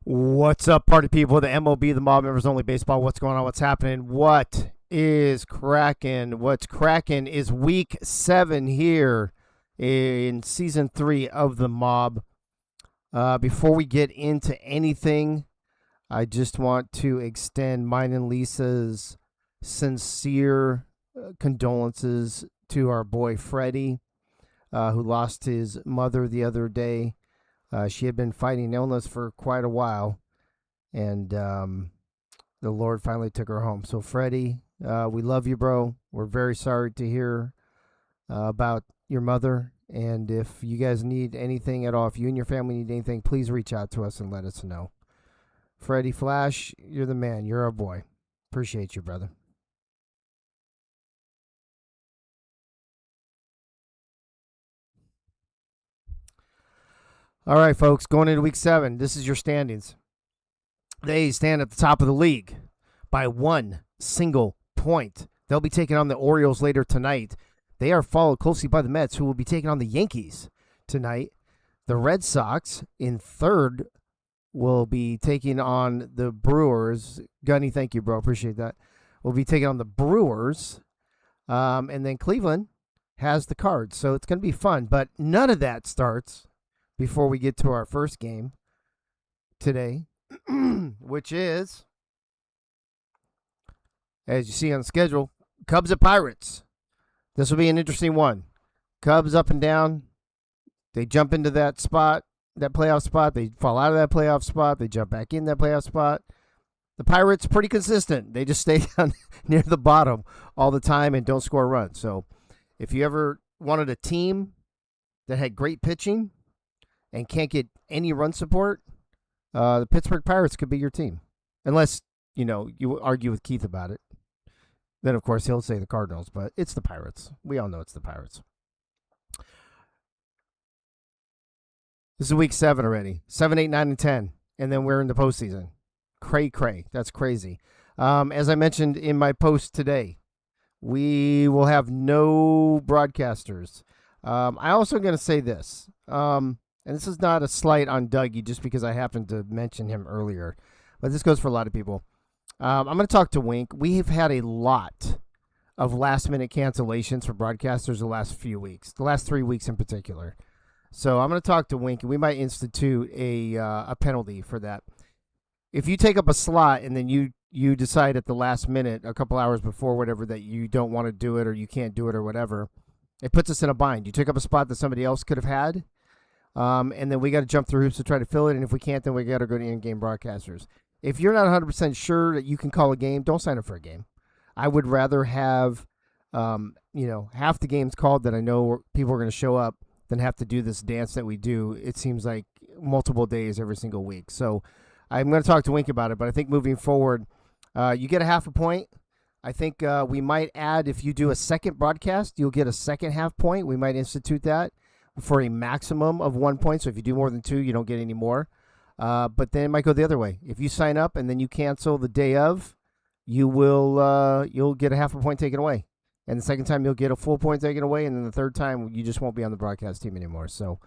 What's up, party people? The MOB, the Mob Members Only Baseball. What's going on? What's happening? What is cracking? What's cracking is week 7 here in season 3 of the Mob. Before we get into anything, I just want to extend mine and Lisa's sincere condolences to our boy Freddie, who lost his mother the other day. She had been fighting illness for quite a while, and the Lord finally took her home. So, Freddie, we love you, bro. We're very sorry to hear about your mother. And if you guys need anything at all, if you and your family need anything, please reach out to us and let us know. Freddie Flash, you're the man. You're our boy. Appreciate you, brother. All right, folks, going into week 7, this is your standings. They stand at the top of the league by 1 single point. They'll be taking on the Orioles later tonight. They are followed closely by the Mets, who will be taking on the Yankees tonight. The Red Sox in third will be taking on the Brewers. Gunny, thank you, bro. Appreciate that. We'll be taking on the Brewers. And then Cleveland has the Cards. So it's going to be fun. But none of that starts before we get to our first game today, which is, as you see on the schedule, Cubs at Pirates. This will be an interesting one. Cubs up and down. They jump into that spot, that playoff spot. They fall out of that playoff spot. They jump back in that playoff spot. The Pirates, pretty consistent. They just stay down near the bottom all the time and don't score runs. So if you ever wanted a team that had great pitching and can't get any run support, the Pittsburgh Pirates could be your team. Unless, you argue with Keith about it. Then, of course, he'll say the Cardinals, but it's the Pirates. We all know it's the Pirates. This is week 7 already. 7, 8, 9, and 10. And then we're in the postseason. Cray. That's crazy. As I mentioned in my post today, we will have no broadcasters. I also going to say this. And this is not a slight on Dougie just because I happened to mention him earlier. But this goes for a lot of people. I'm going to talk to Wink. We have had a lot of last-minute cancellations for broadcasters the last few weeks, the last 3 weeks in particular. So I'm going to talk to Wink, and we might institute a penalty for that. If you take up a slot and then you decide at the last minute, a couple hours before, whatever, that you don't want to do it or you can't do it or whatever, it puts us in a bind. You took up a spot that somebody else could have had, and then we got to jump through hoops to try to fill it, and if we can't, then we got to go to in-game broadcasters. If you're not 100% sure that you can call a game, don't sign up for a game. I would rather have, half the games called that I know people are going to show up than have to do this dance that we do. It seems like multiple days every single week. So I'm going to talk to Wink about it, but I think moving forward, you get a half a point. I think we might add, if you do a second broadcast, you'll get a second half point. We might institute that for a maximum of 1 point. So if you do more than 2, you don't get any more. But then it might go the other way. If you sign up and then you cancel the day of, you'll get a half a point taken away. And the second time you'll get a full point taken away. And then the third time you just won't be on the broadcast team anymore. So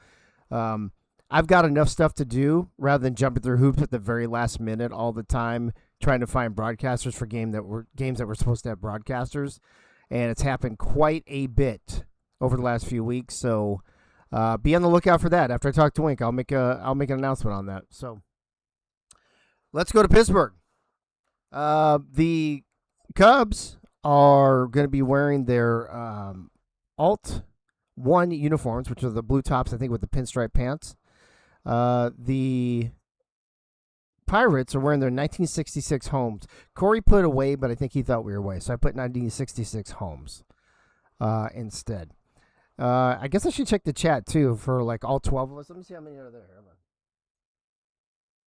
I've got enough stuff to do rather than jumping through hoops at the very last minute all the time trying to find broadcasters for games that were supposed to have broadcasters. And it's happened quite a bit over the last few weeks. So be on the lookout for that. After I talk to Wink, I'll make an announcement on that. So let's go to Pittsburgh. The Cubs are going to be wearing their Alt 1 uniforms, which are the blue tops, I think, with the pinstripe pants. The Pirates are wearing their 1966 homes. Corey put away, but I think he thought we were away, so I put 1966 homes instead. I guess I should check the chat, too, for like all 12 of us. Let me see how many are there.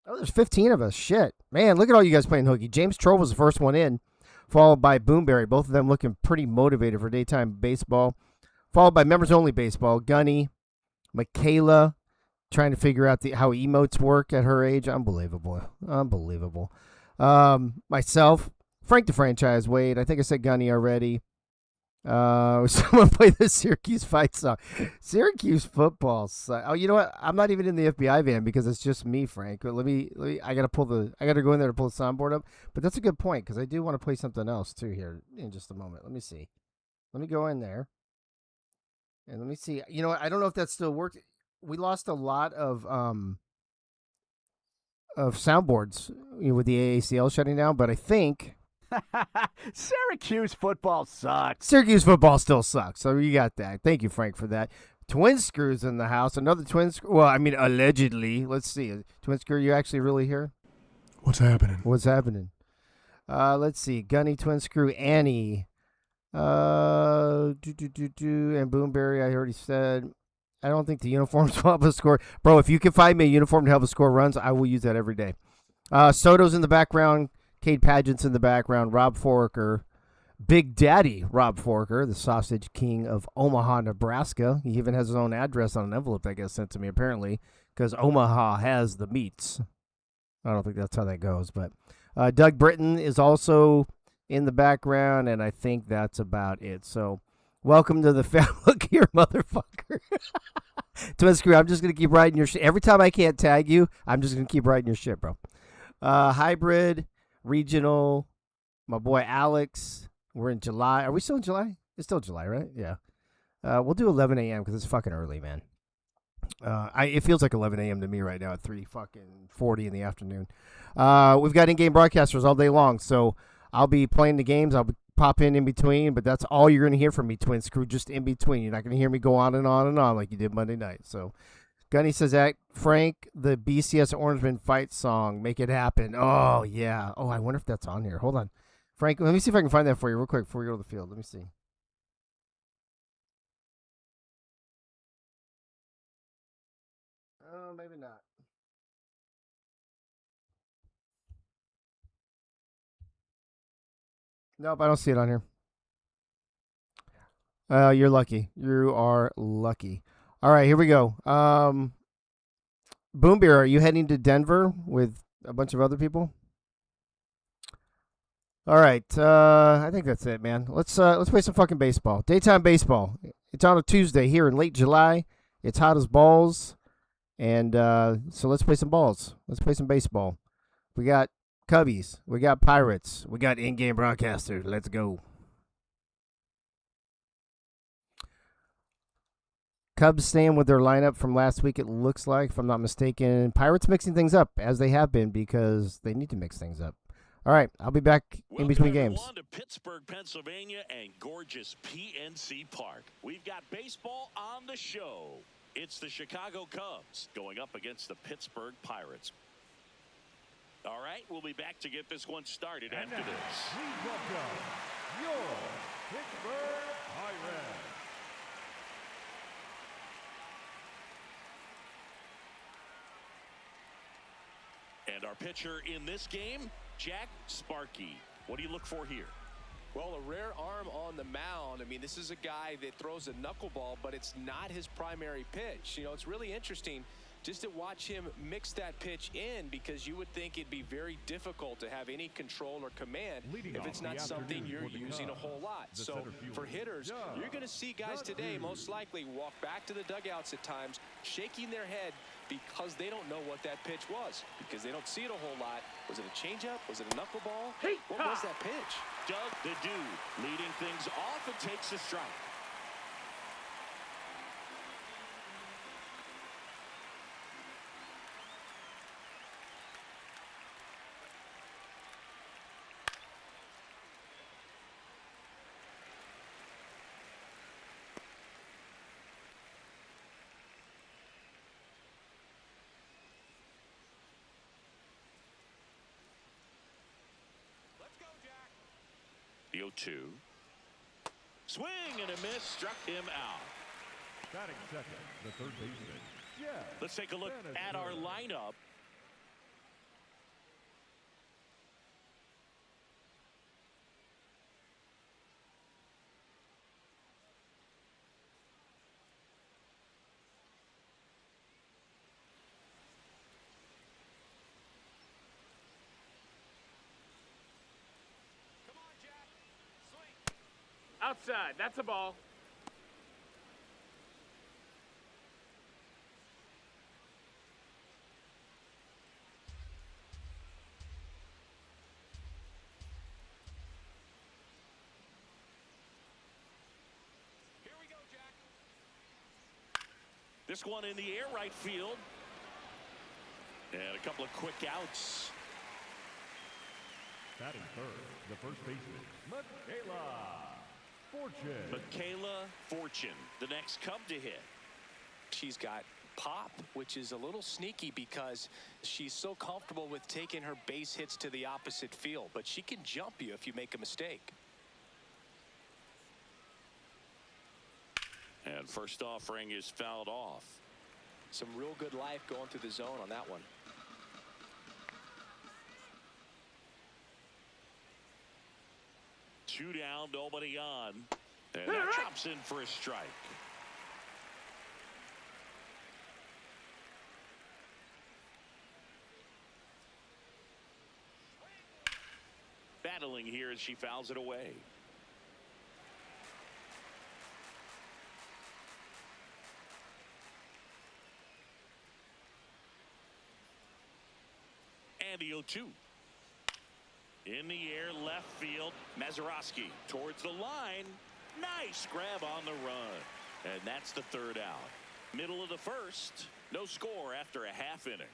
Oh, there's 15 of us. Shit. Man, look at all you guys playing hooky. James Troll was the first one in, followed by Boomberry. Both of them looking pretty motivated for daytime baseball. Followed by members only baseball. Gunny, Michaela, trying to figure out how emotes work at her age. Unbelievable. Myself, Frank the Franchise Wade. I think I said Gunny already. Someone play the Syracuse fight song. Syracuse football. Oh, you know what? I'm not even in the FBI van because it's just me, Frank. Let me. I gotta go in there to pull the soundboard up. But that's a good point because I do want to play something else too here in just a moment. Let me see. Let me go in there and let me see. You know what? I don't know if that still works. We lost a lot of soundboards with the AACL shutting down, but I think Syracuse football sucks. Syracuse football still sucks. So you got that. Thank you, Frank, for that. Twin Screws in the house. Another twin screw. Well, I mean, allegedly. Let's see. Twin Screw, you actually really here? What's happening? What's happening? Let's see. Gunny, Twin Screw, Annie. And Boomberry, I already said. I don't think the uniforms will help us score. Bro, if you can find me a uniform to help us score runs, I will use that every day. Soto's in the background. Cade Pageant's in the background. Rob Forker. Big Daddy Rob Forker, the sausage king of Omaha, Nebraska. He even has his own address on an envelope that gets sent to me, apparently, because Omaha has the meats. I don't think that's how that goes. But Doug Britton is also in the background, and I think that's about it. So welcome to the family. Look here, motherfucker. Twin Screw, I'm just going to keep writing your shit. Every time I can't tag you, I'm just going to keep writing your shit, bro. Hybrid, Regional, my boy Alex. We're in July. Are we still in July? It's still July, right? Yeah. We'll do 11 a.m. because it's fucking early, man. It feels like 11 a.m. to me right now at 3:40 in the afternoon. We've got in-game broadcasters all day long, so I'll be playing the games. I'll pop in between, but that's all you're going to hear from me, Twin Screw, just in between. You're not going to hear me go on and on and on like you did Monday night. So Gunny says, Frank, the BCS Orangeman fight song, make it happen. Oh, yeah. Oh, I wonder if that's on here. Hold on. Frank, let me see if I can find that for you real quick before we go to the field. Let me see. Oh, maybe not. Nope, I don't see it on here. You're lucky. You are lucky. All right, here we go. Boom Beer, are you heading to Denver with a bunch of other people? All right, I think that's it, man. Let's play some fucking baseball. Daytime baseball. It's on a Tuesday here in late July. It's hot as balls, and so let's play some balls. Let's play some baseball. We got Cubbies. We got Pirates. We got in-game broadcasters. Let's go. Cubs staying with their lineup from last week, it looks like, if I'm not mistaken. Pirates mixing things up, as they have been, because they need to mix things up. All right, I'll be back in between games. Welcome to Pittsburgh, Pennsylvania, and gorgeous PNC Park. We've got baseball on the show. It's the Chicago Cubs going up against the Pittsburgh Pirates. All right, we'll be back to get this one started and after now, this. Please welcome your Pittsburgh Pirates. And our pitcher in this game, Jack Sparky. What do you look for here? Well, a rare arm on the mound. I mean, this is a guy that throws a knuckleball, but it's not his primary pitch. You know, it's really interesting just to watch him mix that pitch in, because you would think it'd be very difficult to have any control or command if it's not something you're using a whole lot. So for hitters, you're going to see guys today most likely walk back to the dugouts at times, shaking their head because they don't know what that pitch was, because they don't see it a whole lot. Was it a changeup? Was it a knuckleball? What was that pitch? Doug the Dude leading things off and takes a strike. The 0-2. Swing and a miss, struck him out. Batting second, the third baseman. Yeah. Let's take a look at our lineup. Outside. That's a ball. Here we go, Jack. This one in the air right field. And a couple of quick outs. Batting third, the first baseman, Michaela Fortune. Michaela Fortune, the next Cub to hit. She's got pop, which is a little sneaky because she's so comfortable with taking her base hits to the opposite field, but she can jump you if you make a mistake. And first offering is fouled off. Some real good life going through the zone on that one. Two down, nobody on. And that drops in for a strike. Battling here as she fouls it away. And the 0-2. In the air, left field, Mazeroski towards the line. Nice grab on the run. And that's the third out. Middle of the first. No score after a half inning.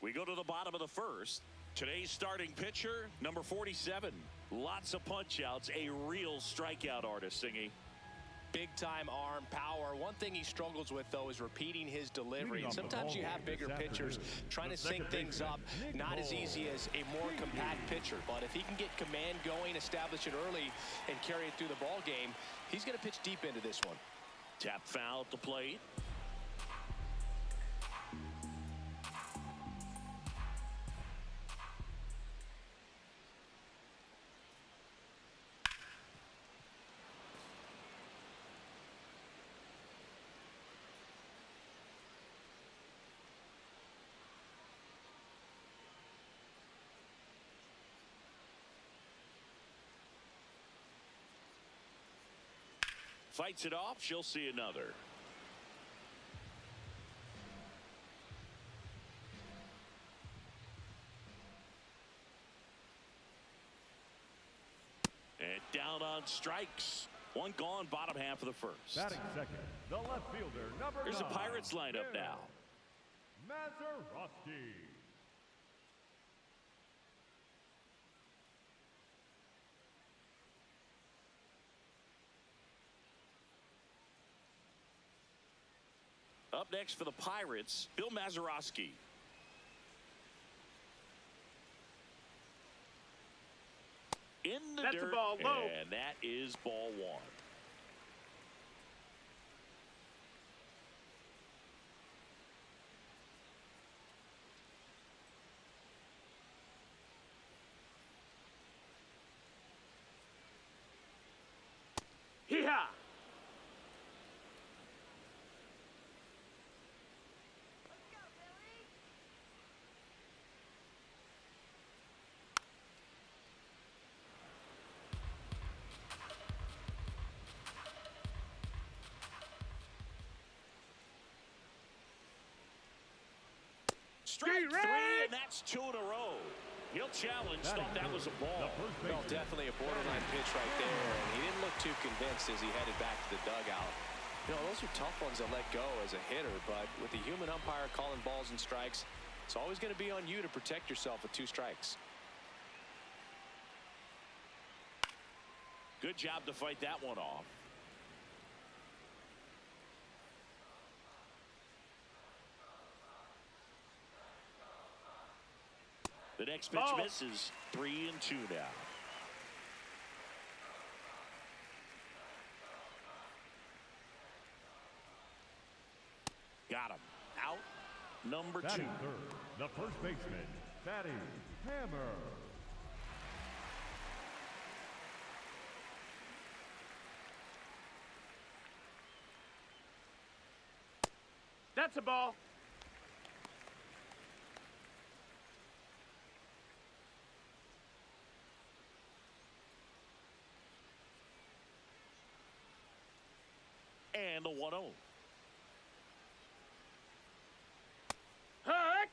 We go to the bottom of the first. Today's starting pitcher, number 47. Lots of punch outs, a real strikeout artist, Singy. Big time arm power. One thing he struggles with, though, is repeating his delivery. And sometimes you have bigger pitchers trying to sync things up. Not as easy as a more compact pitcher. But if he can get command going, establish it early, and carry it through the ball game, he's going to pitch deep into this one. Tap foul at the plate. Fights it off. She'll see another. And down on strikes. One gone, bottom half of the first. Batting second, the left fielder, number 9. Here's the Pirates lineup now. Mazeroski. Up next for the Pirates, Bill Mazeroski. In the That's a dirt, ball low. and that is ball one. Hee-haw! Strike three, and that's two in a row. He'll challenge. Thought that was a ball. Well, definitely a borderline pitch right there. And he didn't look too convinced as he headed back to the dugout. You know, those are tough ones to let go as a hitter, but with the human umpire calling balls and strikes, it's always going to be on you to protect yourself with 2 strikes. Good job to fight that one off. The next pitch misses. 3-2 now. Got him. Out. Number 2. Batting third, the first baseman, Fatty Hammer. That's a ball. And the 1-0. Hut!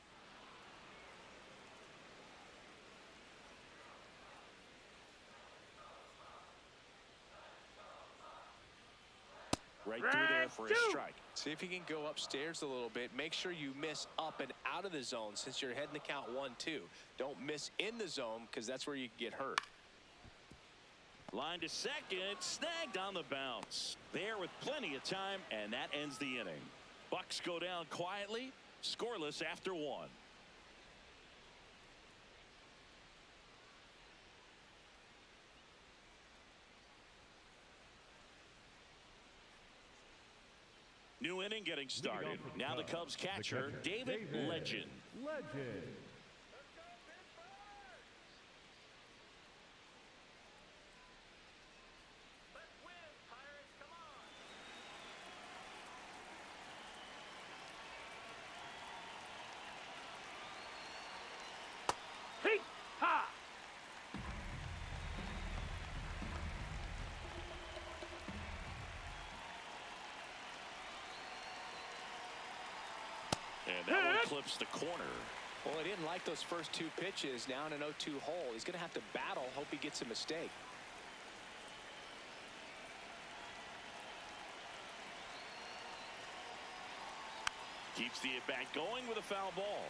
Right through there for a strike. See if you can go upstairs a little bit. Make sure you miss up and out of the zone since you're heading the count 1-2. Don't miss in the zone because that's where you can get hurt. Line to second, snagged on the bounce. There with plenty of time, and that ends the inning. Bucks go down quietly, scoreless after 1. New inning getting started. Now the Cubs catcher, David Legend. Legend. Hey! Ha! And that one clips the corner. Well, he didn't like those first 2 pitches. Now in an 0-2 hole. He's going to have to battle. Hope he gets a mistake. Keeps the at-bat going with a foul ball.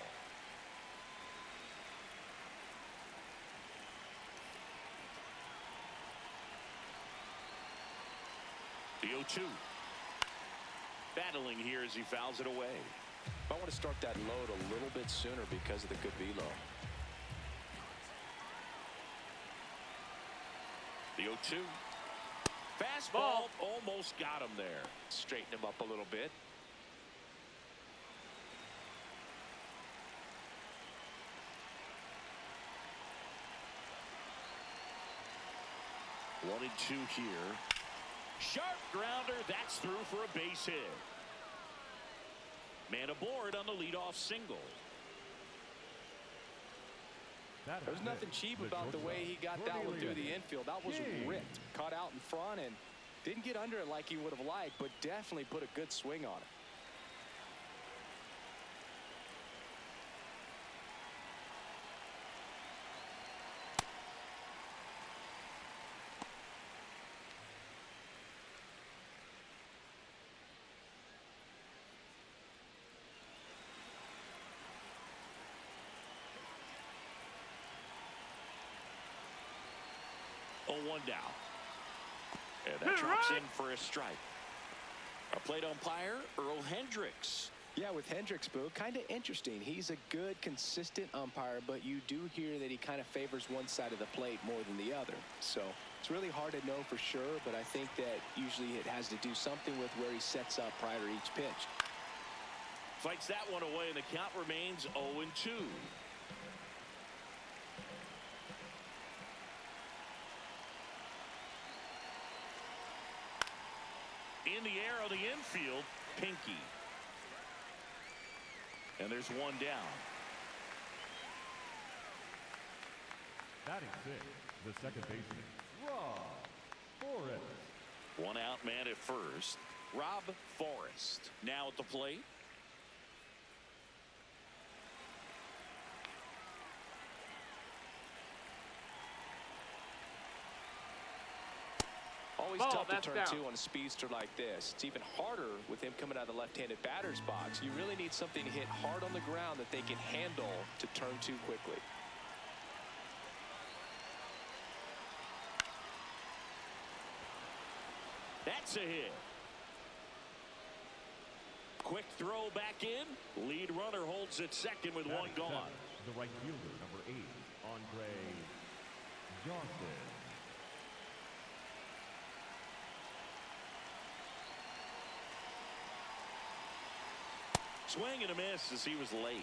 The 0-2. Battling here as he fouls it away. I want to start that load a little bit sooner because of the good velo. The 0-2. Fastball almost got him there. Straighten him up a little bit. One and 2 here. Sharp grounder. That's through for a base hit. Man aboard on the leadoff single. There's nothing cheap about the way he got that one through the infield. That was ripped. Caught out in front and didn't get under it like he would have liked, but definitely put a good swing on it. Oh, 1 down. And that drops in for a strike. Our plate umpire, Earl Hendricks. Yeah, with Hendricks, Boo, kind of interesting. He's a good, consistent umpire, but you do hear that he kind of favors one side of the plate more than the other. So it's really hard to know for sure, but I think that usually it has to do something with where he sets up prior to each pitch. Fights that one away, and the count remains 0-2. In the air on the infield, Pinky. And there's 1 down. Batting 6, the second baseman, Rob Forrest. 1 out man at first. Rob Forrest now at the plate. Always tough to turn 2 on a speedster like this. It's even harder with him coming out of the left-handed batter's box. You really need something to hit hard on the ground that they can handle to turn 2 quickly. That's a hit. Quick throw back in. Lead runner holds at second with 1 gone. The right fielder, number 8, Andre Johnson. Swing and a miss as he was late.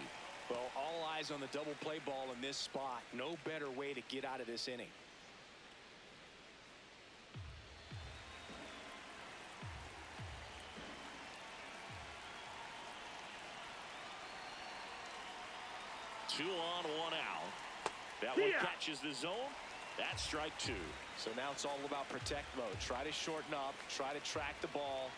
Well, all eyes on the double play ball in this spot. No better way to get out of this inning. 2 on, 1 out. That one catches the zone. That's strike 2. So now it's all about protect mode. Try to shorten up, try to track the ball,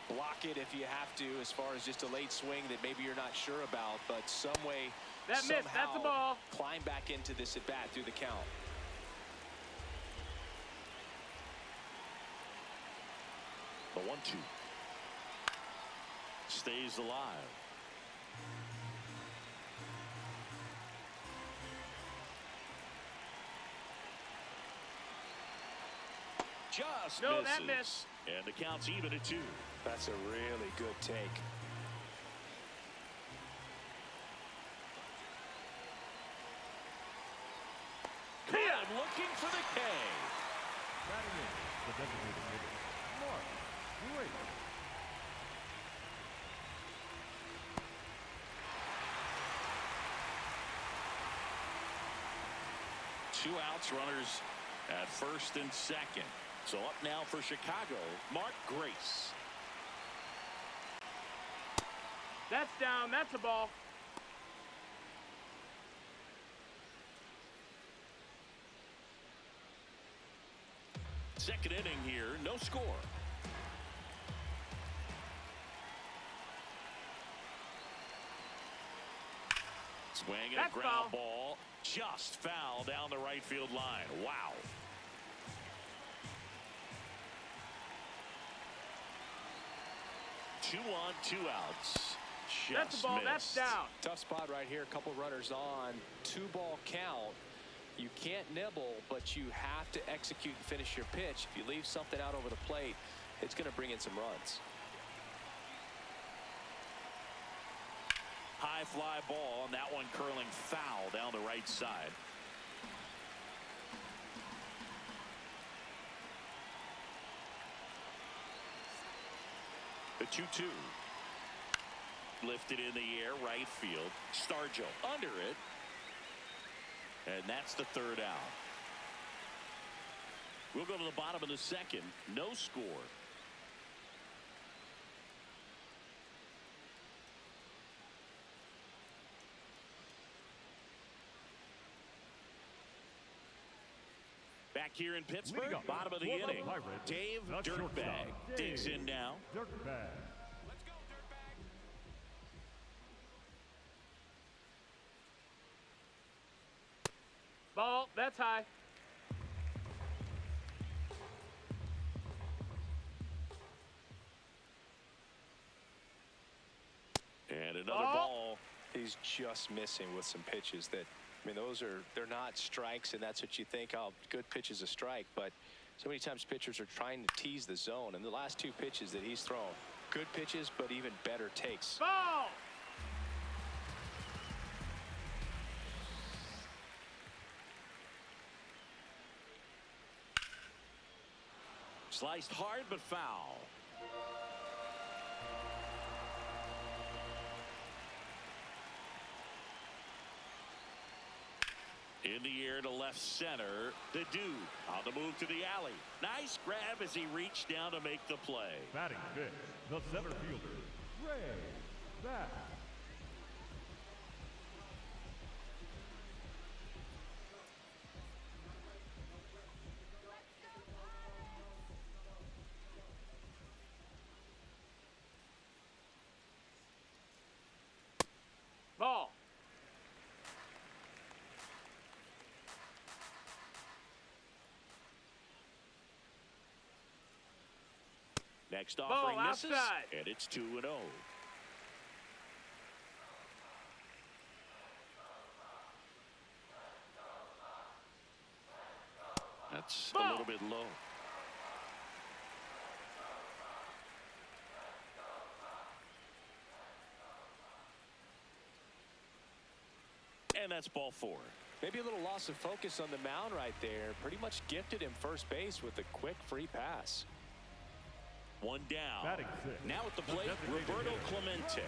block it if you have to, as far as just a late swing that maybe you're not sure about, but some way, somehow, that's a ball. climb back into this at bat through the count. The 1-2 stays alive. Just No, misses. that missed. And the count's even at 2. That's a really good take. Caught him looking for the K. Batting in, the designated hitter, Mark Grace. Two outs, runners at first and second. So up now for Chicago, Mark Grace. That's down. That's a ball. Second inning here, no score. Swinging a That's ground foul. ball, just foul down the right field line. Wow. Two on, 2 outs. That's a ball. Missed. That's down. Tough spot right here. A couple runners on. 2-ball count. You can't nibble, but you have to execute and finish your pitch. If you leave something out over the plate, it's going to bring in some runs. High fly ball, and that one curling foul down the right side. The 2-2. Lifted in the air, right field. Stargell under it. And that's the 3rd out. We'll go to the bottom of the second. No score. Back here in Pittsburgh, bottom of the inning. Dave Dirtbag digs in now. Dirtbag. Ball. That's high. And another ball. He's just missing with some pitches that, I mean, they're not strikes, and that's what you think, oh, good pitch is a strike. But so many times pitchers are trying to tease the zone, and the last 2 pitches that he's thrown, good pitches, but even better takes. Ball. Sliced hard but foul. In the air to left center. The dude on the move to the alley. Nice grab as he reached down to make the play. Batting 5th, the center fielder, Ray Bass. Ball. Next offering misses, outside. and it's 2-0. That's a little bit low. And that's ball 4. Maybe a little loss of focus on the mound right there. Pretty much gifted him first base with a quick free pass. One down. Batting 6th. Now at the plate, Roberto Clemente.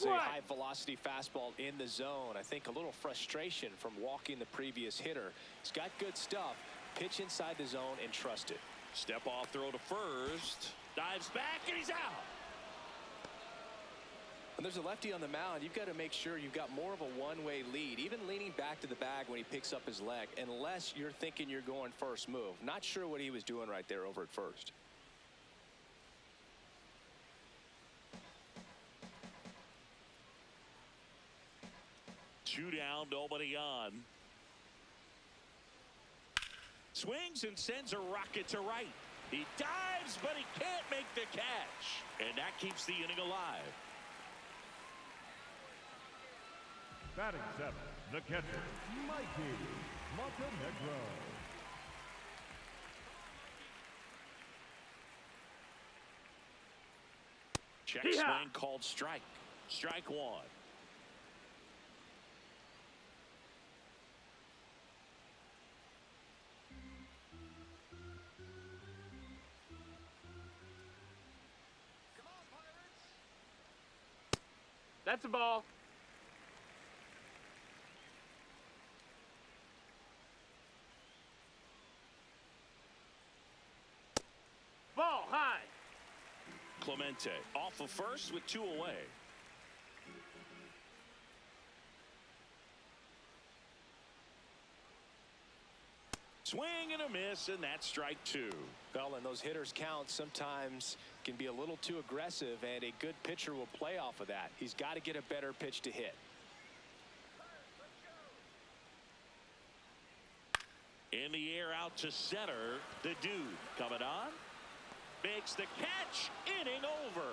was a high-velocity fastball in the zone. I think a little frustration from walking the previous hitter. He's got good stuff. Pitch inside the zone and trust it. Step off throw to first. Dives back, and he's out. When there's a lefty on the mound, you've got to make sure you've got more of a one-way lead, even leaning back to the bag when he picks up his leg, unless you're thinking you're going first move. Not sure what he was doing right there over at first. Two down, nobody on. Swings and sends a rocket to right. He dives, but he can't make the catch. And that keeps the inning alive. Batting seventh, the catcher, Mikey Montenegro. Check Yeehaw! swing called strike. Strike one. That's a ball. Ball high. Clemente off of first with two away. Swing and a miss, and that's strike two. Well, and those hitters count sometimes can be a little too aggressive, and a good pitcher will play off of that. He's got to get a better pitch to hit. In the air out to center. The dude coming on. Makes the catch. Inning over.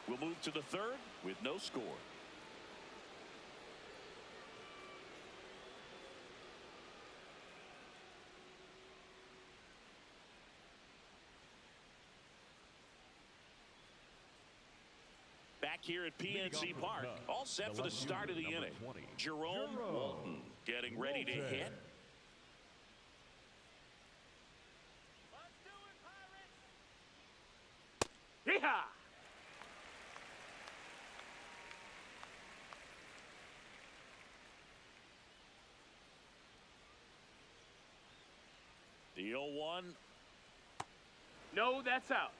We'll move to the third with no score. Back here at PNC Park, all set for the start of the inning. Jerome Walton getting ready to hit. Yeehaw! The 0-1. No, that's out.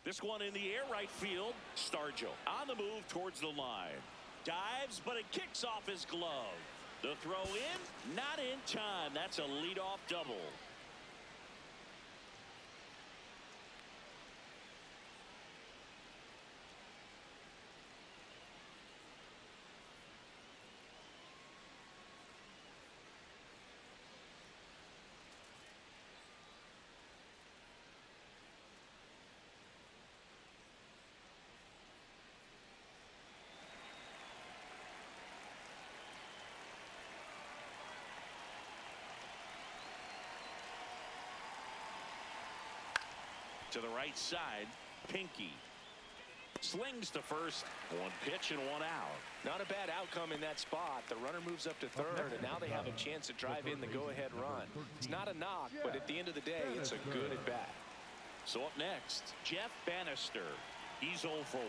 This one in the air right field. Stargell on the move towards the line. Dives, but it kicks off his glove. The throw in, not in time. That's a leadoff double. To the right side, Pinky slings to first. One pitch and one out. Not a bad outcome in that spot. The runner moves up to third, and now they have a chance to drive in the go-ahead run. It's not a knock, but at the end of the day, it's a good at bat. So up next, Jeff Bannister. He's 0 for 1.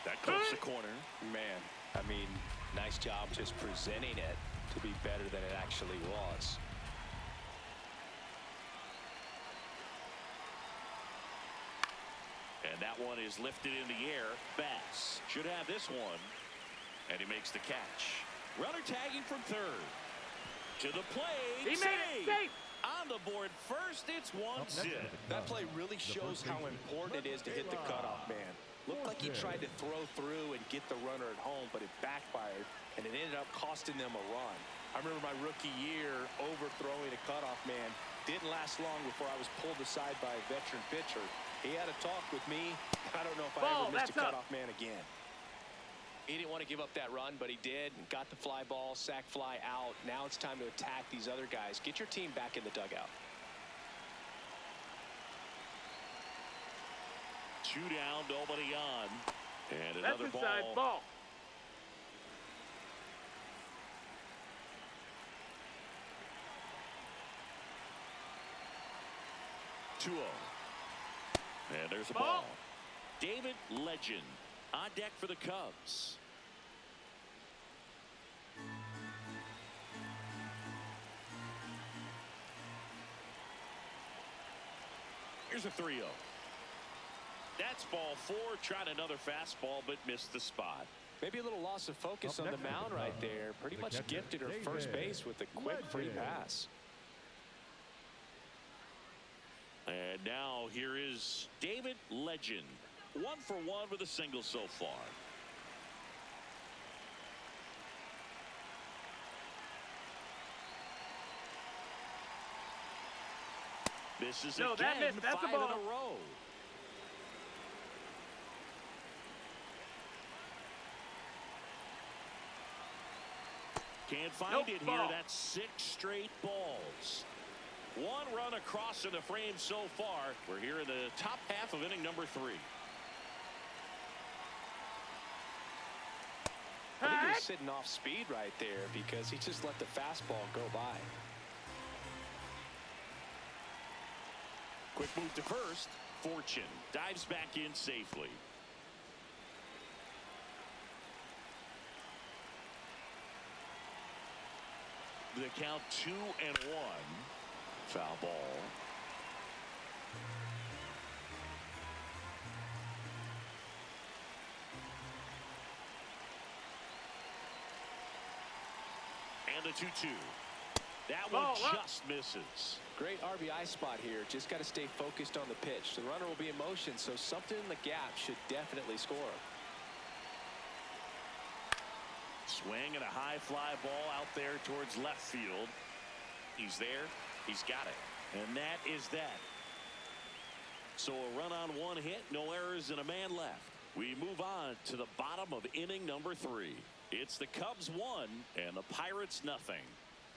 That clips the corner. Man, I mean, nice job just presenting it to be better than it actually was. And that one is lifted in the air. Bass should have this one. And he makes the catch. Runner tagging from third. To the plate. He made it safe. On the board first, it's 1-0. That play really shows how important it is to hit the cutoff man. Looked like he tried to throw through and get the runner at home, but it backfired, and it ended up costing them a run. I remember my rookie year overthrowing a cutoff man. Didn't last long before I was pulled aside by a veteran pitcher. He had a talk with me. I don't know if I ever missed a cutoff man again. He didn't want to give up that run, but he did. Got the fly ball, sac fly out. Now it's time to attack these other guys. Get your team back in the dugout. 2 down, nobody on. And That's another inside ball. Two 0. And there's a Ball. ball. David Legend on deck for the Cubs. Here's a 3-0. That's ball 4. Tried another fastball, but missed the spot. Maybe a little loss of focus Up on the next, mound right there. Pretty the much catcher, gifted her first David base with a quick free Legend. pass. And now here is David Legend. 1 for 1 with a single so far. This is No, that again missed. That's a 5 in ball. a row. Can't find Nope, it here. ball. That's 6 straight balls. 1 run across in the frame so far. We're here in the top half of inning number 3. I think he Heck. was sitting off speed right there because he just let the fastball go by. Quick move to first. Fortune dives back in safely. The count 2-1. Foul ball. And the 2-2. That one Ball up. just misses. Great RBI spot here. Just got to stay focused on the pitch. The runner will be in motion, so something in the gap should definitely score. Swing and a high fly ball out there towards left field. He's there. He's got it. And that is that. So a run on 1 hit, no errors, and a man left. We move on to the bottom of inning number 3. It's the Cubs 1 and the Pirates nothing.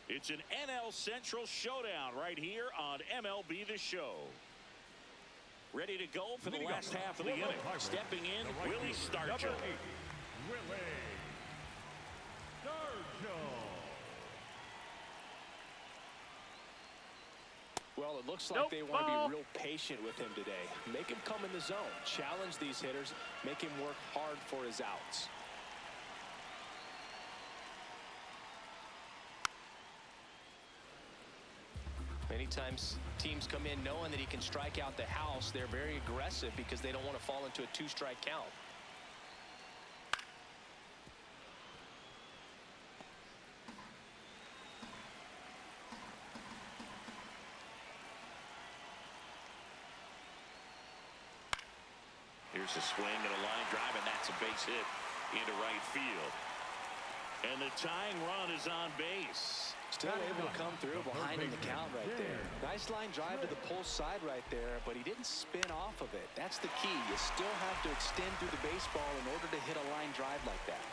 It's an NL Central showdown right here on MLB The Show. Ready to go for the Leading last up half of the for the inning. Pirates, Stepping in, the right Willie fielder, Stargell. number 8, Willie Stargell. Well, it looks like Nope, they want to ball. be real patient with him today. Make him come in the zone. Challenge these hitters. Make him work hard for his outs. Many times teams come in knowing that he can strike out the house. They're very aggressive because they don't want to fall into a 2-strike count. Here's a swing and a line drive, and that's a base hit into right field. And the tying run is on base. Still able to come through behind in the count right there. Nice line drive to the pull side right there, but he didn't spin off of it. That's the key. You still have to extend through the baseball in order to hit a line drive like that.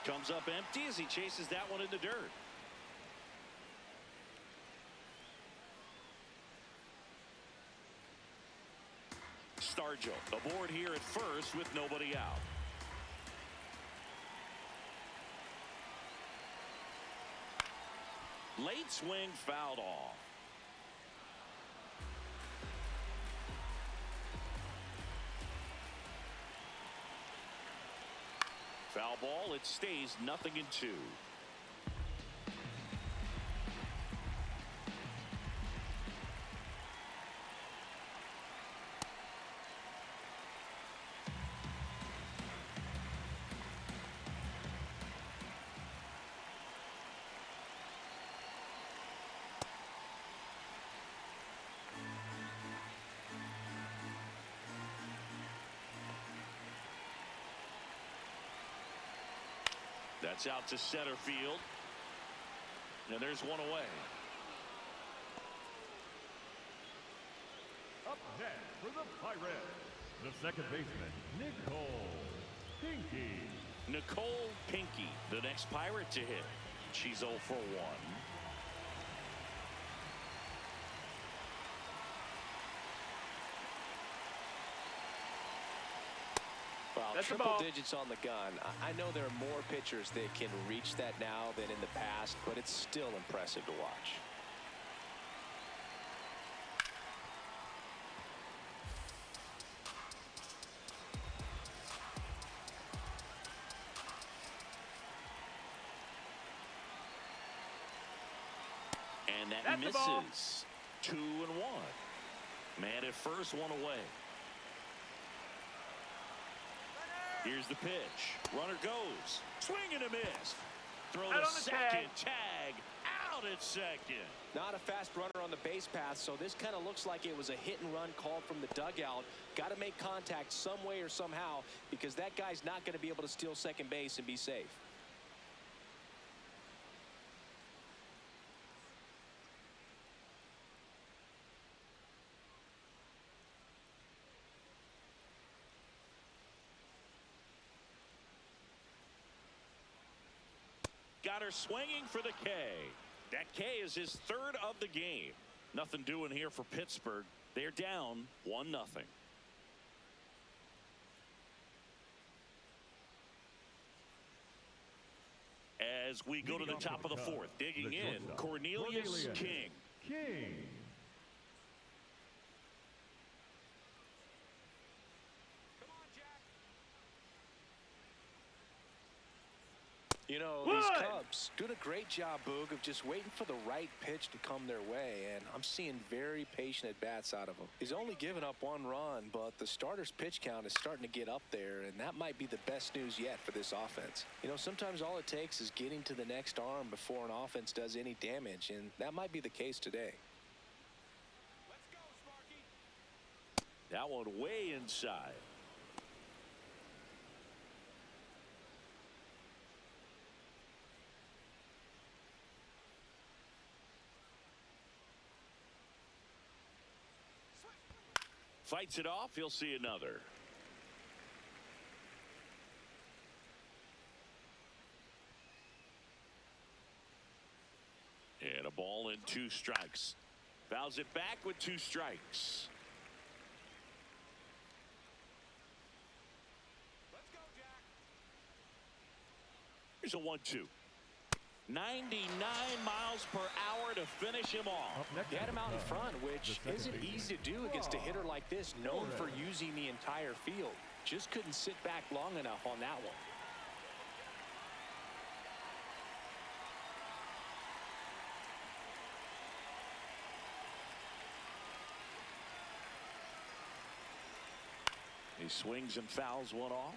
Comes up empty as he chases that one in the dirt. Stargell aboard here at first with nobody out. Late swing fouled off. Foul ball. It stays 0-2. That's out to center field. And there's one away. Up next for the Pirates, the second baseman, Nicole Pinky Nicole Pinky, the next Pirate to hit. She's 0 for 1. Well, That's the triple ball. digits on the gun. I know there are more pitchers that can reach that now than in the past, but it's still impressive to watch. And that That's the ball. misses. 2 and 1. Man at first, one away. Here's the pitch. Runner goes. Swing and a miss. Throw Out to on the second. Tag. Out at second. Not a fast runner on the base path, so this kind of looks like it was a hit and run called from the dugout. Got to make contact some way or somehow, because that guy's not going to be able to steal second base and be safe. Got her swinging for the K. That K is his third of the game. Nothing doing here for Pittsburgh. They're down 1-0. As we go to the top of the fourth, digging in, Cornelius King. King. You know, Wood. these Cubs doing a great job, Boog, of just waiting for the right pitch to come their way, and I'm seeing very patient at-bats out of him. He's only given up 1 run, but the starter's pitch count is starting to get up there, and that might be the best news yet for this offense. You know, sometimes all it takes is getting to the next arm before an offense does any damage, and that might be the case today. That one way inside. Fights it off. He'll see another. And a ball and 2 strikes. Fouls it back with 2 strikes. Here's a 1-2. 99 miles per hour to finish him off. Up next They had him out in is front, which the second isn't baseman. easy to do against a hitter like this, known for using the entire field. Just couldn't sit back long enough on that one. He swings and fouls one off.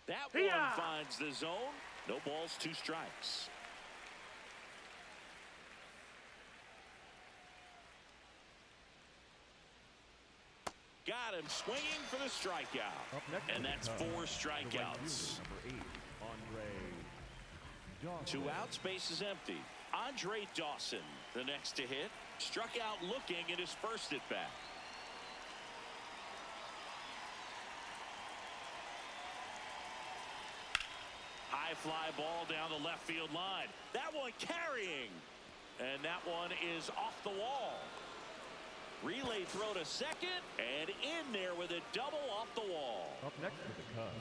That one Hiya! finds the zone. No balls, 2 strikes. Got him swinging for the strikeout. Up next And for the that's Cubs, 4 the right strikeouts. fielder, number 8, Andre 2 Dawson. outs, base is empty. Andre Dawson, the next to hit, struck out looking at his first at bat. High fly ball down the left field line. That one carrying. And that one is off the wall. Relay throw to second, and in there with a double off the wall. Up next for the Cubs,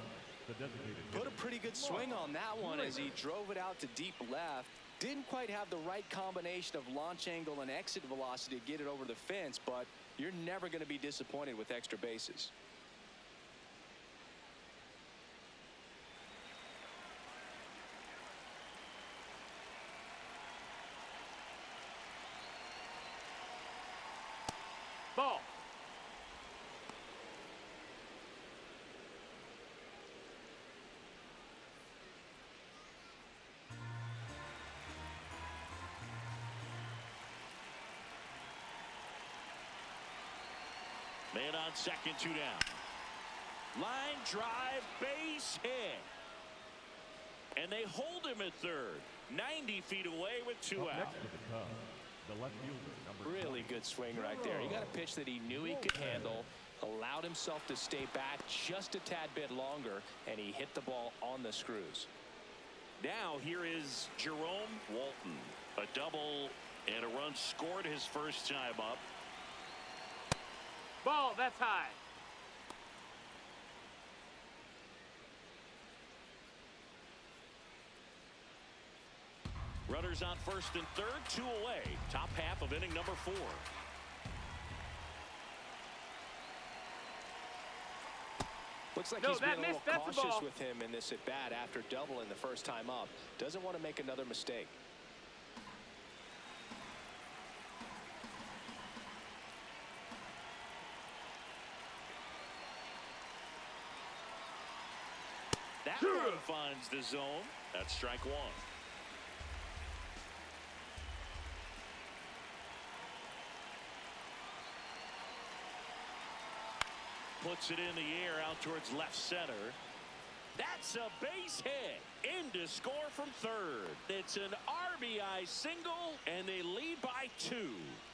the designated Put a hitter, pretty good swing on that one as he drove it out to deep left. Didn't quite have the right combination of launch angle and exit velocity to get it over the fence, but you're never going to be disappointed with extra bases. Ball. Man on second, 2 down. Line drive, base hit. And they hold him at third. 90 feet away with 2 Up out. next for the Cubs, the left fielder, number Really 20. good swing right there. He got a pitch that he knew he could handle, allowed himself to stay back just a tad bit longer, and he hit the ball on the screws. Now here is Jerome Walton. A double and a run scored his first time up. Ball, that's high. Runners on first and third, 2 away. Top half of inning number 4. Looks like No, he's that being a missed. little That's a cautious ball. with him in this at-bat after doubling the first time up. Doesn't want to make another mistake. That one finds the zone. That's strike 1. Puts it in the air out towards left center. That's a base hit. In to score from third. It's an RBI single, and they lead by 2.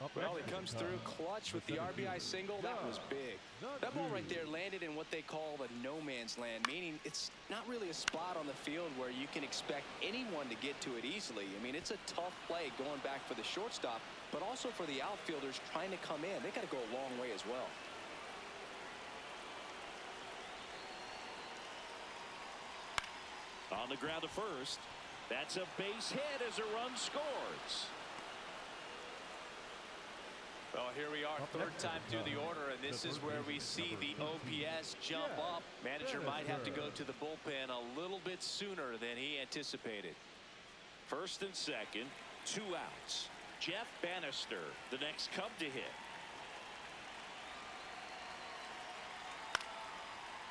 Up Well, next he for comes the through Cubs, clutch with the the RBI center single. fielder, That was big. the That ball right dude. there landed in what they call the no man's land, meaning it's not really a spot on the field where you can expect anyone to get to it easily. I mean, it's a tough play going back for the shortstop, but also for the outfielders trying to come in. They got to go a long way as well. On the ground to first. That's a base hit as a run scores. Well, here we are, Up third next time for through the the Cubs, order, and this the is first where we baseman, see the number 18, OPS jump Jeff up. Manager might have to go Bannister. to the bullpen a little bit sooner than he anticipated. First and second, 2 outs. Jeff Bannister, the next Cub to hit.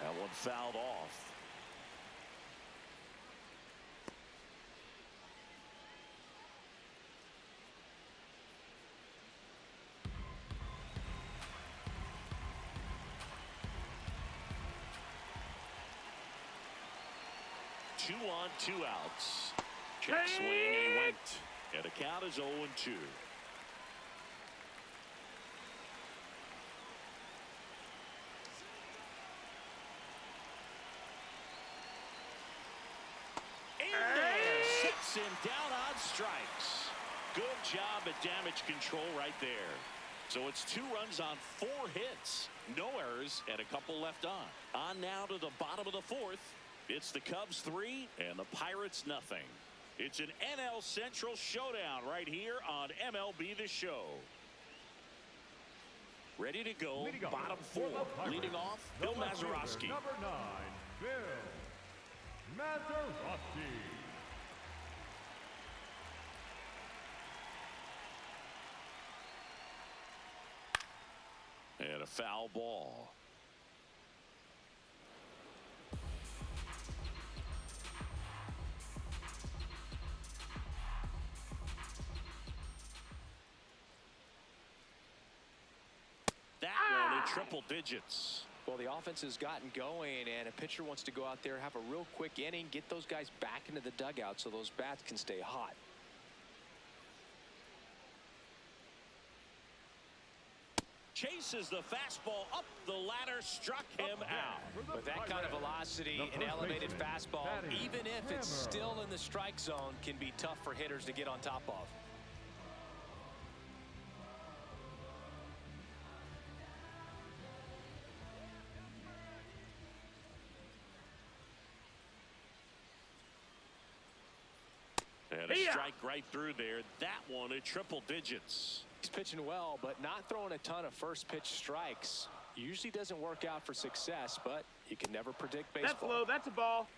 That one fouled off. Two on, 2 outs. Check swing, and he went. And the count is 0-2. In there, sits him down on strikes. Good job at damage control right there. So it's 2 runs on 4 hits. No errors and a couple left on. On now to the bottom of the 4th. It's the Cubs 3 and the Pirates nothing. It's an NL Central showdown right here on MLB The Show. Ready to go, Leading off bottom for 4. the Pirates, Leading off, the Bill left fielder, Mazeroski. Number 9, Bill Mazeroski. And a foul ball. That one in triple digits. Well, the offense has gotten going, and a pitcher wants to go out there, have a real quick inning, get those guys back into the dugout so those bats can stay hot. Chases the fastball up the ladder, struck him out. With that kind of velocity, The an first elevated baseman, fastball, batting even if it's hammer. still in the strike zone, can be tough for hitters to get on top of. And a Yeah. strike right through there. That one at triple digits. He's pitching well, but not throwing a ton of first pitch strikes. Usually doesn't work out for success, but you can never predict baseball. That's low. That's a ball.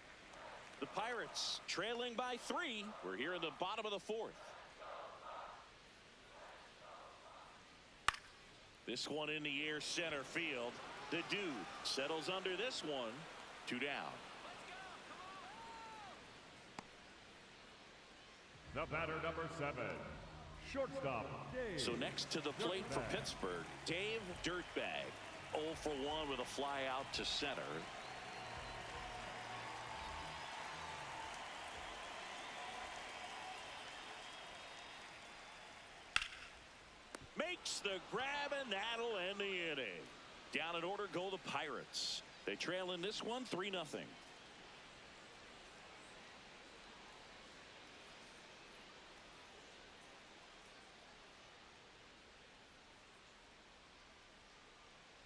The Pirates trailing by 3. We're here in the bottom of the 4th. This one in the air, center field. The dude settles under this one. 2 down. The batter, number 7, shortstop, Dave So next to the plate for Dirtbag. Pittsburgh, Dave Dirtbag. 0 for 1 with a fly out to center. makes the grab, and that'll end the inning. Down in order go the Pirates. They trail in this one 3-0.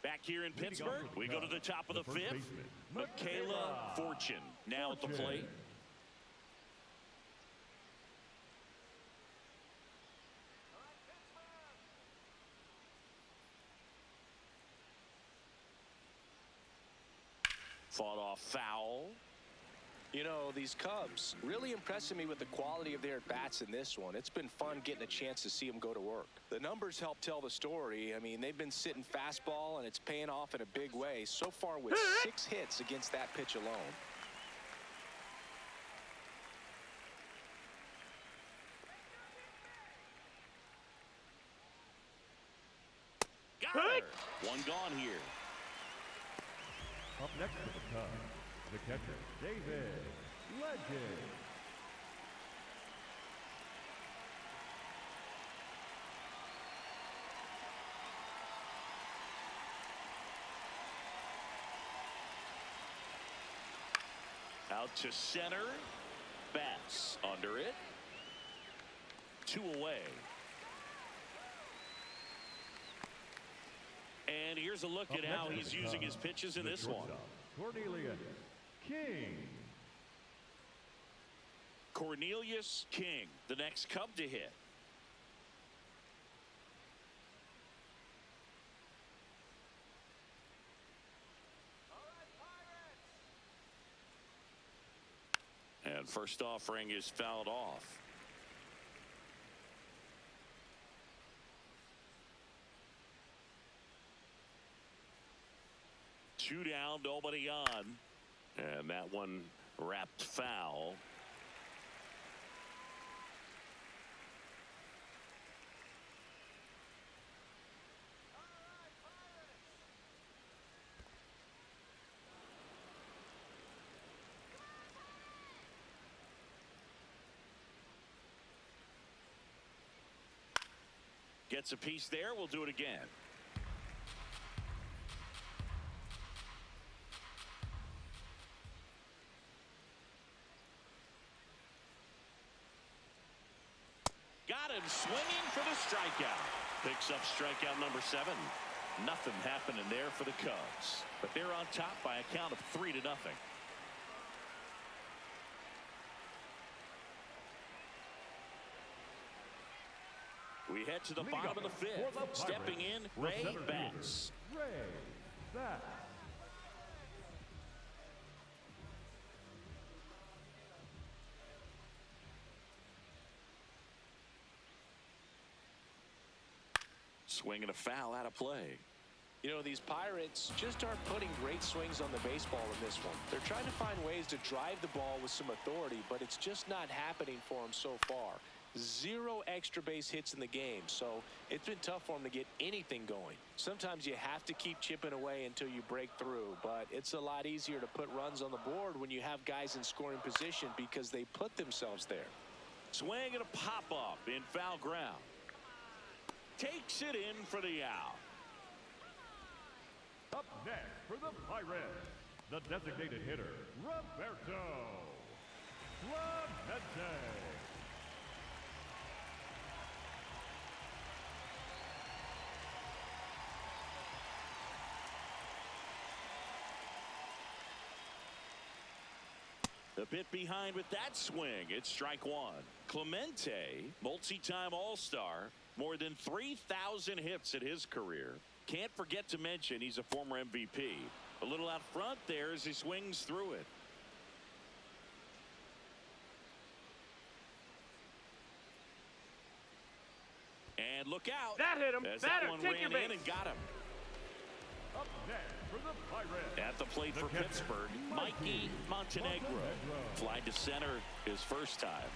Back here in Pittsburgh, we go to the top of the fifth. Michaela Fortune now at the plate. Fought off foul. You know, these Cubs really impressing me with the quality of their at-bats in this one. It's been fun getting a chance to see them go to work. The numbers help tell the story. I mean, they've been sitting fastball, and it's paying off in a big way so far with 6 hits against that pitch alone. Got her. One gone here. Up next for the Cubs, the catcher, David Legend. Out to center. Bass under it. 2 away. And here's a look at how he's using his pitches in this one. Cornelius King. Cornelius King, the next Cub to hit. And first offering is fouled off. Two down, nobody on. And that one wrapped foul. Gets a piece there. We'll do it again. Got him swinging for the strikeout. Picks up strikeout number 7. Nothing happening there for the Cubs, but they're on top by a count of 3-0. We head to the bottom of the fifth. Stepping in, Ray Bass. Ray Bass. Swinging a foul out of play. You know, these Pirates just aren't putting great swings on the baseball in this one. They're trying to find ways to drive the ball with some authority, but it's just not happening for them so far. 0 extra base hits in the game, so it's been tough for them to get anything going. Sometimes you have to keep chipping away until you break through, but it's a lot easier to put runs on the board when you have guys in scoring position because they put themselves there. Swing and a pop-up in foul ground. Takes it in for the out. Up next for the Pirates, the designated hitter, Roberto Clemente. A bit behind with that swing. It's strike 1. Clemente, multi-time All-Star, more than 3,000 hits in his career. Can't forget to mention he's a former MVP. A little out front there as he swings through it. And look out. That hit him. As Better that one take ran your in base. and got him. Up next for the Pirates, At the plate for catcher, Pittsburgh, Mikey Montenegro. Fly to center his first time.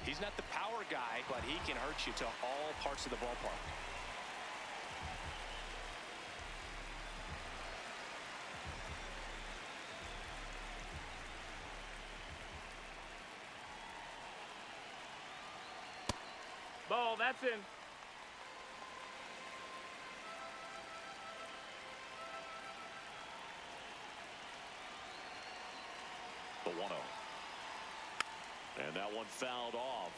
He's not the power guy, but he can hurt you to all parts of the ballpark. Ball, that's in. And that one fouled off.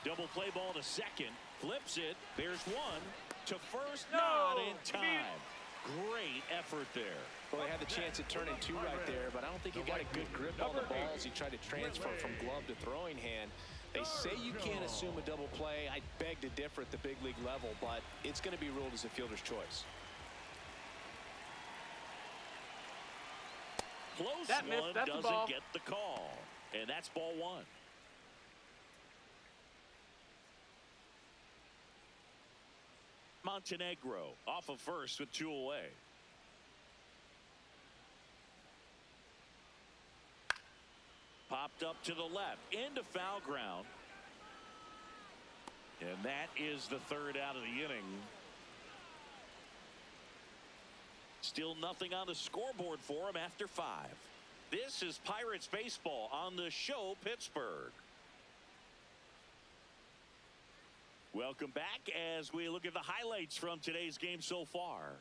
Double play ball to second. Flips it. There's one. To first. Not in time. Great effort there. Well, he had the chance at turning two right there, but I don't think he got a good grip on the ball as he tried to transfer from glove to throwing hand. They say you can't assume a double play. I beg to differ at the big league level, but it's going to be ruled as a fielder's choice. Close That missed. one That's a doesn't ball. get the call. And that's ball one. Montenegro off of first with two away. Popped up to the left into foul ground. And that is the third out of the inning. Still nothing on the scoreboard for him after 5. This is Pirates baseball on the show, Pittsburgh. Welcome back as we look at the highlights from today's game so far.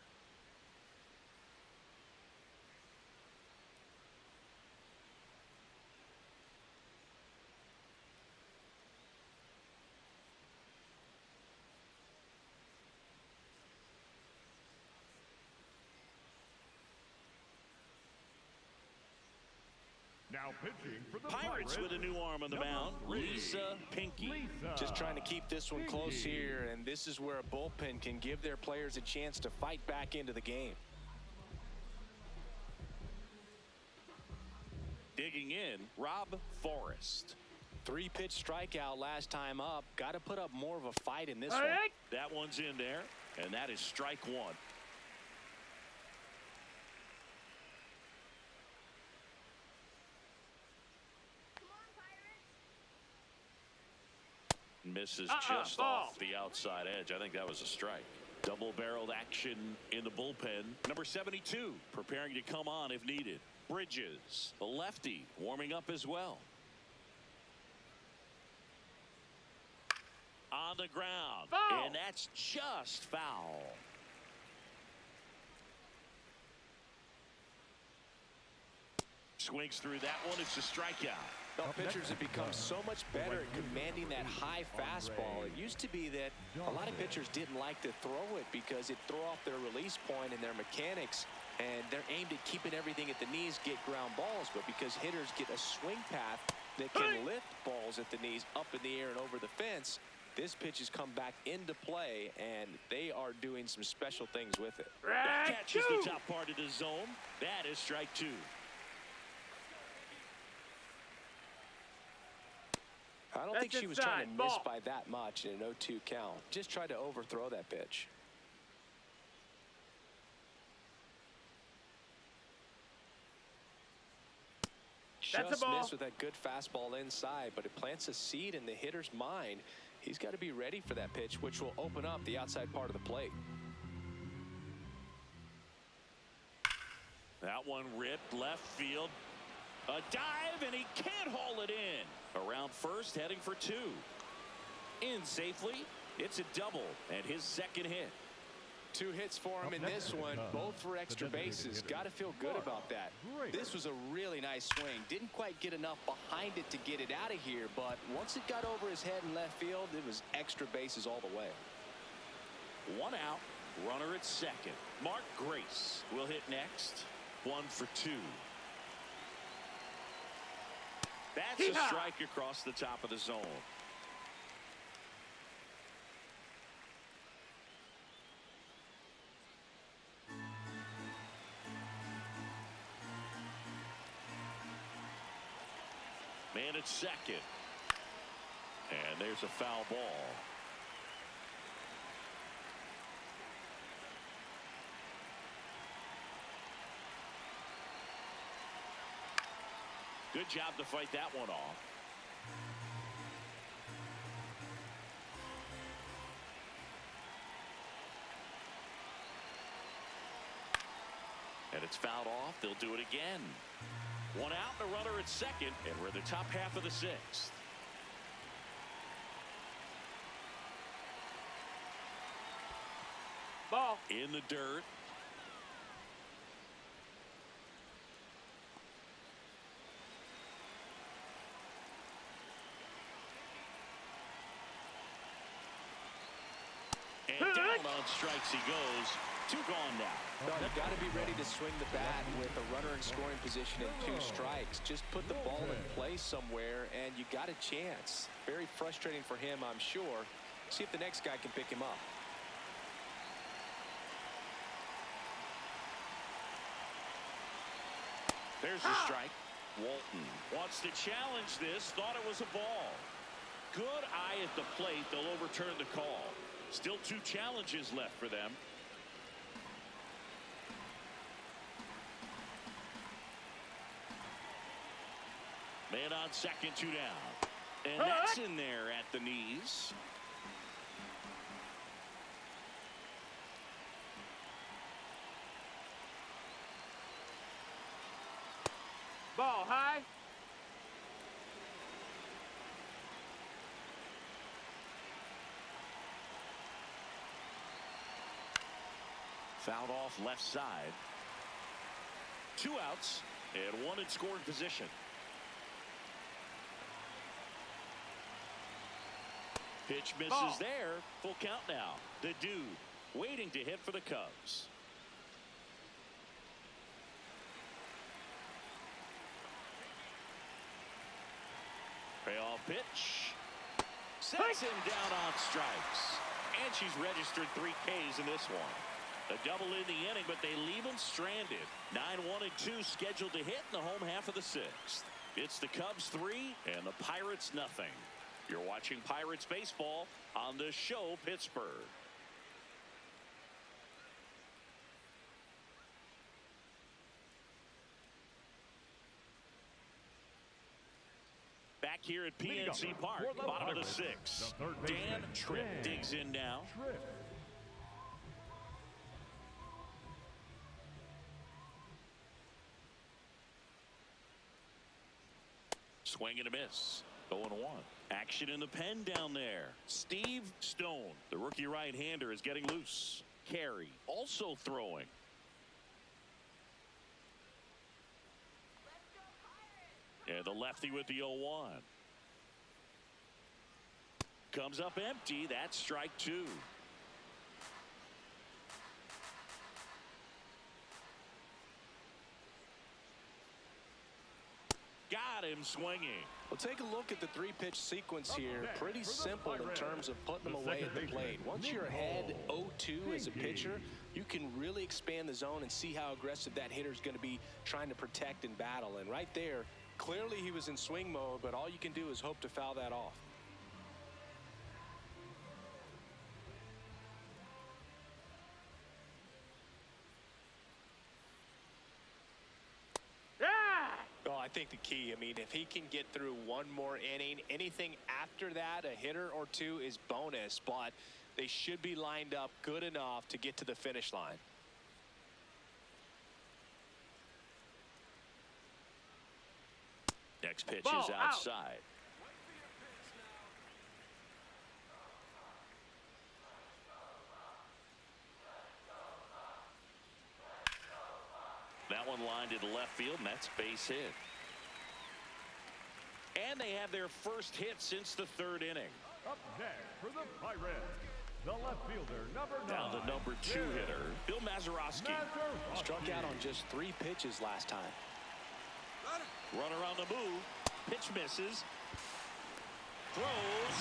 Now pitching for the Pirates with a new arm on the mound, Lisa Pinky. Just trying to keep this one close here, and this is where a bullpen can give their players a chance to fight back into the game. Digging in, Rob Forrest. 3-pitch strikeout last time up. Got to put up more of a fight in this All one. right. That one's in there, and that is strike one. Misses just ball. off the outside edge. I think that was a strike. Double-barreled action in the bullpen. Number 72 preparing to come on if needed. Bridges, the lefty, warming up as well. On the ground. Foul. And that's just foul. Swings through that one. It's a strikeout. Well, pitchers have become so much better at commanding that high fastball. It used to be that a lot of pitchers didn't like to throw it because it'd throw off their release point and their mechanics, and they're aimed at keeping everything at the knees, get ground balls. But because hitters get a swing path that can lift balls at the knees up in the air and over the fence, this pitch has come back into play, and they are doing some special things with it. That Strike catches two. the top part of the zone. That is strike two. I don't That's think she was trying to inside. miss Ball. by that much in an 0-2 count. Just tried to overthrow that pitch. That's a Just ball. missed with that good fastball inside, but it plants a seed in the hitter's mind. He's got to be ready for that pitch, which will open up the outside part of the plate. That one ripped left field. A dive, and he can't haul it in. Around first, heading for two. In safely. It's a double, and his second hit. 2 hits for him in this one, both for extra bases. Got to feel good about that. This was a really nice swing. Didn't quite get enough behind it to get it out of here, but once it got over his head in left field, it was extra bases all the way. 1 out, runner at second. Mark Grace will hit next. 1 for 2. That's a strike across the top of the zone. Man at second. And there's a foul ball. Good job to fight that one off. And it's fouled off. They'll do it again. 1 out, the runner at second, and we're in the top half of the 6th. Ball. In the dirt. And down on strikes he goes. 2 gone now. No, you got to be ready to swing the bat with a runner in scoring position and 2 strikes. Just put the ball in play somewhere, and you got a chance. Very frustrating for him, I'm sure. See if the next guy can pick him up. There's the strike. Walton wants to challenge this. Thought it was a ball. Good eye at the plate. They'll overturn the call. Still 2 challenges left for them. Man on second, 2 down. And that's in there at the knees. Ball high. Fouled off left side. 2 outs and 1 in scoring position. Pitch misses Ball. there. Full count now. The dude waiting to hit for the Cubs. Payoff pitch. Sets him down on strikes. And she's registered 3 Ks in this one. A double in the inning, but they leave him stranded. 9-1 and 2 scheduled to hit in the home half of the 6th. It's the Cubs 3 and the Pirates nothing. You're watching Pirates baseball on the show Pittsburgh. Back here at PNC Park, bottom of the 6th. Dan Tripp digs in now. Swing and a miss. 0-1. Action in the pen down there. Steve Stone, the rookie right-hander, is getting loose. Carey also throwing. And the lefty with the 0-1. Comes up empty. That's strike 2. Got him swinging. Well, take a look at the 3-pitch sequence here. Pretty simple in terms of putting them away at the plate. Once you're ahead 0-2 as a pitcher, you can really expand the zone and see how aggressive that hitter is going to be trying to protect and battle. And right there, clearly he was in swing mode, but all you can do is hope to foul that off. I think the key, I mean, if he can get through 1 more inning, anything after that, a hitter or 2 is bonus, but they should be lined up good enough to get to the finish line. Next pitch Ball is out. outside. That one lined into left field, and that's base hit. And they have their first hit since the 3rd inning. Up next for the Pirates, the left fielder, number 9. Now the number 2 hitter, Bill Mazeroski. Struck out on just 3 pitches last time. Runner on the move. Pitch misses. Throw,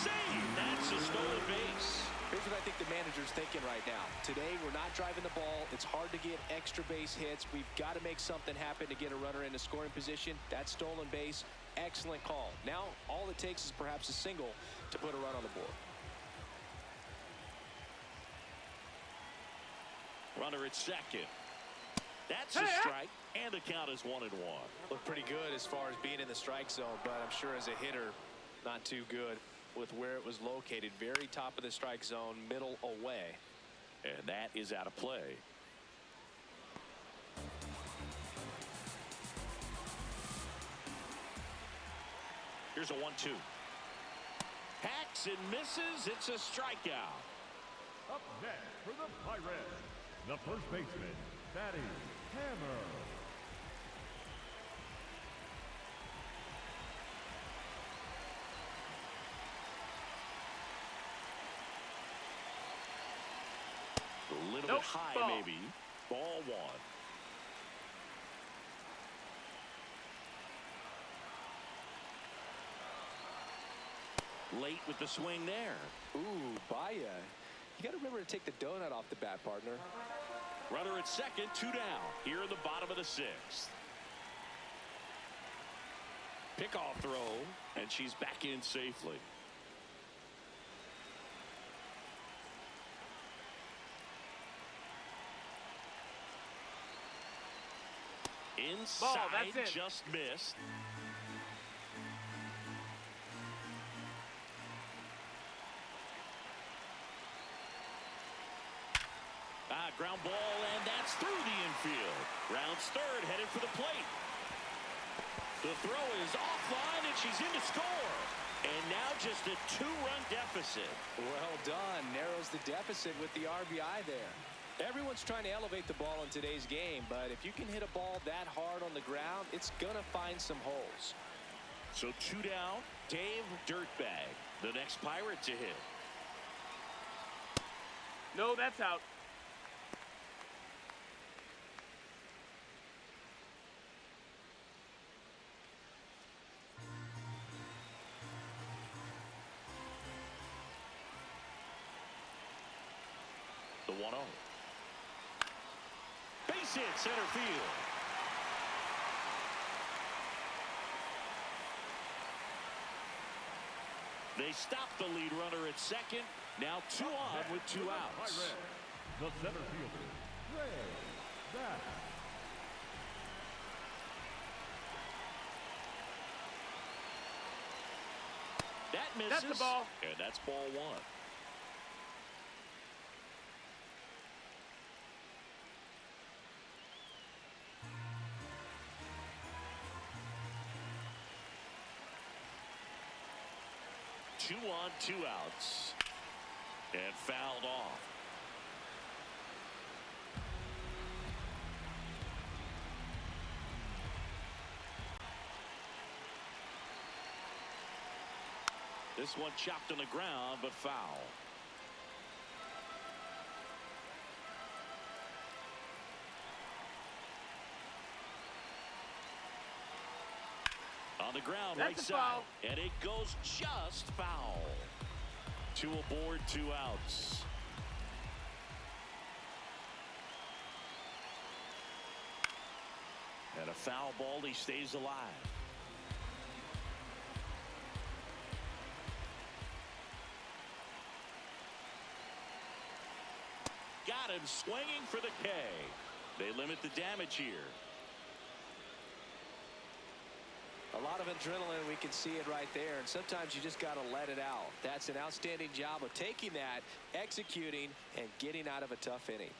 save. That's a stolen base. Here's what I think the manager's thinking right now. Today, we're not driving the ball. It's hard to get extra base hits. We've got to make something happen to get a runner into scoring position. That stolen base, excellent call. Now, all it takes is perhaps a single to put a run on the board. Runner at second. That's a strike, and the count is 1-1. Looked pretty good as far as being in the strike zone, but I'm sure as a hitter, not too good with where it was located. Very top of the strike zone, middle away. And that is out of play. Here's a 1-2. Hacks and misses. It's a strikeout. Up next for the Pirates, the first baseman, Batty Hammer. A little Nope, bit high, ball. maybe. Ball one. Late with the swing there. Ooh, Baya. You got to remember to take the donut off the bat, partner. Runner at second, 2 down. Here in the bottom of the 6th. Pickoff throw, and she's back in safely. Inside, that's in. just missed. Ground ball, and that's through the infield. Rounds third, headed for the plate. The throw is offline, and she's in to score. And now just a 2-run deficit. Well done. Narrows the deficit with the RBI there. Everyone's trying to elevate the ball in today's game, but if you can hit a ball that hard on the ground, it's going to find some holes. So 2 down, Dave Dirtbag, the next Pirate to hit. No, that's out. The 1-0. Base hit, center field. They stop the lead runner at second. Now 2 on with 2 outs. Pirates, the center fielder, Ray Bass. That misses. That's the ball. And that's ball 1. Two on, 2 outs. And fouled off. This one chopped on the ground, but foul. On the ground, That's right a side. foul. And it goes just foul. 2 aboard, 2 outs. And a foul ball, he stays alive. Got him swinging for the K. They limit the damage here. A lot of adrenaline, we can see it right there, and sometimes you just got to let it out. That's an outstanding job of taking that, executing, and getting out of a tough inning.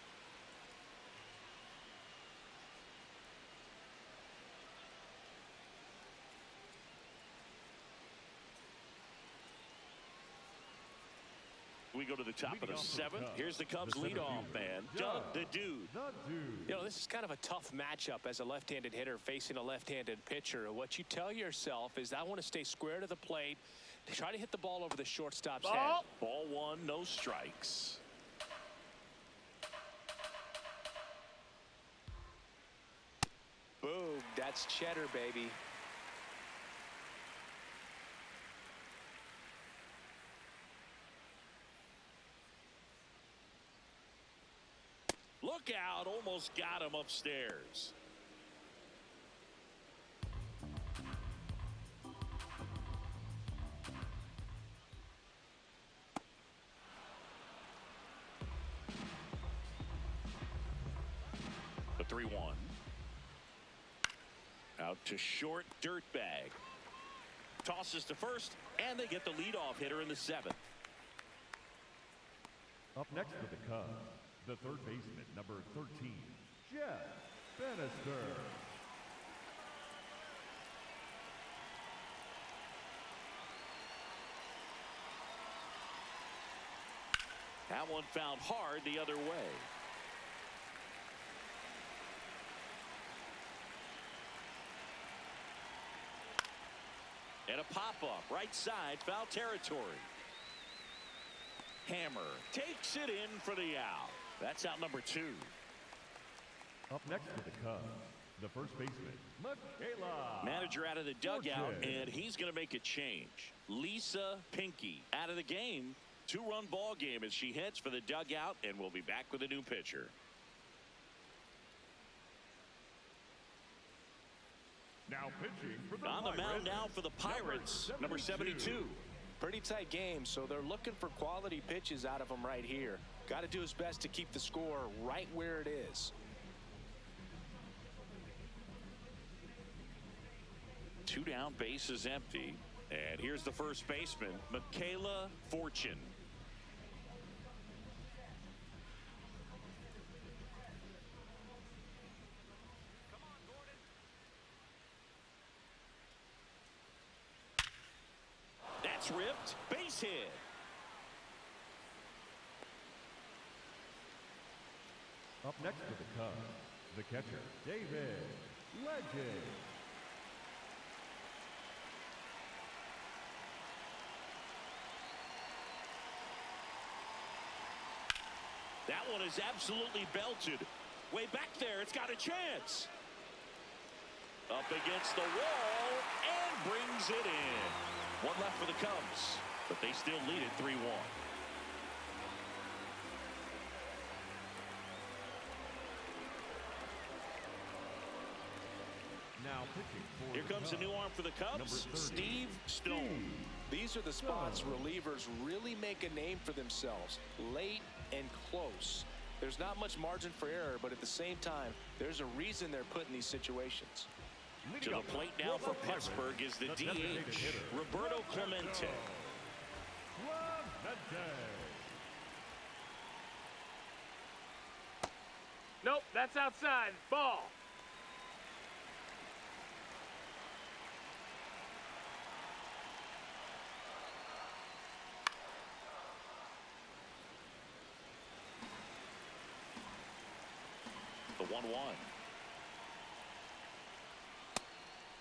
We go to the top of the Leading off for the 7th. Cubs, Here's the Cubs the center leadoff fielder, man, Doug Doug the Dude. The Dude. You know, this is kind of a tough matchup as a left-handed hitter facing a left-handed pitcher. What you tell yourself is, I want to stay square to the plate, try to hit the ball over the shortstop's head. Ball. Ball 1, no strikes. Boom, that's cheddar, baby. Look out, almost got him upstairs. The 3-1. Out to short, Dirtbag. Tosses to first, and they get the leadoff hitter in the 7th. Up next for the Cubs, the third baseman, number 13, Jeff Bannister. That one found hard the other way. And a pop-up right side, foul territory. Hammer takes it in for the out. That's out number 2. Up next for the Cubs, the first baseman, Michaela. Manager out of the dugout, and he's going to make a change. Lisa Pinky out of the game. 2-run ball game as she heads for the dugout, and we'll be back with a new pitcher. Now pitching for the On the mound Pirates, now for the Pirates, number 72. Pretty tight game, so they're looking for quality pitches out of him right here. Got to do his best to keep the score right where it is. 2 down, base is empty. And here's the first baseman, Michaela Fortune. That's ripped. Base hit. Up next for the Cubs, the catcher, David Legend. That one is absolutely belted. Way back there, it's got a chance. Up against the wall and brings it in. One left for the Cubs, but they still lead it 3-1. Now pitching for Here the comes a Cubs, new arm for the Cubs, number 30, Steve Stone. These are the spots relievers really make a name for themselves, late and close. There's not much margin for error, but at the same time, there's a reason they're put in these situations. To the plate now for Pittsburgh is the DH, Roberto Clemente. Nope, that's outside. Ball. The 1-1.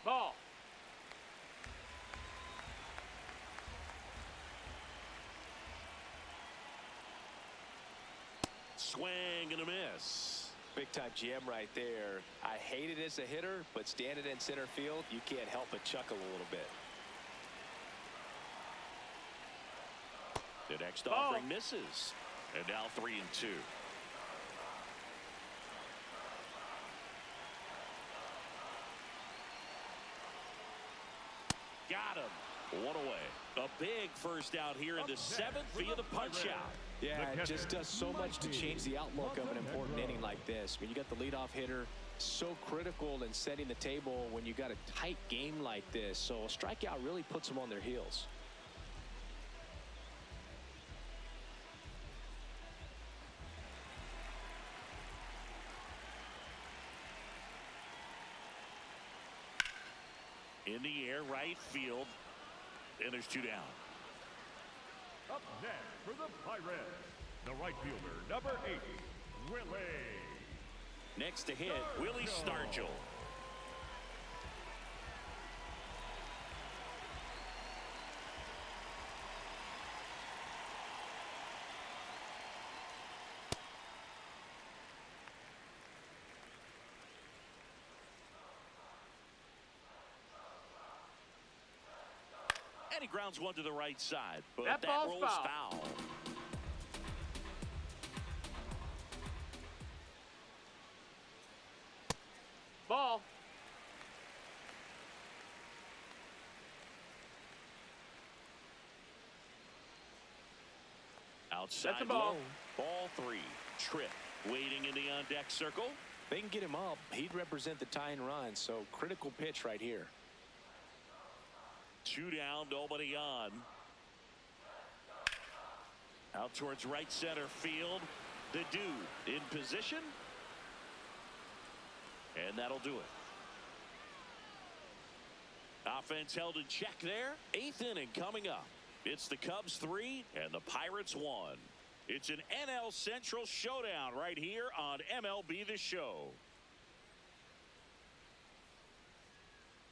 Ball. Swing and a miss. Big time jam right there. I hate it as a hitter, but standing in center field, you can't help but chuckle a little bit. The next Ball. offering misses. And now 3-2. Got him. One away. A big first out here in the 7th via the punch out. Yeah, it just does so much to change the outlook of an important inning like this. I mean, you got the leadoff hitter, so critical in setting the table when you got a tight game like this. So a strikeout really puts them on their heels. In the air, right field. And there's 2 down. Up next for the Pirates, the right fielder, number 8, Willie. Next to hit, Willie Stargell. And he grounds one to the right side, but That that ball's rolls foul. foul. Ball. Outside That's a ball. low. Ball 3. Tripp waiting in the on-deck circle. They can get him up. He'd represent the tying run, so critical pitch right here. 2 down, nobody on. Out towards right center field. The dude in position. And that'll do it. Offense held in check there. 8th inning coming up. It's the Cubs 3 and the Pirates 1. It's an NL Central showdown right here on MLB The Show.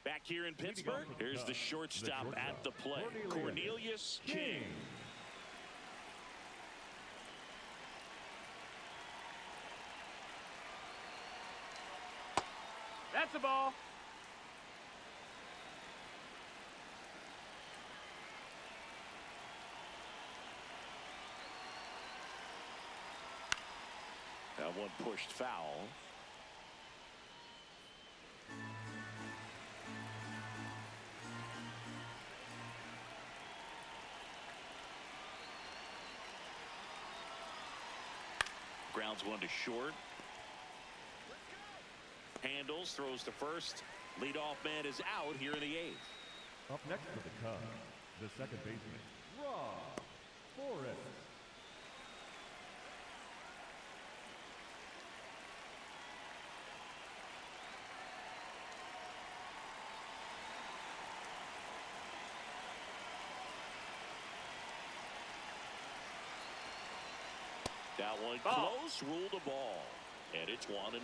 Back here in Pittsburgh, here's the shortstop at the plate, Cornelius King. That's a ball. That one pushed foul. Grounds one to short. Handles, throws to first. Leadoff man is out here in the 8th. Up next for the Cubs, the second baseman, Rob Forrest. That one close, ruled a ball. And it's 1-0.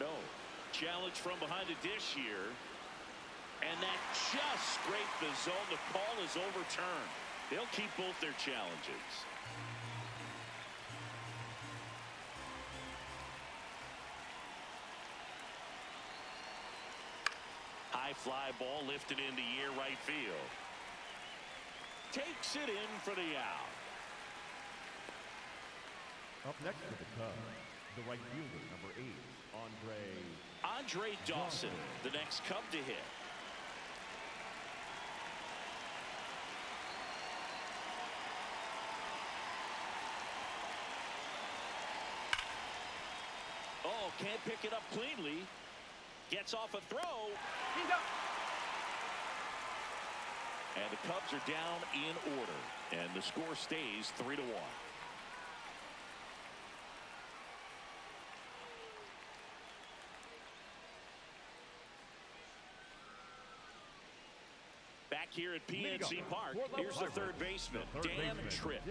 Challenge from behind the dish here. And that just scraped the zone. The call is overturned. They'll keep both their challenges. High fly ball lifted in the air right field. Takes it in for the out. Up next for the Cubs, the right fielder, number 8, Andre Dawson, the next Cub to hit. Oh, can't pick it up cleanly. Gets off a throw. And the Cubs are down in order. And the score stays 3-1. Back here at PNC Park, here's the third baseman, Dan Tripp.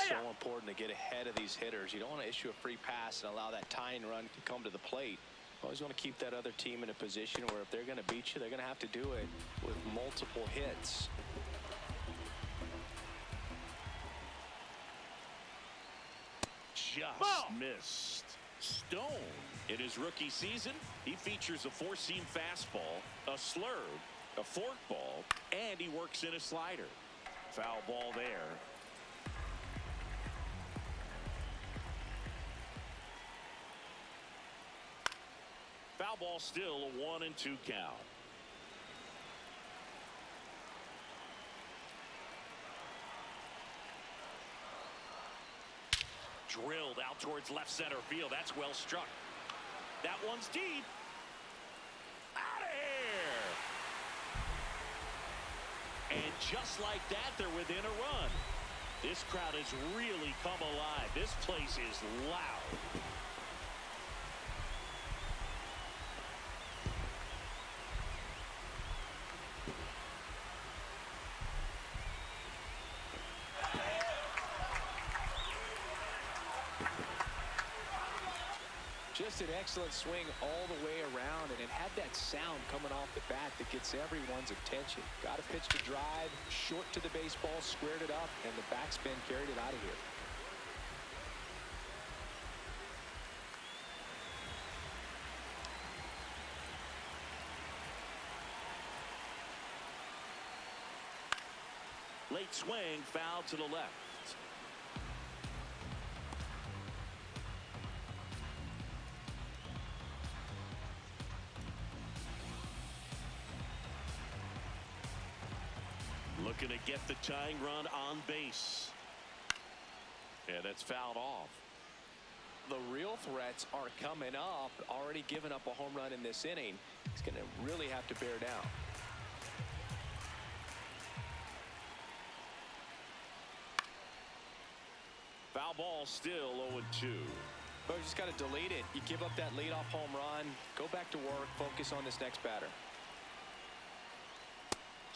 So important to get ahead of these hitters. You don't want to issue a free pass and allow that tying run to come to the plate. Always want to keep that other team in a position where if they're going to beat you, they're going to have to do it with multiple hits. Just missed. Stone, in his rookie season, he features a four-seam fastball, a slurve, a forkball, and he works in a slider. Foul ball there. Foul ball still a 1-2 count. Drilled out towards left center field. That's well struck. That one's deep. Out of here. And just like that, they're within a run. This crowd has really come alive. This place is loud. Just an excellent swing all the way around, and it had that sound coming off the bat that gets everyone's attention. Got a pitch to drive, short to the baseball, squared it up, and the backspin carried it out of here. Late swing, foul to the left. Looking to get the tying run on base. And that's fouled off. The real threats are coming up. Already given up a home run in this inning. He's going to really have to bear down. Foul ball still 0-2. But you just got to delete it. You give up that leadoff home run. Go back to work. Focus on this next batter.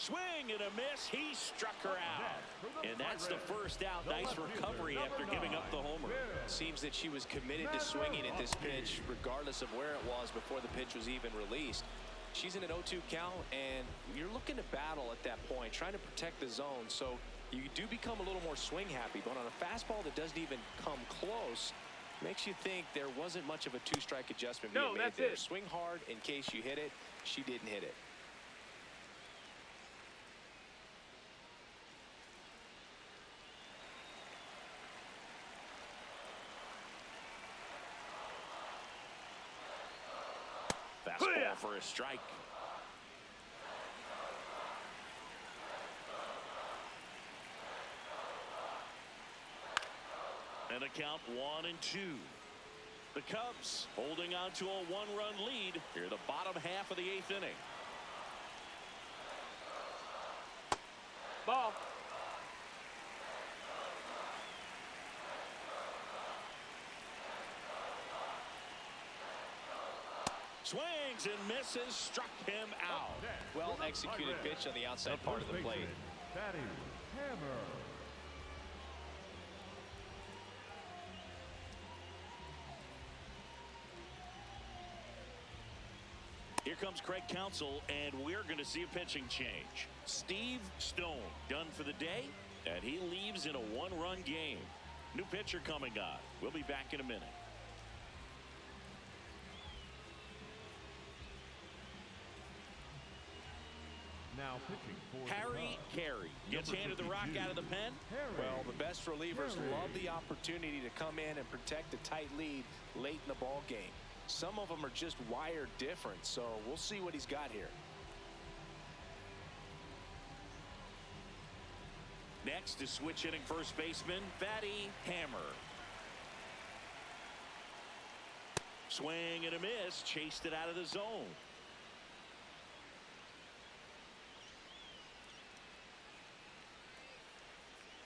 Swing and a miss. He struck her out. And that's the first out. Nice recovery after giving up the homer. Seems that she was committed to swinging at this pitch regardless of where it was before the pitch was even released. She's in an 0-2 count, and you're looking to battle at that point, trying to protect the zone. So you do become a little more swing happy. But on a fastball that doesn't even come close, makes you think there wasn't much of a two-strike adjustment being made there. Swing hard in case you hit it. She didn't hit it. Fastball for a strike. And a count 1-2. The Cubs holding on to a one-run lead here the bottom half of the 8th inning. Ball. Swings and misses, struck him out. Well executed pitch on the outside part of the plate. Batty Hammer. Here comes Craig Counsell, and we're going to see a pitching change. Steve Stone done for the day, and he leaves in a one-run game. New pitcher coming on. We'll be back in a minute. Now pitching for Harry Carey gets handed the rock out of the pen. Well, the best relievers love the opportunity to come in and protect a tight lead late in the ball game. Some of them are just wired different, so we'll see what he's got here. Next is switch hitting first baseman Batty Hammer. Swing and a miss, chased it out of the zone.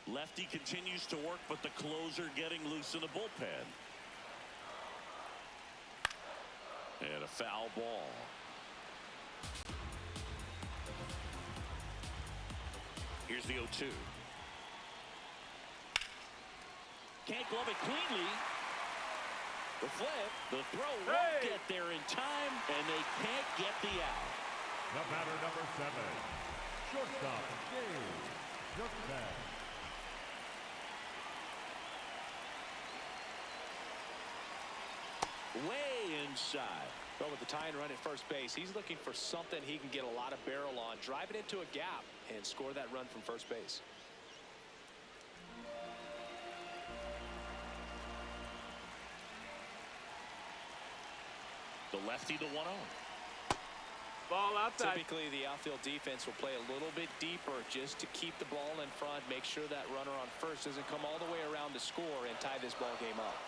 Lefty continues to work, but the closer getting loose in the bullpen. And a foul ball. Here's the 0-2. Can't glove it cleanly. The flip, the throw won't get there in time, and they can't get the out. the batter number 7, shortstop Dave Jurkman. Way inside. Well, with the tying run at first base, he's looking for something he can get a lot of barrel on, drive it into a gap, and score that run from first base. The lefty, the 1-0. Ball outside. Typically, the outfield defense will play a little bit deeper just to keep the ball in front, make sure that runner on first doesn't come all the way around to score and tie this ball game up.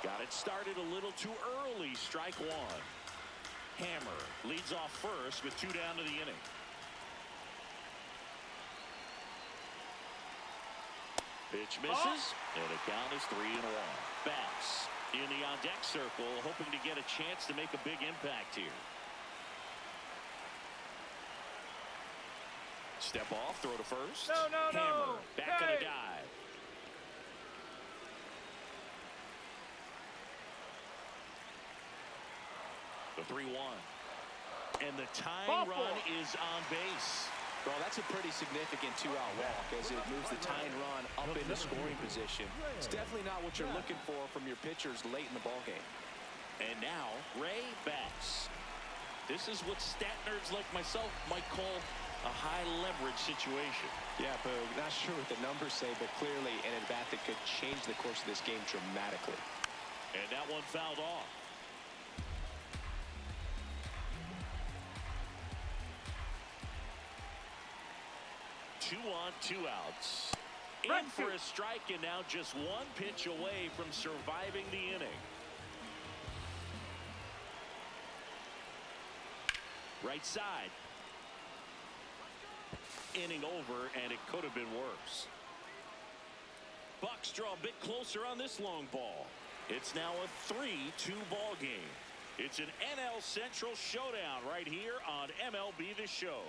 Got it started a little too early. Strike one. Hammer leads off first with 2 down to the inning. Pitch misses, and the count is 3-1. Bass in the on-deck circle, hoping to get a chance to make a big impact here. Step off, throw to first. Hammer back on a dive. The 3-1. And the tying run is on base. Well, that's a pretty significant 2-out walk as it moves the tying run up into scoring position. It's definitely not what you're looking for from your pitchers late in the ball game. And now, Ray Bass. This is what stat nerds like myself might call a high leverage situation. Yeah, Boog, not sure what the numbers say, but clearly an at-bat that could change the course of this game dramatically. And that one fouled off. Two on, 2 outs. In for a strike, and now just 1 pitch away from surviving the inning. Right side. Inning over, and it could have been worse. Bucks draw a bit closer on this long ball. It's now a 3-2 ball game. It's an NL Central showdown right here on MLB The Show.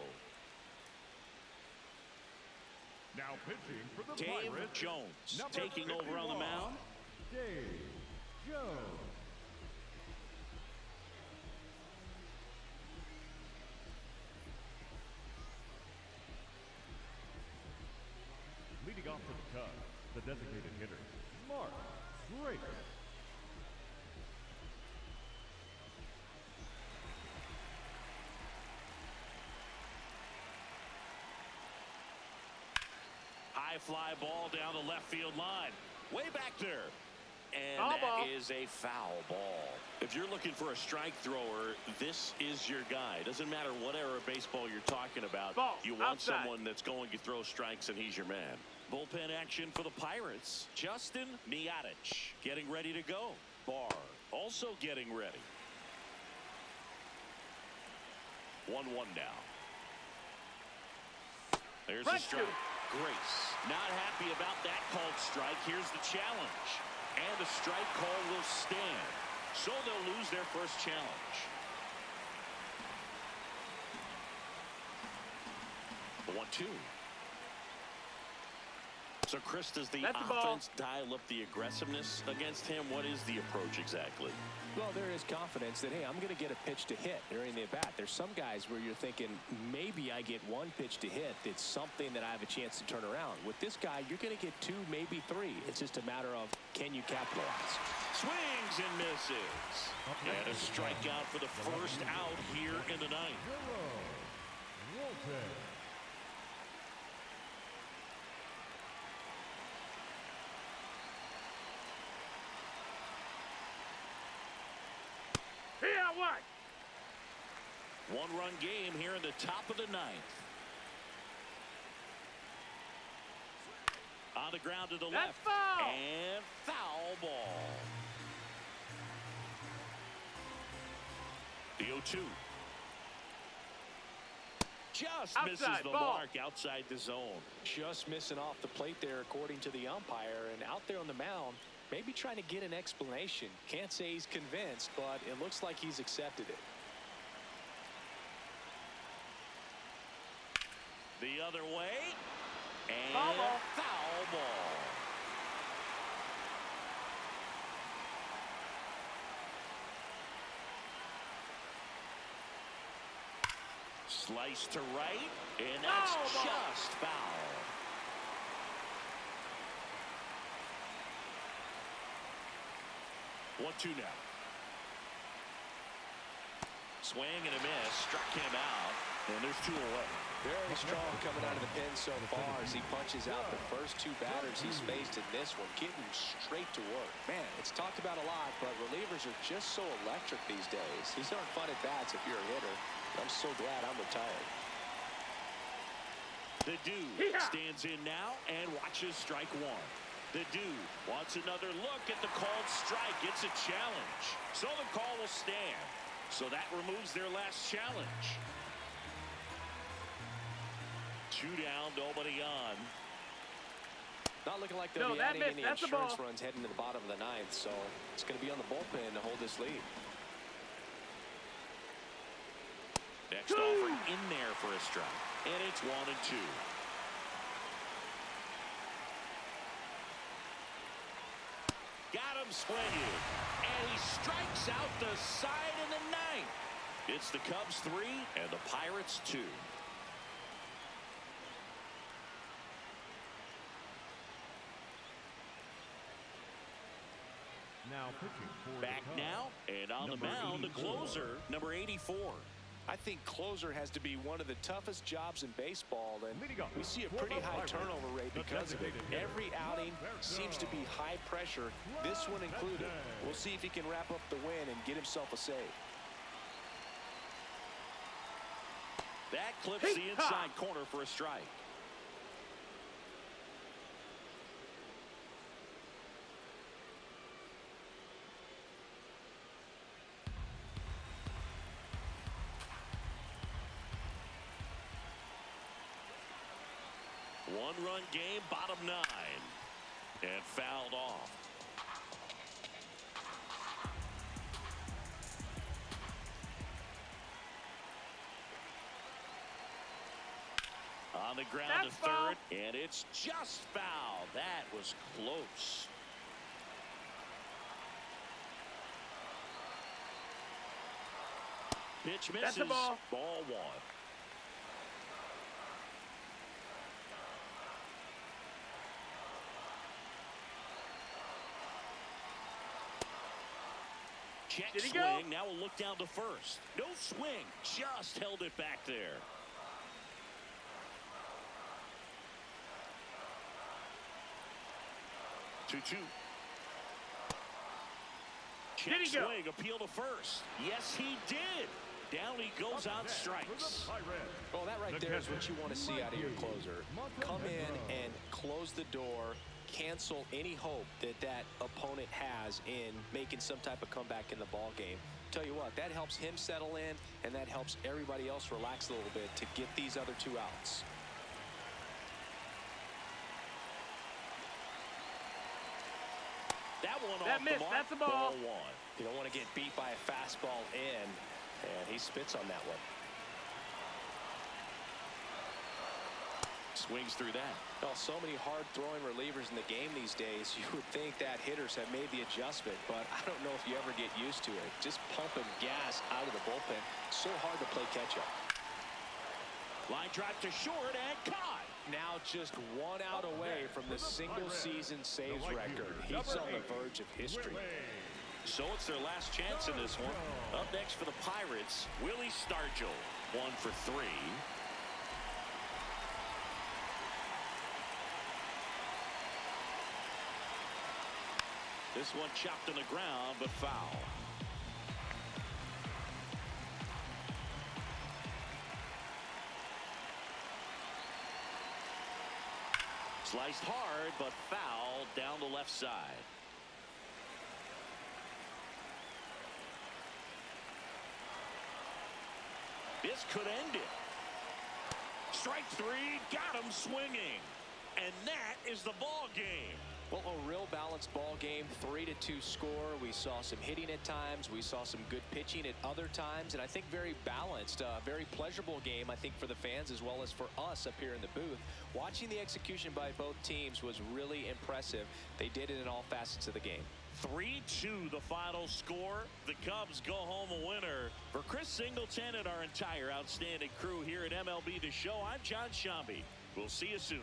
Now pitching for the Dave Pirates, Jones number taking over on the 51, mound. Dave Jones. Leading off for the Cubs, the designated hitter, Mark Schrader. High fly ball down the left field line. Way back there. And Foul that ball. is a foul ball. If you're looking for a strike thrower, this is your guy. Doesn't matter what era of baseball you're talking about. Ball. You want Outside. someone that's going to throw strikes, and he's your man. Bullpen action for the Pirates. Justin Miadich getting ready to go. Barr also getting ready. 1-1 now. There's a strike. Grace not happy about that called strike. Here's the challenge. And the strike call will stand. So they'll lose their first challenge. The 1-2. So, Chris, does the That's the ball. offense dial up the aggressiveness against him? What is the approach exactly? Well, there is confidence that, hey, I'm going to get a pitch to hit during the at-bat. There's some guys where you're thinking, maybe I get one pitch to hit. It's something that I have a chance to turn around. With this guy, you're going to get two, maybe three. It's just a matter of, can you capitalize? Swings and misses. And a strikeout for the first out here in the ninth. Walton. Here, what? One-run game here in the top of the ninth. On the ground to the That's left. foul. And foul ball. The 0-2. Just misses Outside, the ball. mark outside the zone. Just missing off the plate there, according to the umpire. And out there on the mound, maybe trying to get an explanation. Can't say he's convinced, but it looks like he's accepted it. The other way. And Foul ball. foul ball. Slice to right, and that's Foul ball. just foul. One-two now. Swing and a miss, struck him out, and there's two away. Very strong coming out of the pen so far as he punches out the first two batters he's faced in this one, getting straight to work. Man, it's talked about a lot, but relievers are just so electric these days. These aren't fun at bats if you're a hitter. I'm so glad I'm retired. The dude stands in now and watches strike one. The dude wants another look at the called strike. It's a challenge. So the call will stand. So that removes their last challenge. Two down, nobody on. Not looking like they'll No, be that adding missed. any That's the insurance ball. runs heading to the bottom of the ninth, so it's going to be on the bullpen to hold this lead. Next offering in there for a strike. And it's 1-2. Got him swinging. And he strikes out the side in the ninth. It's the Cubs 3 and the Pirates 2. Now pitching for Back the Cubs, now and on the number mound, the 84. closer, number 84. I think closer has to be one of the toughest jobs in baseball, and Leading off we see a for pretty the high Pirates, turnover rate the because of it. designated hitter, Every outing seems to be high pressure, this one included. We'll see if he can wrap up the win and get himself a save. That clips the inside corner for a strike. One-run game, bottom 9. And fouled off. On On the ground That's to third, foul. and it's just foul. That was close. Pitch misses. That's a ball. Ball one. Check Did he swing. go? Now we'll look down to first. No swing. Just held it back there. Two. Check Did he go? swing. Appeal to first. Yes, he did. Down he goes on strikes. Well, that right there is what you want to see out of your closer. Come in and close the door, cancel any hope that that opponent has in making some type of comeback in the ball game. Tell you what, that helps him settle in, and that helps everybody else relax a little bit to get these other two outs. That one That off missed. the mark. That's a ball. One. You don't want to get beat by a fastball in, and he spits on that one. Swings through that. Well, so many hard-throwing relievers in the game these days, you would think that hitters have made the adjustment, but I don't know if you ever get used to it. Just pumping gas out of the bullpen. So hard to play catch-up. Line drive to short and caught. Now just one out away from the single-season saves record. He's on the verge of history. So it's their last chance in this one. Up next for the Pirates, Willie Stargell. 1 for 3. This one chopped on the ground, but foul. Sliced hard, but foul down the left side. This could end it. Strike three, got him swinging. And that is the ball game. Well, a real balanced ball game, 3-2 score. We saw some hitting at times. We saw some good pitching at other times. And I think very balanced, very pleasurable game, I think, for the fans as well as for us up here in the booth. Watching the execution by both teams was really impressive. They did it in all facets of the game. 3-2 the final score. The Cubs go home a winner. For Chris Singleton and our entire outstanding crew here at MLB The Show, I'm John Shambi. We'll see you soon.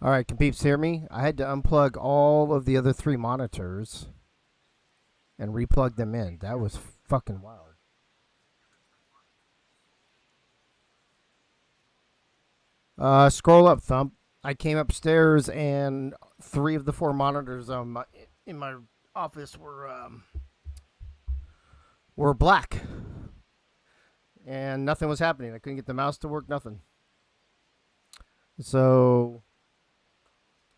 All right, can peeps hear me? I had to unplug all of the other 3 monitors and replug them in. That was fucking wild. Scroll up, Thump. I came upstairs and 3 of the 4 monitors in my office were black, and nothing was happening. I couldn't get the mouse to work. Nothing. So,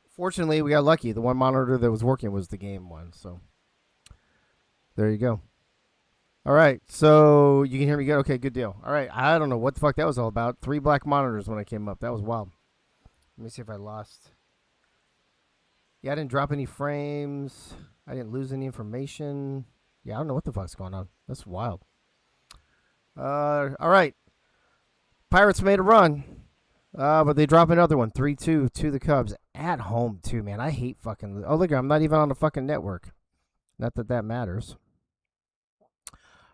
fortunately, we got lucky. The one monitor that was working was the game one. So, there you go. All right, so you can hear me good? Okay, good deal. All right, I don't know what the fuck that was all about. 3 black monitors when I came up. That was wild. Let me see if I lost. Yeah, I didn't drop any frames. I didn't lose any information. Yeah, I don't know what the fuck's going on. That's wild. All right. Pirates made a run, but they drop another one. 3-2 to the Cubs. At home, too, man. I hate fucking... Oh, look, I'm not even on the fucking network. Not that that matters.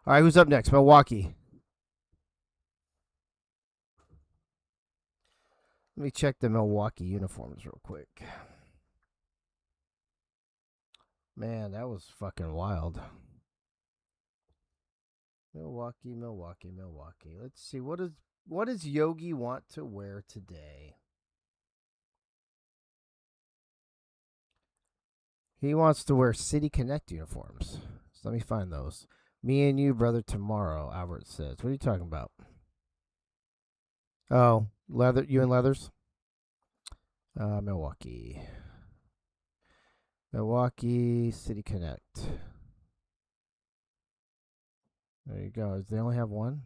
All right, who's up next? Milwaukee. Let me check the Milwaukee uniforms real quick. Man, that was fucking wild. Milwaukee. Let's see. What does Yogi want to wear today? He wants to wear City Connect uniforms. So let me find those. Me and you, brother, tomorrow, Albert says. What are you talking about? Oh, leather. You and leathers? Milwaukee, City Connect. There you go. Does they only have one?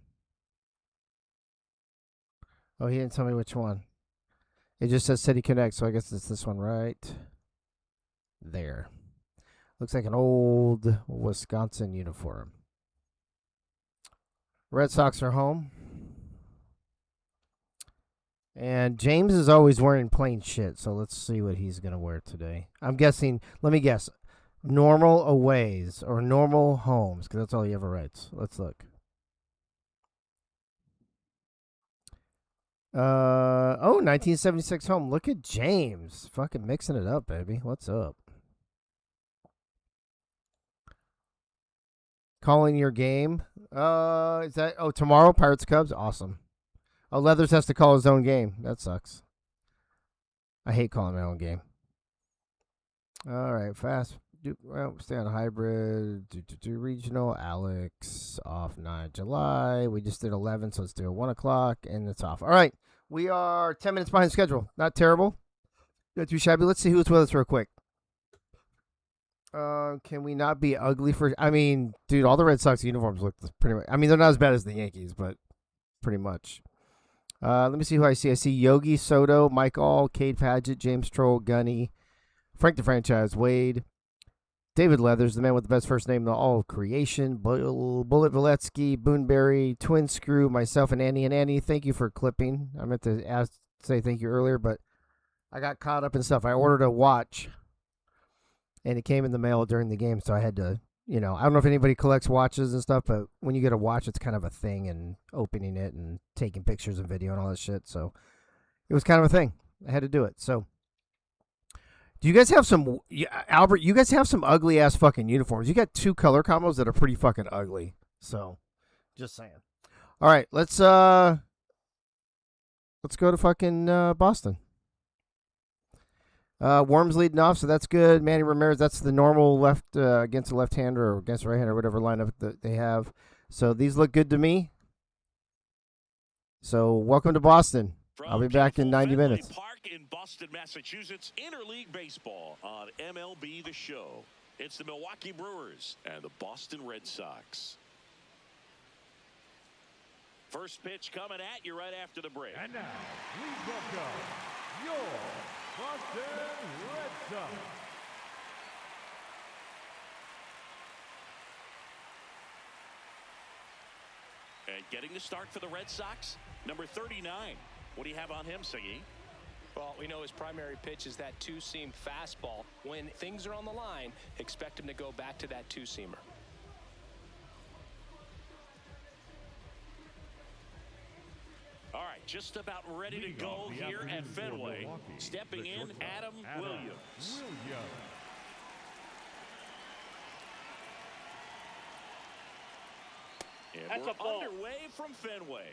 Oh, he didn't tell me which one. It just says City Connect, so I guess it's this one right there. Looks like an old Wisconsin uniform. Red Sox are home. And James is always wearing plain shit, so let's see what he's going to wear today. I'm guessing, let me guess, normal aways or normal homes, because that's all he ever writes. Let's look. 1976 home. Look at James. Fucking mixing it up, baby. What's up? Calling your game. Is that tomorrow? Pirates Cubs? Awesome. Oh, Leathers has to call his own game. That sucks. I hate calling my own game. All right, fast. Stay on hybrid. Do regional. Alex off 9 July. We just did 11, so let's do 1 o'clock, and it's off. All right, we are 10 minutes behind schedule. Not terrible. Not too shabby. Let's see who's with us real quick. Can we not be ugly for... I mean, dude, all the Red Sox uniforms look pretty much... I mean, they're not as bad as the Yankees, but pretty much. Let me see who I see. I see Yogi Soto, Mike All, Cade Padgett, James Troll, Gunny, Frank the Franchise, Wade, David Leathers, the man with the best first name in all of creation, Bullet Valetsky, Boonberry, Twin Screw, myself, and Annie. And Annie, thank you for clipping. I meant to say thank you earlier, but I got caught up in stuff. I ordered a watch, and it came in the mail during the game, so I had to, I don't know if anybody collects watches and stuff, but when you get a watch, it's kind of a thing, and opening it and taking pictures and video and all that shit, so it was kind of a thing. I had to do it, so... Do you guys have some, Albert, you guys have some ugly-ass fucking uniforms. You got 2 color combos that are pretty fucking ugly. So, just saying. All right, let's go to fucking Boston. Worms leading off, so that's good. Manny Ramirez, that's the normal left against the left-hander or against the right-hander, whatever lineup that they have. So, these look good to me. So, welcome to Boston. I'll be back in 90 minutes. Park in Boston, Massachusetts, Interleague Baseball on MLB The Show. It's the Milwaukee Brewers and the Boston Red Sox. First pitch coming at you right after the break. And now, please welcome your Boston Red Sox. And getting the start for the Red Sox, number 39. What do you have on him, Siggy? Well, we know his primary pitch is that 2-seam fastball. When things are on the line, expect him to go back to that 2-seamer. All right, Just about ready to Leading go off the here at afternoon for Fenway. Milwaukee, Stepping the in, shortstop, Adam Williams. And That's we're a ball. underway from Fenway.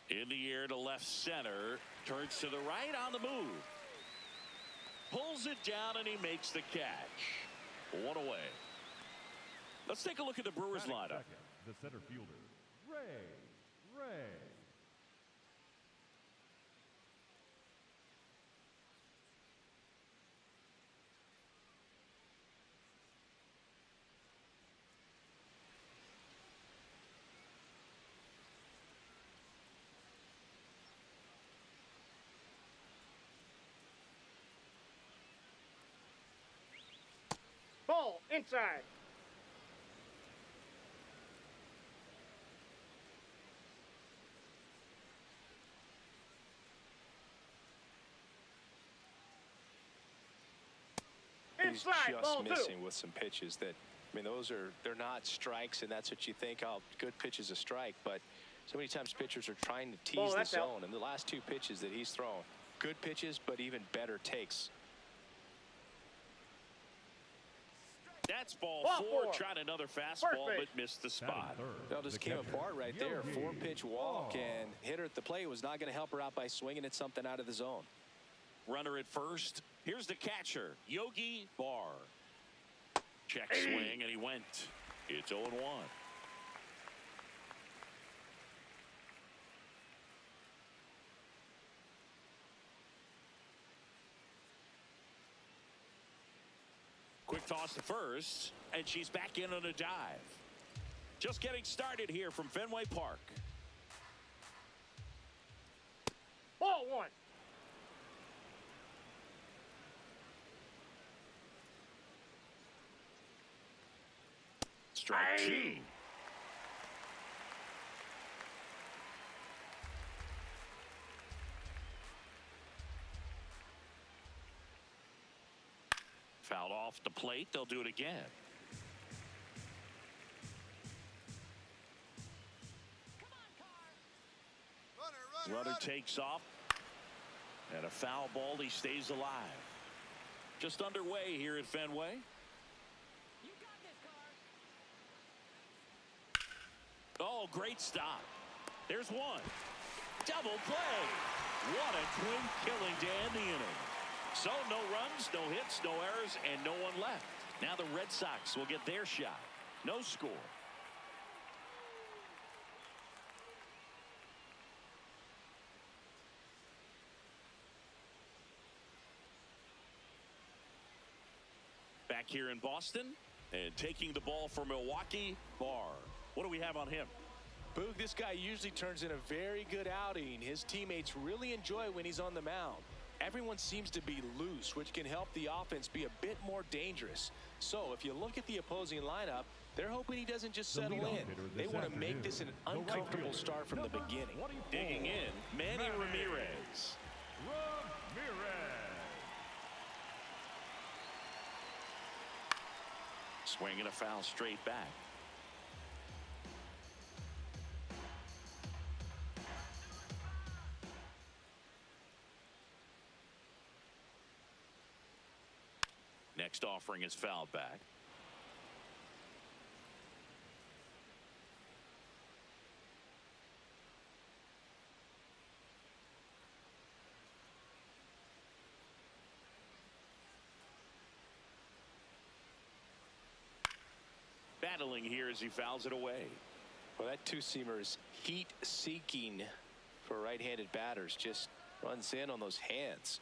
In the air to left center. Turns to the right on the move. Pulls it down and he makes the catch. One away. Let's take a look at the Brewers lineup. Second, the center fielder, Ray. Ball inside. He's Inside, just ball missing 2. with some pitches that, I mean, they're not strikes, and that's what you think, oh, good pitch is a strike, but so many times pitchers are trying to tease the that's out. zone, and the last 2 pitches that he's thrown, good pitches, but even better takes. That's ball Ball 4. 4. Tried another fastball First but missed the spot. That just came apart right there. 4-pitch walk, and hitter at the plate was not going to help her out by swinging at something out of the zone. Runner at first. Here's the catcher, Yogi Barr. Check swing, and he went. It's 0-1. Quick toss to first, and she's back in on a dive. Just getting started here from Fenway Park. Ball 1. Strike 2. Fouled off the plate. They'll do it again. Runner takes off. And a foul ball. He stays alive. Just underway here at Fenway. Oh, great stop. There's one. Double play. What a quick killing to end the inning. So no runs, no hits, no errors, and no one left. Now the Red Sox will get their shot. No score. Back here in Boston, and taking the ball for Milwaukee, Barr. What do we have on him? Boog, this guy usually turns in a very good outing. His teammates really enjoy when he's on the mound. Everyone seems to be loose, which can help the offense be a bit more dangerous. So if you look at the opposing lineup, they're hoping he doesn't just settle in. They want to make this an uncomfortable start from the beginning. Digging in, Manny Ramirez. Swinging a foul straight back. Next offering is fouled back. Battling here as he fouls it away. Well, that two-seamer is heat-seeking for right-handed batters. Just runs in on those hands.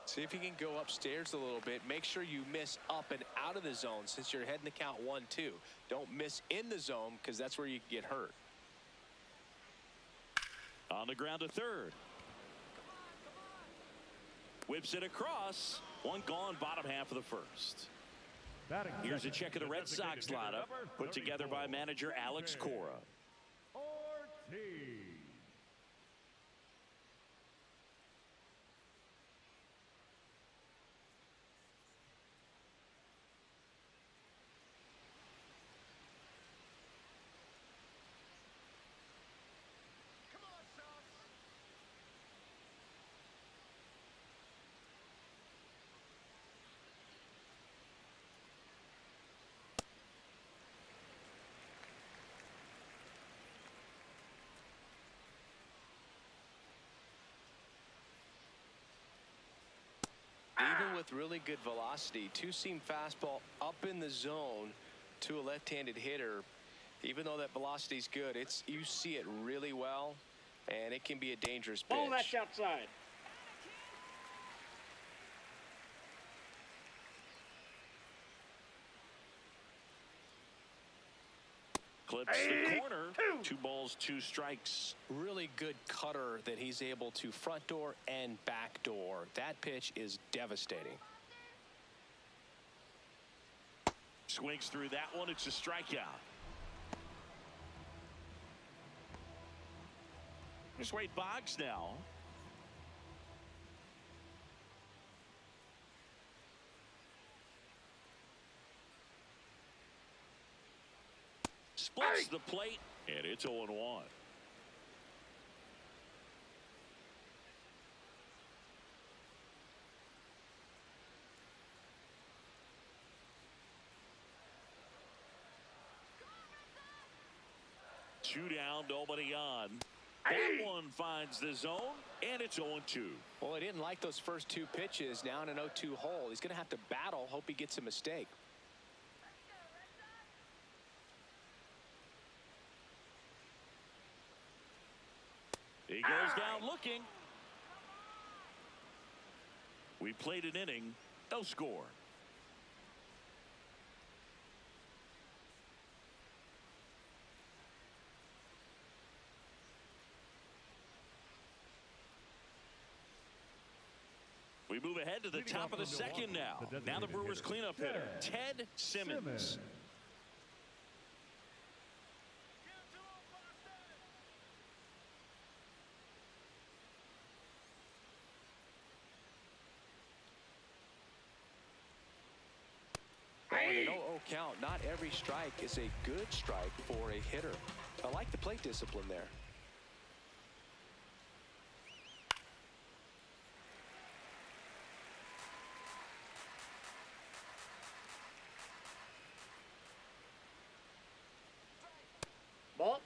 See if you can go upstairs a little bit. Make sure you miss up and out of the zone since you're heading to count 1-2. Don't miss in the zone because that's where you get hurt. On the ground to third. Whips it across. One gone, bottom half of the first. Here's a check of the Red Sox lineup, put together by manager Alex Cora. Ortiz. Even with really good velocity, two-seam fastball up in the zone to a left-handed hitter. Even though that velocity is good, you see it really well, and it can be a dangerous pitch. Ball that's outside. Clips the corner. 2 balls, 2 strikes. Really good cutter that he's able to front door and back door. That pitch is devastating. Swings through that one. It's a strikeout. Here's Wade Boggs now. Splits the plate, and it's 0-1. Two down, nobody on. That one finds the zone, and it's 0-2. Well, he didn't like those first 2 pitches. Now in an 0-2 hole, he's going to have to battle, hope he gets a mistake. He goes down looking. We played an inning, no score. We move ahead to the top of the second now. Now the Brewers cleanup hitter, Ted Simmons. In an 0-0 count, not every strike is a good strike for a hitter. I like the plate discipline there. Ball.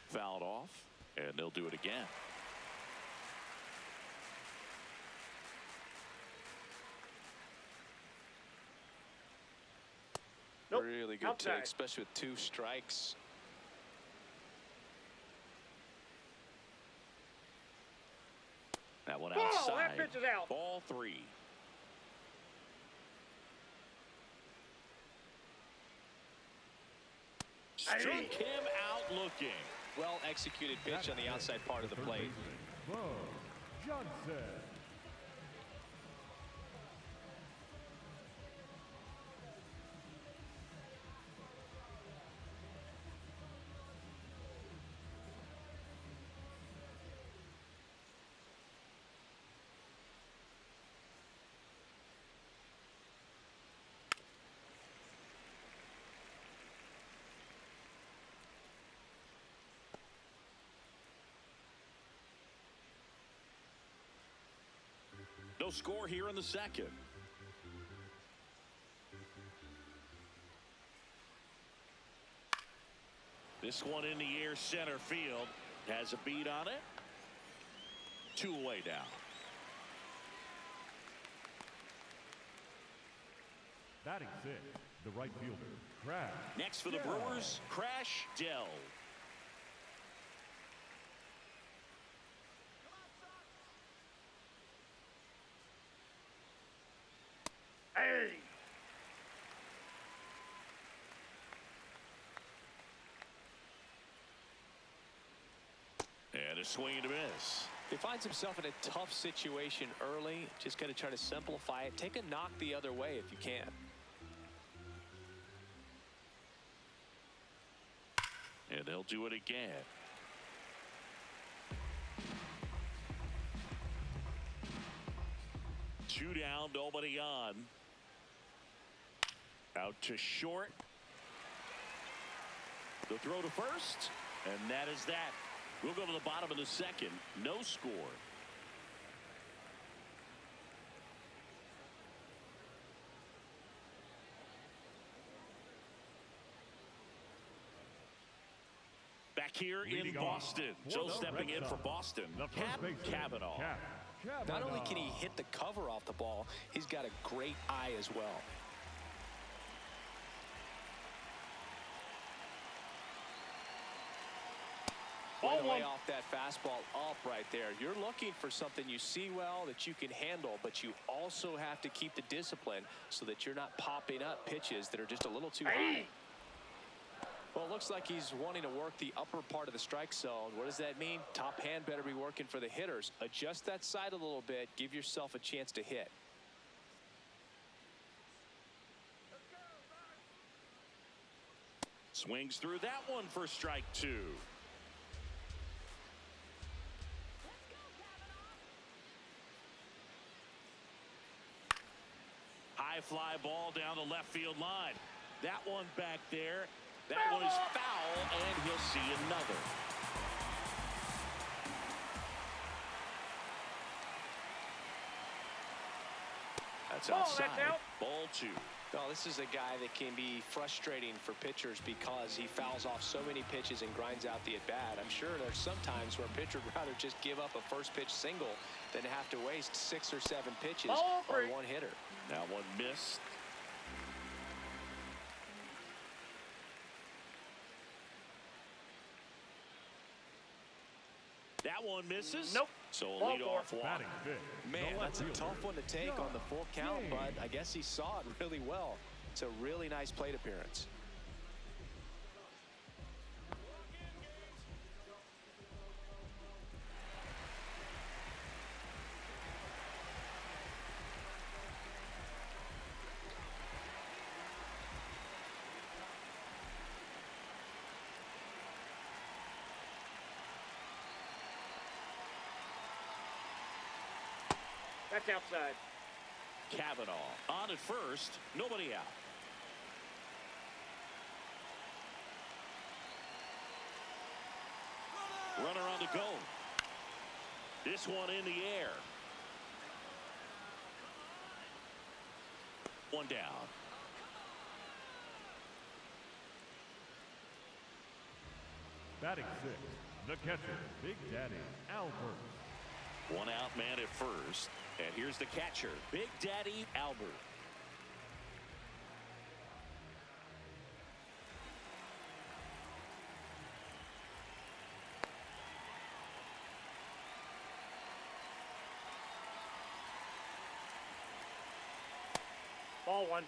Fouled off, and they'll do it again. Nope. Really good Outside. take, especially with 2 strikes. That one Ball, outside. that pitch is out. Ball 3. Struck him out looking. Well executed pitch on the outside part of the plate. Bo Johnson. No score here in the second. This one in the air, center field. Has a beat on it. 2 away now. Batting 6, the right fielder, Crash. Next for the Brewers, Crash Dell. And a swing and a miss. He finds himself in a tough situation early. Just got to try to simplify it. Take a knock the other way if you can. And they'll do it again. Two down, nobody on. Out to short. The throw to first, and that is that. We'll go to the bottom of the second. No score. Back here in Boston. So stepping in for Boston, Kavanaugh. Not only can he hit the cover off the ball, he's got a great eye as well. Way to lay off that fastball up right there. You're looking for something you see well that you can handle, but you also have to keep the discipline so that you're not popping up pitches that are just a little too high. Well, it looks like he's wanting to work the upper part of the strike zone. What does that mean? Top hand better be working for the hitters. Adjust that side a little bit. Give yourself a chance to hit. Swings through that one for strike two. High fly ball down the left field line. That one back there. That one is foul, and he'll see another. That's outside. That's out. Ball two. No, this is a guy that can be frustrating for pitchers because he fouls off so many pitches and grinds out the at-bat. I'm sure there's some times where a pitcher would rather just give up a first pitch single than to have to waste 6 or 7 pitches on one hitter. Now one missed. That one misses. Nope. So a Ball leadoff walk. Batting fifth, Man, the that's a left tough fielder, one to take on the full count, James. but I guess he saw it really well. It's a really nice plate appearance. That's outside. Kavanaugh on at first. Nobody out. Runner on the go. This one in the air. One down. Batting sixth, the catcher, Big Daddy Albert. One out man at first. And here's the catcher, Big Daddy Albert. Ball one.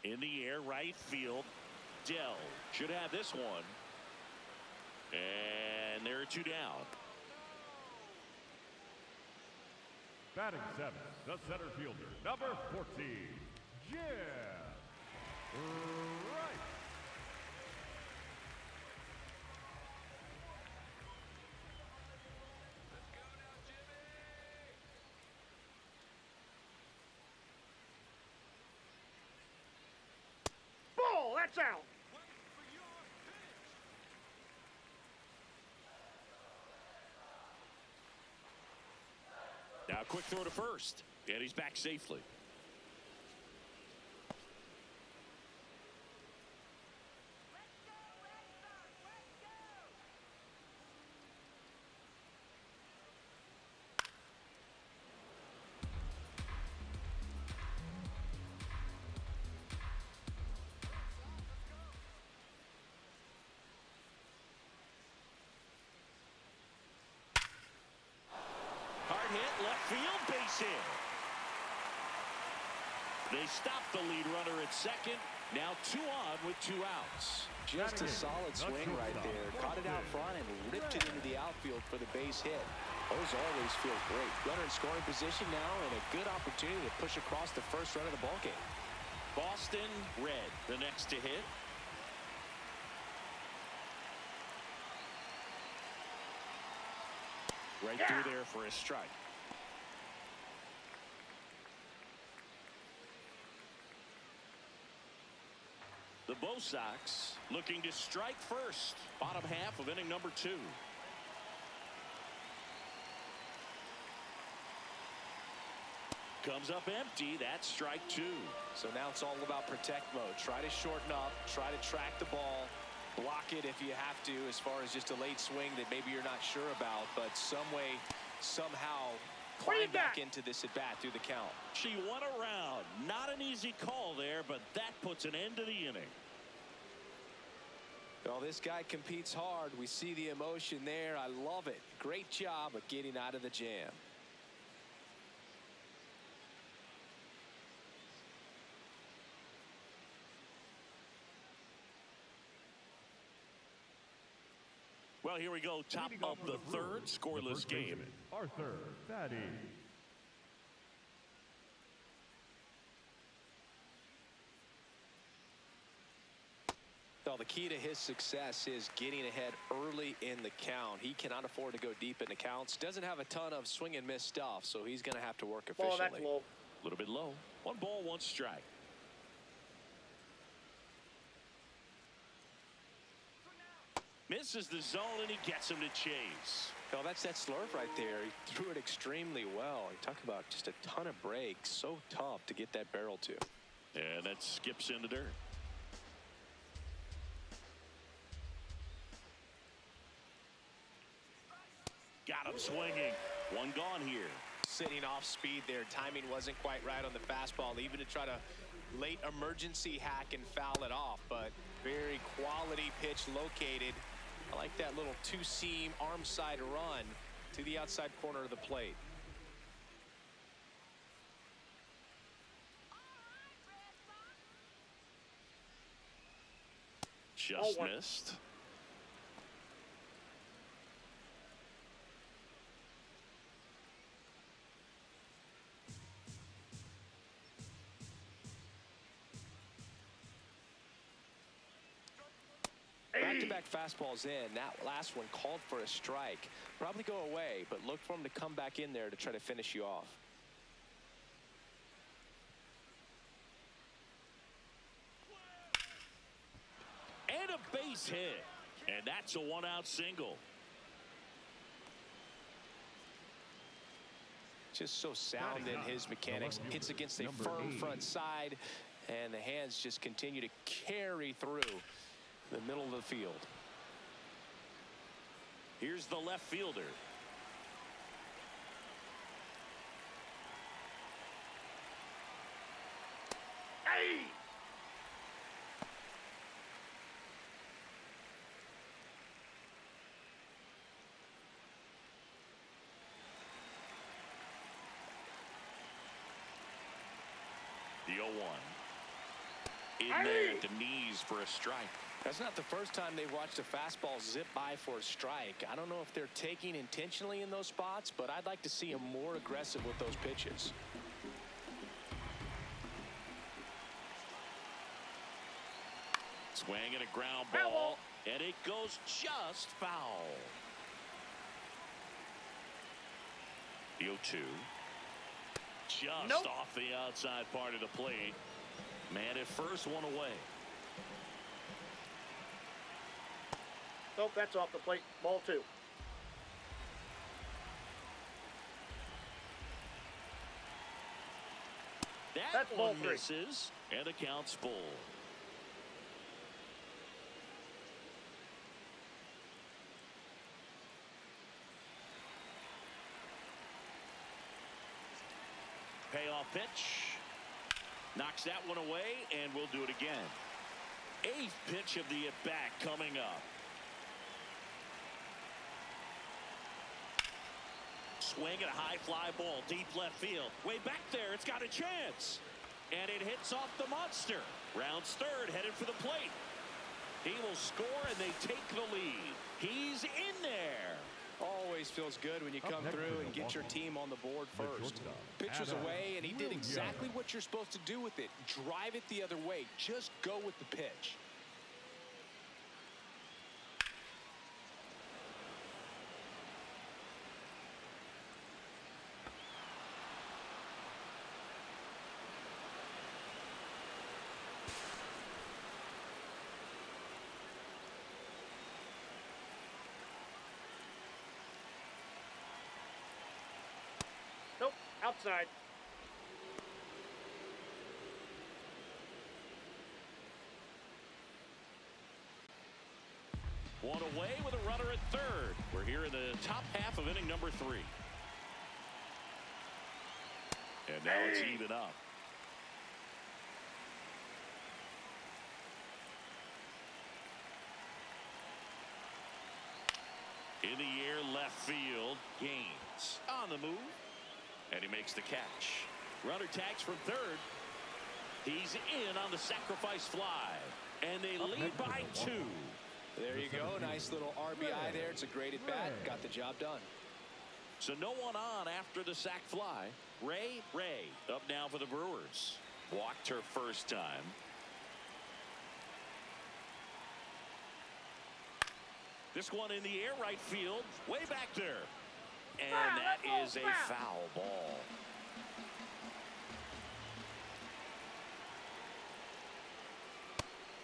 In the air, right field. Dell should have this one. And there are two down. Batting seventh, the center fielder, number 14, Jim Wright. Ball. That's out. Now a quick throw to first. And he's back safely. base hit. They stop the lead runner at second. Now 2 on with 2 outs. Just a solid swing right there. Caught it out front and ripped it into the outfield for the base hit. Those always feel great. Runner in scoring position now and a good opportunity to push across the first run of the ballgame. Boston Red, the next to hit. Right through there for a strike. The Bo Sox looking to strike first. Bottom half of inning number 2. Comes up empty. That's strike 2. So now it's all about protect mode. Try to shorten up. Try to track the ball. Block it if you have to, as far as just a late swing that maybe you're not sure about. But some way, somehow, climb back into this at bat through the count. She won around. Not an easy call there, but that puts an end to the inning. Well, this guy competes hard. We see the emotion there. I love it. Great job of getting out of the jam. Well, here we go. Top of the third, scoreless game. Arthur Fatty. Well, the key to his success is getting ahead early in the count. He cannot afford to go deep in the counts. Doesn't have a ton of swing and miss stuff, so he's going to have to work efficiently. Ball, that's low. A little bit low. 1 ball, 1 strike. Misses the zone, and he gets him to chase. Well, that's that slurve right there. He threw it extremely well. You talk about just a ton of breaks. So tough to get that barrel to. And that skips in the dirt. Got him swinging. 1 gone here. Sitting off speed there. Timing wasn't quite right on the fastball, even to try to late emergency hack and foul it off. But very quality pitch located. I like that little 2-seam arm side run to the outside corner of the plate. Just missed. Back-to-back fastballs in. That last one called for a strike. Probably go away, but look for him to come back in there to try to finish you off. And a base hit. And that's a 1-out single. Just so sound in his mechanics. Hits against a firm front side, and the hands just continue to carry through the middle of the field. Here's the left fielder. Hey! The 0-1. In there at the knees for a strike. That's not the first time they've watched a fastball zip by for a strike. I don't know if they're taking intentionally in those spots, but I'd like to see them more aggressive with those pitches. Swing and a ground ball, and it goes just foul. The 0-2. Just off the outside part of the plate. Man at first, 1 away. Nope, that's off the plate. Ball 2. That's ball one 3. misses, and the count's full. Payoff pitch. Knocks that one away, and we'll do it again. 8th pitch of the at-bat coming up. swing and a high fly ball deep left field. Way back there, it's got a chance. And it hits off the monster. Rounds third, headed for the plate. He will score, and they take the lead. He's in there. Always feels good when you come through and get your team on the board first. Pitch was away, and he did exactly what you're supposed to do with it. Drive it the other way. Just go with the pitch. Nope, outside. One away with a runner at third. We're here in the top half of inning number 3. And now it's even up. In the air, left field. Gaines on the move. And he makes the catch. Runner tags from third. He's in on the sacrifice fly. And they lead by 2. There you go. Nice little RBI there. It's a great at bat. Got the job done. So no one on after the sac fly. Ray up now for the Brewers. Walked her first time. This one in the air, right field, way back there. And that is a foul ball.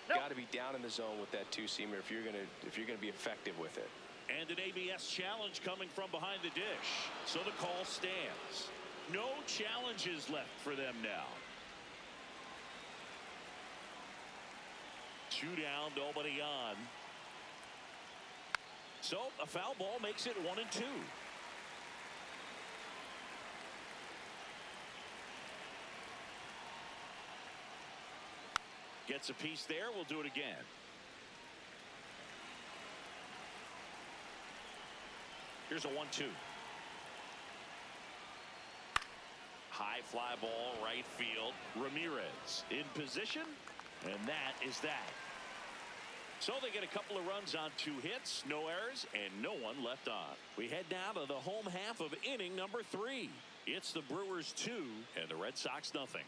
Nope. Got to be down in the zone with that two-seamer if you're gonna be effective with it. And an ABS challenge coming from behind the dish. So the call stands. No challenges left for them now. 2 down, nobody on. So a foul ball makes it 1-2. Gets a piece there. We'll do it again. Here's a 1-2. High fly ball, right field. Ramirez in position, and that is that. So they get a couple of runs on 2 hits, no errors, and no one left on. We head now to the home half of inning number 3. It's the Brewers 2 and the Red Sox nothing.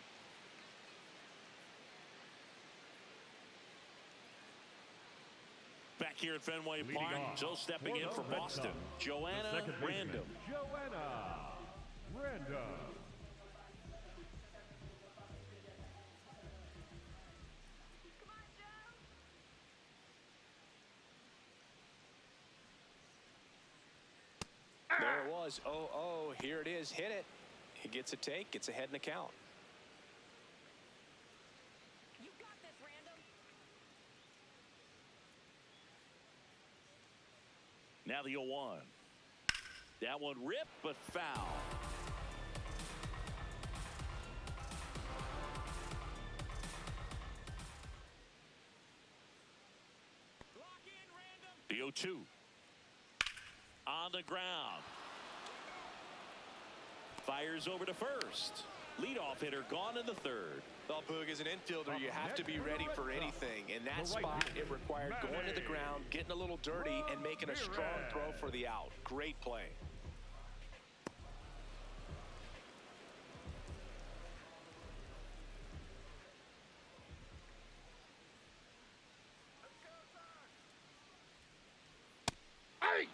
Back here at Fenway Park, so stepping in for Boston, Joanna Random. Joanna Random. There it was. Oh, here it is. Hit it. He gets a take, gets ahead in the count. You got this, Random. Now the 0-1. That one ripped, but foul. Lock in, Random. The 0-2. On the ground. Fires over to first. Leadoff hitter gone in the third. Well, Boog, as an infielder, you have to be ready for anything. In that spot, it required going to the ground, getting a little dirty, and making a strong throw for the out. Great play. Hey!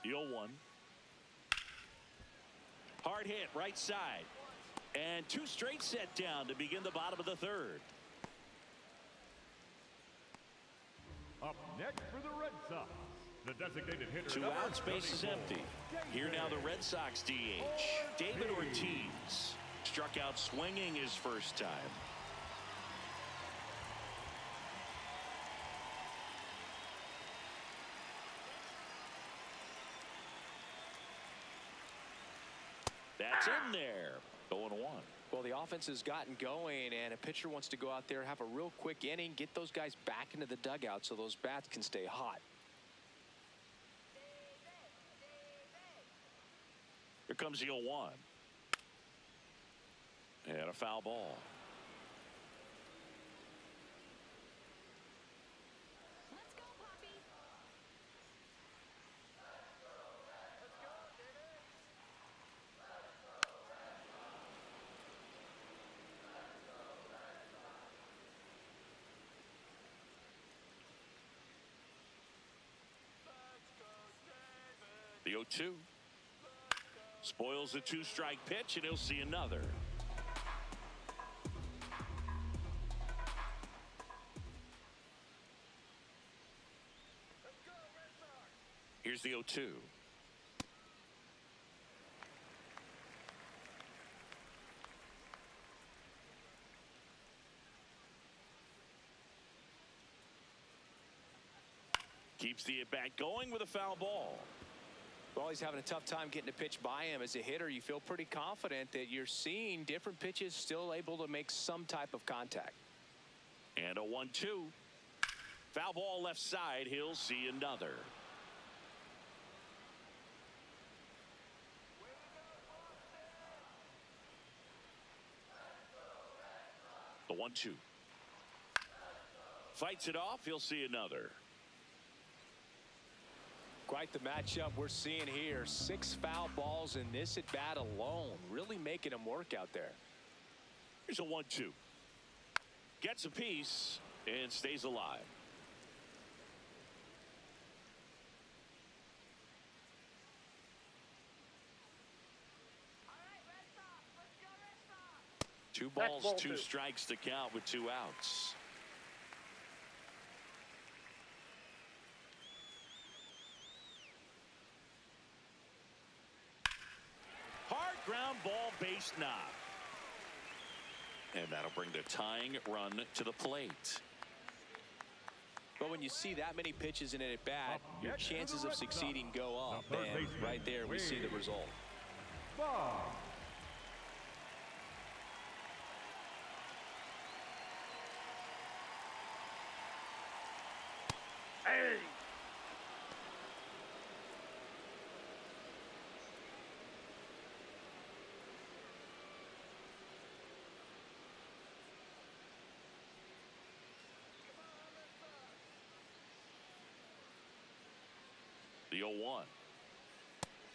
The 0-1. Hard hit right side. And 2 straight set down to begin the bottom of the third. Up next for the Red Sox, the designated hitter. 2 outs, base is empty. Here now the Red Sox DH, David Ortiz. Struck out swinging his first time. That's in there. 0-1. Well, the offense has gotten going, and a pitcher wants to go out there, have a real quick inning, get those guys back into the dugout so those bats can stay hot. Here comes the 0-1. And a foul ball. Let's go, Poppy. The 0-2. Spoils the 2-strike pitch, and he'll see another. Here's the 0-2. Keeps the at-bat going with a foul ball. Well, he's having a tough time getting a pitch by him. As a hitter, you feel pretty confident that you're seeing different pitches still able to make some type of contact. And a 1-2. Foul ball left side. He'll see another. The 1-2. Fights it off. He'll see another. Quite the matchup we're seeing here. 6 foul balls in this at bat alone, really making him work out there. Here's a 1-2. Gets a piece and stays alive. Two balls, ball 2 2. strikes to count with 2 outs. Hard ground ball, base knock. And that'll bring the tying run to the plate. But when you see that many pitches in an at bat, your chances of succeeding go up. The third And baseman, right there, we see the result. Ball. Hey! The 0-1.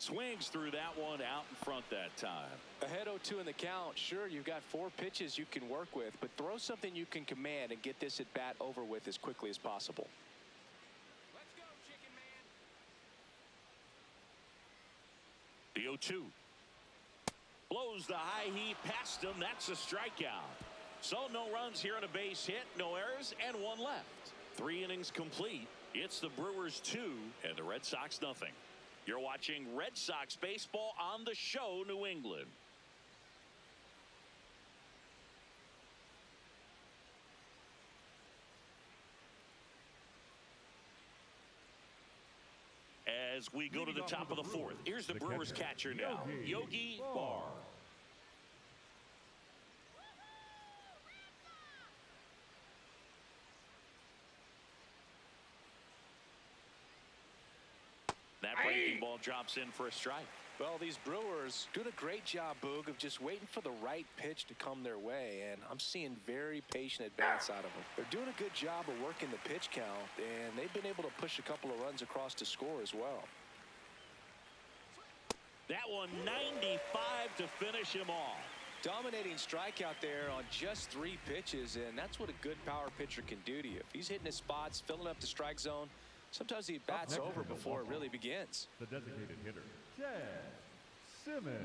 Swings through that one out in front that time. Ahead 0-2 in the count. Sure, you've got 4 pitches you can work with, but throw something you can command and get this at bat over with as quickly as possible. Let's go, chicken man. The 0-2. Blows the high heat past him. That's a strikeout. So no runs here on a base hit, no errors, and 1 left. 3 innings complete. It's the Brewers 2 and the Red Sox nothing. You're watching Red Sox baseball on the show, New England. As we go to the top of the 4th, here's the Brewers catcher now, Yogi Barr. That breaking ball drops in for a strike. Well, these Brewers doing a great job, Boog, of just waiting for the right pitch to come their way, and I'm seeing very patient at-bats out of them. They're doing a good job of working the pitch count, and they've been able to push a couple of runs across to score as well. That one 95 to finish him off. Dominating strikeout there on just 3 pitches, and that's what a good power pitcher can do to you. If he's hitting his spots, filling up the strike zone, sometimes the at-bat's Up next over is the before it walk-off. really begins. The designated hitter, Chad Simmons.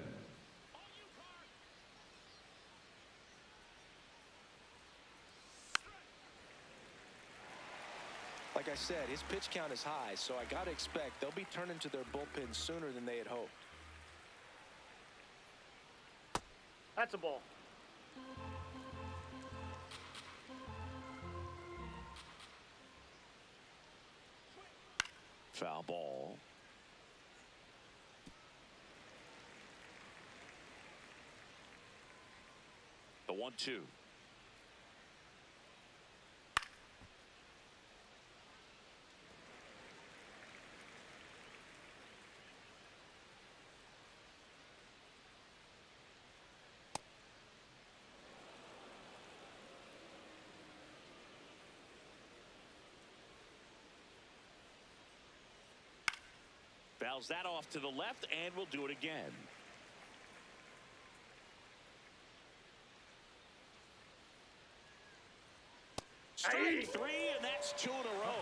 Like I said, his pitch count is high, so I got to expect they'll be turning to their bullpen sooner than they had hoped. That's a ball. Foul ball. The 1-2. Fouls that off to the left, and we'll do it again. Strike three, and that's 2 in a row.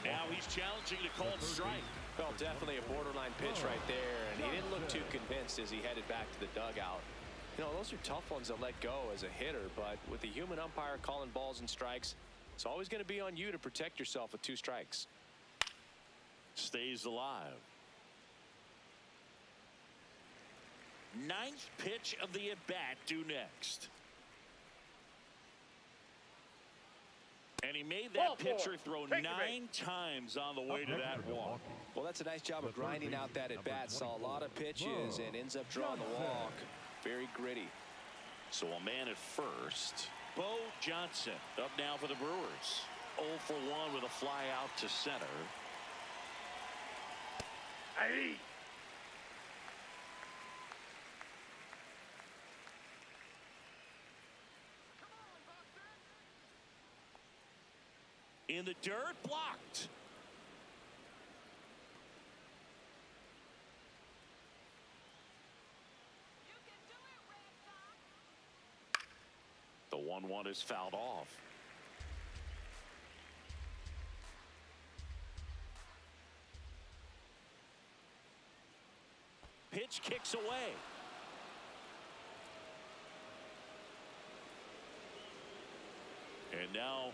Now he's challenging to call strike. Well, definitely a borderline pitch right there, and he didn't look too convinced as he headed back to the dugout. You know, those are tough ones to let go as a hitter, but with the human umpire calling balls and strikes, it's always going to be on you to protect yourself with 2 strikes. Stays alive. 9th pitch of the at-bat due next. And he made that pitcher throw 9 times on the way to that walk. Well, that's a nice job of grinding out that at-bat. Saw a lot of pitches and ends up drawing the walk. Very gritty. So a man at first. Bo Johnson up now for the Brewers. 0 for 1 with a fly out to center. Hey. In the dirt, blocked. The 1-1 is fouled off. Pitch kicks away. And now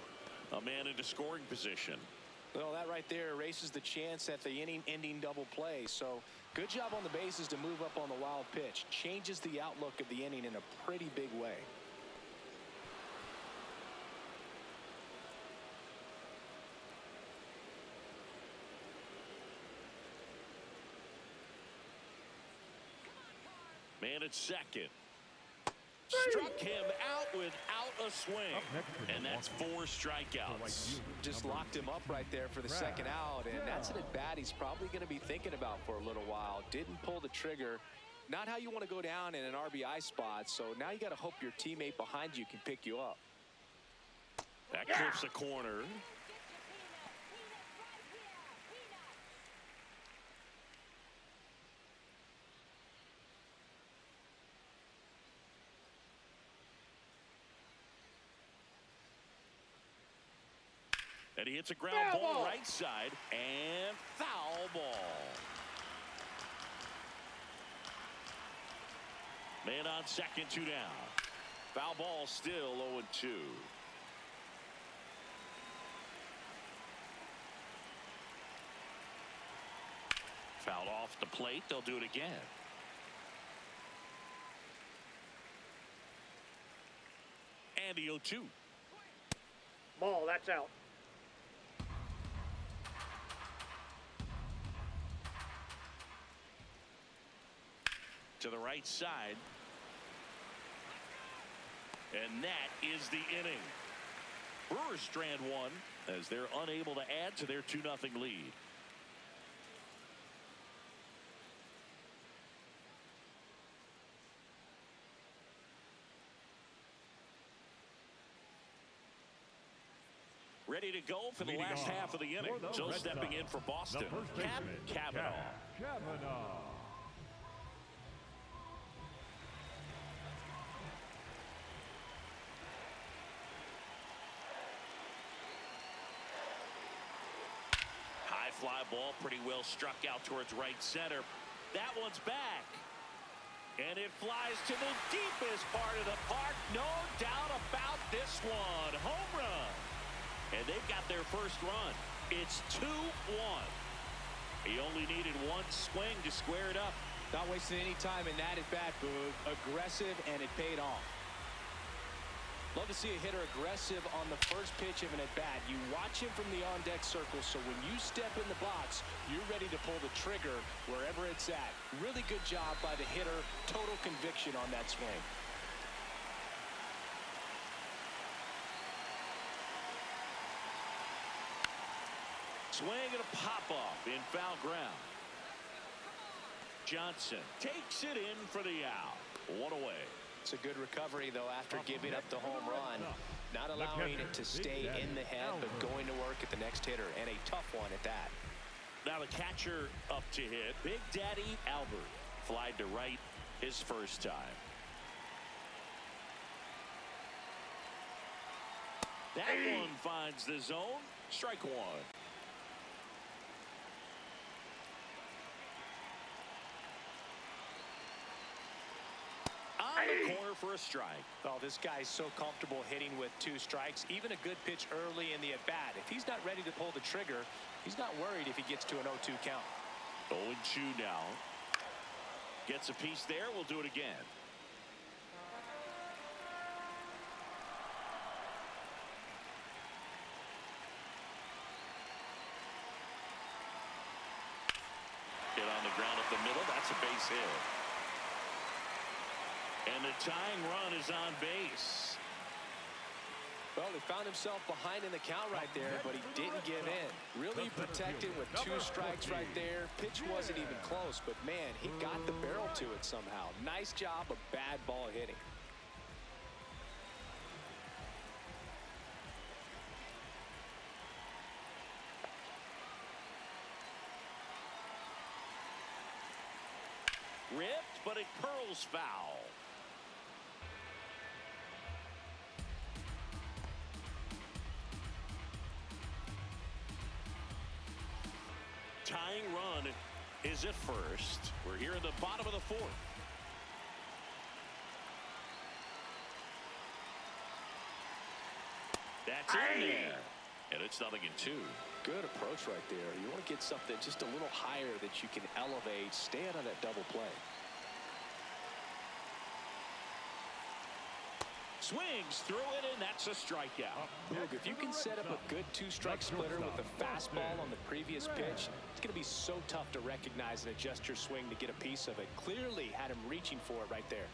a man into scoring position. Well, that right there erases the chance at the inning-ending double play. So good job on the bases to move up on the wild pitch. Changes the outlook of the inning in a pretty big way. Man at second. Struck him out without a swing. And that's 4 strikeouts. Just locked him up right there for the second out. And that's an at-bat he's probably going to be thinking about for a little while. Didn't pull the trigger. Not how you want to go down in an RBI spot. So now you got to hope your teammate behind you can pick you up. That clips the corner. And he hits a ground ball right side, and foul ball. Man on second, 2 down. Foul ball still 0-2. Fouled off the plate. They'll do it again. And the 0-2. Ball, that's out. To the right side. And that is the inning. Brewers strand 1 as they're unable to add to their 2-0 lead. Ready to go for the last half of the inning. So stepping in for Boston, Cap Cavanaugh. High fly ball, pretty well struck out towards right center. That one's back. And it flies to the deepest part of the park. No doubt about this one. Home run. And they've got their first run. It's 2-1. He only needed 1 swing to square it up. Not wasting any time in that at bat, Boog. Aggressive, and it paid off. Love to see a hitter aggressive on the first pitch of an at-bat. You watch him from the on-deck circle, so when you step in the box, you're ready to pull the trigger wherever it's at. Really good job by the hitter. Total conviction on that swing. Swing and a pop-off in foul ground. Johnson takes it in for the out. One away. It's a good recovery, though, after giving up the home run. Not allowing it to stay in the head, but going to work at the next hitter, and a tough one at that. Now the catcher up to hit. Big Daddy Albert flied to right his first time. That one finds the zone. Strike one. On the corner for a strike. Oh, this guy's so comfortable hitting with 2 strikes. Even a good pitch early in the at-bat. If he's not ready to pull the trigger, he's not worried if he gets to an 0-2 count. 0-2 now. Gets a piece there. We'll do it again. Hit on the ground up the middle. That's a base hit. And the tying run is on base. Well, he found himself behind in the count right there, but he didn't give in. Really protected with 2 strikes right there. Pitch wasn't even close, but man, he got the barrel to it somehow. Nice job of bad ball hitting. Ripped, but it curls foul. Tying run is at first. We're here in the bottom of the 4th. That's in there. And it's 0-2. Good approach right there. You want to get something just a little higher that you can elevate. Stay out of that double play. Swings through it, and that's a strikeout. Look, if you can set up a good 2-strike splitter with the fastball on the previous pitch, it's going to be so tough to recognize and adjust your swing to get a piece of it. Clearly had him reaching for it right there.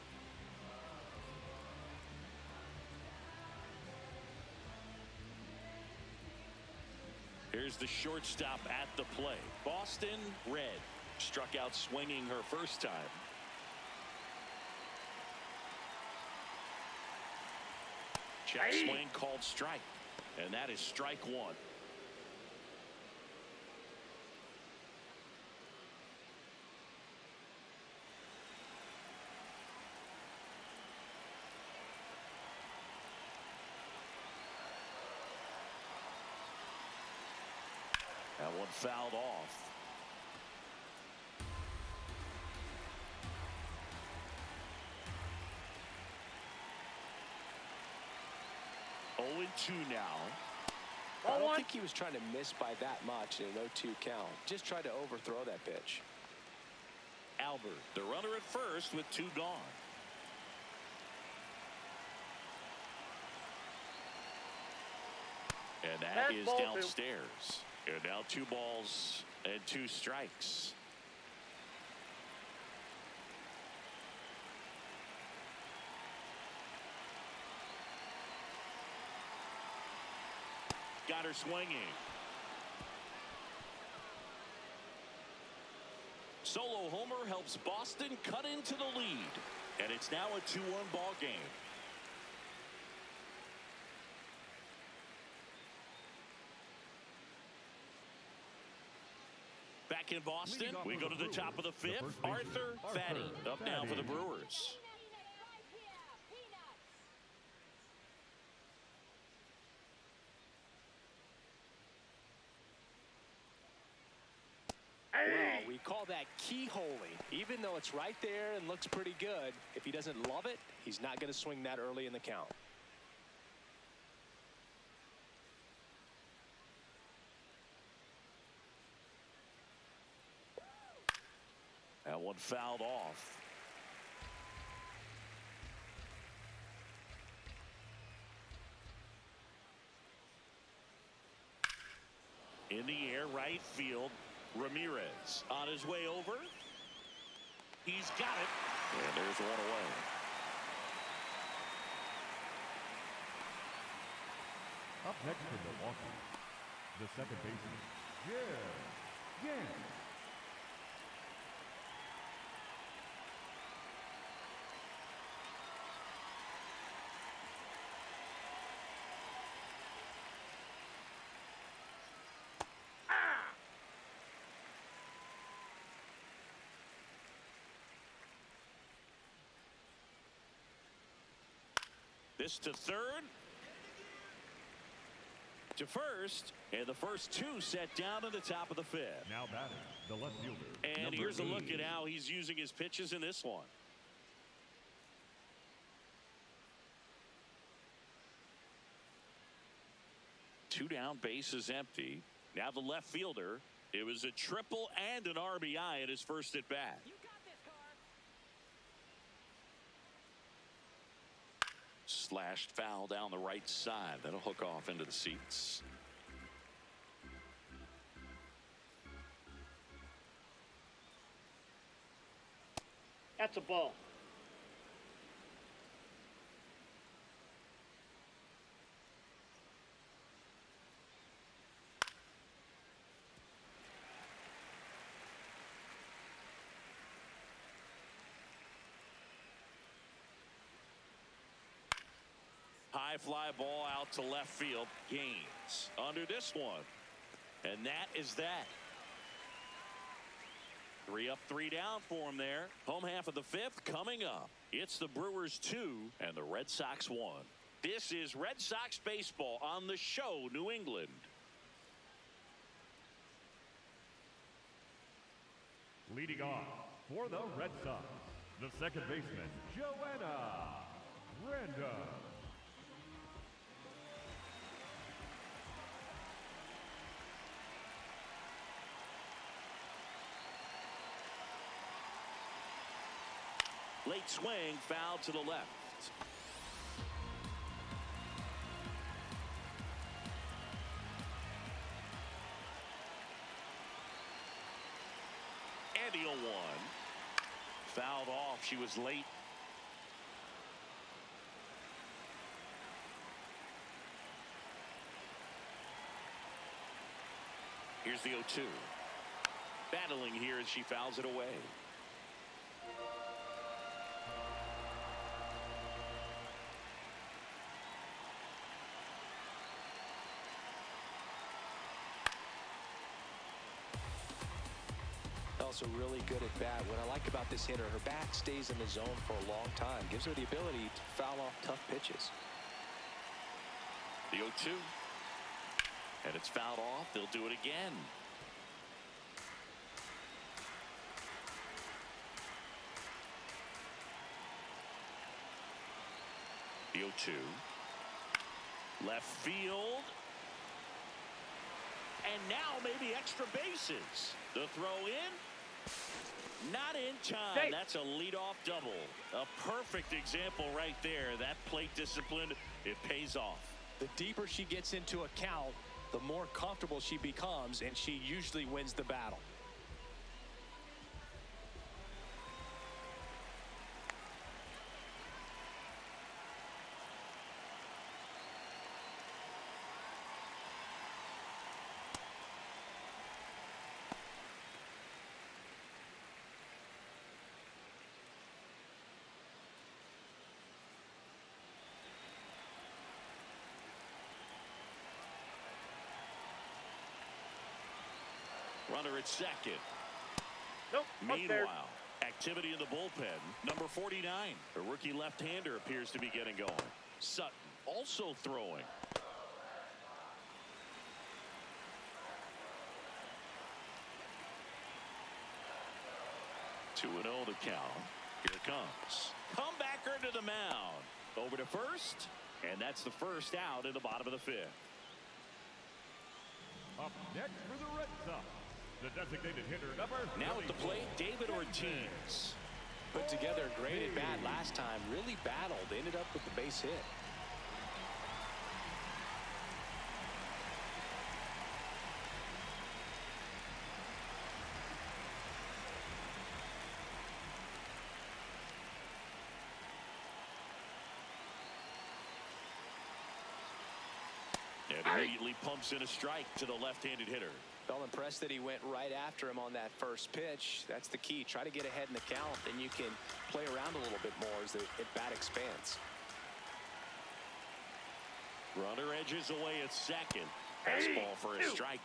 Here's the shortstop at the play. Boston Red struck out swinging her first time. Check swing called strike. And that is strike one. That one fouled off. Oh, 2 now. I don't think he was trying to miss by that much in an 0-2 count. Just tried to overthrow that pitch. Albert, the runner at first with 2 gone. And that is downstairs. And now 2 balls and 2 strikes. Got her swinging. Solo homer helps Boston cut into the lead. And it's now a 2-1 ball game. Back in Boston, we go to the top of the 5th. Arthur Fatty up now for the Brewers. Well, we call that keyholing. Even though it's right there and looks pretty good, if he doesn't love it, he's not going to swing that early in the count. That one fouled off. In the air, right field. Ramirez on his way over. He's got it. And there's one away. Up next for Milwaukee, the second baseman, Yan. This to third. To first. And the first two set down to the top of the fifth. Now batting, the left fielder. And number here's a look 8. at how he's using his pitches in this one. Two down, bases empty. Now the left fielder. It was a triple and an RBI at his first at bat. You got this, Carr. Slashed foul down the right side. That'll hook off into the seats. That's a ball. High fly ball out to left field. Gaines under this one. And that is that. 3 up, 3 down for him there. Home half of the fifth coming up. It's the Brewers 2 and the Red Sox 1. This is Red Sox baseball on the show, New England. Leading off for the Red Sox, the second baseman, Joanna Random. Late swing, foul to the left. And the 0-1. Fouled off. She was late. Here's the 0-2. Battling here as she fouls it away. Also really good at bat. What I like about this hitter, her bat stays in the zone for a long time. Gives her the ability to foul off tough pitches. The 0-2. And it's fouled off. They'll do it again. The 0-2. Left field. And now maybe extra bases. The throw in. Not in time. Hey. That's a leadoff double. A perfect example right there. That plate discipline, it pays off. The deeper she gets into a count, the more comfortable she becomes, and she usually wins the battle. Runner at second. Nope. Up there. Meanwhile, activity in the bullpen. Number 49. A rookie left-hander appears to be getting going. Sutton also throwing. 2-0 to count. Here it comes. Comebacker to the mound. Over to first. And that's the first out in the bottom of the fifth. Up next for the Red Sox, the designated hitter number Now at the 34, plate, David Ortiz. Put together a great at bat last time. Really battled. Ended up with the base hit. And immediately pumps in a strike to the left-handed hitter. Well, impressed that he went right after him on that first pitch. That's the key. Try to get ahead in the count, then you can play around a little bit more as the at-bat expands. Runner edges away at second. Fastball for a strike.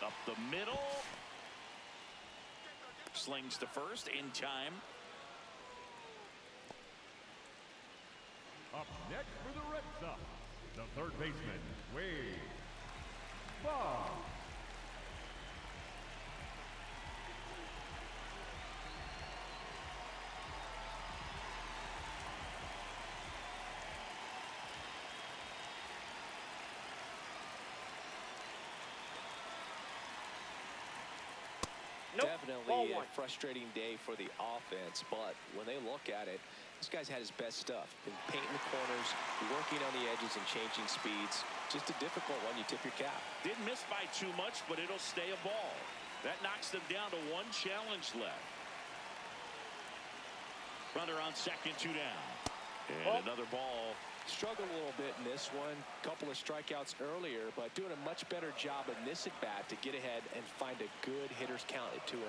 Up the middle. Slings to first in time. Up next for the Red Sox, the third baseman, Wade Ball. Nope. Definitely Ball a one. frustrating day for the offense, but when they look at it, this guy's had his best stuff. Been painting the corners, working on the edges and changing speeds. Just a difficult one. You tip your cap. Didn't miss by too much, but it'll stay a ball. That knocks them down to one challenge left. Runner on second, 2 down. And another ball. Struggled a little bit in this one. Couple of strikeouts earlier, but doing a much better job in this at bat to get ahead and find a good hitter's count at 2-0.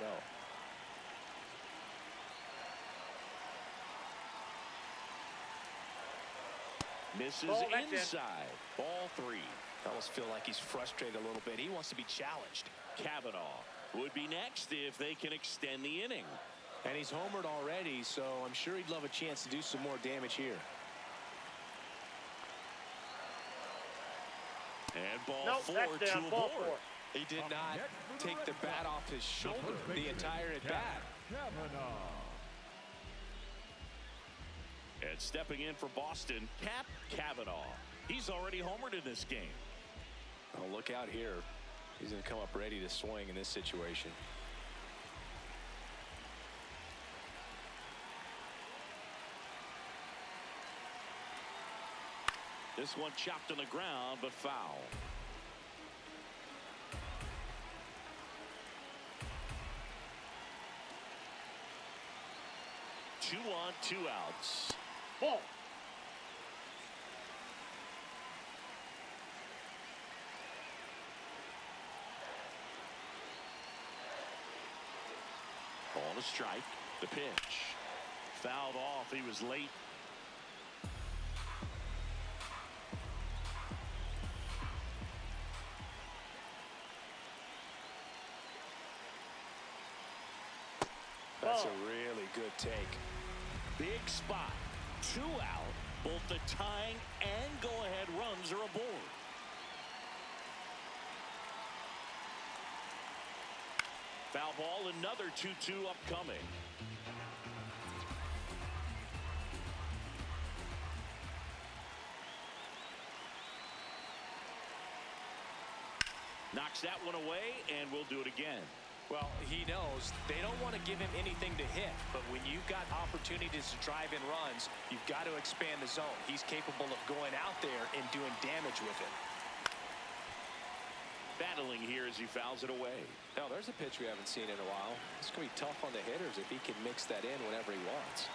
Misses Ball, that's it. inside. Ball 3. I almost feel like he's frustrated a little bit. He wants to be challenged. Kavanaugh would be next if they can extend the inning. And he's homered already, so I'm sure he'd love a chance to do some more damage here. And ball Nope, 4 that's to down. Ball aboard. 4. He did not take the bat off his shoulder the entire at bat. Kavanaugh. And stepping in for Boston, Cap Kavanaugh. He's already homered in this game. Oh, look out here. He's going to come up ready to swing in this situation. This one chopped on the ground, but foul. Two on, 2 outs. Ball. Ball to strike. The pitch. Fouled off. He was late. That's a really good take. Big spot. 2 out. Both the tying and go-ahead runs are aboard. Foul ball, another 2-2 upcoming. Knocks that one away, and we'll do it again. Well, he knows they don't want to give him anything to hit, but when you've got opportunities to drive in runs, you've got to expand the zone. He's capable of going out there and doing damage with it. Battling here as he fouls it away. Now, there's a pitch we haven't seen in a while. It's going to be tough on the hitters if he can mix that in whenever he wants.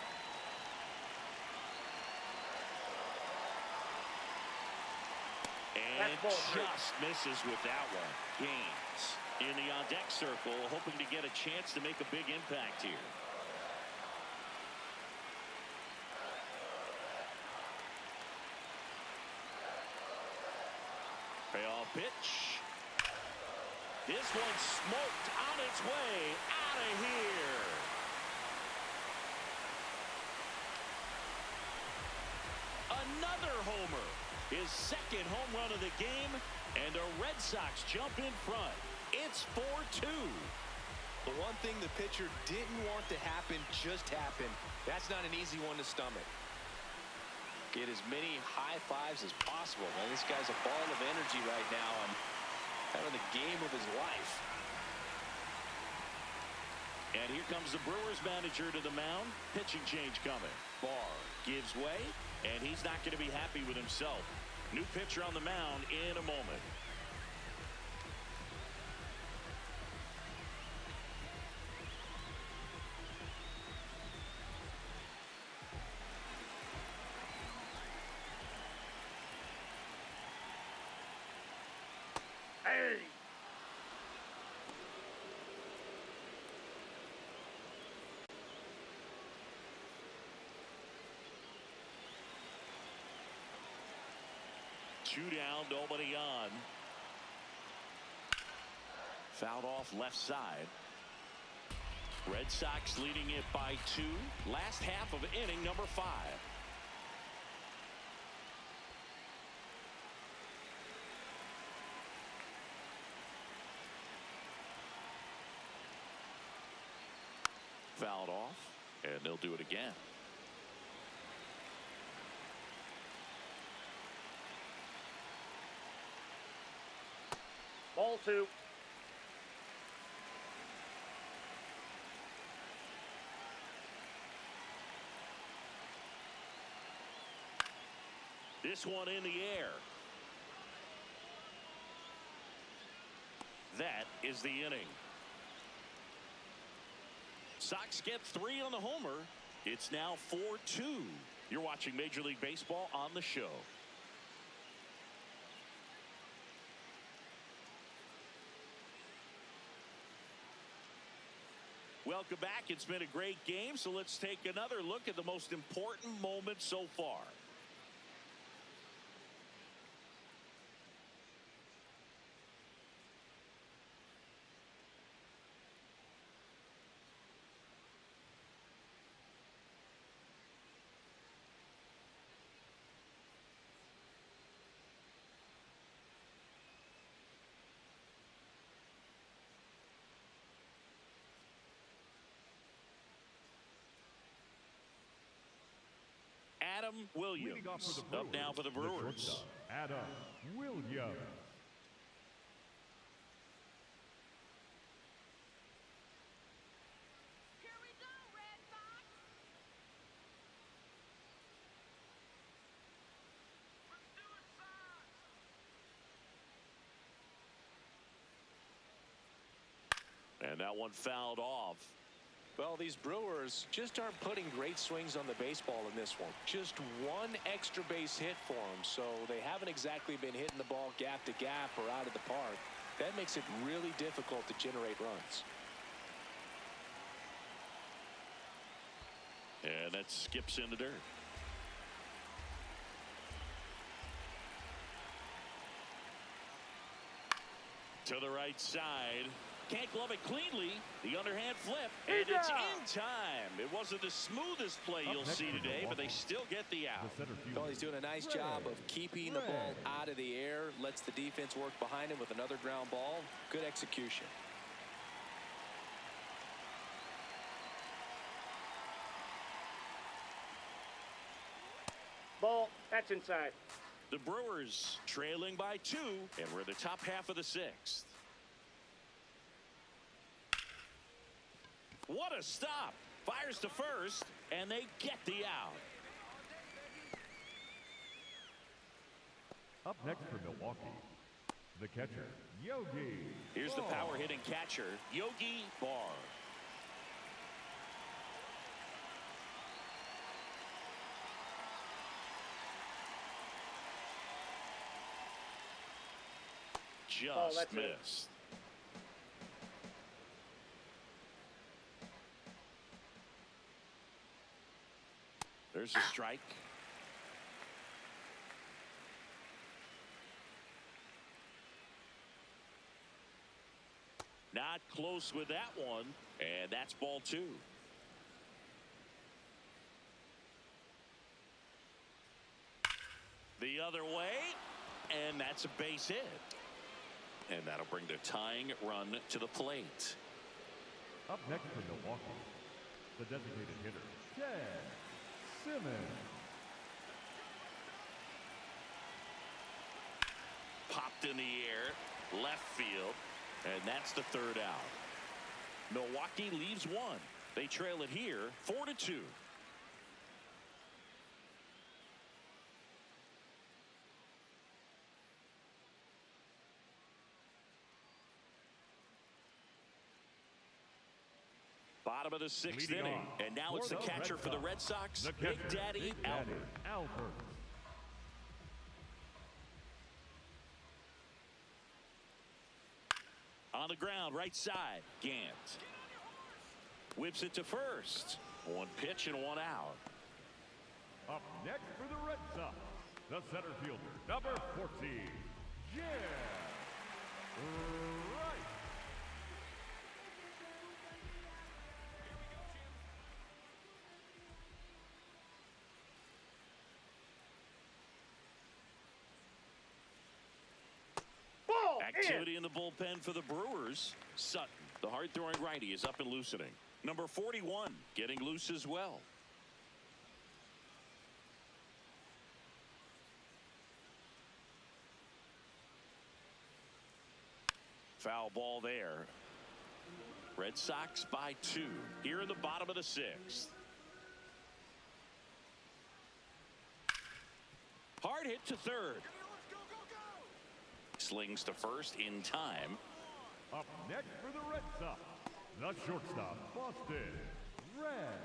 And just misses with that one. Gaines in the on-deck circle, hoping to get a chance to make a big impact here. Payoff pitch. This one smoked on its way out of here. Another homer. His second home run of the game, and the Red Sox jump in front. It's 4-2. The one thing the pitcher didn't want to happen just happened. That's not an easy one to stomach. Get as many high fives as possible. Man, this guy's a ball of energy right now and having the game of his life. And here comes the Brewers manager to the mound. Pitching change coming. Barr gives way, and he's not going to be happy with himself. New pitcher on the mound in a moment. 2 down, nobody on. Fouled off left side. Red Sox leading it by 2. Last half of inning number 5. Fouled off, and they'll do it again. Ball 2. This one in the air. That is the inning. Sox get 3 on the homer. It's now 4-2. You're watching Major League Baseball on the show. Welcome back. It's been a great game, so let's take another look at the most important moment so far. Adam Williams Leading off for the up now for the Brewers. shortstop, Adam Williams. Here we go, Red Fox. Let's do it, Sox. And that one fouled off. Well, these Brewers just aren't putting great swings on the baseball in this one. Just one extra base hit for them, so they haven't exactly been hitting the ball gap to gap or out of the park. That makes it really difficult to generate runs. And that skips in the dirt. To the right side. Can't glove it cleanly. The underhand flip, and it's in time. It wasn't the smoothest play you'll see today, but they still get the out. Well, he's doing a nice job of keeping the ball out of the air, lets the defense work behind him with another ground ball. Good execution. Ball. That's inside. The Brewers trailing by 2, and we're in the top half of the 6th. What a stop. Fires to first, and they get the out. Up next for Milwaukee, the catcher, Yogi. Here's the power hitting catcher, Yogi Barr. Just that's it. missed. There's a strike. Not close with that one, and that's ball 2. The other way, and that's a base hit. And that'll bring the tying run to the plate. Up next for Milwaukee, the designated hitter, Ted Simmons. Popped in the air, left field, and that's the 3rd out. Milwaukee leaves 1. They trail it here 4-2. Bottom of the 6th Leading inning, off and now it's the for the catcher Red for the Sox, Red Sox, the Big catcher, Daddy Big Daddy Albert. Albert. On the ground, right side, Gant. Whips it to first. 1 pitch and 1 out. Up next for the Red Sox, the center fielder, number 14, Jim Wright. Ball Activity in the bullpen for the Brewers. Sutton, the hard-throwing righty, is up and loosening. Number 41 getting loose as well. Foul ball there. Red Sox by 2 here in the bottom of the 6th. Hard hit to third. Slings to first in time. Up next for the Red Sox, the shortstop, Boston Red.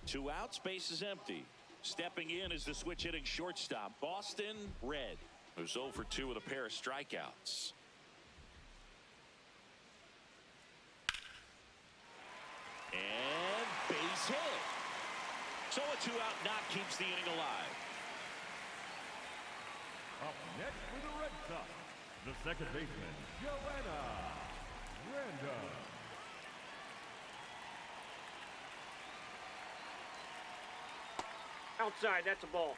2 outs, base is empty. Stepping in is the switch hitting shortstop, Boston Red, who's 0 for 2 with a pair of strikeouts. And base hit. So a 2-out knock keeps the inning alive. Up next for the Red Sox, the second baseman, Joanna Random. outside. That's a ball.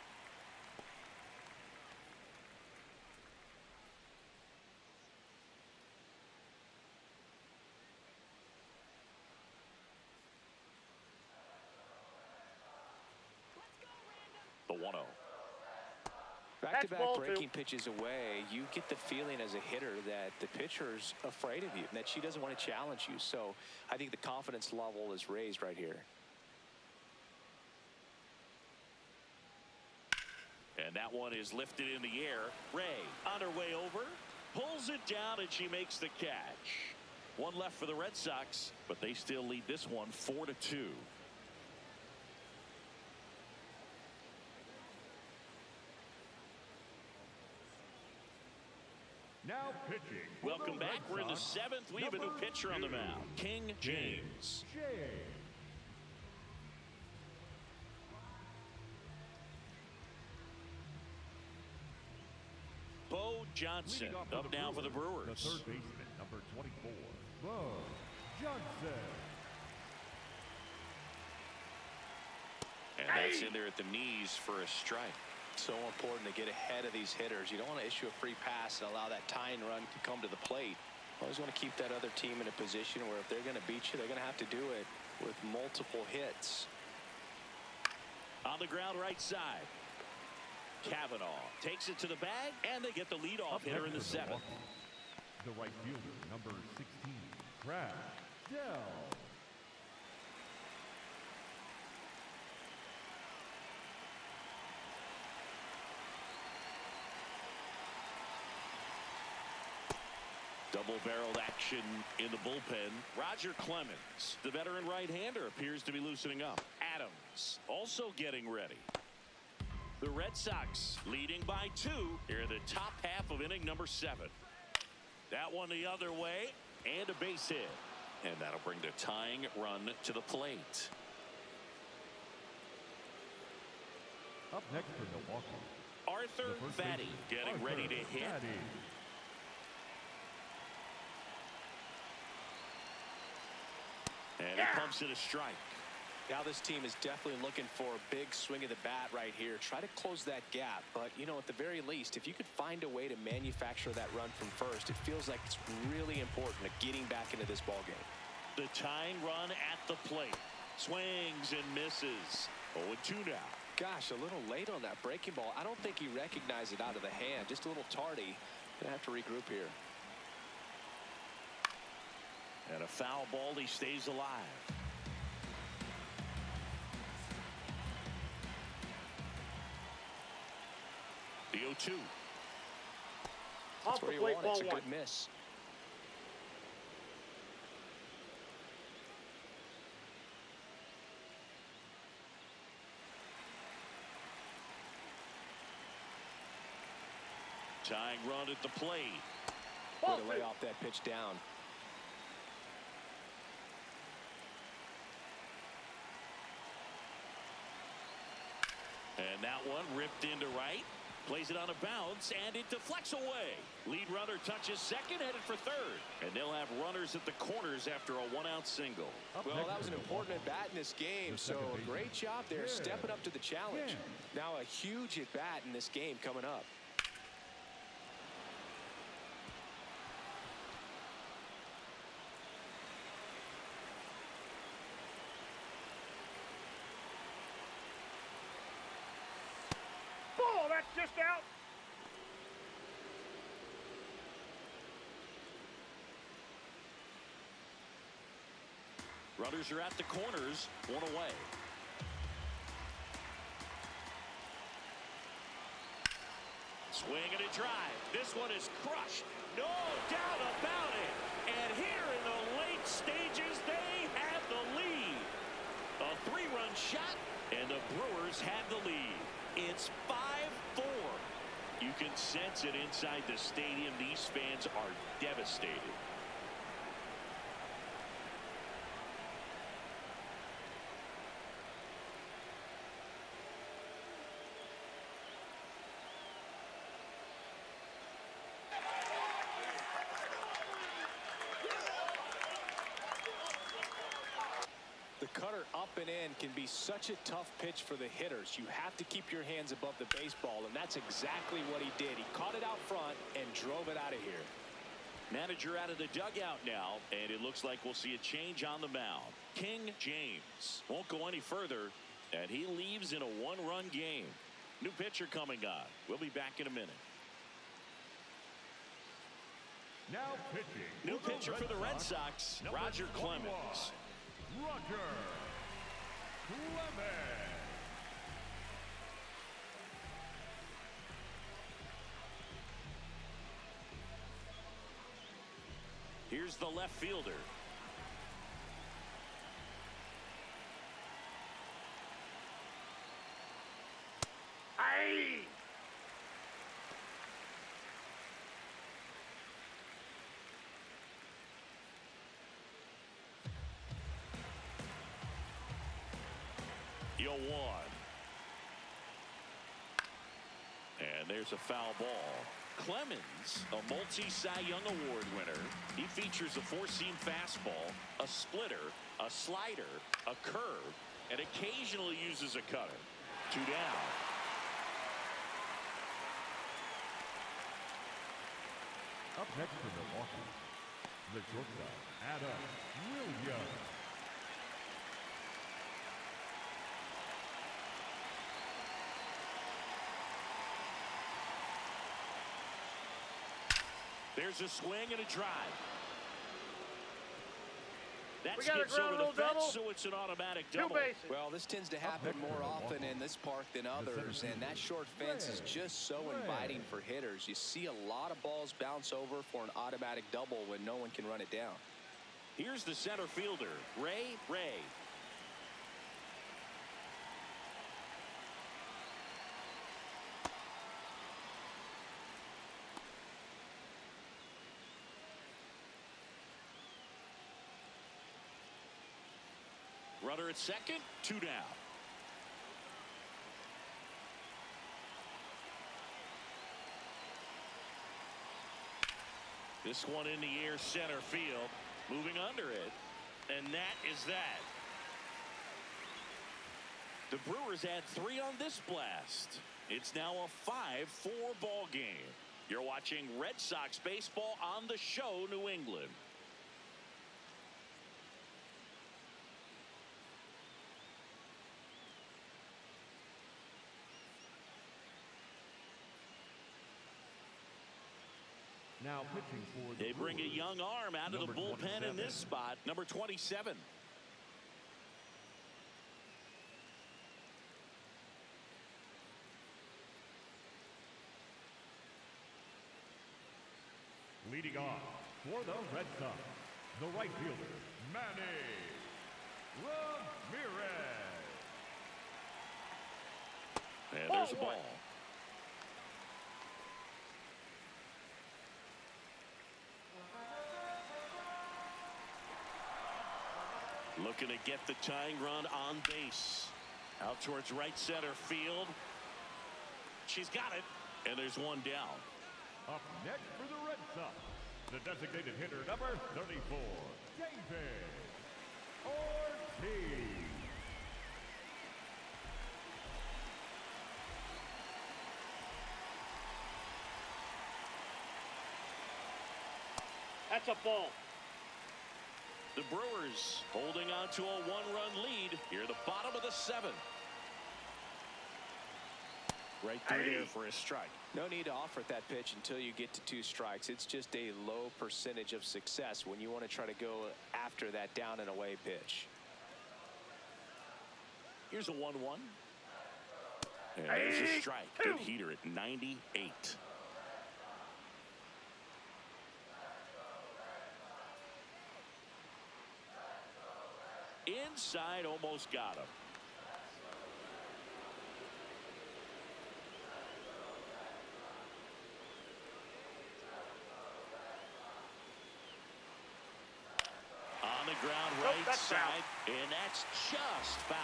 The 1-0. Back-to-back ball two. breaking pitches away, you get the feeling as a hitter that the pitcher's afraid of you, and that she doesn't want to challenge you. So I think the confidence level is raised right here. And that one is lifted in the air. Ray on her way over, pulls it down, and she makes the catch. One left for the Red Sox, but they still lead this one 4-2. Now pitching. for Welcome the back. Red We're in the Sox, 7th. We have a new number pitcher on the 2, mound, King James. James. Bo Johnson Leading off up now for the The Brewers. third baseman, number 24, Bo Johnson. And that's in there at the knees for a strike. So important to get ahead of these hitters. You don't want to issue a free pass and allow that tying run to come to the plate. Always want to keep that other team in a position where if they're going to beat you, they're going to have to do it with multiple hits. On the ground right side. Kavanaugh takes it to the bag, and they get the leadoff Up hitter in the next for 7th. Milwaukee, the right fielder, number 16, Brad Dell. Double-barreled action in the bullpen. Roger Clemens, the veteran right-hander, appears to be loosening up. Adams also getting ready. The Red Sox leading by 2 here in the top half of inning number 7. That one the other way, and a base hit. And that'll bring the tying run to the plate. Up next for Milwaukee, Arthur the first Fatty baseman, getting ready to Arthur hit. Fatty. And he pumps it a strike. Now this team is definitely looking for a big swing of the bat right here. Try to close that gap. But, you know, at the very least, if you could find a way to manufacture that run from first, it feels like it's really important to getting back into this ballgame. The tying run at the plate. Swings and misses. 0-2 now. Gosh, a little late on that breaking ball. I don't think he recognized it out of the hand. Just a little tardy. Gonna have to regroup here. And a foul ball. He stays alive. The 0-2. Off That's the where you plate, want it. ball It's a 1. good miss. Tying run at the plate. Ball Way to lay 2. off that pitch down. And that one ripped into right. Plays it on a bounce, and it deflects away. Lead runner touches second, headed for third. And they'll have runners at the corners after a one-out single. Well, that was an important at-bat in this game, so a great job there stepping up to the challenge. Now a huge at-bat in this game coming up. Ball, that's just out. Runners are at the corners, one away. Swing and a drive. This one is crushed. No doubt about it. And here in the late stages, they have the lead. A three-run shot, and the Brewers have the lead. It's 5-4. You can sense it inside the stadium. These fans are devastated. The cutter up and in can be such a tough pitch for the hitters. You have to keep your hands above the baseball, and that's exactly what he did. He caught it out front and drove it out of here. Manager out of the dugout now, and it looks like we'll see a change on the mound. King James won't go any further, and he leaves in a one-run game. New pitcher coming on. We'll be back in a minute. Now pitching. New pitcher for the Red Sox, number Roger 21, Clemens. Roger Clemens. Here's the left fielder. Aye. You'll one. And there's a foul ball. Clemens, a multi-Cy Young Award winner. He features a four-seam fastball, a splitter, a slider, a curve, and occasionally uses a cutter. Two down. Up next for Milwaukee, the shortstop, Adam Williams. There's a swing and a drive. That We got a skips over ground the rule fence, double. so it's an automatic Two double. bases. Well, this tends to happen more often in this park than others, and that short fence is just so inviting for hitters. You see a lot of balls bounce over for an automatic double when no one can run it down. Here's the center fielder, Ray. Runner at second, two down. This one in the air, center field, moving under it, and that is that. The Brewers had 3 on this blast. It's now a 5-4 ball game. You're watching Red Sox baseball on the show, New England. Now pitching for the They bring a Brewers, young arm out of the number bullpen in 27. this spot, number 27. Leading off for the Red Sox, the right fielder, Manny Ramirez. And there's a Ball one. ball. Looking to get the tying run on base. Out towards right center field. She's got it, and there's one down. Up next for the Red Sox, the designated hitter number 34, David Ortiz. That's a ball. The Brewers holding on to a one-run lead here at the bottom of the seventh. Right through there for a strike. No need to offer that pitch until you get to 2 strikes. It's just a low percentage of success when you want to try to go after that down and away pitch. Here's a 1-1. And there's a strike. Good heater at 98. Inside, almost got him. On the ground, right that's side, foul. and that's just foul.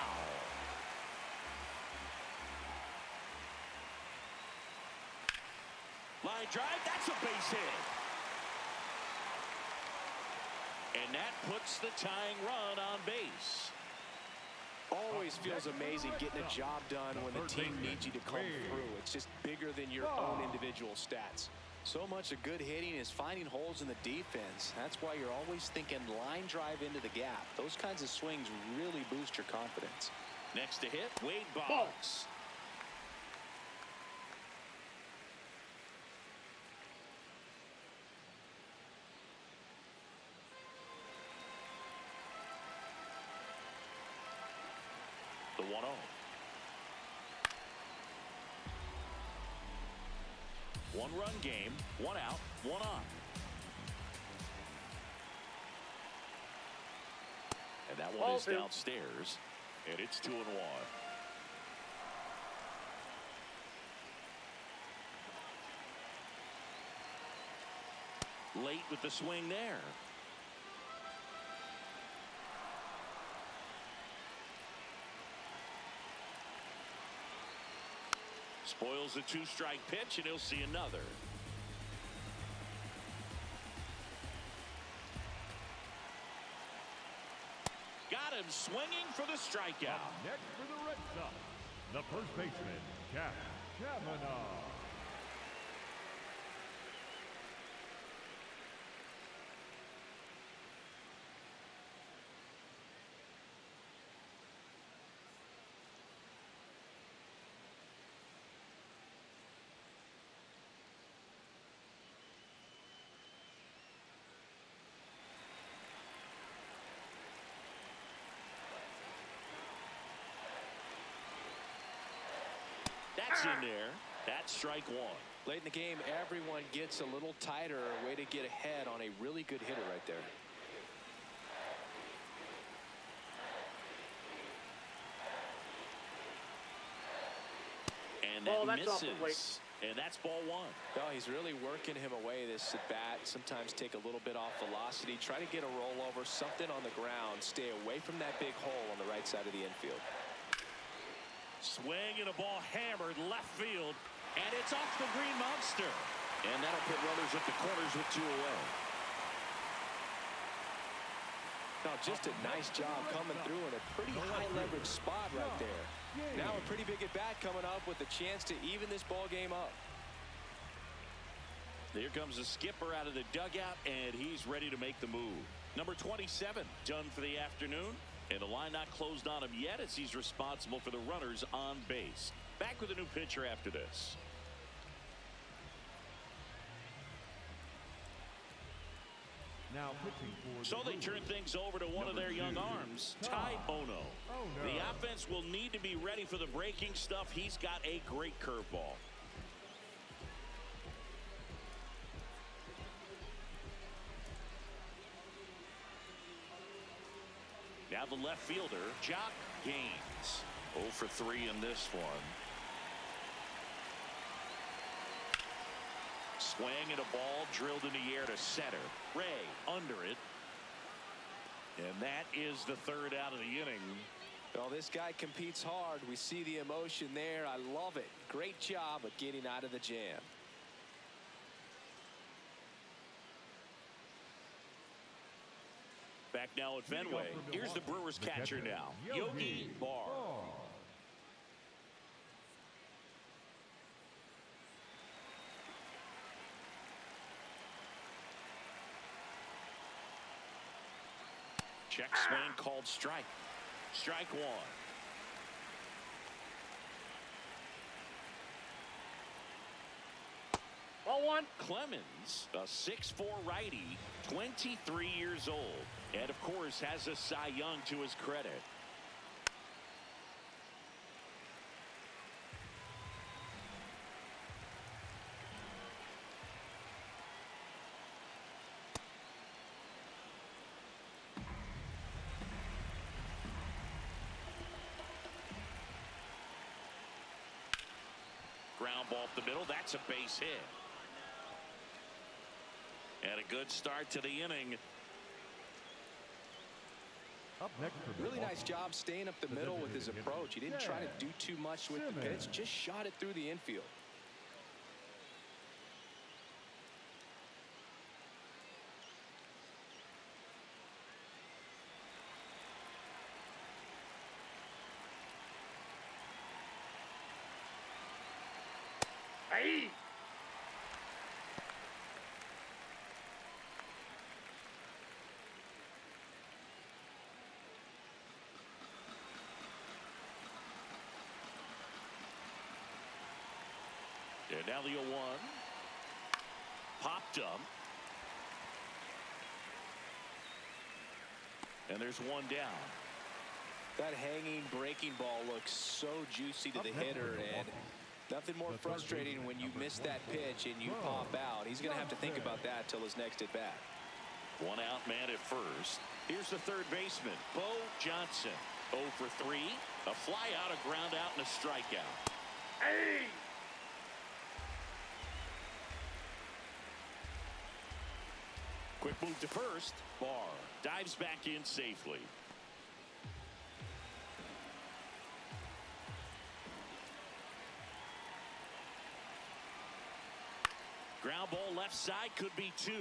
Line drive, that's a base hit. And that puts the tying run on base. Always feels amazing getting a job done when the team needs you to come through. It's just bigger than your own individual stats. So much of good hitting is finding holes in the defense. That's why you're always thinking line drive into the gap. Those kinds of swings really boost your confidence. Next to hit, Wade Boggs. The 1-0. One-run game, 1 out, 1 on. And that one is downstairs, and it's 2-1. Late with the swing there. Spoils the 2-strike pitch, and he'll see another. Got him swinging for the strikeout. Up next for the Red Sox, the first baseman, Jack Kavanaugh. That's in there. That's strike 1. Late in the game, everyone gets a little tighter. Way to get ahead on a really good hitter right there. And Ball, that that's off the misses. plate. And that's ball 1. No, he's really working him away this at bat. Sometimes take a little bit off velocity. Try to get a rollover, something on the ground. Stay away from that big hole on the right side of the infield. Swing and a ball hammered left field. And it's off the Green Monster. And that'll put runners at the corners with 2 away. No, just a nice job coming through in a pretty high leverage spot right there. Now a pretty big at bat coming up with a chance to even this ball game up. Here comes the skipper out of the dugout, and he's ready to make the move. Number 27 done for the afternoon, and the line not closed on him yet as he's responsible for the runners on base. Back with a new pitcher after this. Now pitching for So they turn things over to one of their young arms, Ty Ono. The offense will need to be ready for the breaking stuff. He's got a great curveball. Now the left fielder, Jock Gaines. 0 for 3 in this one. Swing and a ball drilled in the air to center. Ray under it. And that is the 3rd out of the inning Well, this guy competes hard. We see the emotion there. I love it. Great job of getting out of the jam. Back now at Fenway. Here's the Brewers catcher now, Yogi Barr. Check swing called strike. Strike one. Ball one. Clemens, a 6'4" righty, 23 years old, and of course has a Cy Young to his credit. Ground ball up the middle. That's a base hit. And a good start to the inning. Up next for Really nice job staying up the middle with his approach. He didn't try to do too much with the pitch, just shot it through the infield. Hey. And now the 0-1. Popped up. And there's one down. That hanging breaking ball looks so juicy to the hitter, and nothing more frustrating when you miss that pitch and you pop out. He's going to have to think about that till his next at bat. One out man at first. Here's the third baseman, Bo Johnson. 0 for 3. A fly out, a ground out, and a strikeout. Hey. Quick move to first. Barr dives back in safely. Ground ball left side, could be 2.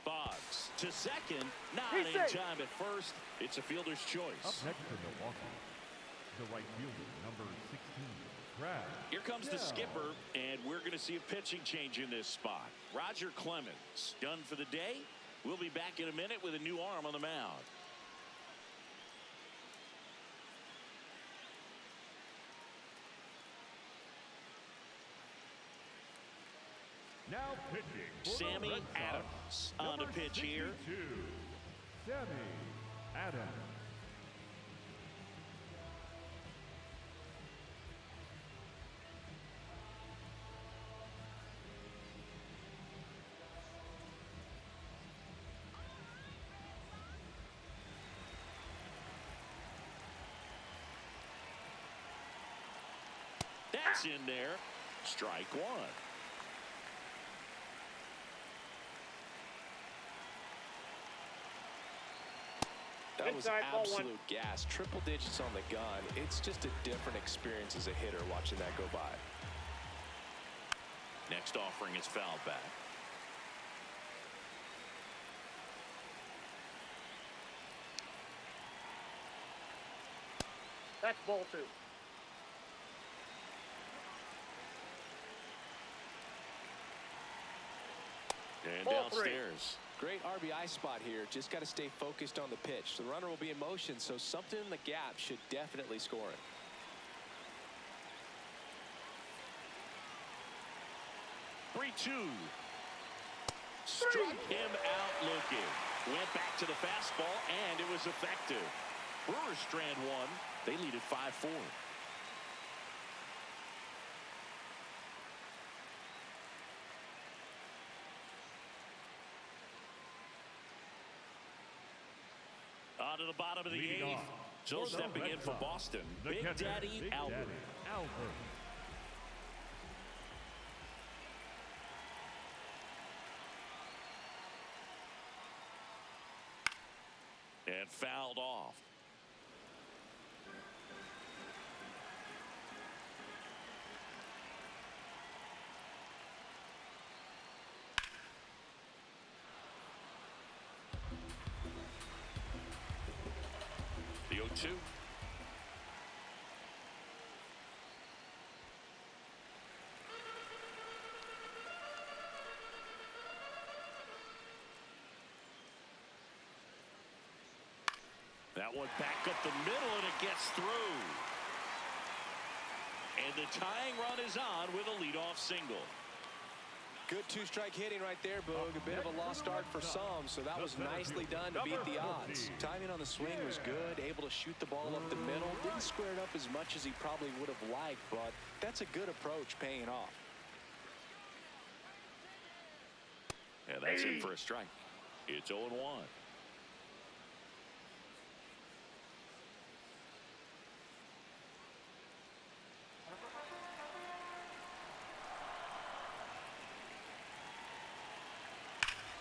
Boggs to second, not in time at first. It's a fielder's Up choice. next for Milwaukee, the right fielder, number 16, Brad. Here comes the skipper, and we're going to see a pitching change in this spot. Roger Clemens done for the day. We'll be back in a minute with a new arm on the mound. Now pitching for Sammy the Red Sox, Adams on the number pitch here. 62, Sammy Adams. That's in there. Strike one. That was Inside, ball one. absolute gas. Triple digits on the gun. It's just a different experience as a hitter watching that go by. Next offering is fouled back. That's ball 2. And Ball 3. downstairs. Great RBI spot here. Just got to stay focused on the pitch. The runner will be in motion, so something in the gap should definitely score it. 3-2. Struck him out looking. Went back to the fastball, and it was effective. Brewers strand one. They lead at 5-4. On to the bottom of the Leading 8th. off So for the stepping Red in for Sox, Boston, the Big catcher, Daddy Big Albert. Daddy Albert. And fouled off. 2. That one back up the middle, and it gets through. And the tying run is on with a leadoff single. Good two-strike hitting right there, Boog. A bit of a lost start for some, so that was nicely done to beat the odds. Timing on the swing was good, able to shoot the ball up the middle. Didn't square it up as much as he probably would have liked, but that's a good approach paying off. And that's in for a strike. It's 0-1.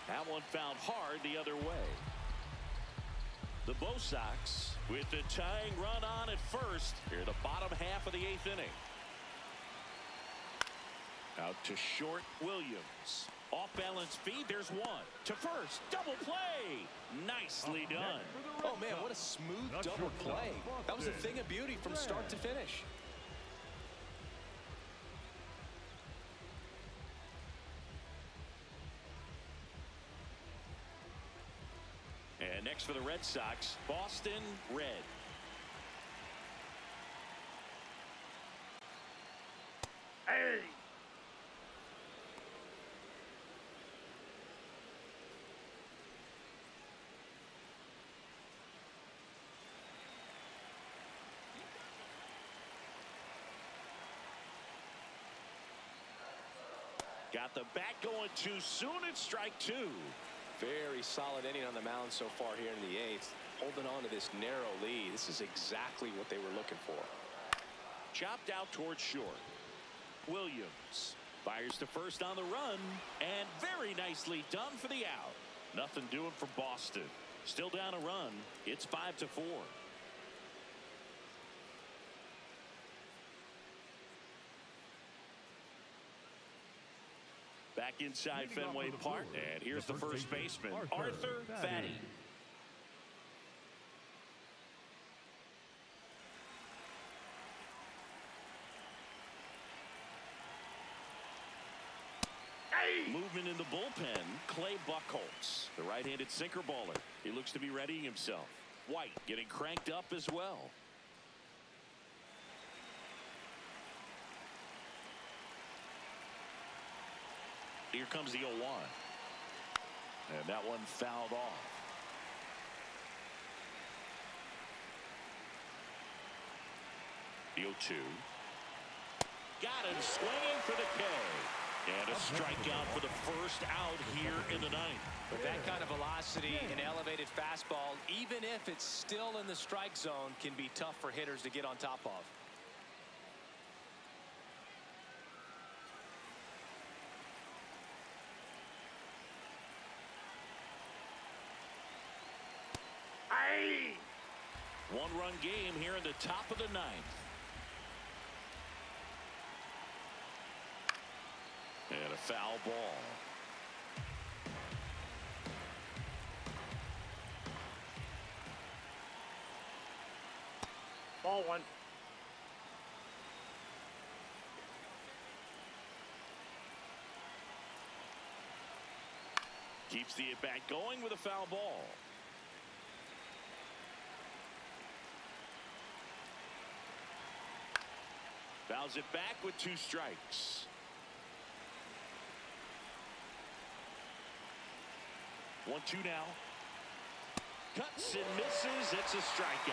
That one found hard the other way. The Bo Sox with the tying run on at first here in the bottom half of the 8th inning. Out to short, Williams. Off balance feed, there's one. To first, double play. Nicely done. Oh man, what a smooth double play. That was a thing of beauty from start to finish. And next for the Red Sox, Boston Red. Hey! Got the bat going too soon. It's strike 2. Very solid inning on the mound so far here in the 8th. Holding on to this narrow lead. This is exactly what they were looking for. Chopped out towards short. Williams fires to first on the run, and very nicely done for the out. Nothing doing for Boston. Still down a run. It's 5-4. Back inside Fenway Park, and here's the first baseman, Arthur Fatty. Movement in the bullpen, Clay Buchholz, the right-handed sinker baller. He looks to be readying himself. White getting cranked up as well. Here comes the 0-1. And that one fouled off. The 0-2. Got him swinging for the K. And a strikeout for the first out here in the 9th. With that kind of velocity and elevated fastball, even if it's still in the strike zone, can be tough for hitters to get on top of. Hey! One-run game here in the top of the 9th. And a foul ball. Ball 1. Keeps the at-bat going with a foul ball. Fouls it back with 2 strikes. 1-2 now. Cuts and misses. It's a strikeout.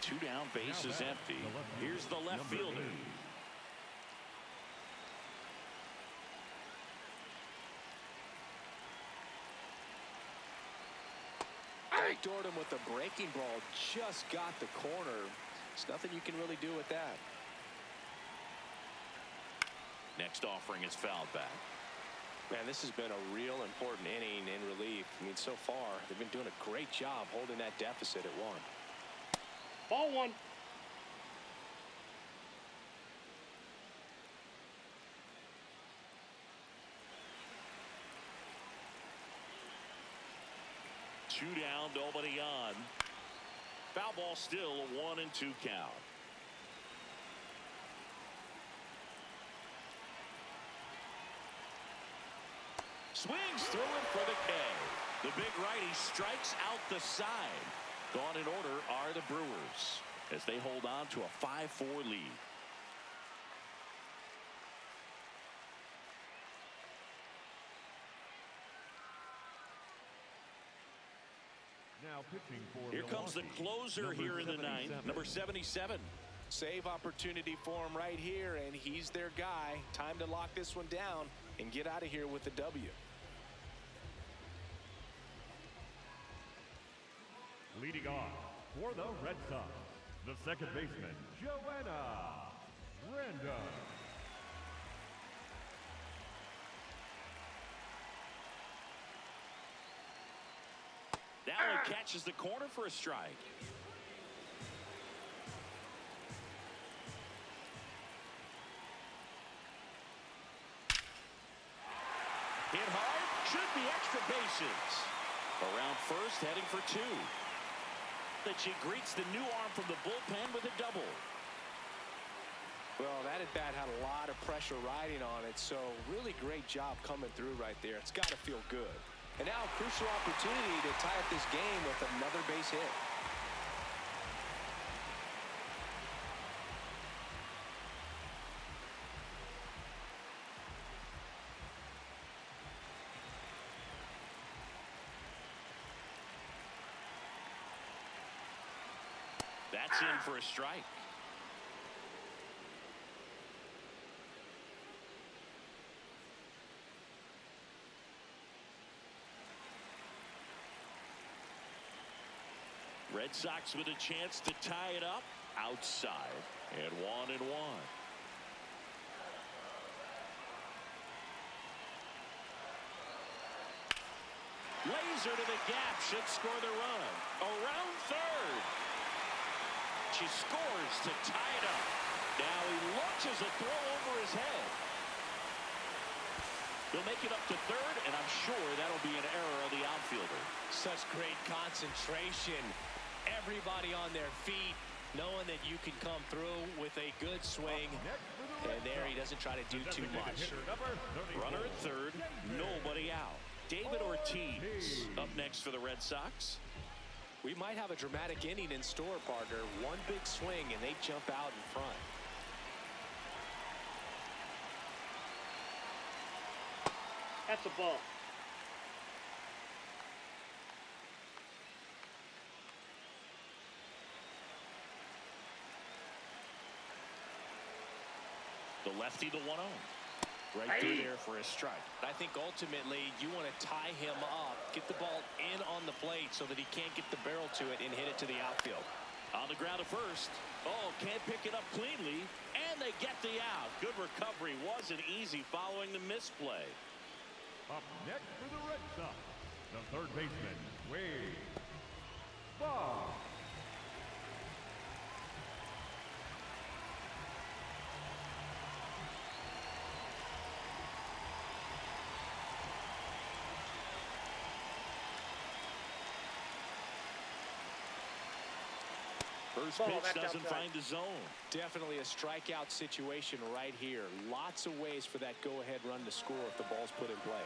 Two down, base is empty. Here's the left fielder. Backdoored him with the breaking ball. Just got the corner. There's nothing you can really do with that. Next offering is fouled back. Man, this has been a real important inning in relief. I mean, so far, they've been doing a great job holding that deficit at 1. Ball 1. Two down, nobody on. Foul ball still a 1-2 count. Swings through it for the K. The big righty strikes out the side. Gone in order are the Brewers as they hold on to a 5-4 lead. Now pitching for Here comes the Milwaukee, closer number here in the 77. ninth, number 77. Save opportunity for him right here, and he's their guy. Time to lock this one down and get out of here with the W. Leading off for the Red Sox, the second baseman, Joanna Random. Now he catches the corner for a strike. Hit hard, should be extra bases. Around first, heading for two. That she greets the new arm from the bullpen with a double. Well, that at bat had a lot of pressure riding on it, so really great job coming through right there. It's got to feel good. And now a crucial opportunity to tie up this game with another base hit. That's in for a strike. Red Sox with a chance to tie it up outside and 1-1. Laser to the gap should score the run. Around third. She scores to tie it up. Now he launches a throw over his head. He'll make it up to third, and I'm sure that'll be an error of the outfielder. Such great concentration. Everybody on their feet, knowing that you can come through with a good swing. And there he doesn't try to do too much. Runner at third, nobody out. David Ortiz up next for the Red Sox. We might have a dramatic inning in store, partner. One big swing, and they jump out in front. That's a ball. The lefty, the 1-0. Right through there for a strike. I think ultimately you want to tie him up, get the ball in on the plate so that he can't get the barrel to it and hit it to the outfield. On the ground at first. Oh, can't pick it up cleanly. And they get the out. Good recovery. Wasn't easy following the misplay. Up next for the Red Sox, the third baseman, Wade Ball. First Ball, pitch that's doesn't outside. find the zone. Definitely a strikeout situation right here. Lots of ways for that go-ahead run to score if the ball's put in play.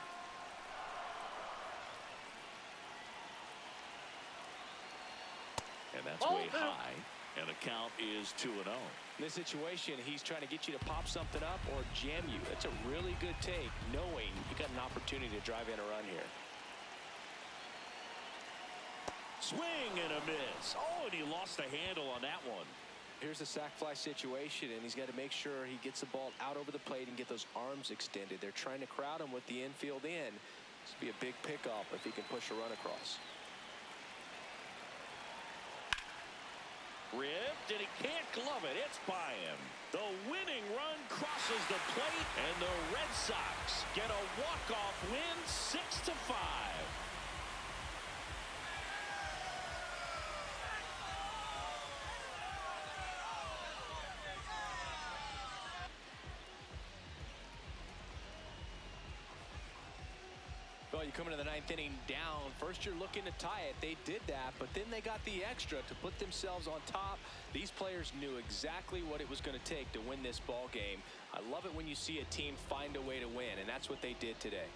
And that's Ball way two. high. And the count is 2-0. In this situation, he's trying to get you to pop something up or jam you. That's a really good take, knowing you got an opportunity to drive in a run here. Swing and a miss. Oh, and he lost the handle on that one. Here's a sac fly situation, and he's got to make sure he gets the ball out over the plate and get those arms extended. They're trying to crowd him with the infield in. This would be a big pickup if he can push a run across. Ripped, and he can't glove it. It's by him. The winning run crosses the plate, and the Red Sox get a walk-off win, 6-5. Well, you come into the ninth inning down. First, you're looking to tie it. They did that, but then they got the extra to put themselves on top. These players knew exactly what it was going to take to win this ball game. I love it when you see a team find a way to win, and that's what they did today.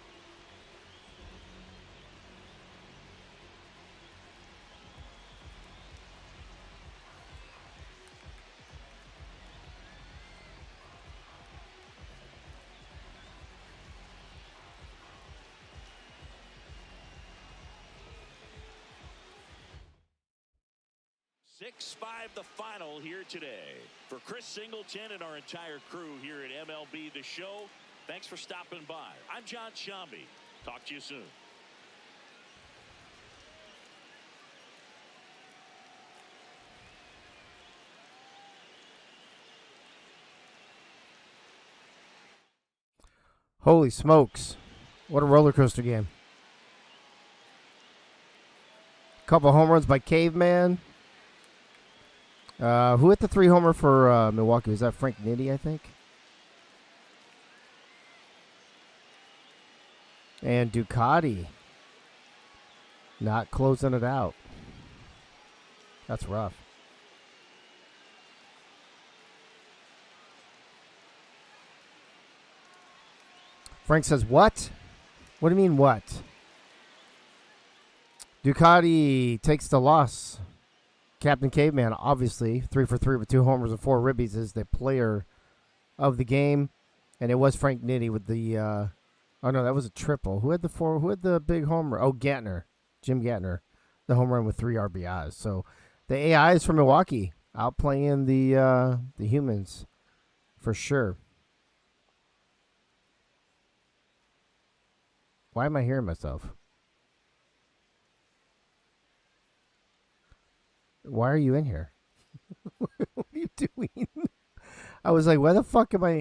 Six-five the final here today. For Chris Singleton and our entire crew here at MLB The Show, thanks for stopping by. I'm John Shambi. Talk to you soon. Holy smokes. What a roller coaster game. Couple home runs by Caveman. Who hit the 3-homer for Milwaukee? Was that Frank Nitti, I think? And Ducati not closing it out. That's rough. Frank says, what? What do you mean, what? Ducati takes the loss. Captain Caveman, obviously, 3 for 3 with 2 homers and 4 ribbies, is the player of the game. And it was Frank Nitti with the, oh no, that was a triple. Who had the big homer? Oh, Gantner. Jim Gantner. The home run with 3 RBIs. So the AI is from Milwaukee, outplaying the humans for sure. Why am I hearing myself? Why are you in here? What are you doing? I was like, why the fuck am I?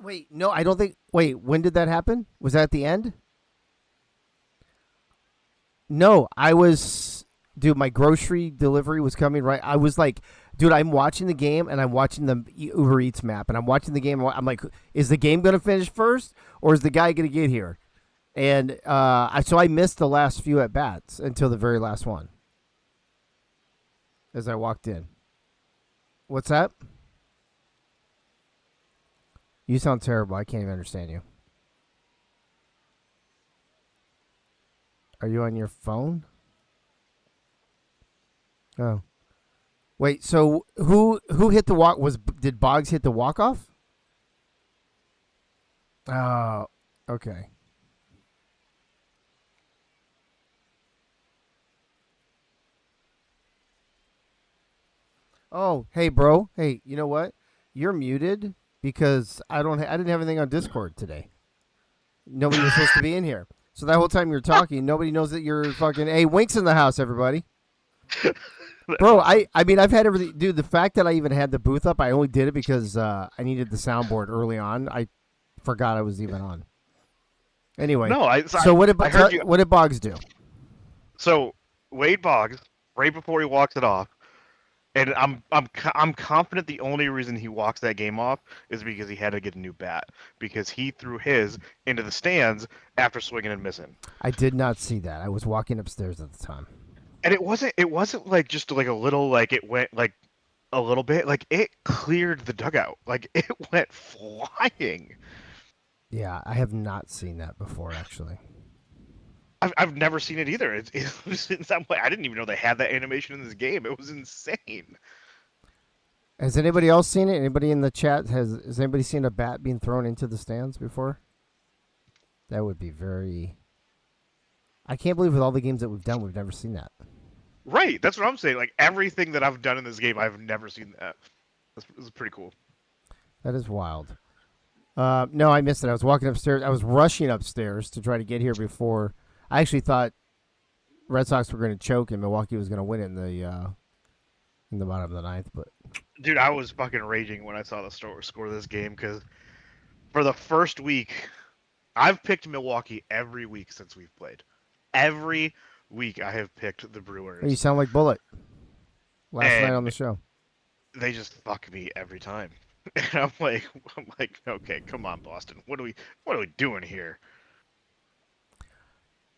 Wait, no, I don't think. Wait, when did that happen? Was that at the end? No, dude, my grocery delivery was coming right. I was like, dude, I'm watching the game and I'm watching the Uber Eats map and I'm watching the game. I'm like, is the game going to finish first or is the guy going to get here? And so I missed the last few at bats until the very last one as I walked in. What's that? You sound terrible. I can't even understand you. Are you on your phone? Oh. Wait, so who hit the walk? Did Boggs hit the walk-off? Oh, okay. Oh, hey, bro. Hey, you know what? You're muted because I didn't have anything on Discord today. Nobody was supposed to be in here. So that whole time you're talking, nobody knows that you're fucking. Hey, Wink's in the house, everybody. Bro, I mean, I've had everything. Dude, the fact that I even had the booth up, I only did it because I needed the soundboard early on. I forgot I was even on. Anyway, so what did Boggs do? So Wade Boggs, right before he walks it off, and I'm confident the only reason he walks that game off is because he had to get a new bat because he threw his into the stands after swinging and missing. I did not see that. I was walking upstairs at the time. And it wasn't like just like a little, like it went like a little bit, like it cleared the dugout, like it went flying. Yeah, I have not seen that before, actually. I've never seen it either. It was in some way. I didn't even know they had that animation in this game. It was insane. Has anybody else seen it? Anybody in the chat has anybody seen a bat being thrown into the stands before? That would be very. I can't believe with all the games that we've done, we've never seen that. Right, that's what I'm saying. Like everything that I've done in this game, I've never seen that. This is pretty cool. That is wild. No, I missed it. I was walking upstairs. I was rushing upstairs to try to get here before. I actually thought Red Sox were going to choke and Milwaukee was going to win it in the bottom of the ninth. But dude, I was fucking raging when I saw the score of this game because for the first week, I've picked Milwaukee every week since we've played. Every week I have picked the Brewers. You sound like Bullet last night on the show. They just fuck me every time. And I'm like, okay, come on, Boston. What are we doing here?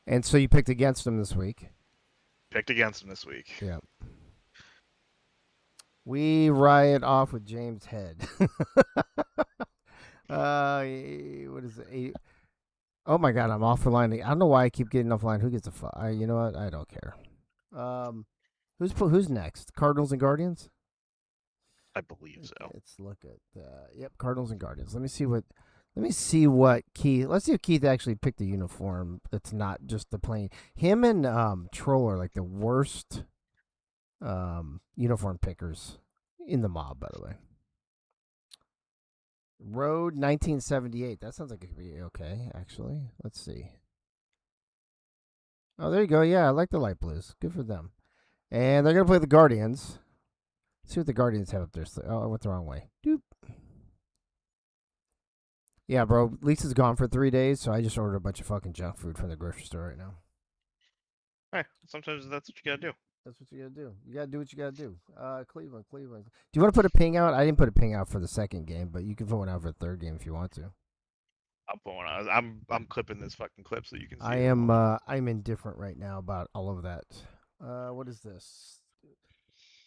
And so you picked against them this week. Picked against them this week. Yeah. We riot off with James Head. What is it? Oh my God, I'm off the line. I don't know why I keep getting offline. Who gets a fuck? You know what? I don't care. Who's next? Cardinals and Guardians. I believe so. Let's look at yep, Cardinals and Guardians. Let me see what Keith. Let's see if Keith actually picked a uniform that's not just the plain. Him and Troll are like the worst uniform pickers in the mob, by the way. Road 1978. That sounds like it could be okay, actually. Let's see. Oh, there you go. Yeah, I like the light blues. Good for them. And they're going to play the Guardians. Let's see what the Guardians have up there. Oh, I went the wrong way. Doop. Yeah, bro. Lisa's gone for 3 days, so I just ordered a bunch of fucking junk food from the grocery store right now. Hey, sometimes that's what you gotta do. That's what you gotta do. You gotta do what you gotta do. Cleveland. Do you want to put a ping out? I didn't put a ping out for the second game, but you can put one out for the third game if you want to. I'm pulling out. I'm clipping this fucking clip so you can see. I'm indifferent right now about all of that. What is this?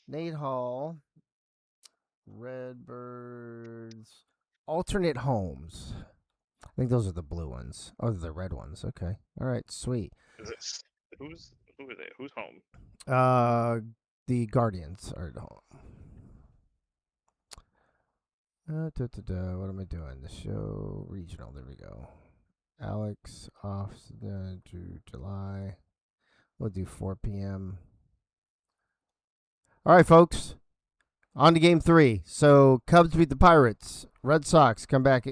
Nate Hall, Redbirds, alternate homes. I think those are the blue ones. Oh, they're the red ones. Okay. All right. Sweet. Is it, who are they? Who's home? The Guardians are at home. What am I doing? The show regional. There we go. Alex off to July. We'll do 4 p.m. All right, folks. On to game 3. So Cubs beat the Pirates. Red Sox come back.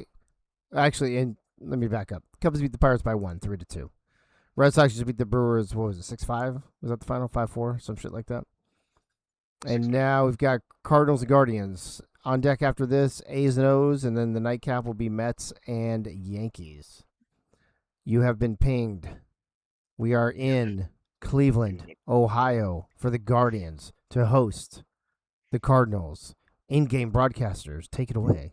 Actually, and let me back up. Cubs beat the Pirates by 1, 3-2. Red Sox just beat the Brewers. What was it? 6-5? Was that the final? 5-4? Some shit like that. And now we've got Cardinals and Guardians on deck after this. A's and O's, and then the nightcap will be Mets and Yankees. You have been pinged. We are in Cleveland, Ohio, for the Guardians to host the Cardinals. In-game broadcasters, take it away.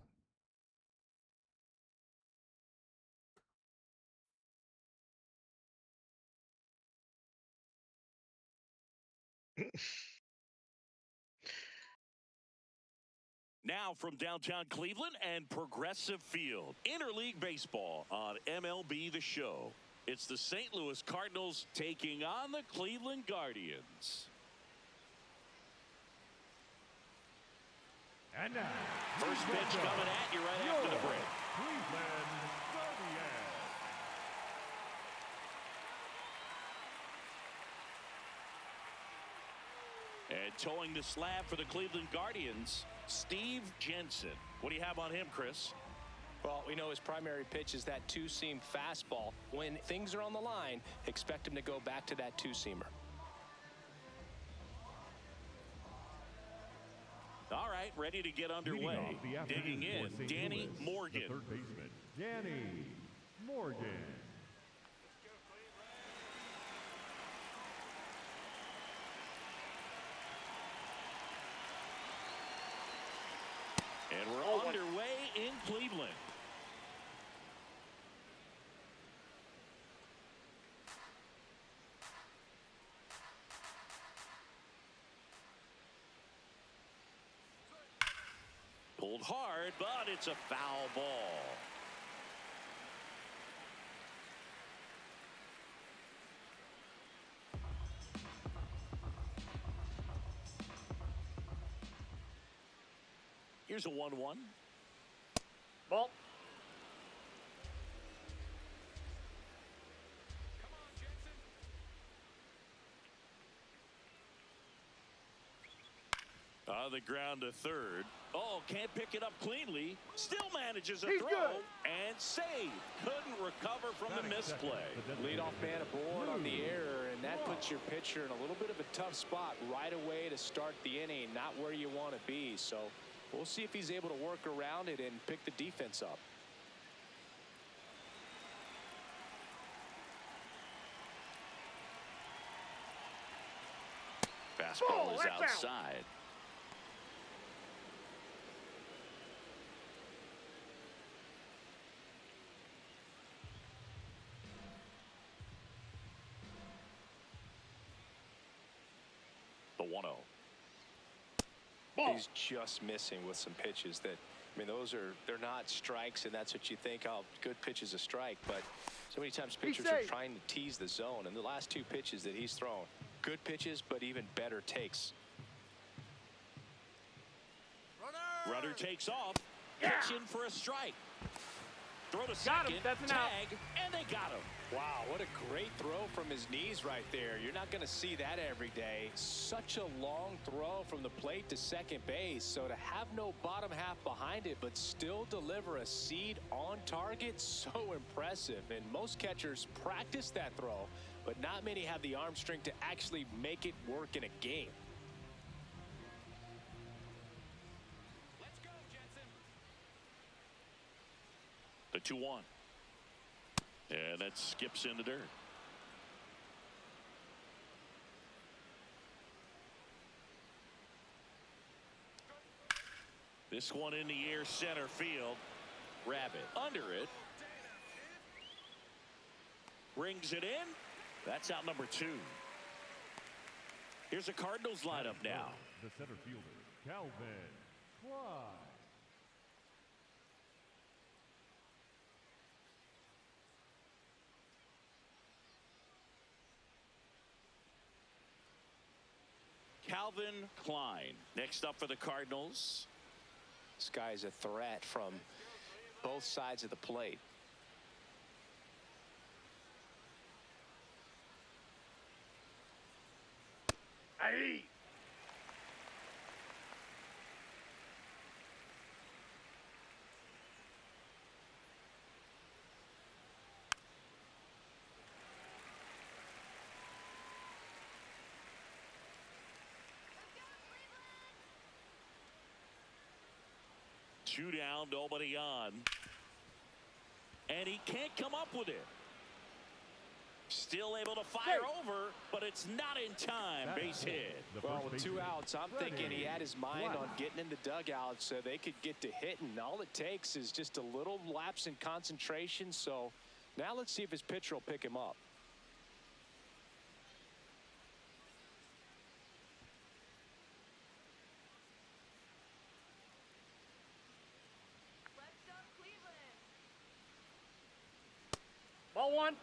Now from downtown Cleveland and Progressive Field, Interleague Baseball on MLB The Show. It's the St. Louis Cardinals taking on the Cleveland Guardians. And now, First pitch coming at you right after the break. Cleveland Guardians. And towing the slab for the Cleveland Guardians, Steve Jensen. What do you have on him, Chris? Well, we know his primary pitch is that two-seam fastball. When things are on the line, expect him to go back to that two-seamer. All right, ready to get underway. Digging in, Danny Morgan. The third baseman, Danny Morgan. And we're underway in Cleveland. Pulled hard, but it's a foul ball. Here's a 1-1. Ball. On the ground to third. Oh, can't pick it up cleanly. Still manages a throw and save. Couldn't recover from the misplay. Leadoff man aboard on the error, and that puts your pitcher in a little bit of a tough spot right away to start the inning, not where you want to be. So we'll see if he's able to work around it and pick the defense up. Fastball is outside. He's just missing with some pitches that, I mean, they're not strikes, and that's what you think, oh, good pitch is a strike. But so many times pitchers are trying to tease the zone, and the last 2 pitches that he's thrown, good pitches, but even better takes. Runner takes off. Pitch in for a strike. Throw to second. That's an out. Tag, and they got him. Wow, what a great throw from his knees right there. You're not going to see that every day. Such a long throw from the plate to second base. So to have no bottom half behind it, but still deliver a seed on target, so impressive. And most catchers practice that throw, but not many have the arm strength to actually make it work in a game. The 2-1. And that skips in the dirt. This one in the air, center field. Rabbit under it. Rings it in. That's out number 2. Here's the Cardinals lineup now. The center fielder, Calvin Fly. Calvin Klein next up for the Cardinals. This guy's a threat from both sides of the plate. Hey. Two down, nobody on. And he can't come up with it. Still able to fire over, but it's not in time. Base hit. Well, with 2 outs, I'm thinking he had his mind on getting in the dugout so they could get to hitting. All it takes is just a little lapse in concentration. So now let's see if his pitcher will pick him up. Let's go, Cleveland. Ball 1.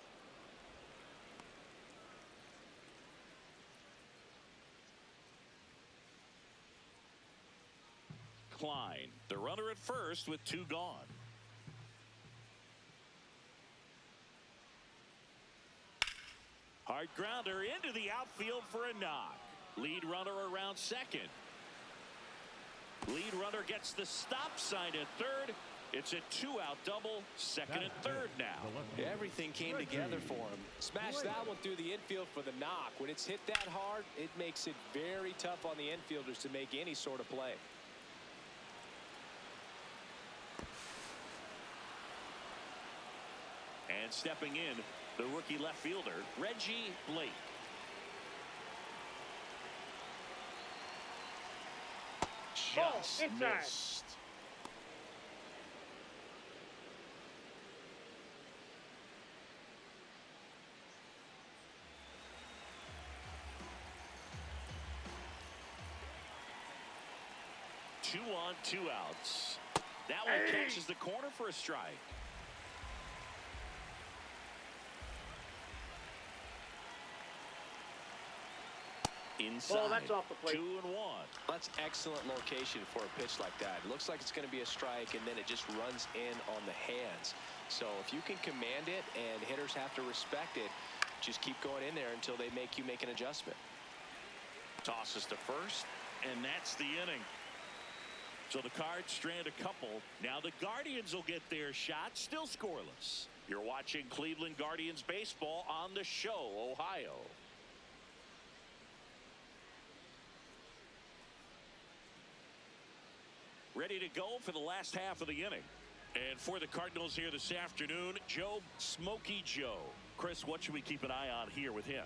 Klein, the runner at first with 2 gone. Hard grounder into the outfield for a knock. Lead runner around second. Lead runner gets the stop sign at third. It's a 2-out double, second and third now. Everything came together for him. Smashed that one through the infield for the knock. When it's hit that hard, it makes it very tough on the infielders to make any sort of play. And stepping in, the rookie left fielder, Reggie Blake. Just inside. missed. Two on, 2 outs. That one catches the corner for a strike. Inside. Ball, that's off the plate. 2-1. That's excellent location for a pitch like that. It looks like it's going to be a strike, and then it just runs in on the hands. So if you can command it and hitters have to respect it, just keep going in there until they make you make an adjustment. Tosses to first, and that's the inning. So the Cards strand a couple. Now the Guardians will get their shot, still scoreless. You're watching Cleveland Guardians baseball on the show, Ohio. Ready to go for the last half of the inning. And for the Cardinals here this afternoon, Joe Smokey Joe. Chris, what should we keep an eye on here with him?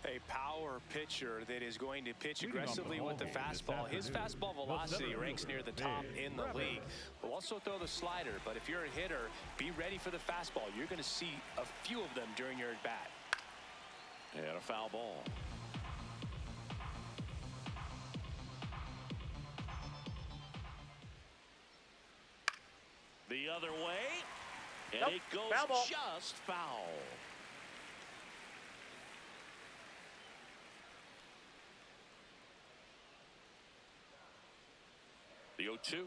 A power pitcher that is going to pitch aggressively with the fastball. His fastball velocity ranks near the top in the league. Will also throw the slider, but if you're a hitter, be ready for the fastball. You're going to see a few of them during your at-bat. And a foul ball. other way. And Nope, it goes foul ball. just foul. The 0-2.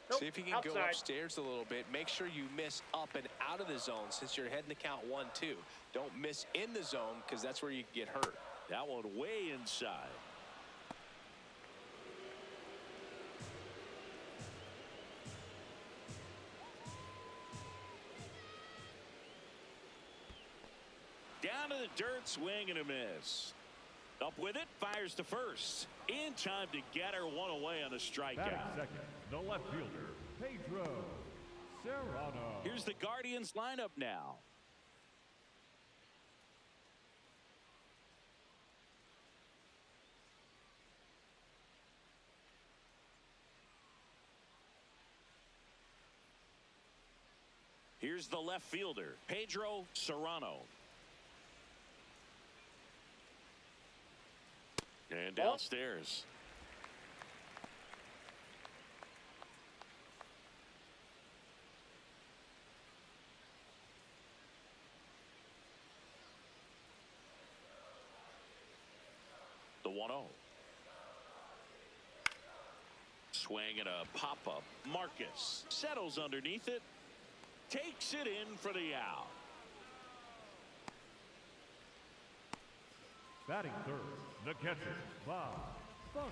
Nope, See if you can go outside. upstairs a little bit. Make sure you miss up and out of the zone since you're heading to count 1-2. Don't miss in the zone because that's where you can get hurt. That one way inside. Down to the dirt, swing and a miss. Up with it, fires to first. In time to get her one away on a Batting strikeout. second, the left fielder, Pedro Serrano. Here's the Guardians lineup now. Here's the left fielder, Pedro Serrano. And downstairs. The 1-0. Swing and a pop-up. Marcus settles underneath it. Takes it in for the out. Batting third, the catcher, Bob Funk.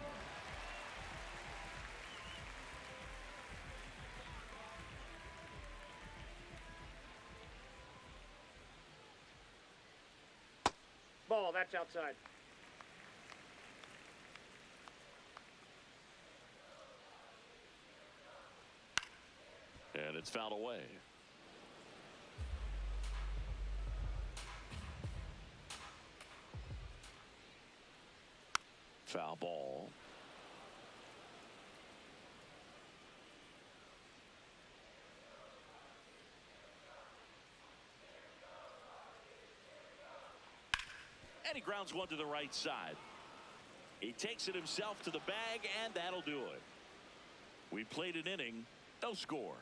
Ball, that's outside. And it's fouled away. Foul ball. And he grounds one to the right side. He takes it himself to the bag, and that'll do it. We played an inning, no score.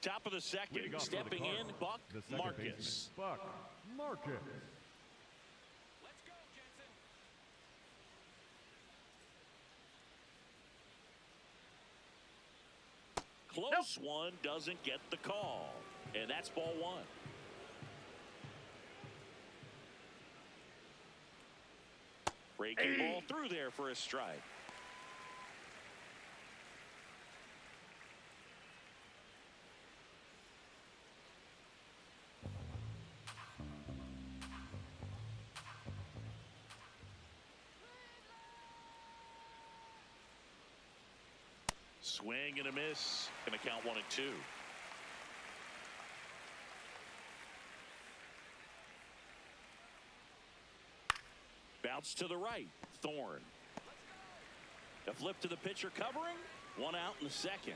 Top of the second, Leading off for the stepping in, Cardinals, Buck the second Marcus. baseman, Buck Marcus. Let's go, Jensen. Close one, doesn't get the call. And that's ball one. Breaking ball through there for a strike. Swing and a miss. Gonna count 1-2. Bounce to the right. Thorne. A flip to the pitcher covering. One out in the second.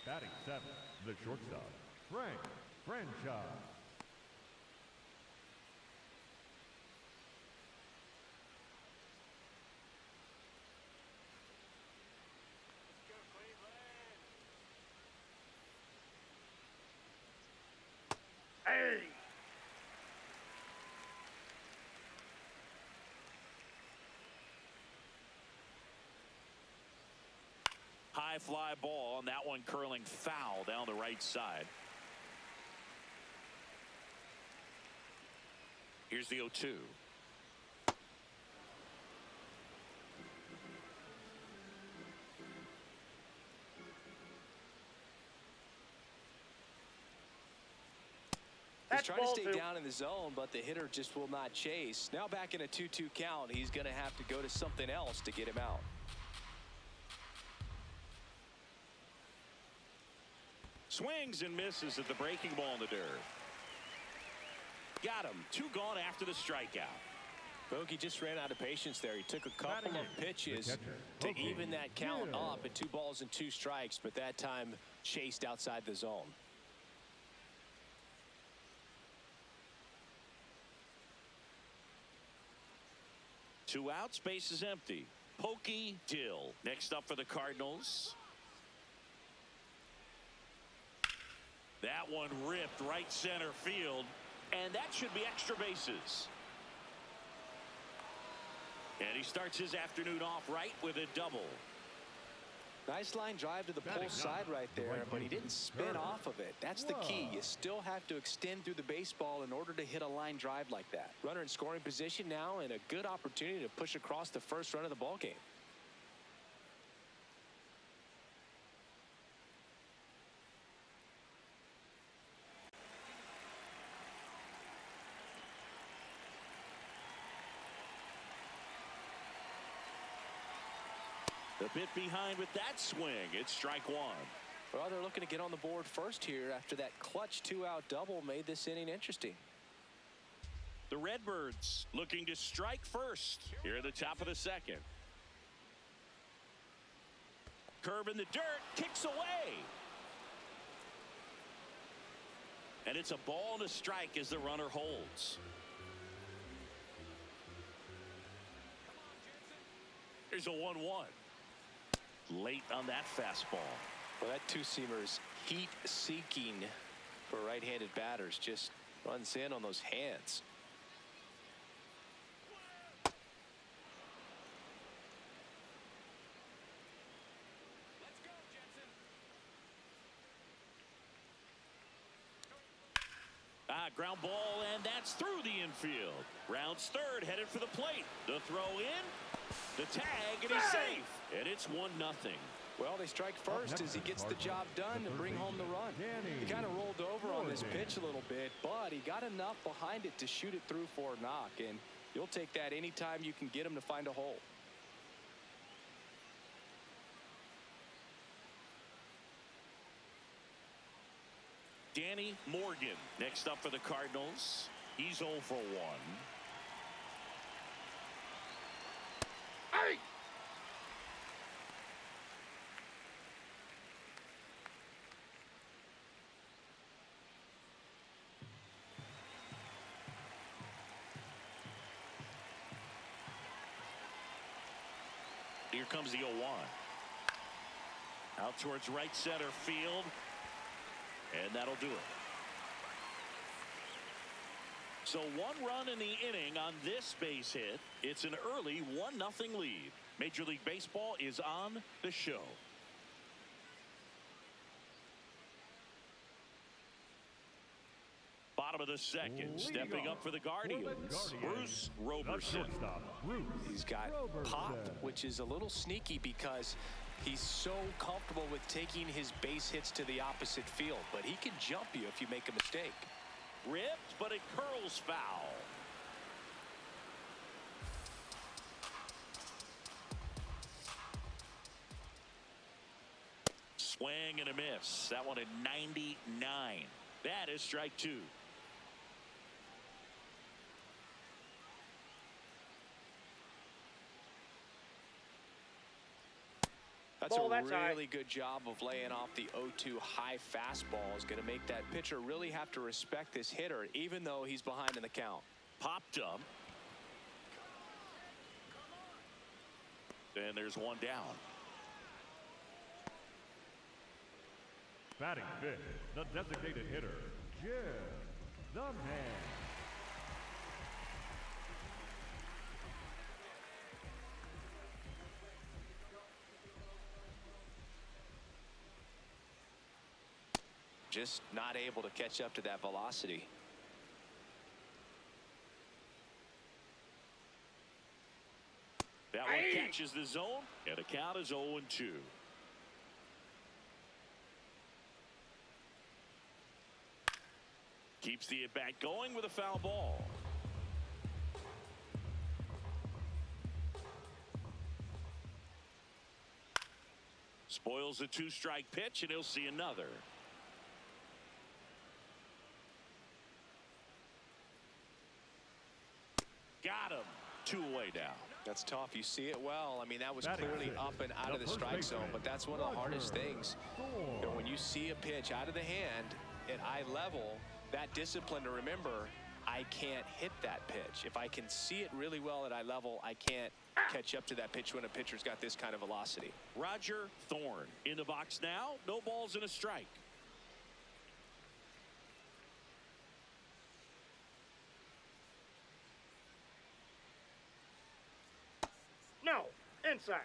Batting seventh, the shortstop, Frank Franchise. Hey! High fly ball, and that one curling foul down the right side. Here's the 0-2. He's That's trying to ball stay two. down in the zone, but the hitter just will not chase. Now back in a 2-2 count, he's going to have to go to something else to get him out. Swings and misses at the breaking ball in the dirt. Got him. Two gone after the strikeout. Bogey just ran out of patience there. He took a couple Batting of eighth, the pitches catcher, to Bogey even that count Hill. up at 2 balls and 2 strikes, but that time chased outside the zone. 2 outs, base is empty. Pokey Dill next up for the Cardinals. That one ripped right center field, and that should be extra bases. And he starts his afternoon off right with a double. Nice line drive to the pull side right there, but he didn't spin off of it. That's the key. You still have to extend through the baseball in order to hit a line drive like that. Runner in scoring position now, and a good opportunity to push across the first run of the ball game. A bit behind with that swing. It's strike one. Well, they're looking to get on the board first here after that clutch 2-out double made this inning interesting. The Redbirds looking to strike first here at the top of the second. Curve in the dirt, kicks away. And it's a ball and a strike as the runner holds. Here's a 1-1. Late on that fastball. Well, that two-seamer's heat-seeking for right-handed batters. Just runs in on those hands. Ground ball, and that's through the infield. Rounds third, headed for the plate. The throw in, the tag, and he's safe. And it's 1-0. Well, they strike first as he gets the job done to bring home the run. He kind of rolled over on this pitch a little bit, but he got enough behind it to shoot it through for a knock, and you'll take that anytime you can get him to find a hole. Danny Morgan next up for the Cardinals. He's 0 for 1. Hey! Here comes the 0-1. Out towards right center field. And that'll do it. So 1 run in the inning on this base hit. It's an early 1-0 lead. Major League Baseball is on the show. Bottom of the second, stepping up for the Guardians, Bruce Roberson. He's got pop, which is a little sneaky because he's so comfortable with taking his base hits to the opposite field, but he can jump you if you make a mistake. Ripped, but it curls foul. Swing and a miss. That one at 99. That is strike 2. That's a really good job of laying off the 0-2 high fastball. Is going to make that pitcher really have to respect this hitter, even though he's behind in the count. Popped up. And there's one down. Batting fifth, the designated hitter, Jim the Man. Just not able to catch up to that velocity. That one catches the zone, and the count is 0-2. Keeps the at-bat going with a foul ball. Spoils the 2-strike pitch, and he'll see another. Got him. 2 away now. That's tough. You see it well. I mean, that was clearly up and out of the strike zone, but that's one of the hardest things. You know, when you see a pitch out of the hand at eye level, that discipline to remember, I can't hit that pitch. If I can see it really well at eye level, I can't catch up to that pitch when a pitcher's got this kind of velocity. Roger Thorne in the box now. No balls and a strike. No, inside.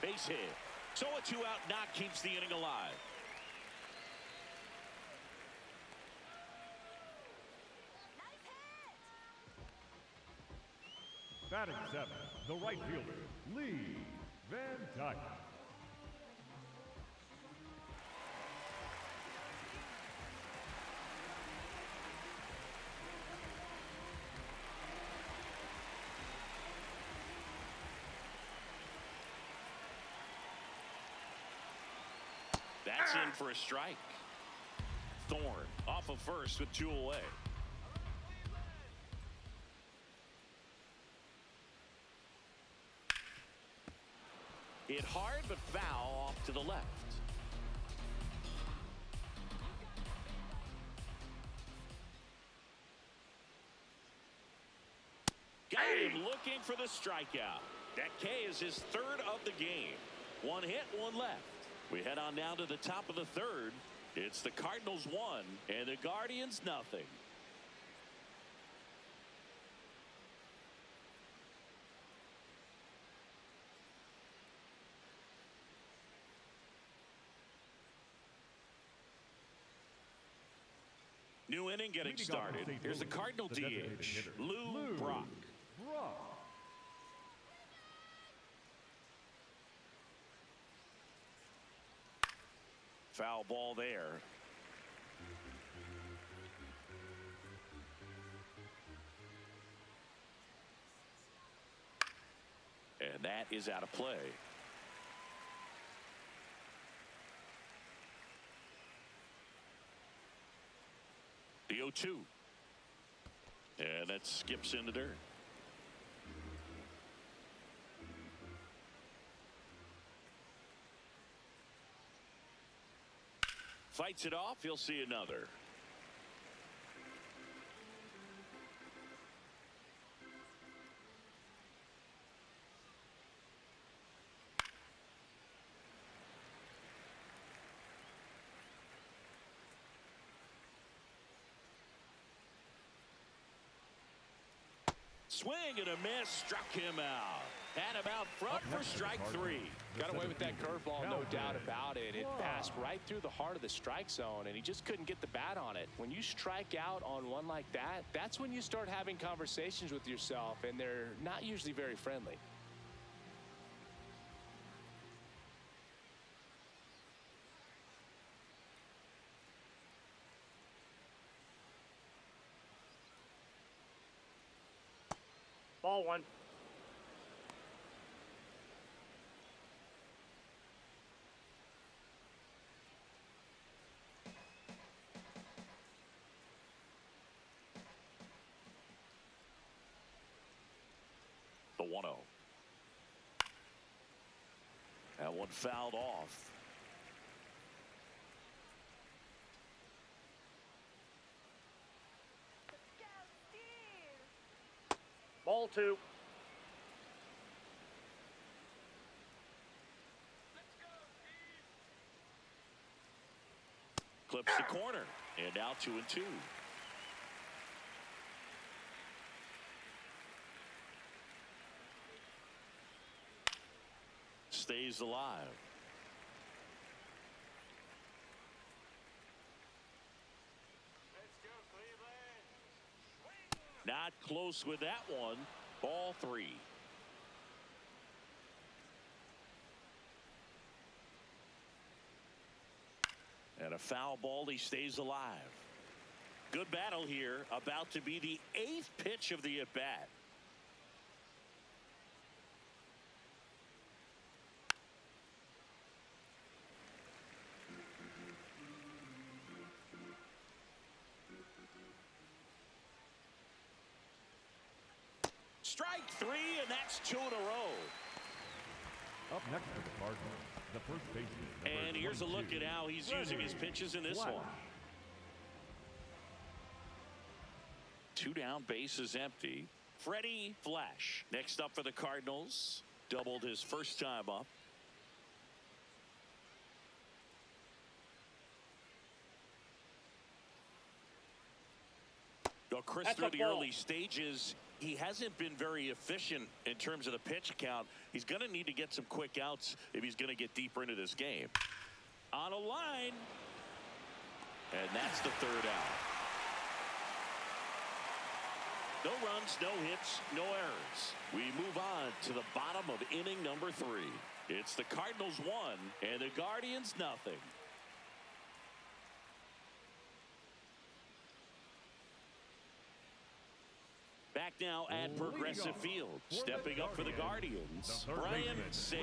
Base hit. So a 2-out knock keeps the inning alive. Nice hit. Batting seventh, the right fielder, Lee Van Dyke. That's in for a strike. Thorne off of first with 2 away. Hit hard but foul off to the left. Got him looking for the strikeout. That K is his 3rd of the game. 1 hit, 1 left. We head on down to the top of the 3rd. It's the Cardinals 1 and the Guardians nothing. New inning getting Leading off started. the St. Here's the Louis, Cardinal the designated DH, hitter, Lou Brock. Brock. Foul ball there. And that is out of play. The 0-2. And that skips in the dirt. Fights it off. He'll see another. Swing and a miss, struck him out. Had him out front for strike 3. Got away with that curveball, no doubt about it. It passed right through the heart of the strike zone, and he just couldn't get the bat on it. When you strike out on one like that, that's when you start having conversations with yourself, and they're not usually very friendly. Ball 1. The 1-0. That one fouled off. Go, Steve. Ball 2. Clips the corner. And now 2-2. Stays alive. Not close with that one. Ball 3. And a foul ball. He stays alive. Good battle here. About to be the 8th pitch of the at-bat. Strike 3, and that's 2 in a row. Up next for the Cardinals, the first baseman. number And here's a look 22, at how he's using his pitches in this Flash. one. 2 down, bases empty. Freddie Flash next up for the Cardinals. Doubled his first time up. Chris, That's through a the ball. early stages, he hasn't been very efficient in terms of the pitch count. He's going to need to get some quick outs if he's going to get deeper into this game. On a line. And that's the 3rd out. No runs, no hits, no errors. We move on to the bottom of inning number 3. It's the Cardinals 1 and the Guardians nothing. Back now at Leading Progressive off Field. for the Stepping up for the Guardians, Guardians, the third Brian baseman, Sale.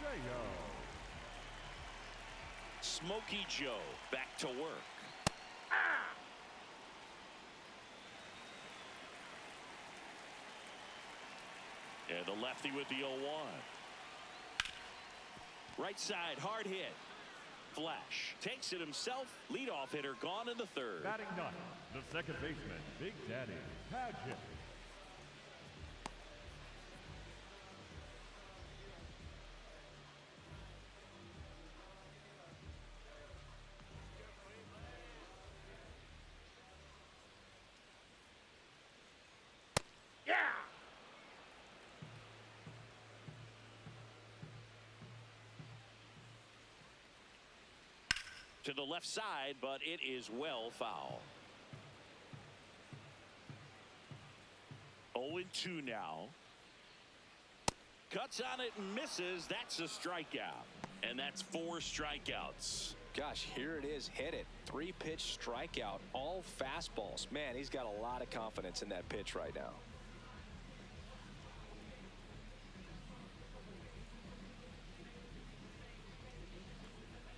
Brian Sale. Smokey Joe back to work. And the lefty with the 0-1. Right side, hard hit. Flash takes it himself. Leadoff hitter gone in the 3rd. Batting ninth, the second baseman, Big Daddy Paget. Yeah. To the left side, but it is well foul. 0-2 now. Cuts on it and misses. That's a strikeout. And that's 4 strikeouts. Gosh, here it is. Hit it. 3-pitch strikeout. All fastballs. Man, he's got a lot of confidence in that pitch right now.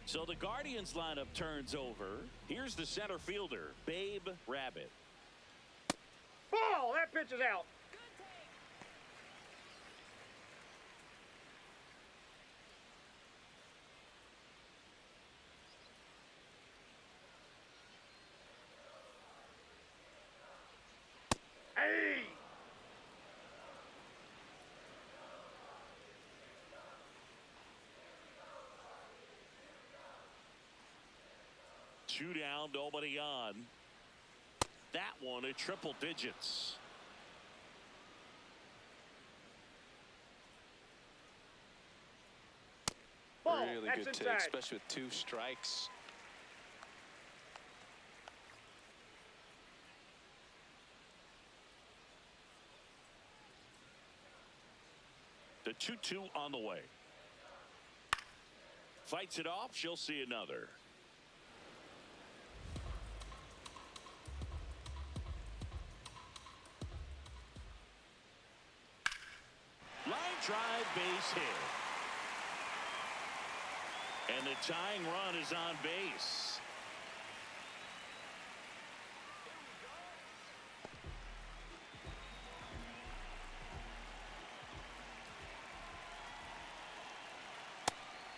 So the Guardians lineup turns over. Here's the center fielder, Babe Rabbit. Ball. That pitch is out. Good take. Hey. Two down, nobody on. That one at triple digits. Ball. Really That's good take, inside. especially with 2 strikes. The 2-2 on the way. Fights it off. She'll see another. Line drive, base hit. And the tying run is on base.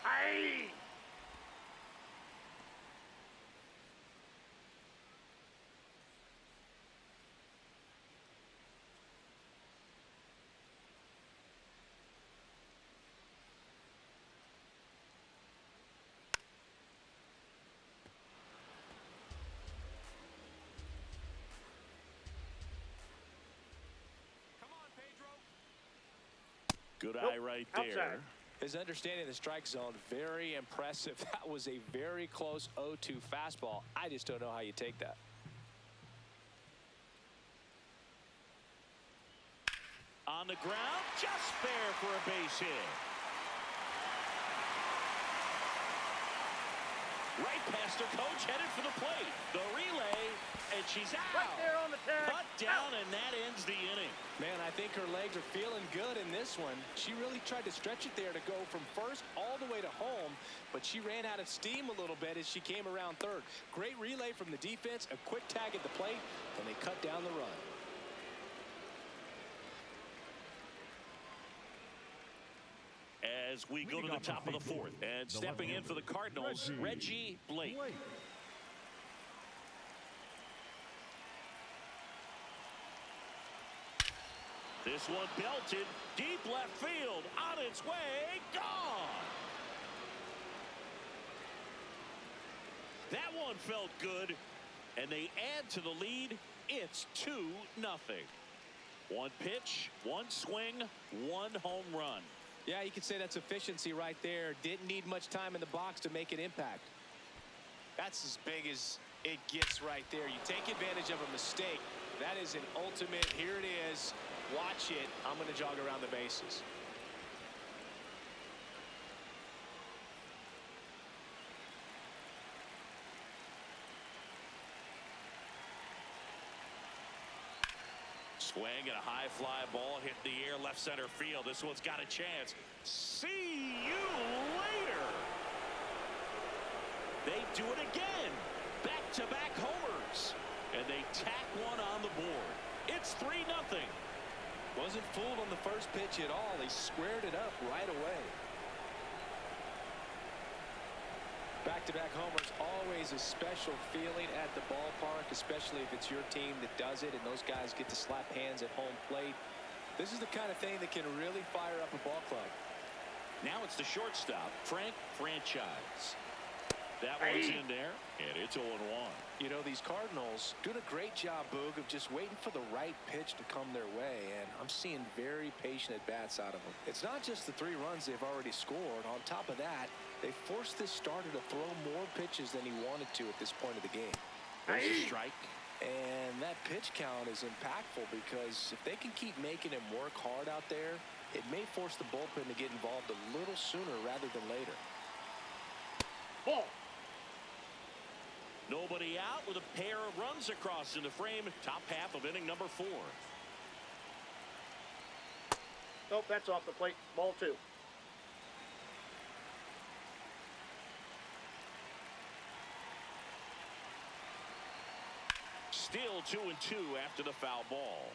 Hey. Good Nope, eye right there. outside. His understanding of the strike zone, very impressive. That was a very close 0-2 fastball. I just don't know how you take that. On the ground, just fair for a base hit. Right past her coach, headed for the plate. The relay, and she's out. Right there on the tag. Cut down, and that ends the inning. Man, I think her legs are feeling good in this one. She really tried to stretch it there to go from first all the way to home, but she ran out of steam a little bit as she came around third. Great relay from the defense, a quick tag at the plate, and they cut down the run. as we go to the top of the fourth. And stepping in for the Cardinals, Reggie Blake. This one belted deep left field, on its way, gone. That one felt good, and they add to the lead. It's 2-0. One pitch, one swing, one home run. Yeah, you could say that's efficiency right there. Didn't need much time in the box to make an impact. That's as big as it gets right there. You take advantage of a mistake. That is an ultimate, here it is. Watch it. I'm going to jog around the bases. Swing and a high fly ball hit the air, left center field. This one's got a chance. See you later. They do it again. Back-to-back homers. And they tack one on the board. It's 3-0. Wasn't fooled on the first pitch at all. He squared it up right away. Back-to-back homers, always a special feeling at the ballpark, especially if it's your team that does it and those guys get to slap hands at home plate. This is the kind of thing that can really fire up a ball club. Now it's the shortstop, Frank Franchise. That one's in there, and it's 0-1. You know, these Cardinals doing a great job, Boog, of just waiting for the right pitch to come their way, and I'm seeing very patient at-bats out of them. It's not just the 3 runs they've already scored. On top of that, they forced this starter to throw more pitches than he wanted to at this point of the game. There's a strike. And that pitch count is impactful because if they can keep making him work hard out there, it may force the bullpen to get involved a little sooner rather than later. Ball. Nobody out with a pair of runs across in the frame. Top half of inning number 4. Nope, that's off the plate. Ball 2. Still 2-2 after the foul ball.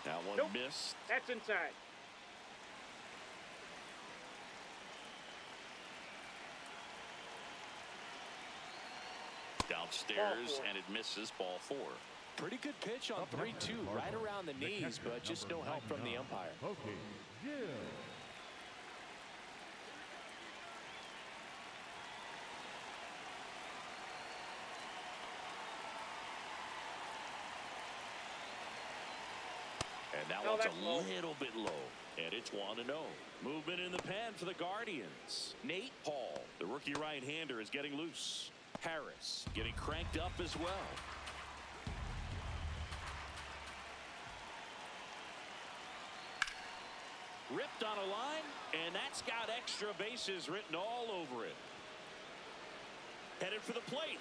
That one Nope. missed. That's inside. Downstairs, and it misses. Ball 4. Pretty good pitch on 3-2, right around the knees, but just no help from the umpire. Okay, Jill. And that No, one's that's a low. little bit low. And it's 1-0. Movement in the pen for the Guardians. Nate Paul, the rookie right-hander, is getting loose. Harris getting cranked up as well. Ripped on a line, and that's got extra bases written all over it. Headed for the plate.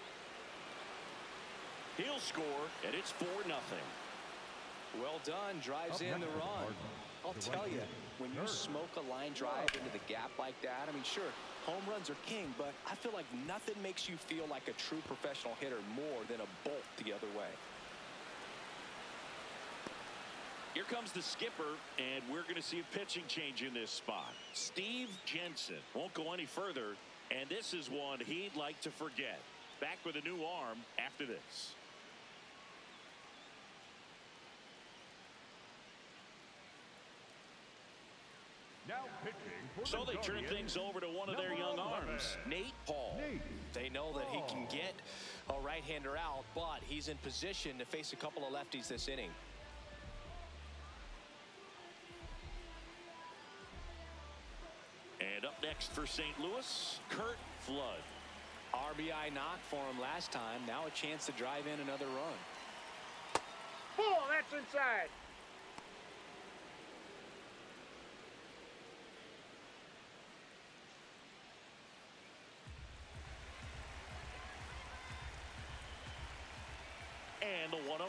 He'll score, and it's 4-0. Well done, drives in the run. I'll tell you, when you smoke a line drive into the gap like that, I mean, sure, home runs are king, but I feel like nothing makes you feel like a true professional hitter more than a bolt the other way. Here comes the skipper, and we're going to see a pitching change in this spot. Steve Jensen won't go any further, and this is one he'd like to forget. Back with a new arm after this. Now pitching for So the they turn Guardians, things over to one of their young number arms, 11, Nate Paul. Nate They know that he can Paul. get a right-hander out, but he's in position to face a couple of lefties this inning. And up next for St. Louis, Kurt Flood. RBI knock for him last time. Now a chance to drive in another run. Ball, that's inside. And the 1-0.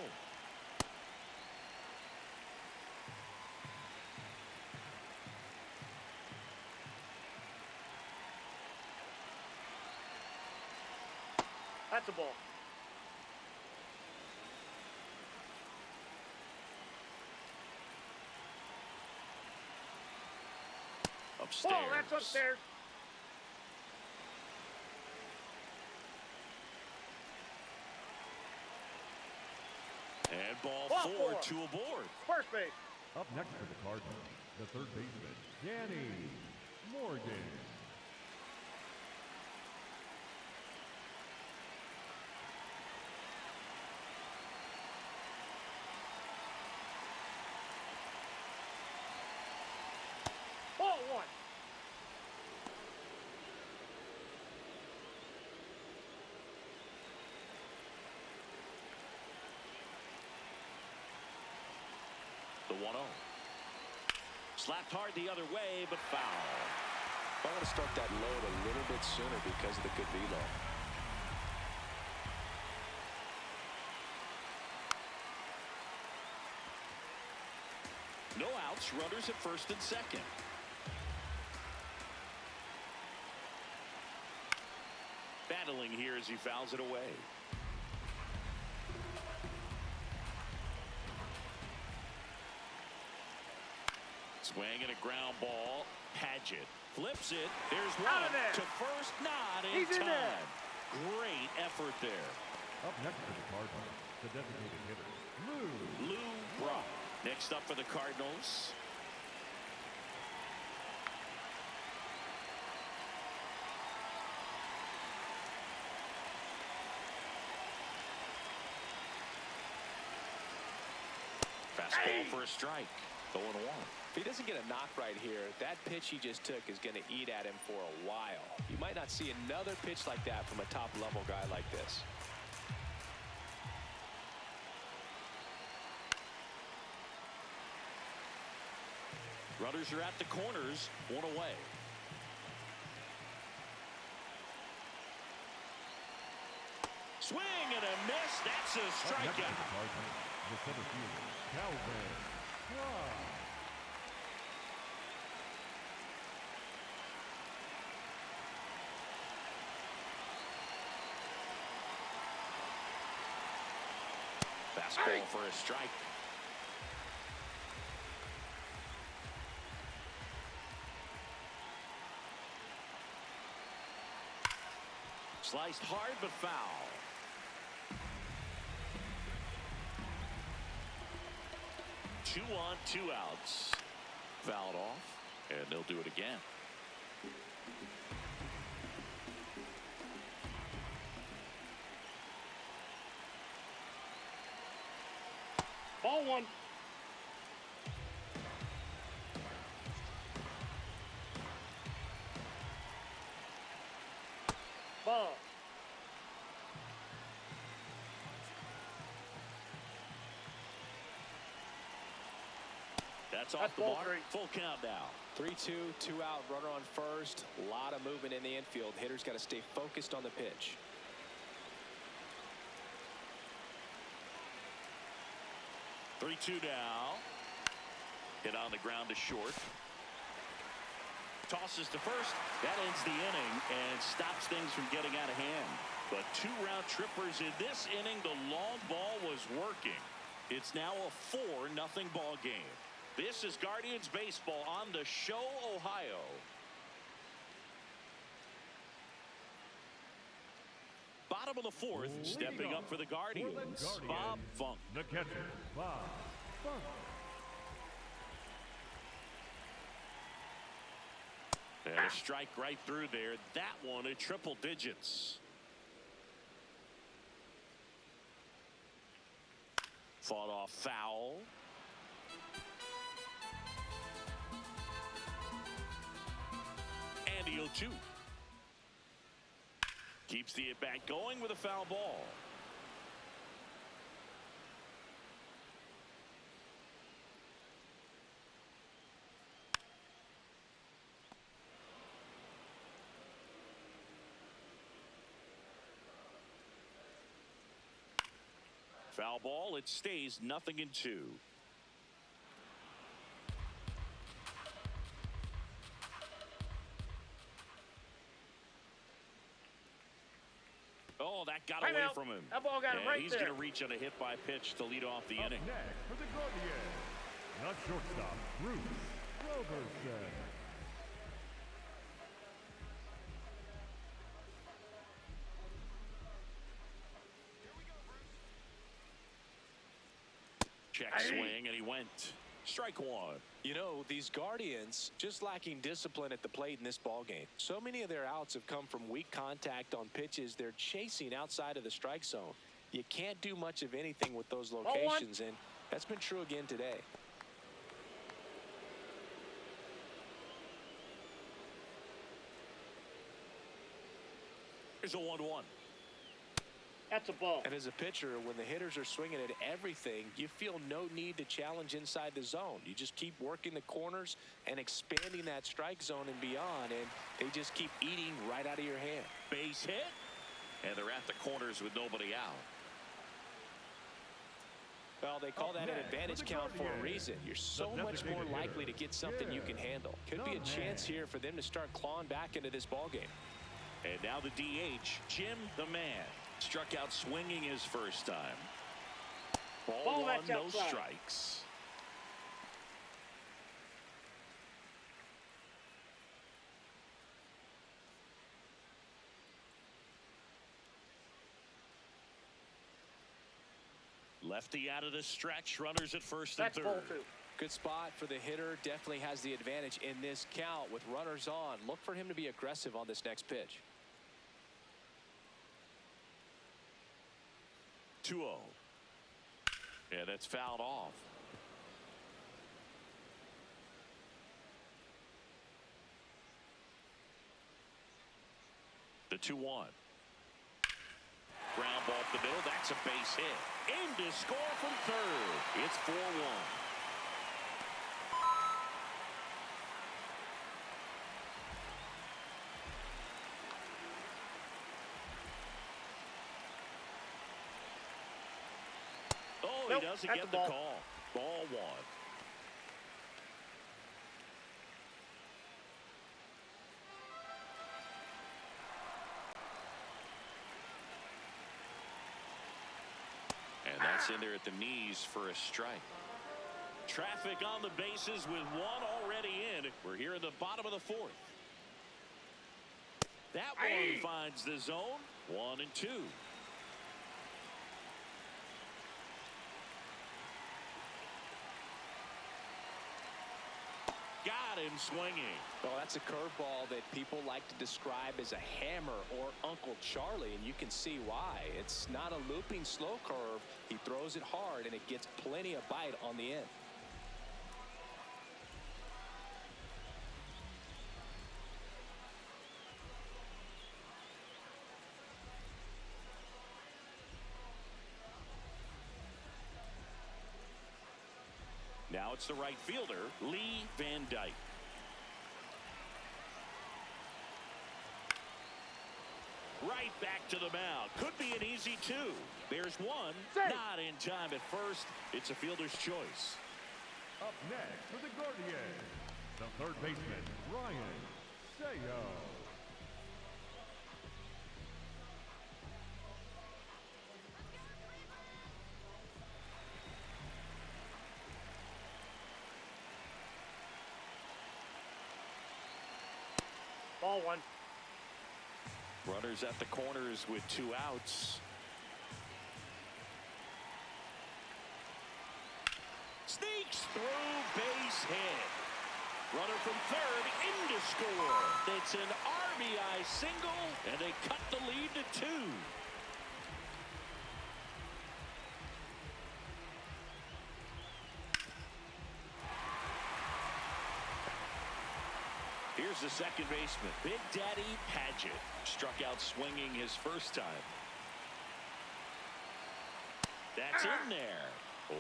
That's a ball. upstairs. Ball, that's upstairs. And ball Ball four, four. 2 aboard. First base. Up next for the Cardinals, the third baseman, Danny Morgan. Ball one. The 1-0. Slapped hard the other way, but foul. I want to start that load a little bit sooner because of the good velo. No outs, runners at first and second. Battling here as he fouls it away. Swing and a ground ball. Paget flips it. There's Out one of there. to first, not in He's in time. there. Great effort there. Up next for the Cardinals, the designated hitter, Lou Brock. Next up for the Cardinals. Fastball for a strike. 0-1. If he doesn't get a knock right here, that pitch he just took is going to eat at him for a while. You might not see another pitch like that from a top-level guy like this. Runners are at the corners. 1 away. Swing and a miss. That's a Up next for strikeout. the Cardinals, the center fielder, Calvin Fry. Fastball for a strike. Sliced hard but foul. Two on, 2 outs. Fouled off, and they'll do it again. Ball one. Ball. That's off That's the ball mark. 3. Full count now. 3-2, 2 out, runner on first. A lot of movement in the infield. Hitter's got to stay focused on the pitch. Three-two now. Hit on the ground to short. Tosses to first. That ends the inning and stops things from getting out of hand. But 2 round trippers in this inning. The long ball was working. It's now a 4-0 ball game. This is Guardians baseball on the show, Ohio. Bottom of the 4th, stepping up for the Guardians, Bob Funk. The catcher, Bob Funk. And a strike right through there. That one at triple digits. Fought off foul. And the 0-2. Keeps the at-bat going with a foul ball. Foul ball. It stays 0-2. Oh, that got away Timeout. from him. That ball got him And right he's there. going to reach on a hit by pitch to lead off the Up inning. next for the Guardians, the shortstop, Bruce Robertson. Check swing, and he went. Strike one. You know, these Guardians just lacking discipline at the plate in this ballgame. So many of their outs have come from weak contact on pitches they're chasing outside of the strike zone. You can't do much of anything with those locations, and that's been true again today. Here's a 1-1. That's a ball. And as a pitcher, when the hitters are swinging at everything, you feel no need to challenge inside the zone. You just keep working the corners and expanding that strike zone and beyond, and they just keep eating right out of your hand. Base hit, and they're at the corners with nobody out. Well, they call that an advantage count for a reason. You're so much more likely to get something you can handle. Could be a chance here for them to start clawing back into this ballgame. And now the DH, Jim the Man, struck out swinging his first time. Ball one, that's no outside. strikes. Lefty out of the stretch, runners at first and That's third. ball two. Good spot for the hitter. Definitely has the advantage in this count with runners on. Look for him to be aggressive on this next pitch. 2-0. And that's fouled off. The 2-1. Ground ball up the middle. That's a base hit. In to score from third. It's 4-1. Oh, Nope, he doesn't that's get a the ball. call. Ball one. And that's in there at the knees for a strike. Traffic on the bases with one already in. We're here in the bottom of the fourth. That one finds the zone. 1 and 2. Got him swinging. Well, that's a curveball that people like to describe as a hammer or Uncle Charlie, and you can see why. It's not a looping slow curve. He throws it hard, and it gets plenty of bite on the end. Now it's the right fielder, Lee Van Dyke. Right back to the mound. Could be an easy 2. There's one. Not in time at first. It's a fielder's choice. Up next for the Guardians, the third baseman, Ryan Sayo. Ball one. Runners at the corners with 2 outs. Sneaks through, base hit. Runner from third in to score. It's an RBI single, and they cut the lead to 2. Here's the second baseman, Big Daddy Padgett. Struck out swinging his first time. That's in there. 0-1.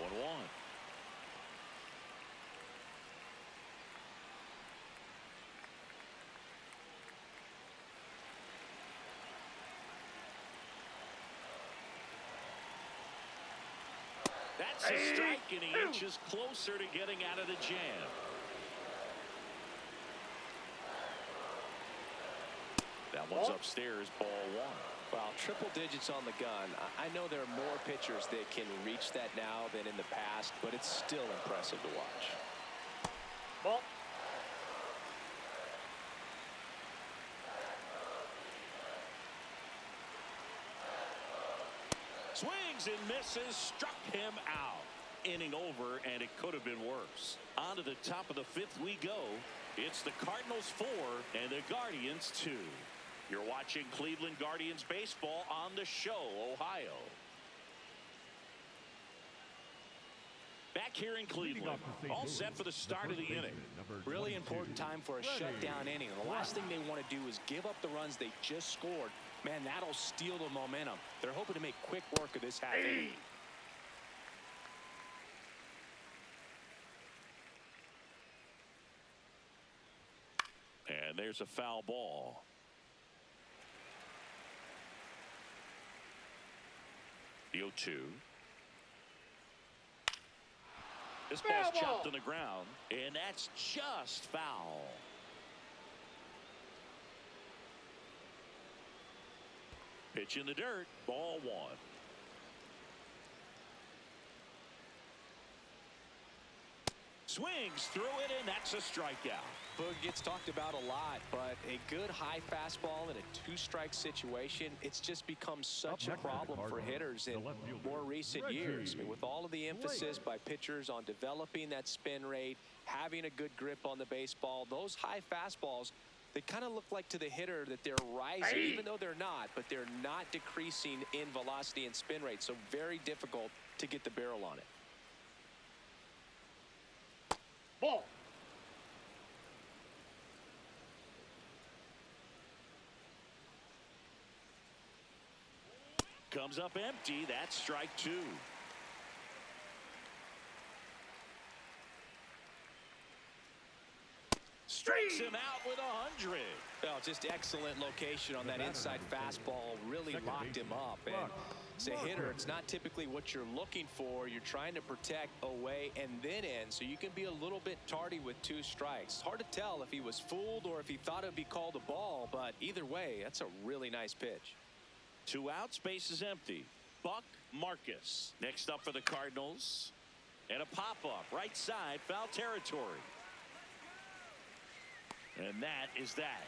That's a strike, and he inches closer to getting out of the jam. That one's upstairs, ball one. Well, triple digits on the gun. I know there are more pitchers that can reach that now than in the past, but it's still impressive to watch. Ball. Swings and misses, struck him out. inning over, and it could have been worse. On to the top of the fifth we go. It's the Cardinals 4 and the Guardians 2. You're watching Cleveland Guardians baseball on the show, Ohio. Back here in Cleveland, all set for the start of the inning. Really important time for a shutdown inning. The last thing they want to do is give up the runs they just scored. Man, that'll steal the momentum. They're hoping to make quick work of this half inning. And there's a foul ball. The 0-2. This ball's chopped on the ground, and that's just foul. Pitch in the dirt, ball 1. Swings through it, and that's a strikeout. Boog gets talked about a lot, but a good high fastball in a two-strike situation, it's just become such a problem for hitters in more recent years. I mean, with all of the emphasis by pitchers on developing that spin rate, having a good grip on the baseball, those high fastballs, they kind of look like to the hitter that they're rising, even though they're not, but they're not decreasing in velocity and spin rate, so very difficult to get the barrel on it. Ball. Comes up empty. That's strike 2. Strikes him out with 100. Oh, just excellent location on that inside fastball. Really locked him up. And as a hitter, it's not typically what you're looking for. You're trying to protect away and then in, so you can be a little bit tardy with 2 strikes. It's hard to tell if he was fooled or if he thought it would be called a ball, but either way, that's a really nice pitch. 2 outs, base is empty. Buck Marcus next up for the Cardinals. And a pop-up, right side, foul territory. And that is that.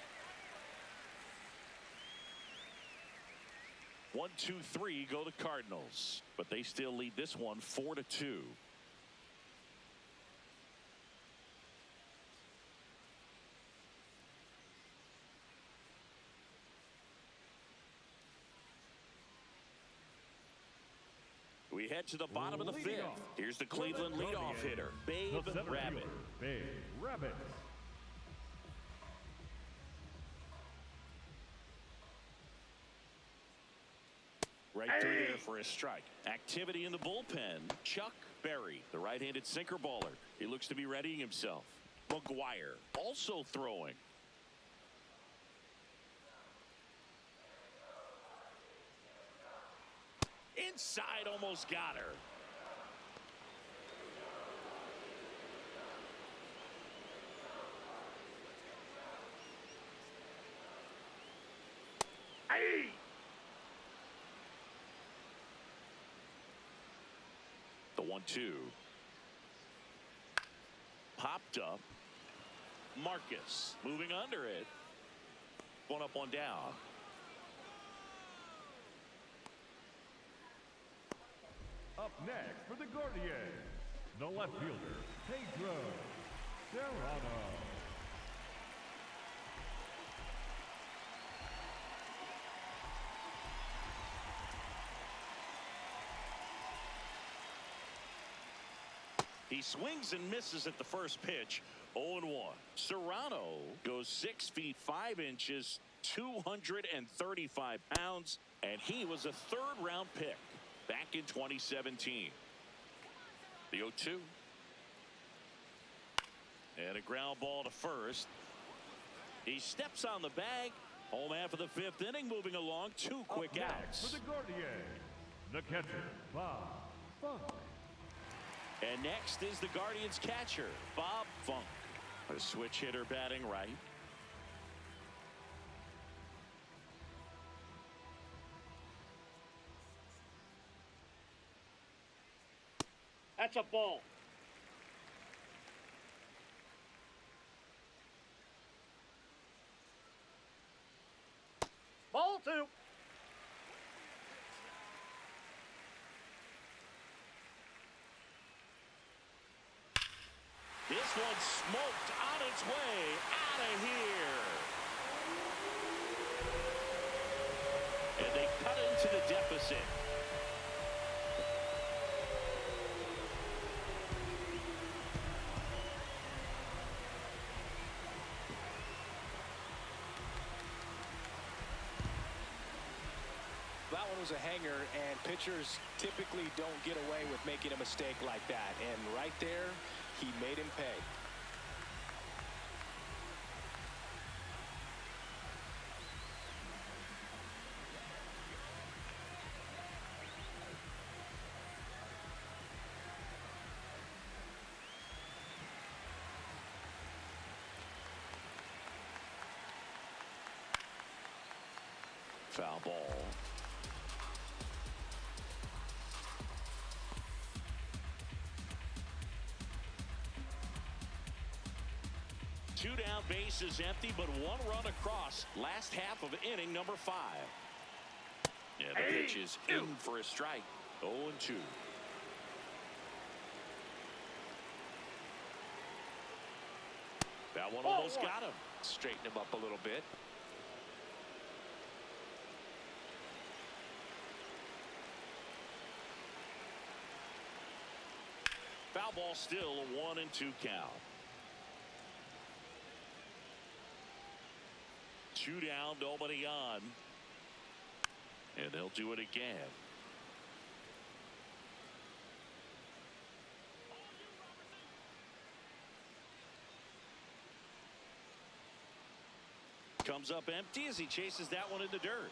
1, 2, 3 go the Cardinals, but they still lead this one 4-2. We head to the bottom of the 5th. Here's the Cleveland leadoff hitter, Babe Rabbit. Babe Rabbit. Right through there for a strike. Activity in the bullpen. Chuck Berry, the right-handed sinker baller. He looks to be readying himself. McGuire also throwing. Inside, almost got her. The 1-2. Popped up. Marcus moving under it. 1 up, 1 down. Up next for the Guardians, the left fielder, Pedro Serrano. He swings and misses at the first pitch. 0-1. Serrano goes 6 feet 5 inches, 235 pounds, and he was a 3rd-round pick back in 2017. The 0-2. And a ground ball to first. He steps on the bag. Home half of the 5th inning, moving along. 2 quick outs. For the Guardians, the catcher, Bob Funk. And next is the Guardians catcher, Bob Funk. A switch hitter batting right. That's a ball. Ball 2. one smoked on its way out of here. And they cut into the deficit. That one was a hanger, and pitchers typically don't get away with making a mistake like that. And right there, he made him pay. Foul ball. Two down, bases empty, but one run across. Last half of inning number 5. Yeah, the pitch is in for a strike. 0-2. That one almost got him. Straighten him up a little bit. Foul ball, still a 1-2 count. 2 down, nobody on. And they'll do it again. Comes up empty as he chases that one in the dirt.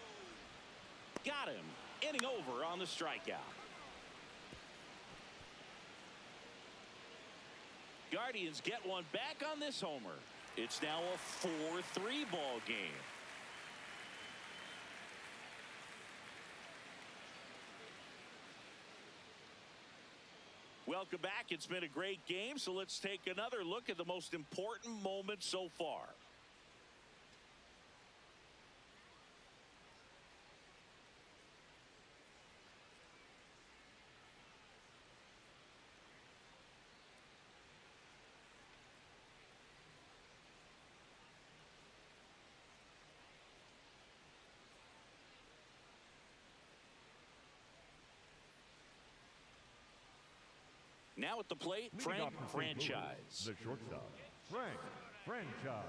Got him. Inning over on the strikeout. Guardians get one back on this homer. It's now a 4-3 ball game. Welcome back. It's been a great game, so let's take another look at the most important moment so far. Now at the plate, Frank Franchise. The shortstop, Frank Franchise.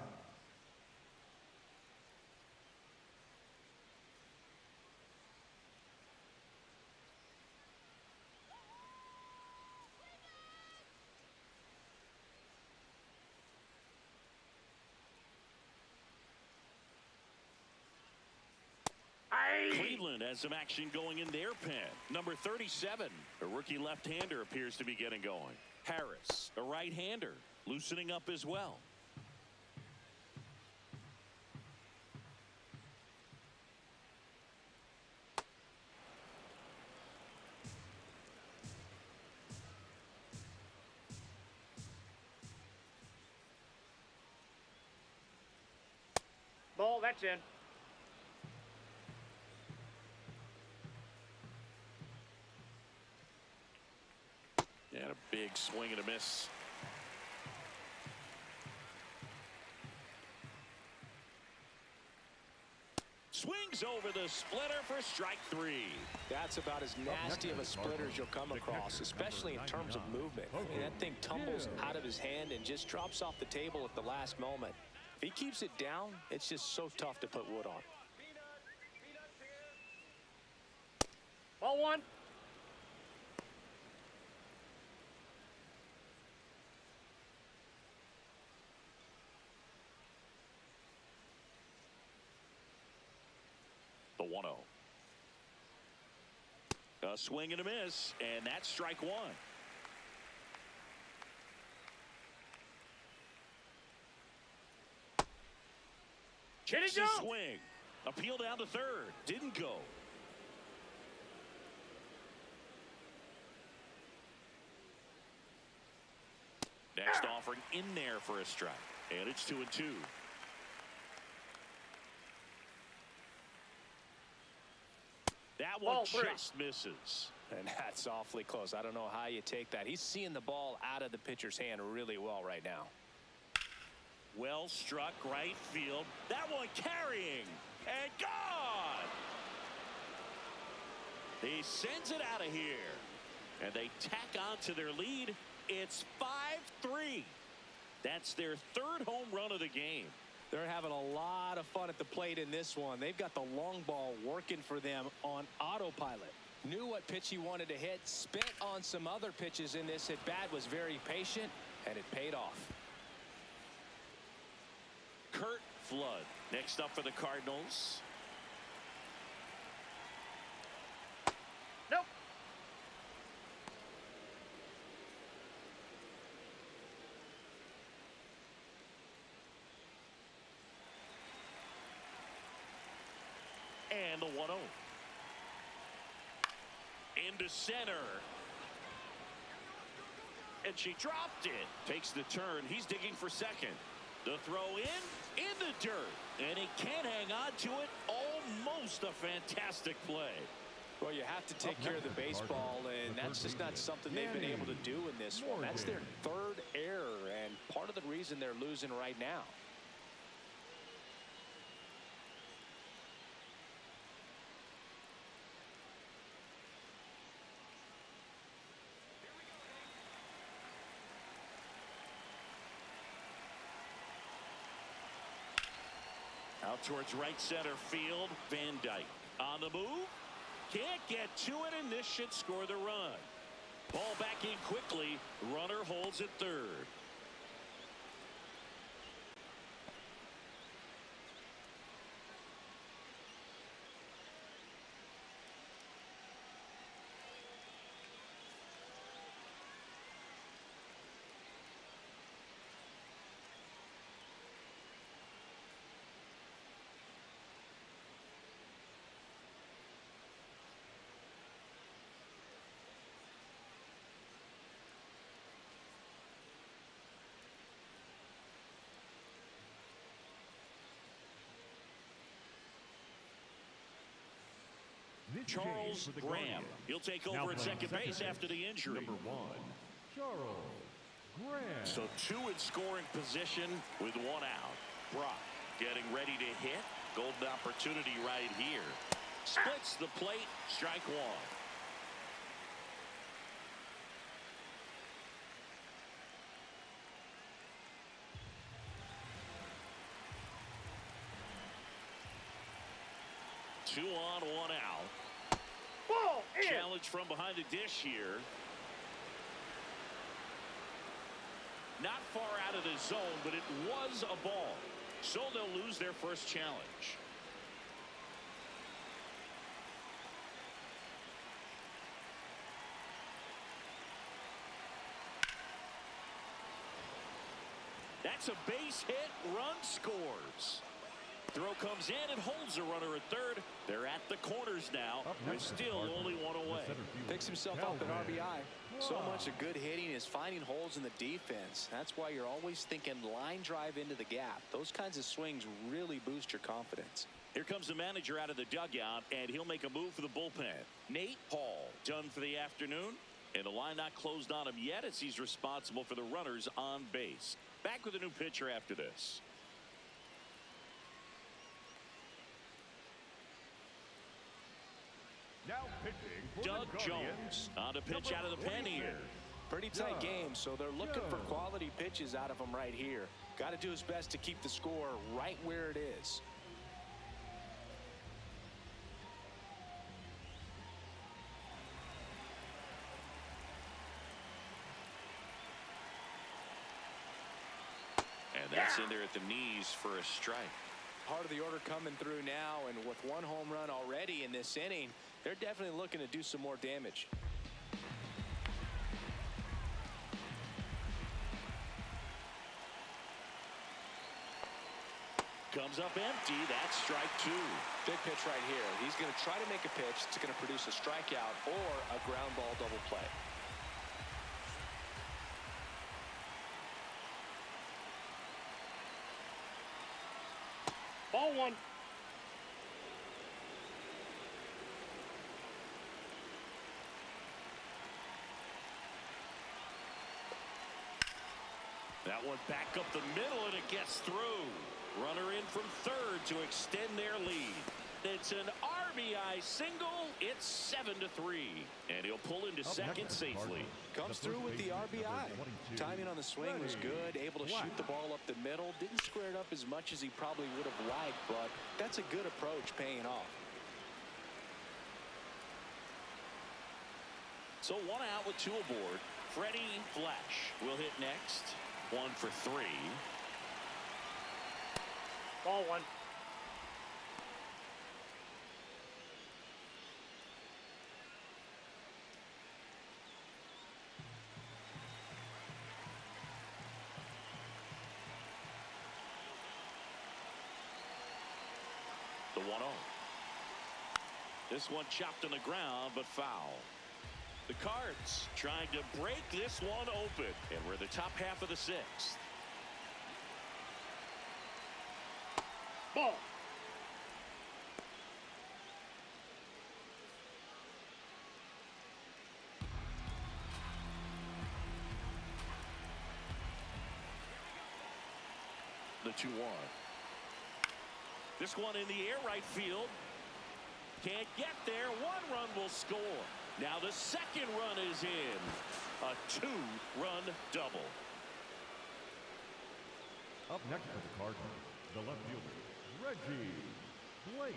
Cleveland has some action going in their pen. Number 37, a rookie left-hander, appears to be getting going. Harris, a right-hander, loosening up as well. Ball, that's in. And a big swing and a miss. Swings over the splitter for strike 3. That's about as nasty of a splitter as you'll come across, especially in terms of movement. And that thing tumbles out of his hand and just drops off the table at the last moment. If he keeps it down, it's just so tough to put wood on. Ball 1. The 1-0. A swing and a miss, and that's strike 1. Chase the swing. Appeal down to third. Didn't go. Next offering in there for a strike. And it's 2-2. That one just misses. And that's awfully close. I don't know how you take that. He's seeing the ball out of the pitcher's hand really well right now. Well struck right field. That one carrying and gone. He sends it out of here. And they tack on to their lead. It's 5-3. That's their third home run of the game. They're having a lot of fun at the plate in this one. They've got the long ball working for them on autopilot. Knew what pitch he wanted to hit. Spent on some other pitches in this at bat. Was very patient, and it paid off. Kurt Flood next up for the Cardinals. Nope. And the 1-0. Into center. And she dropped it. Takes the turn. He's digging for second. The throw in the dirt. And he can't hang on to it. Almost a fantastic play. Well, you have to take care of the baseball, and that's just not something they've been able to do in this one. That's their third error, and part of the reason they're losing right now. Out towards right center field. Van Dyke on the move. Can't get to it, and this should score the run. Ball back in quickly. Runner holds at third. Charles Graham. He'll take over at second base after the injury. Number 1, Charles Graham. So 2 in scoring position with 1 out. Brock getting ready to hit. Golden opportunity right here. Splits the plate. Strike 1. Two on, 1 out. Ball in. Challenge from behind the dish here. Not far out of the zone, but it was a ball. So they'll lose their first challenge. That's a base hit. Run scores. Throw comes in and holds the runner at third. They're at the corners now. They're still only 1 away. Picks himself up an RBI. So much of good hitting is finding holes in the defense. That's why you're always thinking line drive into the gap. Those kinds of swings really boost your confidence. Here comes the manager out of the dugout, and he'll make a move for the bullpen. Nate Hall done for the afternoon, and the line not closed on him yet as he's responsible for the runners on base. Back with a new pitcher after this. Now pitching for Doug the Jones on a pitch out of the pen here. Pretty tight game, so they're looking for quality pitches out of him right here. Got to do his best to keep the score right where it is. And that's in there at the knees for a strike. Part of the order coming through now, and with 1 home run already in this inning, they're definitely looking to do some more damage. Comes up empty. That's strike 2. Big pitch right here. He's going to try to make a pitch that's going to produce a strikeout or a ground ball double play. Ball 1. That one back up the middle, and it gets through. Runner in from third to extend their lead. It's an RBI single. It's 7-3. And he'll pull into second safely. Comes through with the RBI. Timing on the swing was good. Able to shoot the ball up the middle. Didn't square it up as much as he probably would have liked, but that's a good approach paying off. So 1 out with 2 aboard. Freddie Flash will hit next. 1 for 3. Ball 1. The 1-0. This one chopped on the ground, but foul. The Cards trying to break this one open, and we're in the top half of the 6th. Ball. The 2-1. This one in the air, right field. Can't get there. 1 run will score. Now the second run is in. A 2-run double. Up next for the Cardinals, the left fielder, Reggie Blake.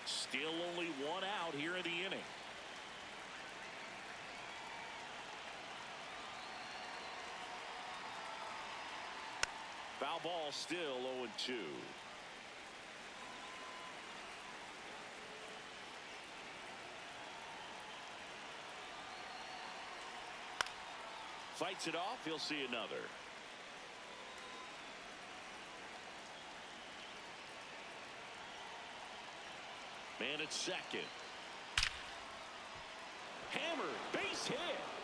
Still only 1 out here in the inning. Foul ball, still 0-2. Fights it off. He'll see another. Man at second. Hammered. Base hit.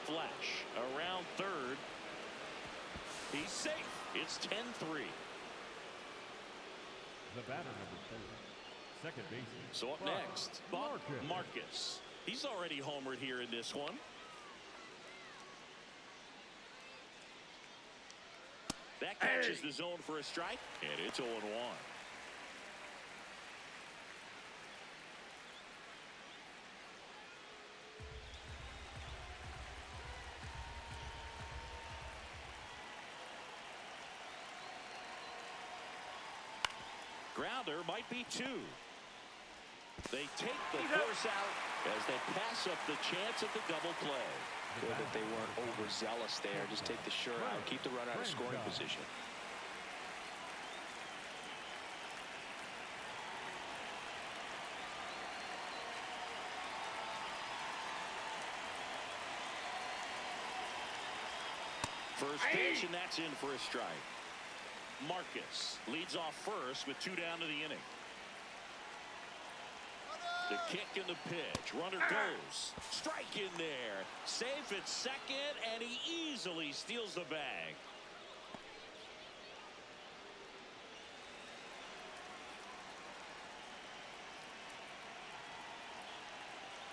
Flash around third. He's safe. It's 10-3. The batter number 4, second baseman. So up next, Buck Marcus. He's already homered here in this one. That catches the zone for a strike, and it's 0-1. Grounder might be 2. They take the force out as they pass up the chance at the double play. Good that they weren't overzealous there. Just take the sure out, keep the run out of scoring position. First pitch, and that's in for a strike. Marcus leads off first with 2 down to the inning. The kick and the pitch. Runner goes. Strike in there. Safe at second, and he easily steals the bag.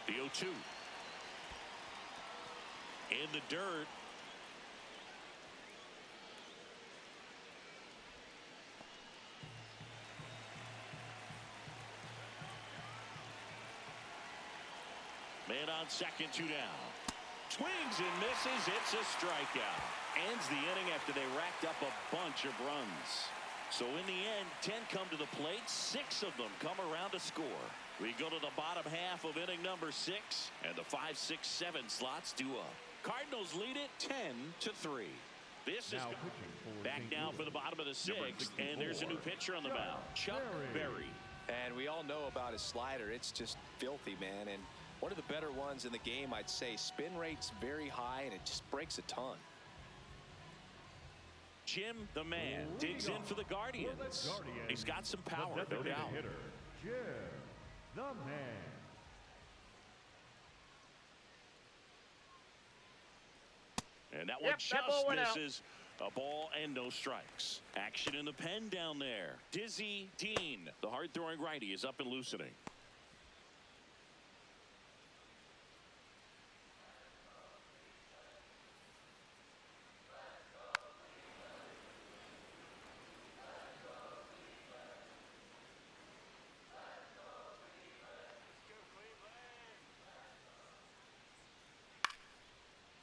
The 0-2. In the dirt. Man on second, 2 down. Swings and misses. It's a strikeout. Ends the inning after they racked up a bunch of runs. So in the end, 10 come to the plate. 6 of them come around to score. We go to the bottom half of inning number 6, and the 5, 6, 7 slots due up. Cardinals lead it 10-3. This is Now pitching for back St. now Louis, for the bottom of the number sixth, and there's a new 64, pitcher on the mound, Chuck Berry. And we all know about his slider. It's just filthy, man. And one of the better ones in the game, I'd say. Spin rate's very high, and it just breaks a ton. Jim, the man, digs in for the Guardians. He's got some power, no designated doubt. hitter, Jim, the man. And that one Yep, that ball just went out. misses. A ball and no strikes. Action in the pen down there. Dizzy Dean, the hard-throwing righty, is up and loosening.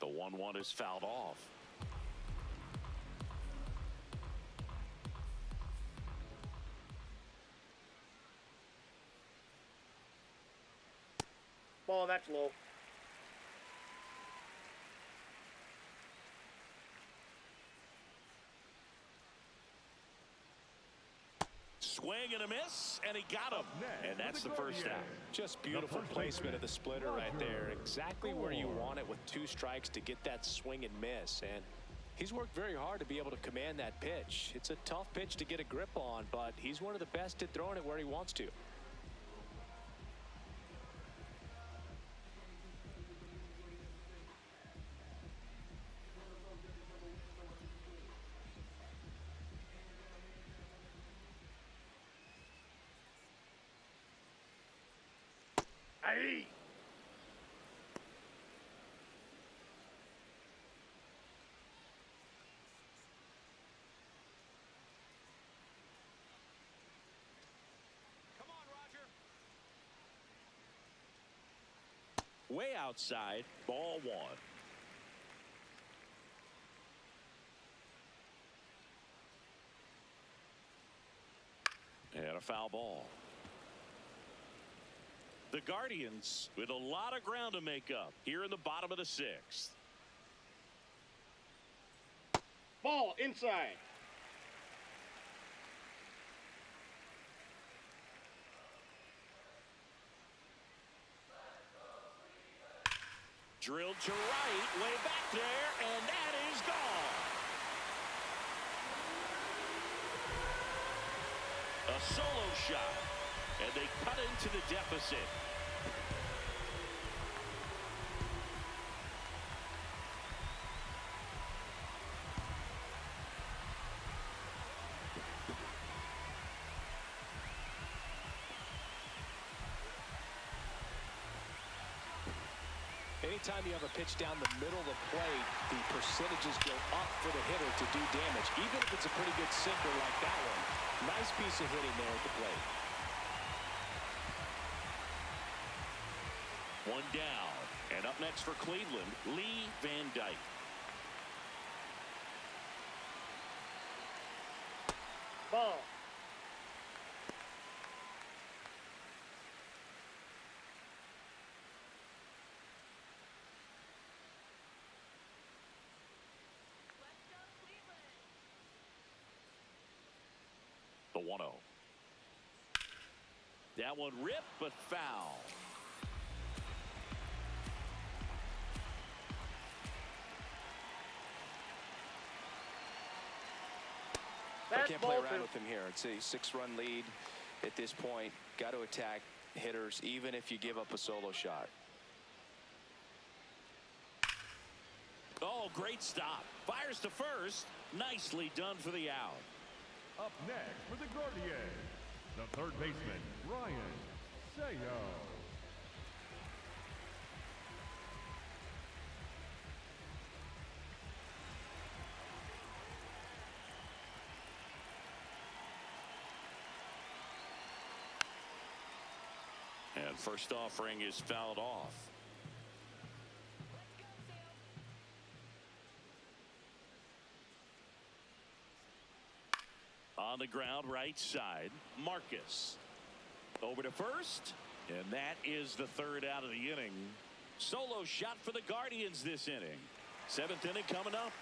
The 1-1 is fouled off. Ball, that's low. Swing and a miss, and he got him. Next, And that's for the the first out. Guardians. Just beautiful first placement baseman, of the splitter right there. Roger Exactly where you Moore. want it with 2 strikes to get that swing and miss. And he's worked very hard to be able to command that pitch. It's a tough pitch to get a grip on, but he's one of the best at throwing it where he wants to. Aye. Way outside, ball 1. And a foul ball. The Guardians with a lot of ground to make up here in the bottom of the 6th. Ball inside. Drilled to right, way back there, and that is gone. A solo shot, and they cut into the deficit. Anytime you have a pitch down the middle of the plate, the percentages go up for the hitter to do damage, even if it's a pretty good sinker like that one. Nice piece of hitting there at the plate. One down, and up next for Cleveland, Lee Van Dyke. Ball. The 1-0. That one ripped, but foul. I That's can't play ball around 2. with him here. It's a 6-run lead at this point. Got to attack hitters, even if you give up a solo shot. Oh, great stop. Fires to first. Nicely done for the out. Up next for the Guardians, the third baseman, Ryan Sayo. And first offering is fouled off. On the ground, right side, Marcus. Over to first, and that is the third out of the inning. Solo shot for the Guardians this inning. 7th inning coming up.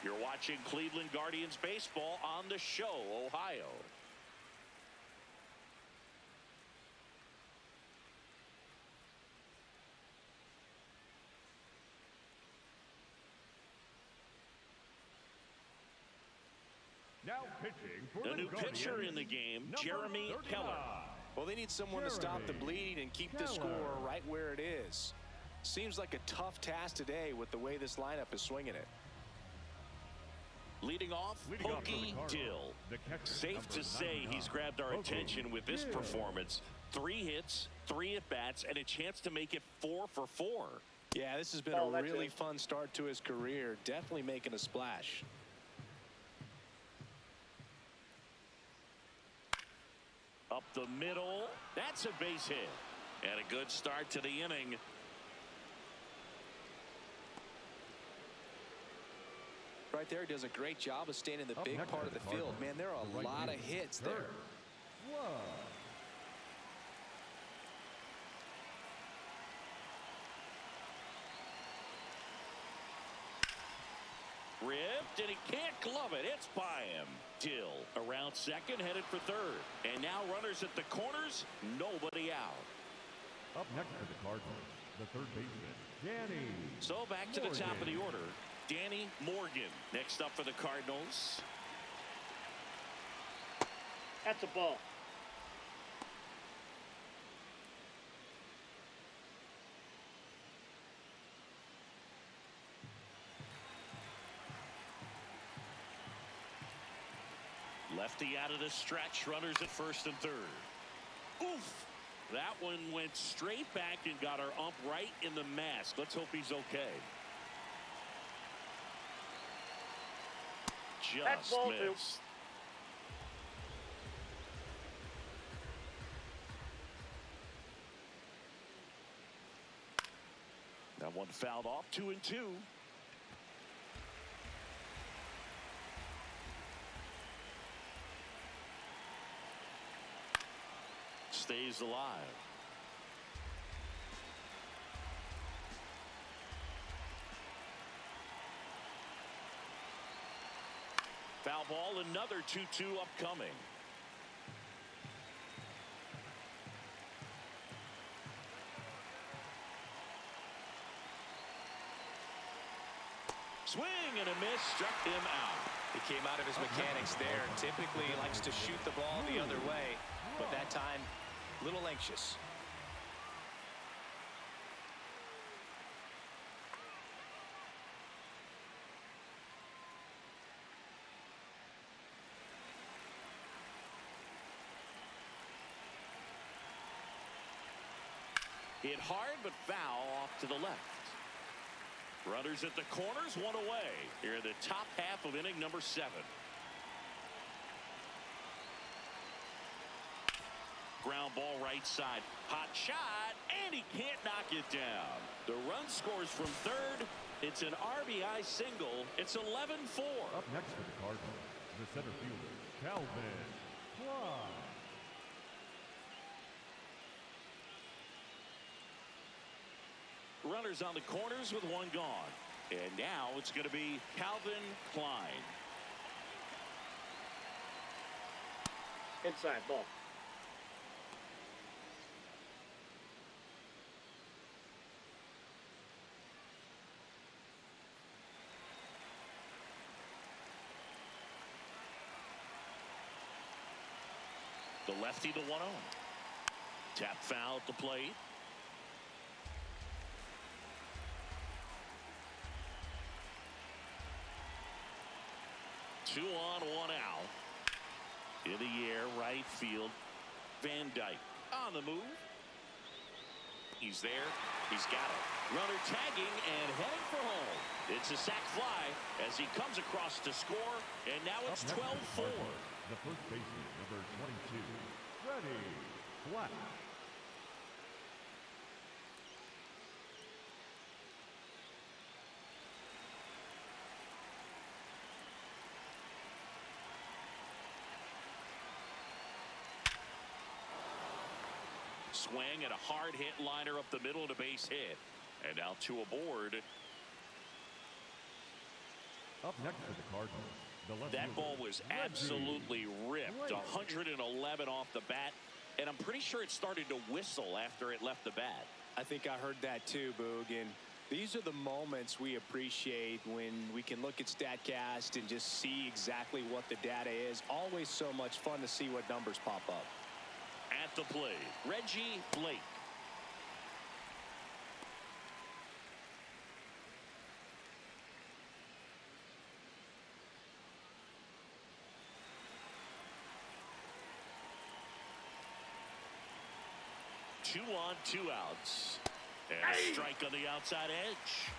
You're watching Cleveland Guardians baseball on the show, Ohio. Now pitching for A the new pitcher Guardians, in the game, number Jeremy 39. Keller. Well, they need someone to stop the bleeding and keep the score right where it is. Seems like a tough task today with the way this lineup is swinging it. Leading off, Leading off for the Pokey Cardinals, Dill. the catcher, Safe number to say 99, he's grabbed our Pokey attention with this Dill. performance. 3 hits, 3 at-bats, and a chance to make it 4 for 4. Yeah, this has been Oh, a that's really it. fun start to his career. Definitely making a splash. Up the middle. That's a base hit. And a good start to the inning. Right there, does a great job of staying in the Up big next part are of the the field. Cardinals, Man, there are the a right lot of field, hits third. there. Whoa. Ripped, and he can't glove it. It's by him. Dill around second, headed for third. And now runners at the corners, nobody out. Up next for the Cardinals, the third baseman, Danny. So back to the top of the Morgan. order. Danny Morgan next up for the Cardinals. That's a ball. Lefty out of the stretch, runners at first and third. Oof! That one went straight back and got our ump right in the mask. Let's hope he's okay. That's Just ball two. missed. That one fouled off, 2-2. Stays alive. Foul ball, another 2-2 upcoming. Swing and a miss, struck him out. He came out of his mechanics there. Typically he likes to shoot the ball the other way, but that time, a little anxious. Hit hard, but foul off to the left. Runners at the corners, one away. Here in the top half of inning number 7. Ground ball right side. Hot shot, and he can't knock it down. The run scores from third. It's an RBI single. It's 11-4. Up next for the Cardinals, the center fielder, Calvin Klein. Runners on the corners with one gone. And now it's going to be Calvin Klein. Inside ball. The lefty to 1-0. Tap foul at the plate. Two on, one out. In the air, right field. Van Dyke on the move. He's there. He's got it. Runner tagging and heading for home. It's a sac fly as he comes across to score, and now it's Up next for 12-4. the Cardinals, the first baseman, number 22, Freddie Black. Swing and a hard hit liner up the middle and a base hit. And now two aboard. Up next for the Cardinals, the left That fielder, ball was Reggie absolutely ripped. White. 111 off the bat. And I'm pretty sure it started to whistle after it left the bat. I think I heard that too, Boog. And these are the moments we appreciate when we can look at StatCast and just see exactly what the data is. Always so much fun to see what numbers pop up. At the plate, Reggie Blake. Two on, two outs. And a strike on the outside edge.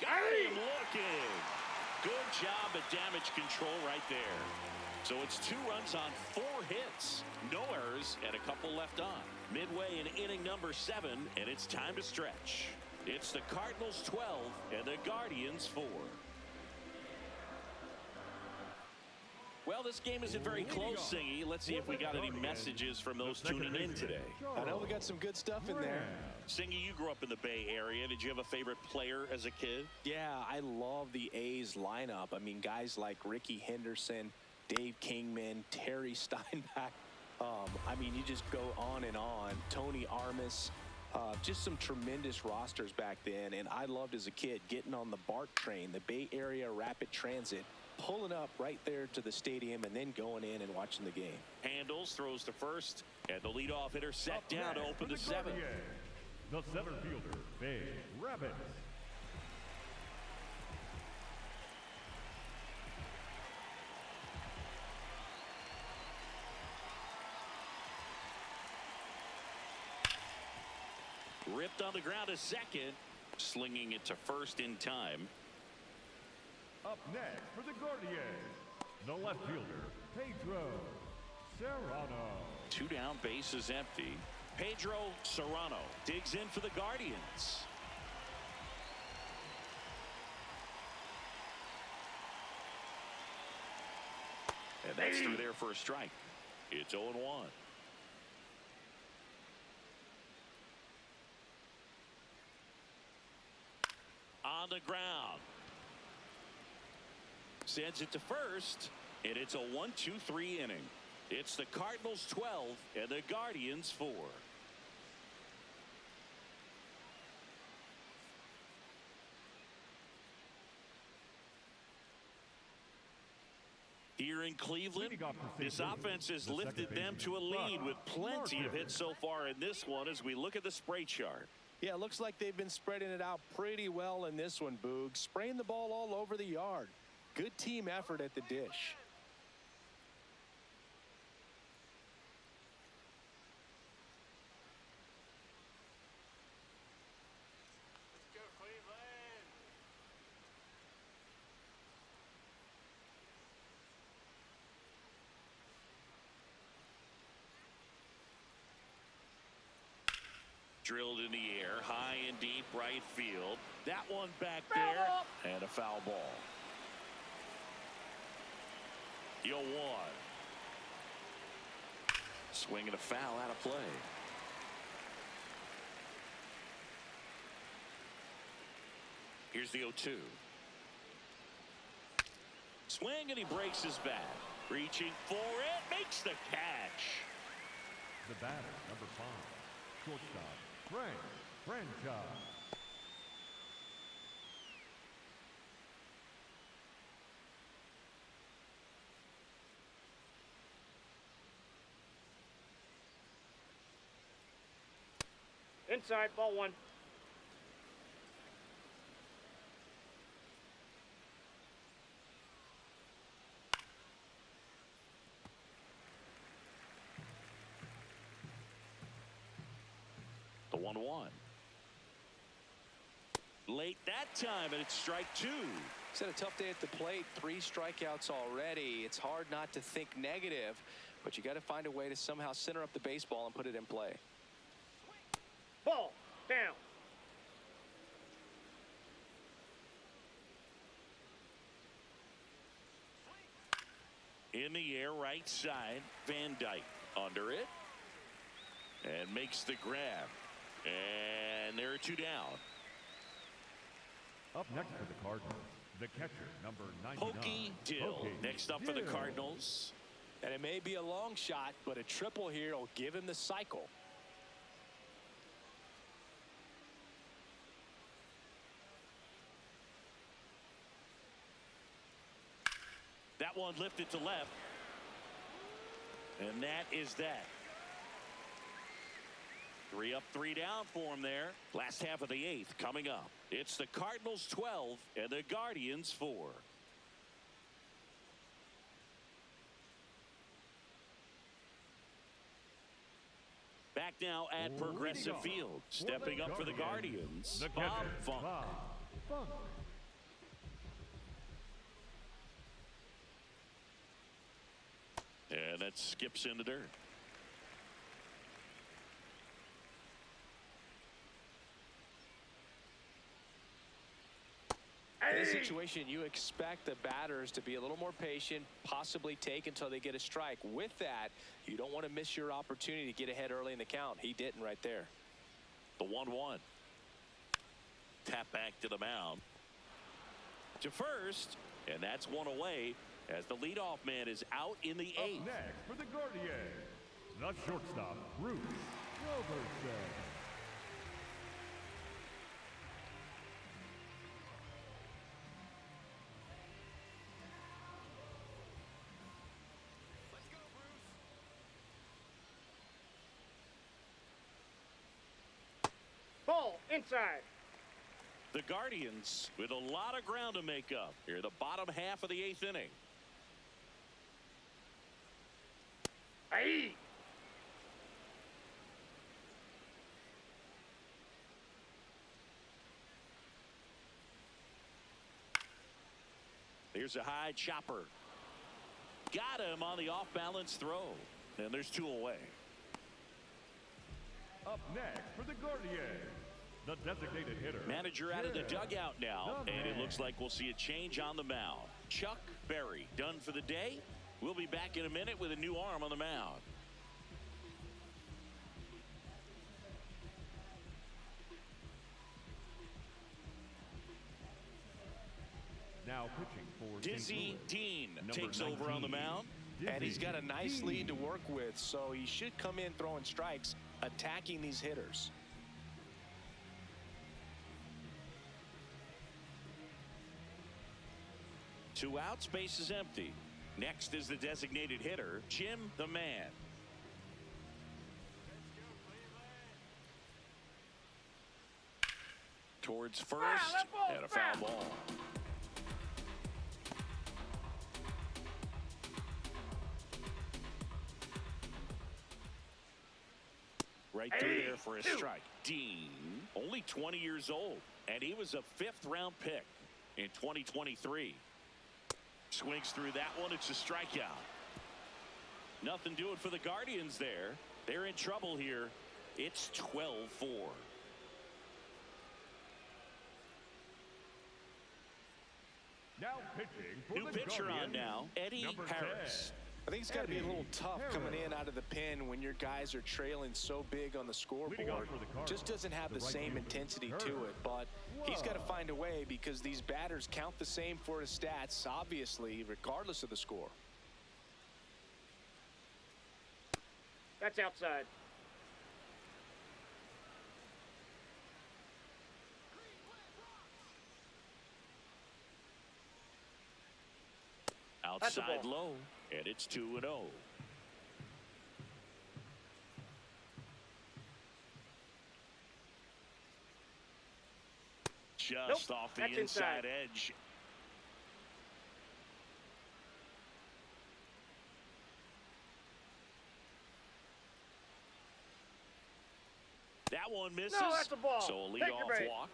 Got him looking. Good job at damage control right there. So it's 2 runs on 4 hits. No errors and a couple left on. Midway in inning number 7, and it's time to stretch. It's the Cardinals 12 and the Guardians 4. Well, this game isn't very close, Singy. Let's see if we got any messages from those tuning in today. I know we got some good stuff in there. Singy, you grew up in the Bay Area. Did you have a favorite player as a kid? Yeah, I love the A's lineup. I mean, guys like Ricky Henderson, Dave Kingman, Terry Steinbach. I mean, you just go on and on. Tony Armas. Just some tremendous rosters back then. And I loved as a kid getting on the BART train, the Bay Area Rapid Transit, pulling up right there to the stadium and then going in and watching the game. Handles, throws to first, and the leadoff hitter set Up down to next open for the 7th. Guardians, the center fielder, Big Rabbit. Ripped on the ground to second, slinging it to first in time. Up next for the Guardians, the left fielder, Pedro Serrano. 2 down, bases empty. Pedro Serrano digs in for the Guardians. And that's through there for a strike. It's 0-1. On the ground. Sends it to first, and it's a 1-2-3 inning. It's the Cardinals 12 and the Guardians 4. Here in Cleveland, this offense has lifted them to a lead with plenty of hits so far in this one as we look at the spray chart. Yeah, it looks like they've been spreading it out pretty well in this one, Boog. Spraying the ball all over the yard. Good team effort at the dish. Drilled in the air, high and deep right field. That one back there, and a foul ball. Yo, 1. Swing and a foul out of play. Here's the 0-2. Swing and he breaks his bat. Reaching for it, makes the catch. The batter, number 5, shortstop, Frank Franchise. Inside, ball 1. The 1-1. Late that time, and it's strike 2. He's had a tough day at the plate. 3 strikeouts already. It's hard not to think negative, but you got to find a way to somehow center up the baseball and put it in play. Ball down. In the air, right side. Van Dyke under it. And makes the grab. And there are 2 down. Up next for the Cardinals, the catcher, number 99. Pokey Dill. Pokey Next up for the Dill. Cardinals. And it may be a long shot, but a triple here will give him the cycle. That one lifted to left. And that is that. 3 up, 3 down for him there. Last half of the 8th coming up. It's the Cardinals 12 and the Guardians 4. Back now at Progressive Field. Stepping up for the Guardians, The Bob catcher, Funk. Bob Funk. And that skips in the dirt. In this situation, you expect the batters to be a little more patient, possibly take until they get a strike. With that, you don't want to miss your opportunity to get ahead early in the count. He didn't right there. The 1-1. Tap back to the mound. To first, and that's one away as the leadoff man is out in the 8th. Up next for the Guardians, the shortstop, Bruce Robertson. Ball inside. The Guardians with a lot of ground to make up here, the bottom half of the 8th inning. Aye. Here's a high chopper. Got him on the off-balance throw. And there's 2 away. Up next for the Guardians, the designated hitter. Manager out of the Jim dugout now, the and it man. looks like we'll see a change on the mound. Chuck Berry done for the day. We'll be back in a minute with a new arm on the mound. Now pitching for St. Dizzy Louis, Dean number takes over on the 19, mound. And he's Dizzy got a nice Dean. lead to work with, so he should come in throwing strikes, attacking these hitters. Two outs, base is empty. Next is the designated hitter, Jim the Man. Towards first, that ball's and a foul foul. ball. Right through there for a strike. Dean, only 20 years old, and he was a 5th-round pick in 2023. Swings through that one. It's a strikeout. Nothing doing for the Guardians there. They're in trouble here. It's 12-4. Now pitching for New the pitcher on Guardians, now, Eddie number Harris. 10. I think it's got to be a little Eddie tough coming in Harris. out of the pen when your guys are trailing so big on the scoreboard. Leading off for the Cardinals, Just doesn't have the the right same fielder, intensity to Harris. it, but he's got to Wow. find a way because these batters count the same for his stats, obviously, regardless of the score. That's outside. That's a Outside ball. low, and it's 2-0. Just Nope, off the that's inside inside. edge. That one misses. No, that's a ball. So a Take your leadoff bait. walk.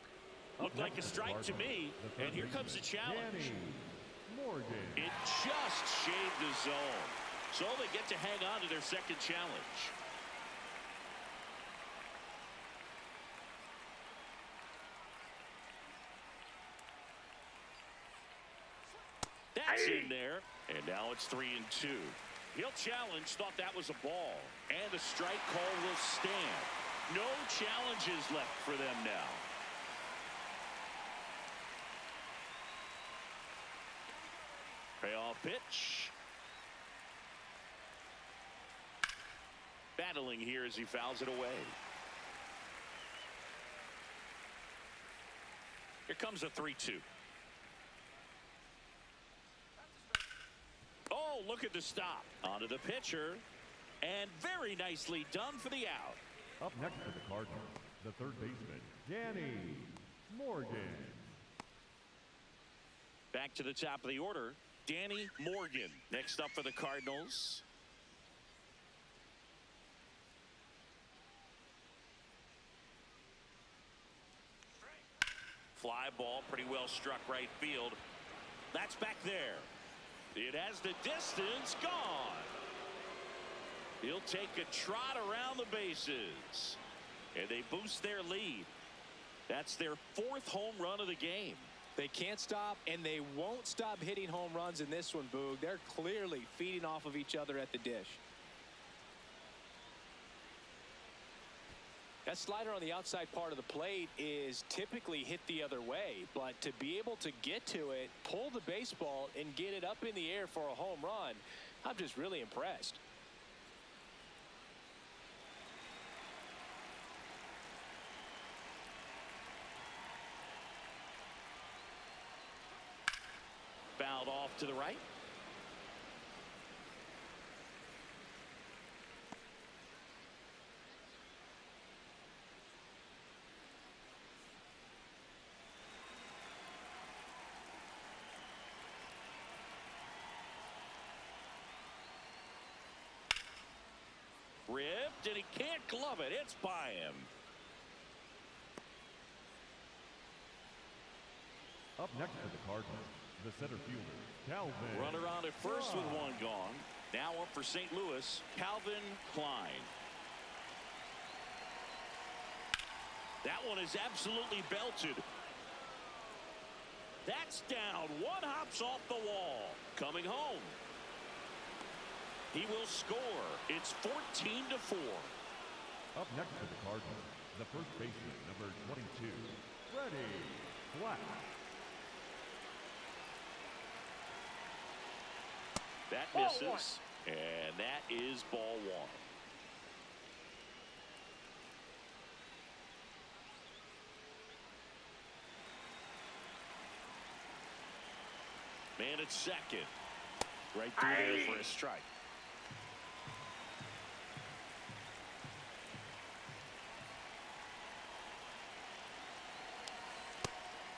Up Looked like a next for the strike to Cardinals, me. the And here third comes the challenge. Danny Morgan. It just shaved the zone. So they get to hang on to their second challenge. That's gets in there, and now it's 3-2. He'll challenge, thought that was a ball, and the strike call will stand. No challenges left for them now. Payoff pitch. Battling here as he fouls it away. Here comes a 3-2. Oh, look at the stop. Onto the pitcher. And very nicely done for the out. Up next for the Cardinals, the third baseman, Danny Morgan. Back to the top of the order, Danny Morgan. Next up for the Cardinals. Fly ball, pretty well struck right field. That's back there. It has the distance, gone. He'll take a trot around the bases. And they boost their lead. That's their 4th home run of the game. They can't stop, and they won't stop hitting home runs in this one, Boog. They're clearly feeding off of each other at the dish. That slider on the outside part of the plate is typically hit the other way, but to be able to get to it, pull the baseball, and get it up in the air for a home run, I'm just really impressed. Fouled off to the right. Ripped, and he can't glove it. It's by him. Up next for the Cardinals, the center fielder, Calvin. Runner on at first with one gone. Now up for St. Louis, Calvin Klein. That one is absolutely belted. That's down. One hops off the wall. Coming home. He will score. It's 14-4. Up next for the Cardinals, the first baseman, number 22, Freddie Flack. That Ball misses, and that is ball 1. Man at second. Right through there for a strike.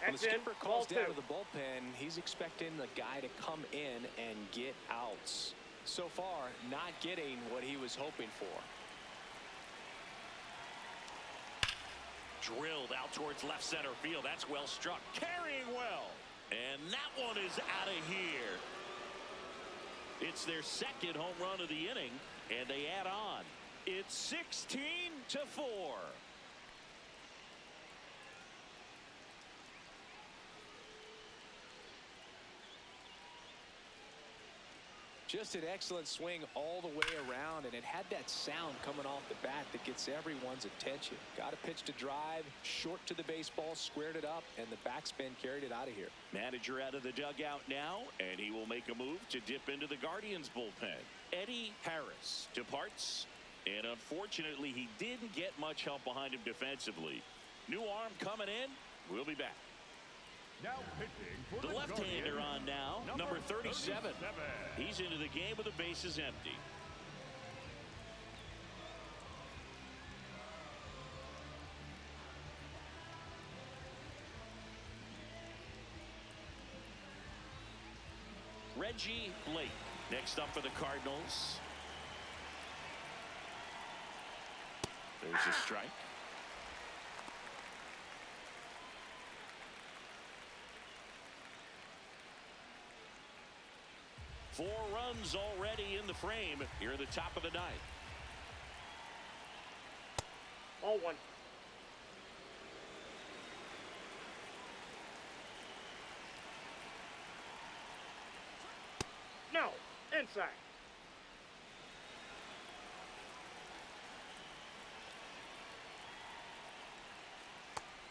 When the That's skipper it. calls Ball down 2. to the bullpen, he's expecting the guy to come in and get outs. So far, not getting what he was hoping for. Drilled out towards left center field. That's well struck. Carrying well. And that one is out of here. It's their second home run of the inning, and they add on. It's 16-4. Just an excellent swing all the way around, and it had that sound coming off the bat that gets everyone's attention. Got a pitch to drive, short to the baseball, squared it up, and the backspin carried it out of here. Manager out of the dugout now, and he will make a move to dip into the Guardians bullpen. Eddie Harris departs, and unfortunately he didn't get much help behind him defensively. New arm coming in. We'll be back. Now pitching for The left-hander Guardians, on now, number 37. He's into the game with the bases empty. Reggie Blake next up for the Cardinals. There's a strike. Four runs already in the frame here at the top of the ninth. Ball 1. Inside.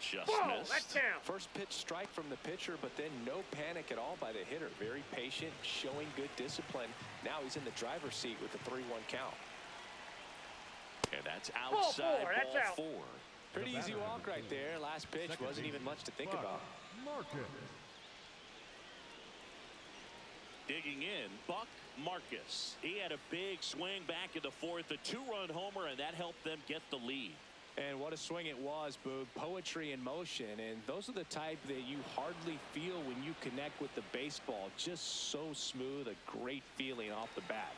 Just Ball, that's missed. down. First pitch strike from the pitcher, but then no panic at all by the hitter. Very patient, showing good discipline. Now he's in the driver's seat with the 3-1 count. And that's Ball outside four, that's out. 4. Pretty easy walk right there. Last pitch wasn't even much to think about. Marcus. Digging in, Buck Marcus. He had a big swing back in the 4th, a 2-run homer, and that helped them get the lead. And what a swing it was, Boog. Poetry in motion. And those are the type that you hardly feel when you connect with the baseball. Just so smooth, a great feeling off the bat.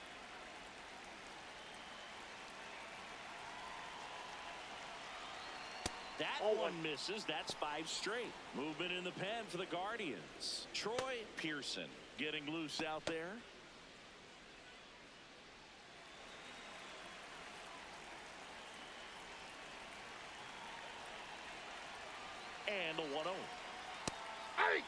That one misses. That's 5 straight. Movement in the pen for the Guardians. Troy Pearson getting loose out there. And a 1-0. Hey!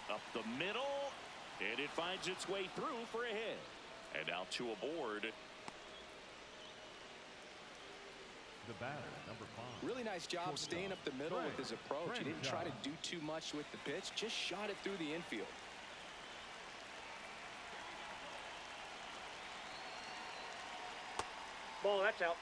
Up the middle, and it finds its way through for a hit. And now 2 aboard. The batter, number 5. Really nice job staying up the middle with his approach. He didn't try to do too much with the pitch, just shot it through the infield. Ball, that's out.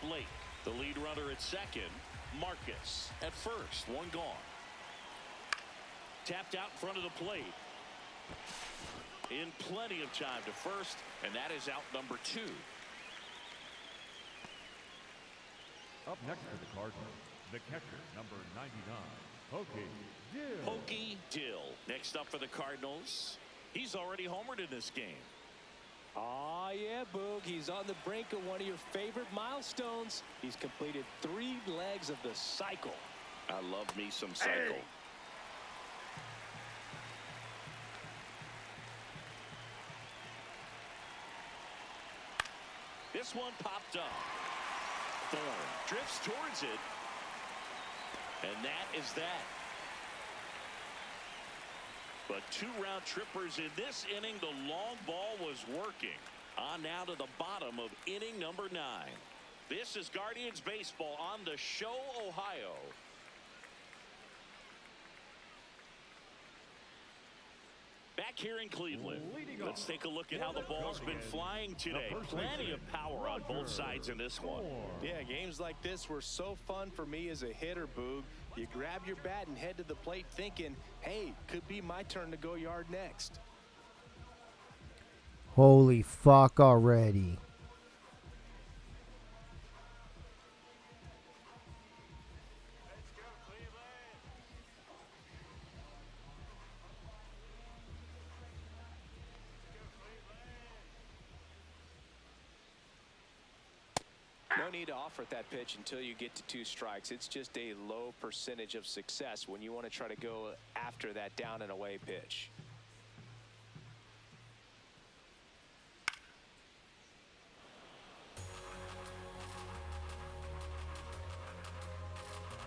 Blake, the lead runner at second. Marcus at first. 1 gone. Tapped out in front of the plate. In plenty of time to first, and that is out number 2. Up next for the Cardinals, the catcher, number 99, Pokey Dill. Pokey Dill. Next up for the Cardinals. He's already homered in this game. Oh, yeah, Boog. He's on the brink of one of your favorite milestones. He's completed 3 legs of the cycle. I love me some cycle. This one popped up. Thorne drifts towards it. And that is that. But 2 round trippers in this inning. The long ball was working. On now to the bottom of inning number 9. This is Guardians baseball on the show, Ohio. Back here in Cleveland, let's take a look at how the ball's been flying today. Plenty of power on both sides in this one. Yeah, games like this were so fun for me as a hitter, Boog. You grab your bat and head to the plate thinking, hey, could be my turn to go yard next. Holy fuck already. No need to offer at that pitch until you get to 2 strikes. It's just a low percentage of success when you want to try to go after that down and away pitch.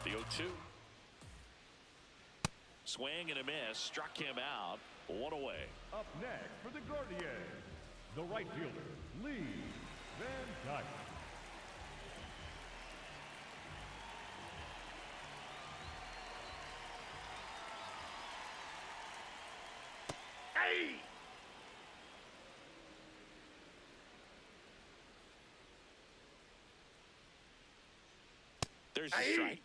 The 0-2. Swing and a miss. Struck him out. 1 away. Up next for the Guardians, the right fielder, Lee Van Dyke. Hey! There's a strike.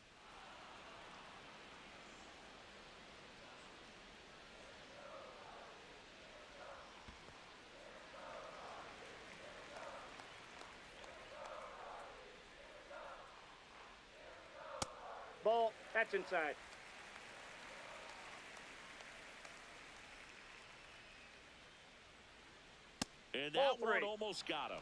Ball, that's inside. And Ball that one 3. almost got him.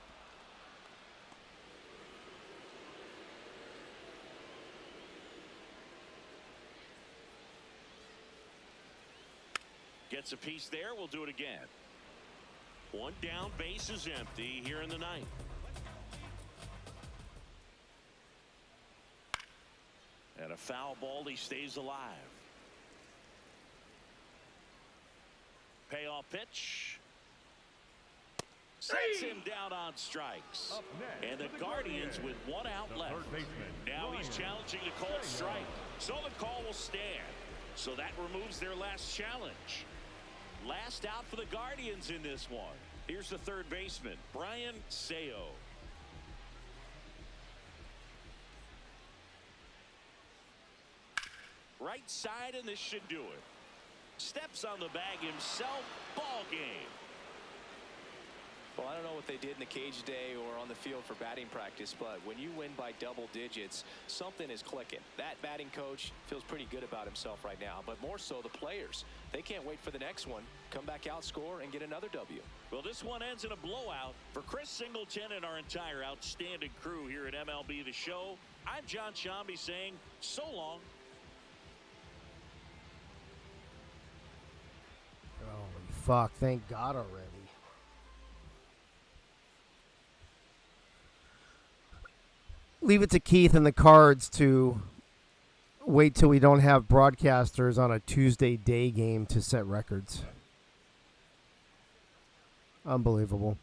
gets a piece there. We'll do it again. One down, base is empty here in the ninth. And a foul ball, he stays alive. Payoff pitch. Sets him down on strikes. Up next And for the Guardians with one out the left. third baseman, Now he's Ryan challenging a called strike. So the call will stand. So that removes their last challenge. Last out for the Guardians in this one. Here's the third baseman, Brian Seo. Right side, and this should do it. Steps on the bag himself. Ball game. Well, I don't know what they did in the cage today or on the field for batting practice, but when you win by double digits, something is clicking. That batting coach feels pretty good about himself right now, but more so the players. They can't wait for the next one. Come back out, score, and get another W. Well, this one ends in a blowout. For Chris Singleton and our entire outstanding crew here at MLB The Show, I'm John Shambi saying so long. Holy fuck, thank God already. Leave it to Keith and the Cards to wait till we don't have broadcasters on a Tuesday day game to set records. Unbelievable.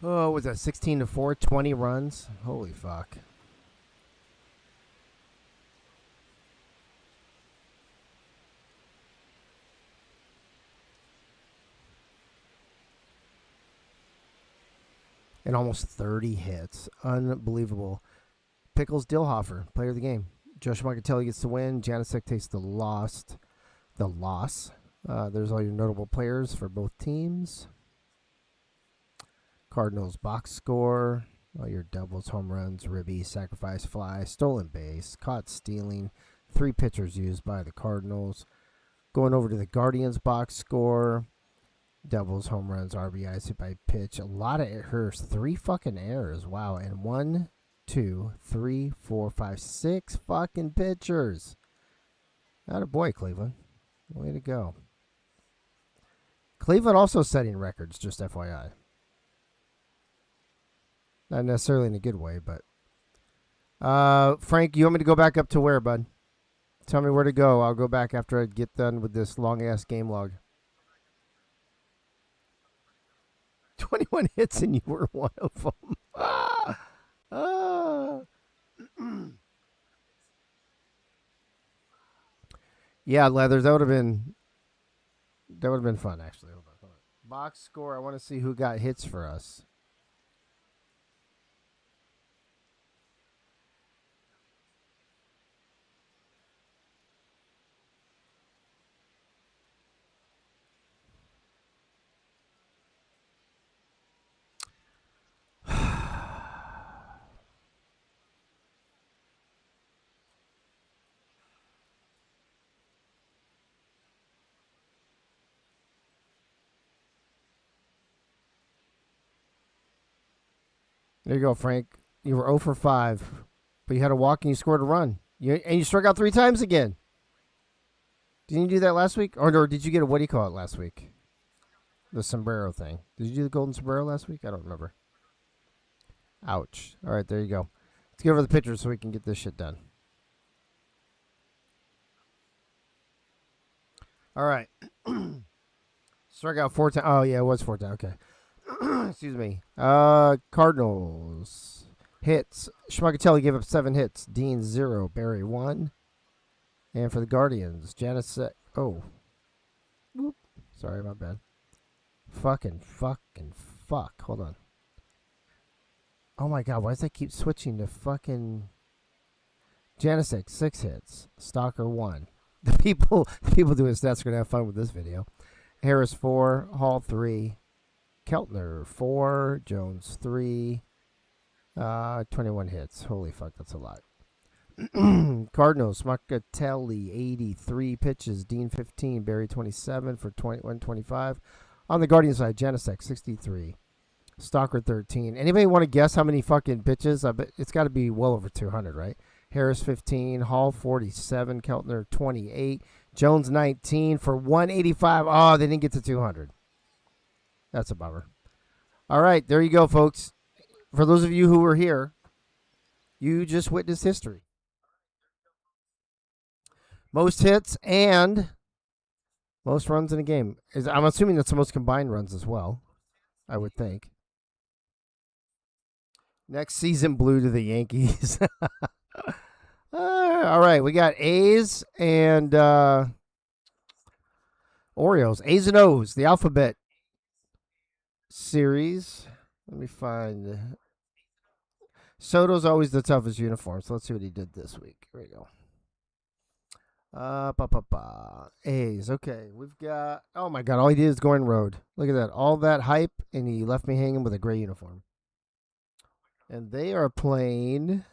Oh, was that 16-4, 20 runs? Holy fuck. And almost 30 hits. Unbelievable. Pickles Dillhofer, player of the game. Josh Marcatelli gets the win. Janusek takes the loss. There's all your notable players for both teams. Cardinals box score. All your doubles, home runs, ribby, sacrifice fly, stolen base, caught stealing. 3 pitchers used by the Cardinals. Going over to the Guardians box score. Doubles, home runs, RBIs, hit by pitch. A lot of errors. 3 fucking errors. Wow. And 1, 2, 3, 4, 5, 6 fucking pitchers. Atta boy, Cleveland. Way to go. Cleveland also setting records, just FYI. Not necessarily in a good way, but. Frank, you want me to go back up to where, bud? Tell me where to go. I'll go back after I get done with this long-ass game log. 21 hits and you were one of them. Yeah, Leathers, that would have been fun, actually. Hold on. Box score, I want to see who got hits for us. There you go, Frank. You were 0 for 5, but you had a walk and you scored a run. You struck out 3 times again. Didn't you do that last week? Or did you get what do you call it last week? The sombrero thing. Did you do the golden sombrero last week? I don't remember. Ouch. All right, there you go. Let's get over the pictures so we can get this shit done. All right. Struck out 4 times. Oh, yeah, it was 4 times. Okay. Excuse me. Cardinals. Hits. Schmuckatelli gave up 7 hits. Dean 0. Barry 1. And for the Guardians, Janice. Oh. Whoop. Sorry, my bad. Fucking fuck. Hold on. Oh my god, why does that keep switching to fucking Janicek, 6 hits. Stalker 1. The people doing stats are gonna have fun with this video. Harris 4, Hall 3, Keltner 4, Jones 3, 21 hits. Holy fuck, that's a lot. Cardinals, Marcatelli 83 pitches, Dean 15, Barry 27 for 125. On the Guardian side, Janicek 63, Stalker 13. Anybody want to guess how many fucking pitches? I bet it's got to be well over 200, right? Harris 15, Hall 47, Keltner 28, Jones 19 for 185. Oh, they didn't get to 200. That's a bummer. All right, there you go, folks. For those of you who were here, you just witnessed history. Most hits and most runs in a game. I'm assuming that's the most combined runs as well, I would think. Next season, blue to the Yankees. All right, we got A's and Orioles. A's and O's, the alphabet series. Let me find. Soto's always the toughest uniform, so let's see what he did this week. Here we go. A's. Okay, we've got. Oh my God! All he did is Gordon Road. Look at that. All that hype, and he left me hanging with a gray uniform. And they are playing.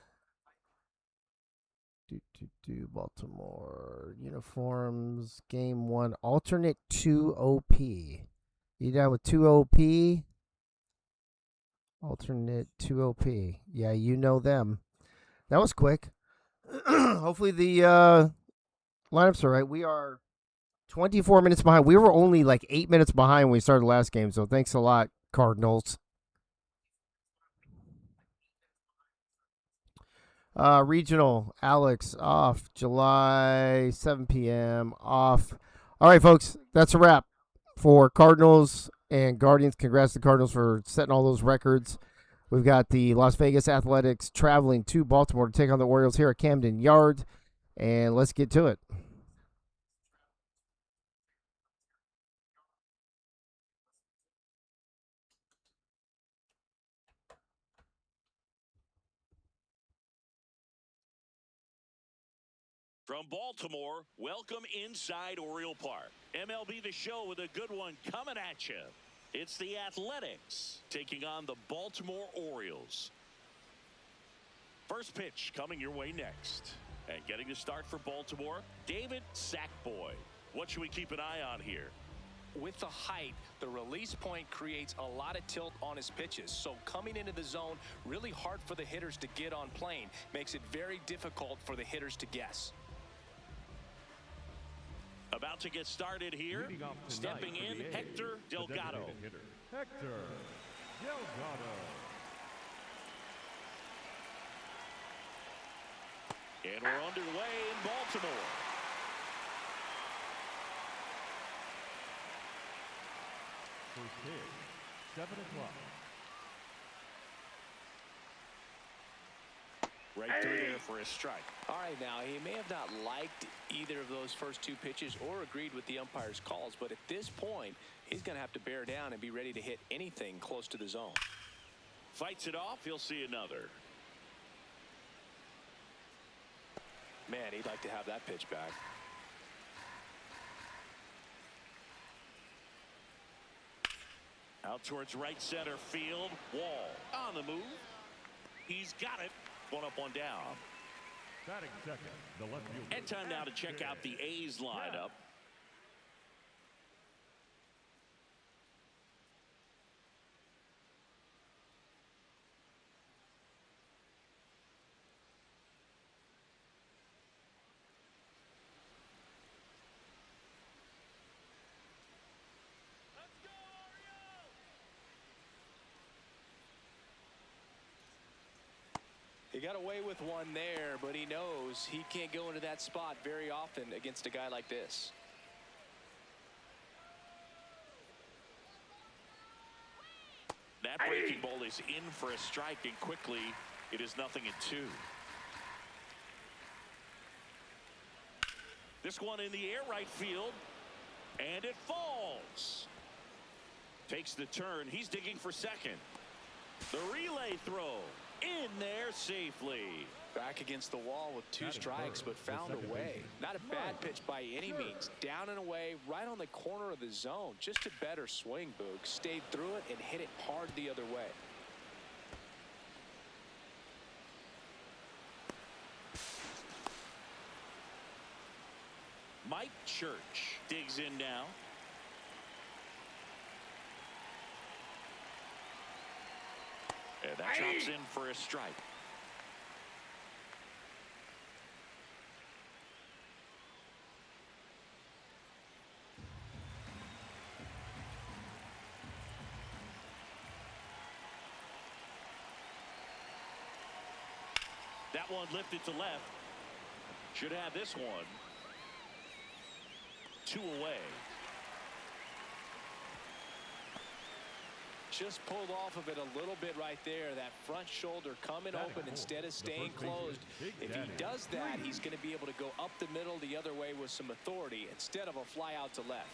Baltimore uniforms. Game 1. Alternate 2 OP. You down with 2 OP? Alternate 2 OP. Yeah, you know them. That was quick. Hopefully the lineups are right. We are 24 minutes behind. We were only like 8 minutes behind when we started the last game, so thanks a lot, Cardinals. Regional, Alex, off. July, 7 p.m., off. All right, folks, that's a wrap for Cardinals and Guardians. Congrats to the Cardinals for setting all those records. We've got the Las Vegas Athletics traveling to Baltimore to take on the Orioles here at Camden Yards, and let's get to it. From Baltimore, welcome inside Oriole Park. MLB The Show with a good one coming at you. It's the Athletics taking on the Baltimore Orioles. First pitch coming your way next. And getting the start for Baltimore, David Sackboy. What should we keep an eye on here? With the height, the release point creates a lot of tilt on his pitches. So coming into the zone, really hard for the hitters to get on plane. Makes it very difficult for the hitters to guess. About to get started here. Leading off tonight Stepping for in, the A's, Hector the Delgado. designated hitter, Hector Delgado. And we're underway in Baltimore. First pitch, 7 o'clock. Right through there for a strike. All right, now, he may have not liked either of those first two pitches or agreed with the umpire's calls, but at this point, he's going to have to bear down and be ready to hit anything close to the zone. Fights it off. He'll see another. Man, he'd like to have that pitch back. Out towards right center field. Wall on the move. He's got it. One up, one down. Batting second, the left fielder. And time now to check out the A's lineup. He got away with one there, but he knows he can't go into that spot very often against a guy like this. That breaking ball is in for a strike, and quickly it is 0-2. This one in the air right field, and it falls. Takes the turn. He's digging for second. The relay throw in there safely. Back against the wall with two strikes, but found a way. Not a bad pitch by any means. Down and away, right on the corner of the zone. Just a better swing, Boog. Stayed through it and hit it hard the other way. Mike Church digs in now. And that drops in for a strike. That one lifted to left. Should have this one. 2 away. Just pulled off of it a little bit right there. That front shoulder coming open instead of staying closed. If he does that, he's going to be able to go up the middle the other way with some authority instead of a fly out to left.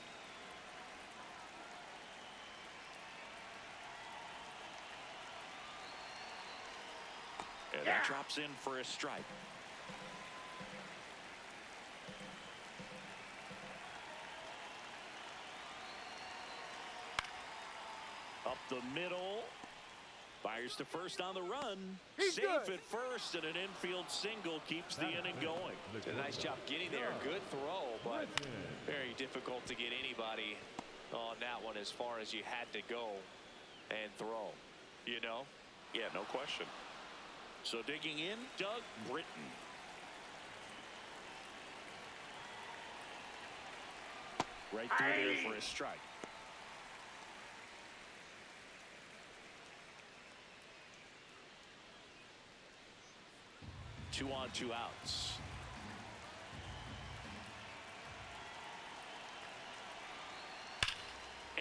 And that drops in for a strike. Up the middle. Fires to first on the run. Safe at first, and an infield single keeps the inning going. Did a nice job getting there. Good throw, but very difficult to get anybody on that one as far as you had to go and throw. You know? Yeah, no question. So digging in, Doug Britton. Right through there for a strike. Two on, 2 outs.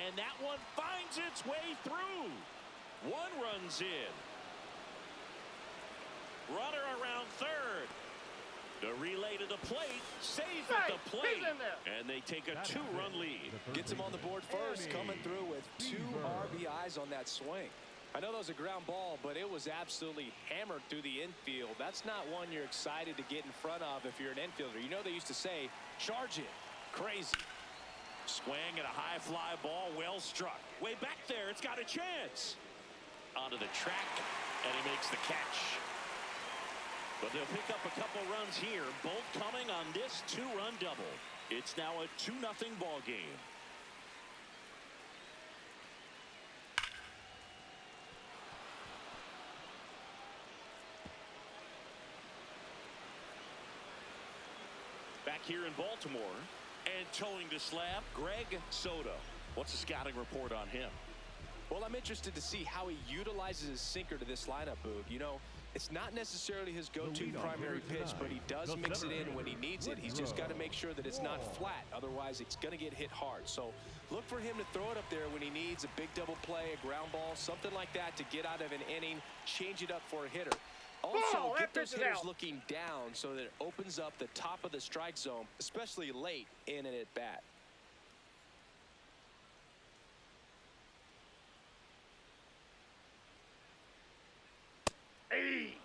And that one finds its way through. 1 runs in. Runner around third. The relay to the plate. Safe at the plate. And they take a 2-run lead. Gets him on the board first, coming through with 2 RBIs on that swing. I know that was a ground ball, but it was absolutely hammered through the infield. That's not one you're excited to get in front of if you're an infielder. You know they used to say, charge it. Crazy. Swing and a high fly ball, well struck. Way back there, it's got a chance. Onto the track, and he makes the catch. But they'll pick up a couple runs here, both coming on this 2-run double. It's now a 2-0 ball game. Back here in Baltimore, and towing the slab, Greg Soto. What's the scouting report on him? Well, I'm interested to see how he utilizes his sinker to this lineup, Boog. You know, it's not necessarily his go-to primary pitch, but he does mix it in when he needs it. He's just got to make sure that it's not flat. Otherwise, it's going to get hit hard. So look for him to throw it up there when he needs a big double play, a ground ball, something like that to get out of an inning, change it up for a hitter. Also, get those hitters looking down so that it opens up the top of the strike zone, especially late in and at bat. Hey!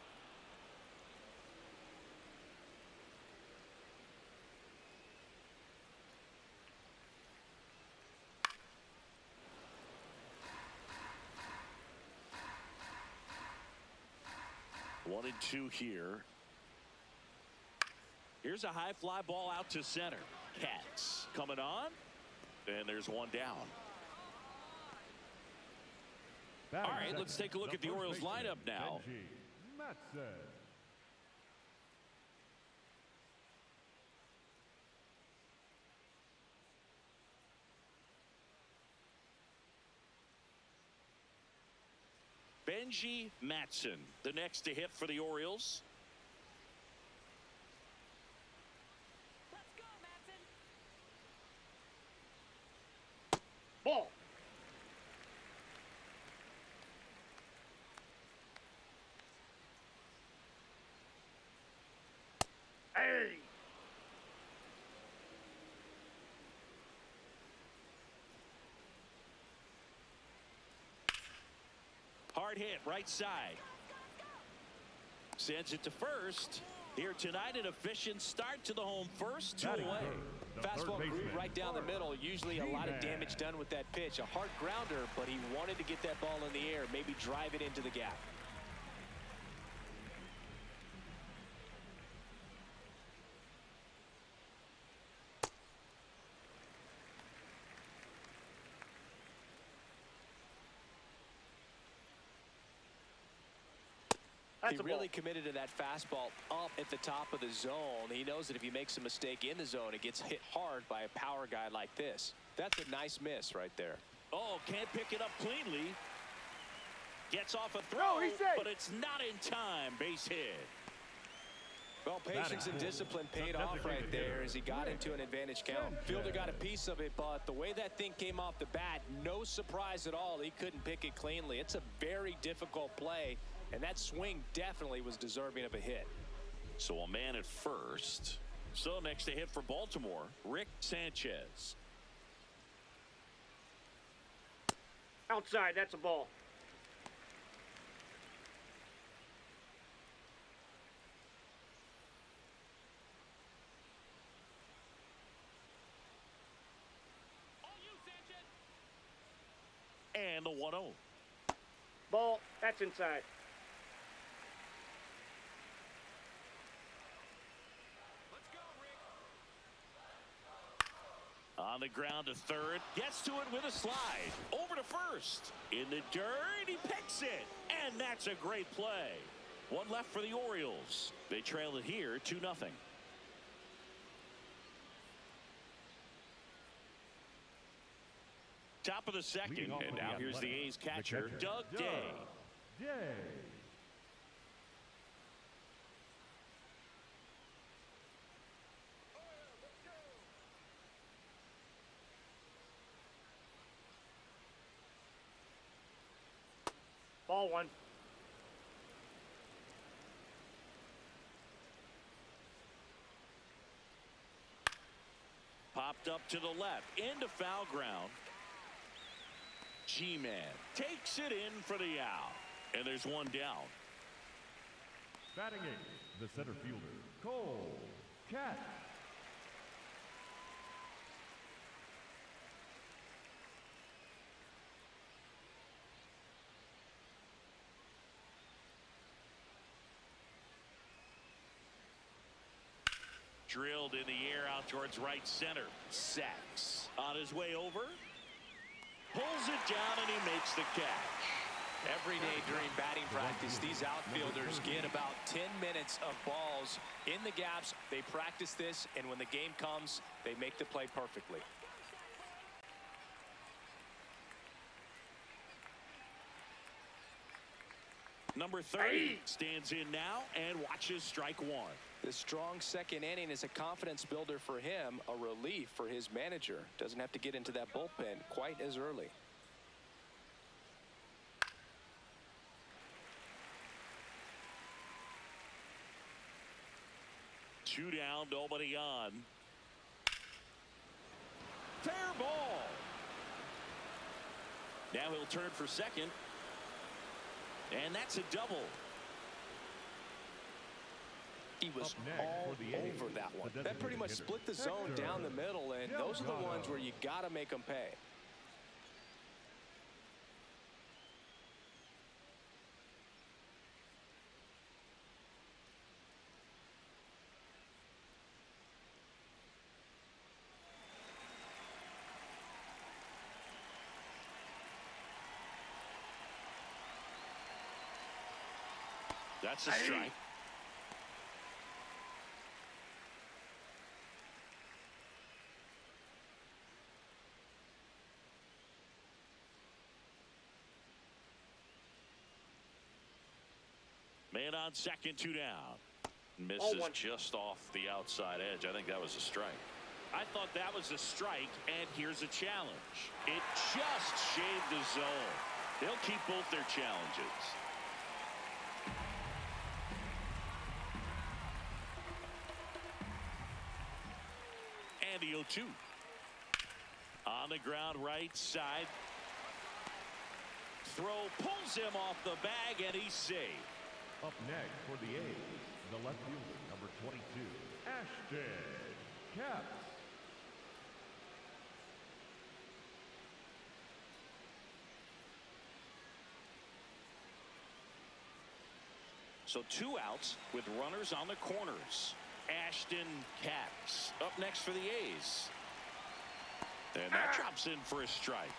One and 2 here. Here's a high fly ball out to center. Cats coming on, and there's one down. All right, let's take a look at the Orioles lineup now. Benji Matson, the next to hit for the Orioles. Let's go, Matson. Ball. Hey! Hard hit, right side. Sends it to first. Here tonight, an efficient start to the home first, 2 away. Fastball groove right down the middle. Usually a lot of damage done with that pitch. A hard grounder, but he wanted to get that ball in the air, maybe drive it into the gap. He really committed to that fastball up at the top of the zone. He knows that if he makes a mistake in the zone, it gets hit hard by a power guy like this. That's a nice miss right there. Oh, can't pick it up cleanly. Gets off a throw, but it's not in time. Base hit. Well, patience and discipline paid off right there as he got into an advantage count. Fielder got a piece of it, but the way that thing came off the bat, no surprise at all. He couldn't pick it cleanly. It's a very difficult play, and that swing definitely was deserving of a hit. So a man at first. So next to hit for Baltimore, Rick Sanchez. Outside, that's a ball. And the 1-0. Ball, that's inside. Let's go, Rick. On the ground to third. Gets to it with a slide. Over to first. In the dirt, he picks it. And that's a great play. One left for the Orioles. They trail it here 2-0. Top of the second, and now here's the A's catcher, Doug Day. Ball one. Popped up to the left, into foul ground. G-Man takes it in for the out. And there's one down. Batting eighth, the center fielder, Cole Cat. Drilled in the air out towards right center. Sacks on his way over. Pulls it down and he makes the catch. Every day during batting practice, these outfielders get about 10 minutes of balls in the gaps. They practice this, and when the game comes, they make the play perfectly. Number 30 stands in now and watches strike one. The strong second inning is a confidence builder for him, a relief for his manager. Doesn't have to get into that bullpen quite as early. Two down, nobody on. Fair ball. Now he'll turn for second. And that's a double. He was all over that one. That pretty much split the zone down the middle, and those are the ones where you got to make them pay. That's a strike. Man on second, two down. Misses just off the outside edge. I think that was a strike. I thought that was a strike, and here's a challenge. It just shaved the zone. They'll keep both their challenges. And the 0-2. On the ground right side. Throw pulls him off the bag, and he's safe. Up next for the A's, the left fielder, number 22, Ashton Caps. So two outs with runners on the corners. Ashton Caps up next for the A's. And that drops in for a strike.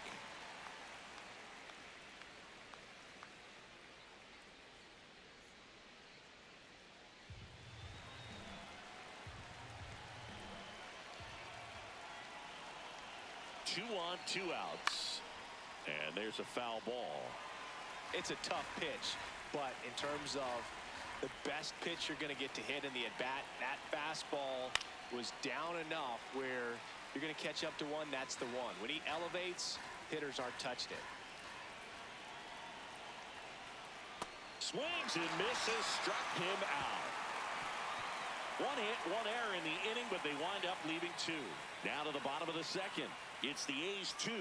Two on, two outs. And there's a foul ball. It's a tough pitch, but in terms of the best pitch you're going to get to hit in the at-bat. That fastball was down enough where you're going to catch up to one. That's the one. When he elevates, hitters aren't touching it. Swings and misses, struck him out. One hit, one error in the inning, but they wind up leaving two. Now to the bottom of the second. It's the A's 2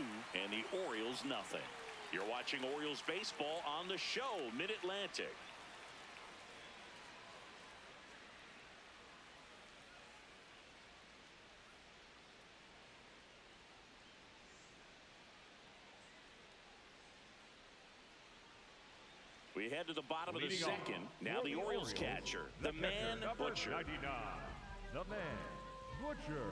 and the Orioles nothing. You're watching Orioles baseball on the show, Mid-Atlantic. We head to the bottom of the Leading second. off Now for the Orioles catcher, the man number Butcher. 99, the man Butcher.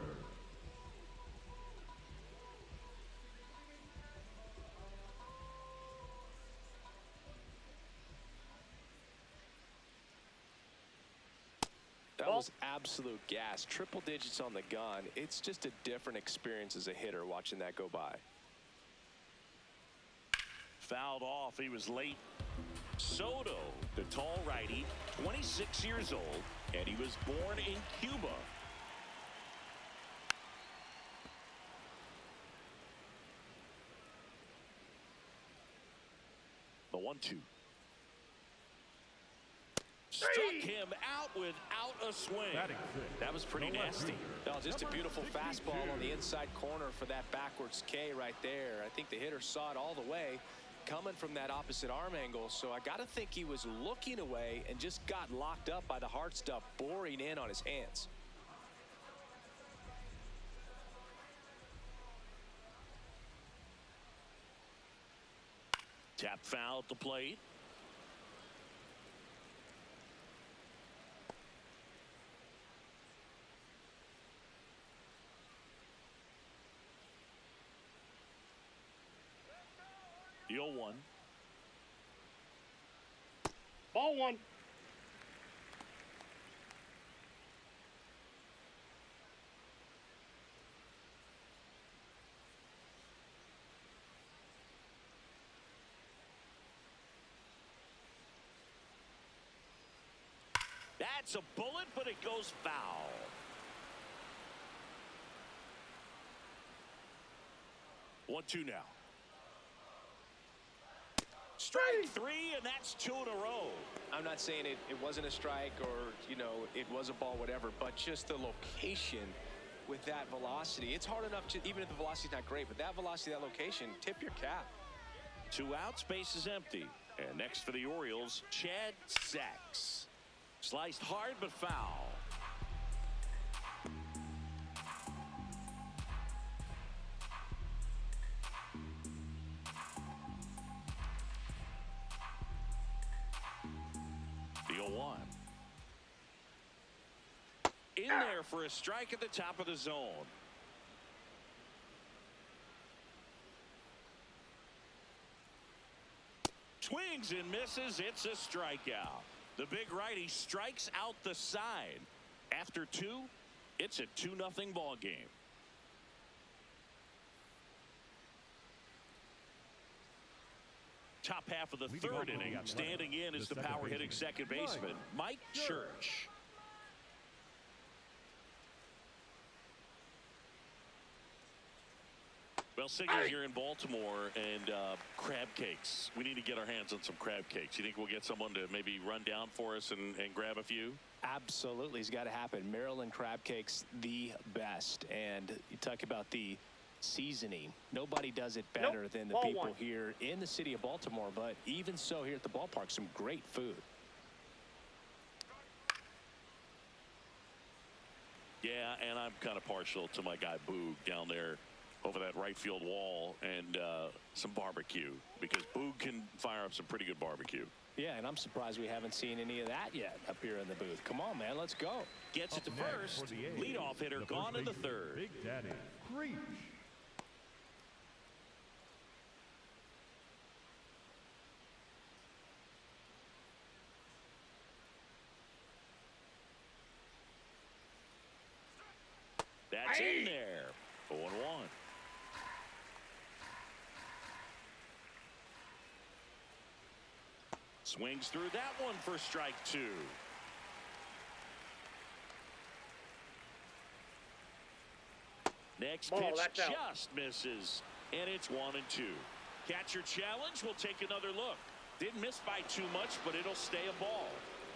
That was absolute gas. Triple digits on the gun. It's just a different experience as a hitter watching that go by. Fouled off. He was late. Soto, the tall righty, 26 years old, and he was born in Cuba. The 1-2. Struck him out without a swing. That was pretty nasty. Oh, just a beautiful fastball on the inside corner for that backwards K right there. I think the hitter saw it all the way coming from that opposite arm angle, so I got to think he was looking away and just got locked up by the hard stuff boring in on his hands. Tap foul at the plate. The 0-1. Ball one. That's a bullet, but it goes foul. One, two now. Strike three, and that's 2 in a row. I'm not saying it wasn't a strike or, you know, it was a ball, whatever, but just the location with that velocity. It's hard enough to, even if the velocity's not great, but that velocity, that location, tip your cap. 2 outs, base is empty. And next for the Orioles, Chad Sachs. Sliced hard but foul. The 0-1. In there for a strike at the top of the zone. Swings and misses. It's a strikeout. The big righty strikes out the side. After 2, it's a 2-0 ball game. Top half of the third inning. Standing in is the power hitting second baseman, Mike Church. Well, singing here in Baltimore and crab cakes. We need to get our hands on some crab cakes. You think we'll get someone to maybe run down for us and grab a few? Absolutely, it's got to happen. Maryland crab cakes, the best. And you talk about the seasoning. Nobody does it better than the people here in the city of Baltimore. But even so, here at the ballpark, some great food. Yeah, and I'm kind of partial to my guy Boog down there over that right field wall, and some barbecue, because Boog can fire up some pretty good barbecue. Yeah, and I'm surprised we haven't seen any of that yet up here in the booth. Come on, man, let's go. Gets it to first. Leadoff hitter gone to the third. Big Daddy Creech. That's in there. 0-1. Swings through that one for strike 2. Next Ball, pitch that's out. just misses, and it's 1-2. Catcher challenge will take another look. Didn't miss by too much, but it'll stay a ball.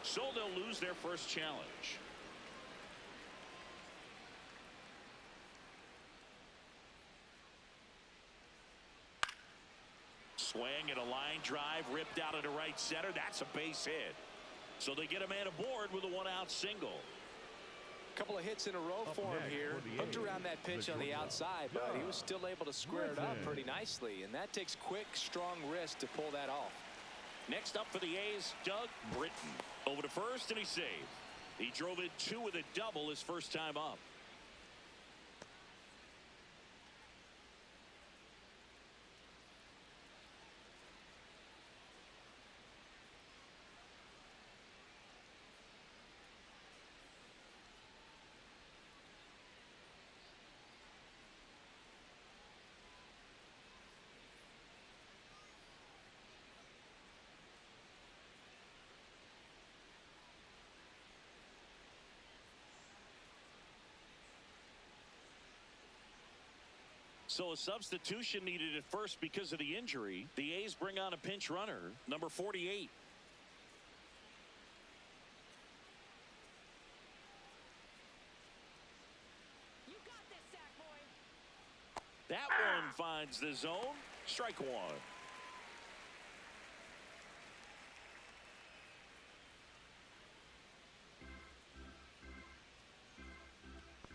So they'll lose their first challenge. Swing and a line drive ripped out into right center. That's a base hit. So they get a man aboard with a 1-out single. Couple of hits in a row Up for him next here. for the Hooked A's, around that pitch the on the shortstop, outside, but he was Doug still able to square it up Britton. pretty nicely, and that takes quick, strong wrist to pull that off. Next up for the A's, Doug Britton. Over to first, and he saved. He drove in 2 with a double his first time up. So a substitution needed at first because of the injury. The A's bring on a pinch runner, number 48. You got this, sack boy. That one finds the zone. Strike 1.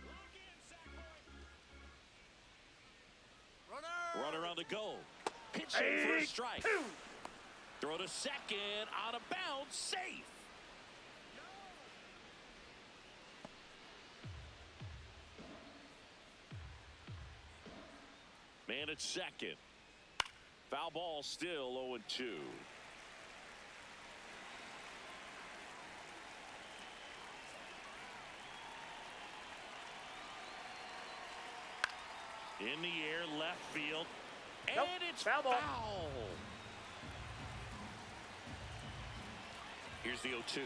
Lock in, sack boy. Runner on the go. Pitching for a strike. Throw to second. On a bounce. Safe. Man at second. Foul ball, still 0-2. In the air, left field. And Nope, it's foul ball. foul. Here's the 0-2.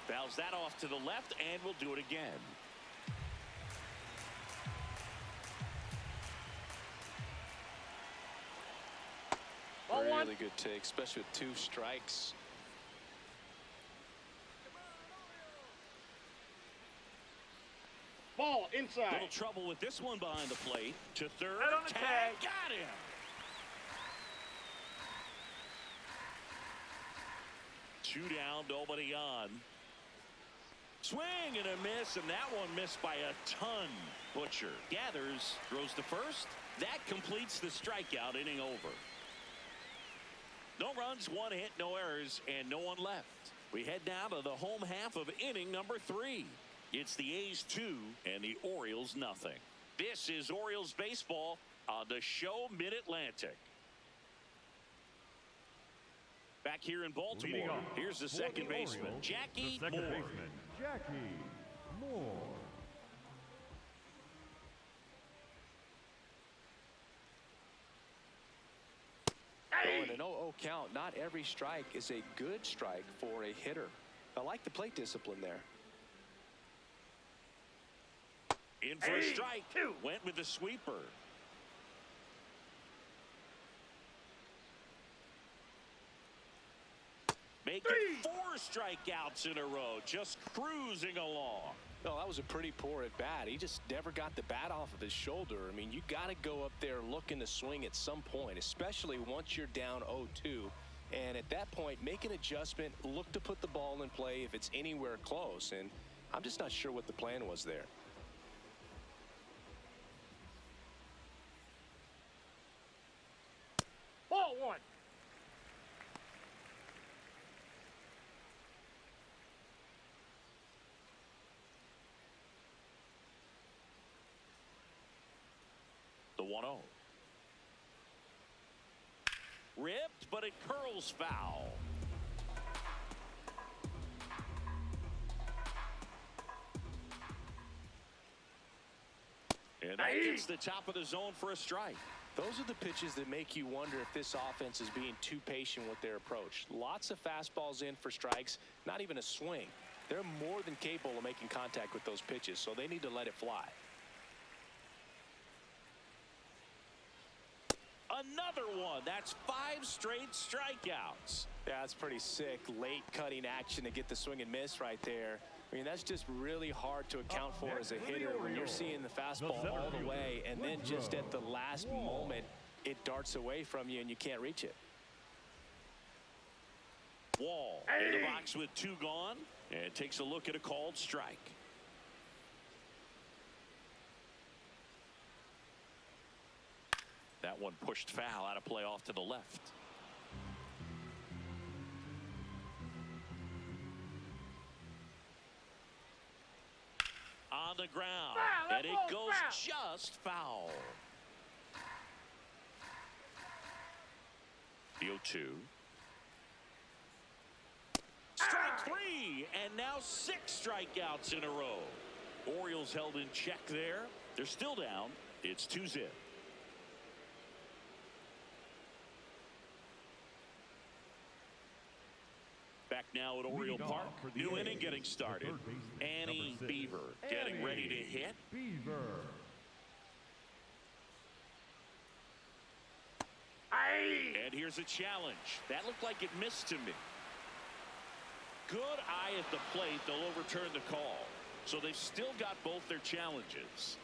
Fouls that off to the left, and we'll do it again. Ball Really 1. good take, especially with 2 strikes. Ball Little inside. trouble with this one behind the plate. To third. Out on the tag. Got him. Two down, nobody on. Swing and a miss, and that one missed by a ton. Butcher gathers, throws to first. That completes the strikeout, inning over. No runs, 1 hit, no errors, and no one left. We head down to the home half of inning number 3. It's the A's 2 and the Orioles nothing. This is Orioles baseball on the show Mid-Atlantic. Back here in Leading Baltimore, off here's the for second the baseman, Orioles, Jackie the second Moore. baseman, Jackie Moore. Oh, and an 0-0 count. Not every strike is a good strike for a hitter. I like the plate discipline there. In for a strike. Went with the sweeper. Making 4 strikeouts in a row. Just cruising along. No, that was a pretty poor at bat. He just never got the bat off of his shoulder. I mean, you got to go up there looking to swing at some point, especially once you're down 0-2. And at that point, make an adjustment, look to put the ball in play if it's anywhere close. And I'm just not sure what the plan was there. Ball 1. The 1-0. Ripped, but it curls foul. And that gets the top of the zone for a strike. Those are the pitches that make you wonder if this offense is being too patient with their approach. Lots of fastballs in for strikes, not even a swing. They're more than capable of making contact with those pitches, so they need to let it fly. Another one. That's 5 straight strikeouts. Yeah, that's pretty sick. Late cutting action to get the swing and miss right there. I mean, that's just really hard to account for as a hitter when you're seeing the fastball all the way, and then just at the last moment, it darts away from you and you can't reach it. Wall in the box with 2 gone, and takes a look at a called strike. That one pushed foul, out of play off to the left. On the ground, and it goes just foul. The 0-2. Strike 3, and now 6 strikeouts in a row. Orioles held in check there. They're still down. It's 2-zip. Back now at Oriole Park. New inning getting started. Annie Beaver getting ready to hit. And here's a challenge. That looked like it missed to me. Good eye at the plate. They'll overturn the call. So they've still got both their challenges.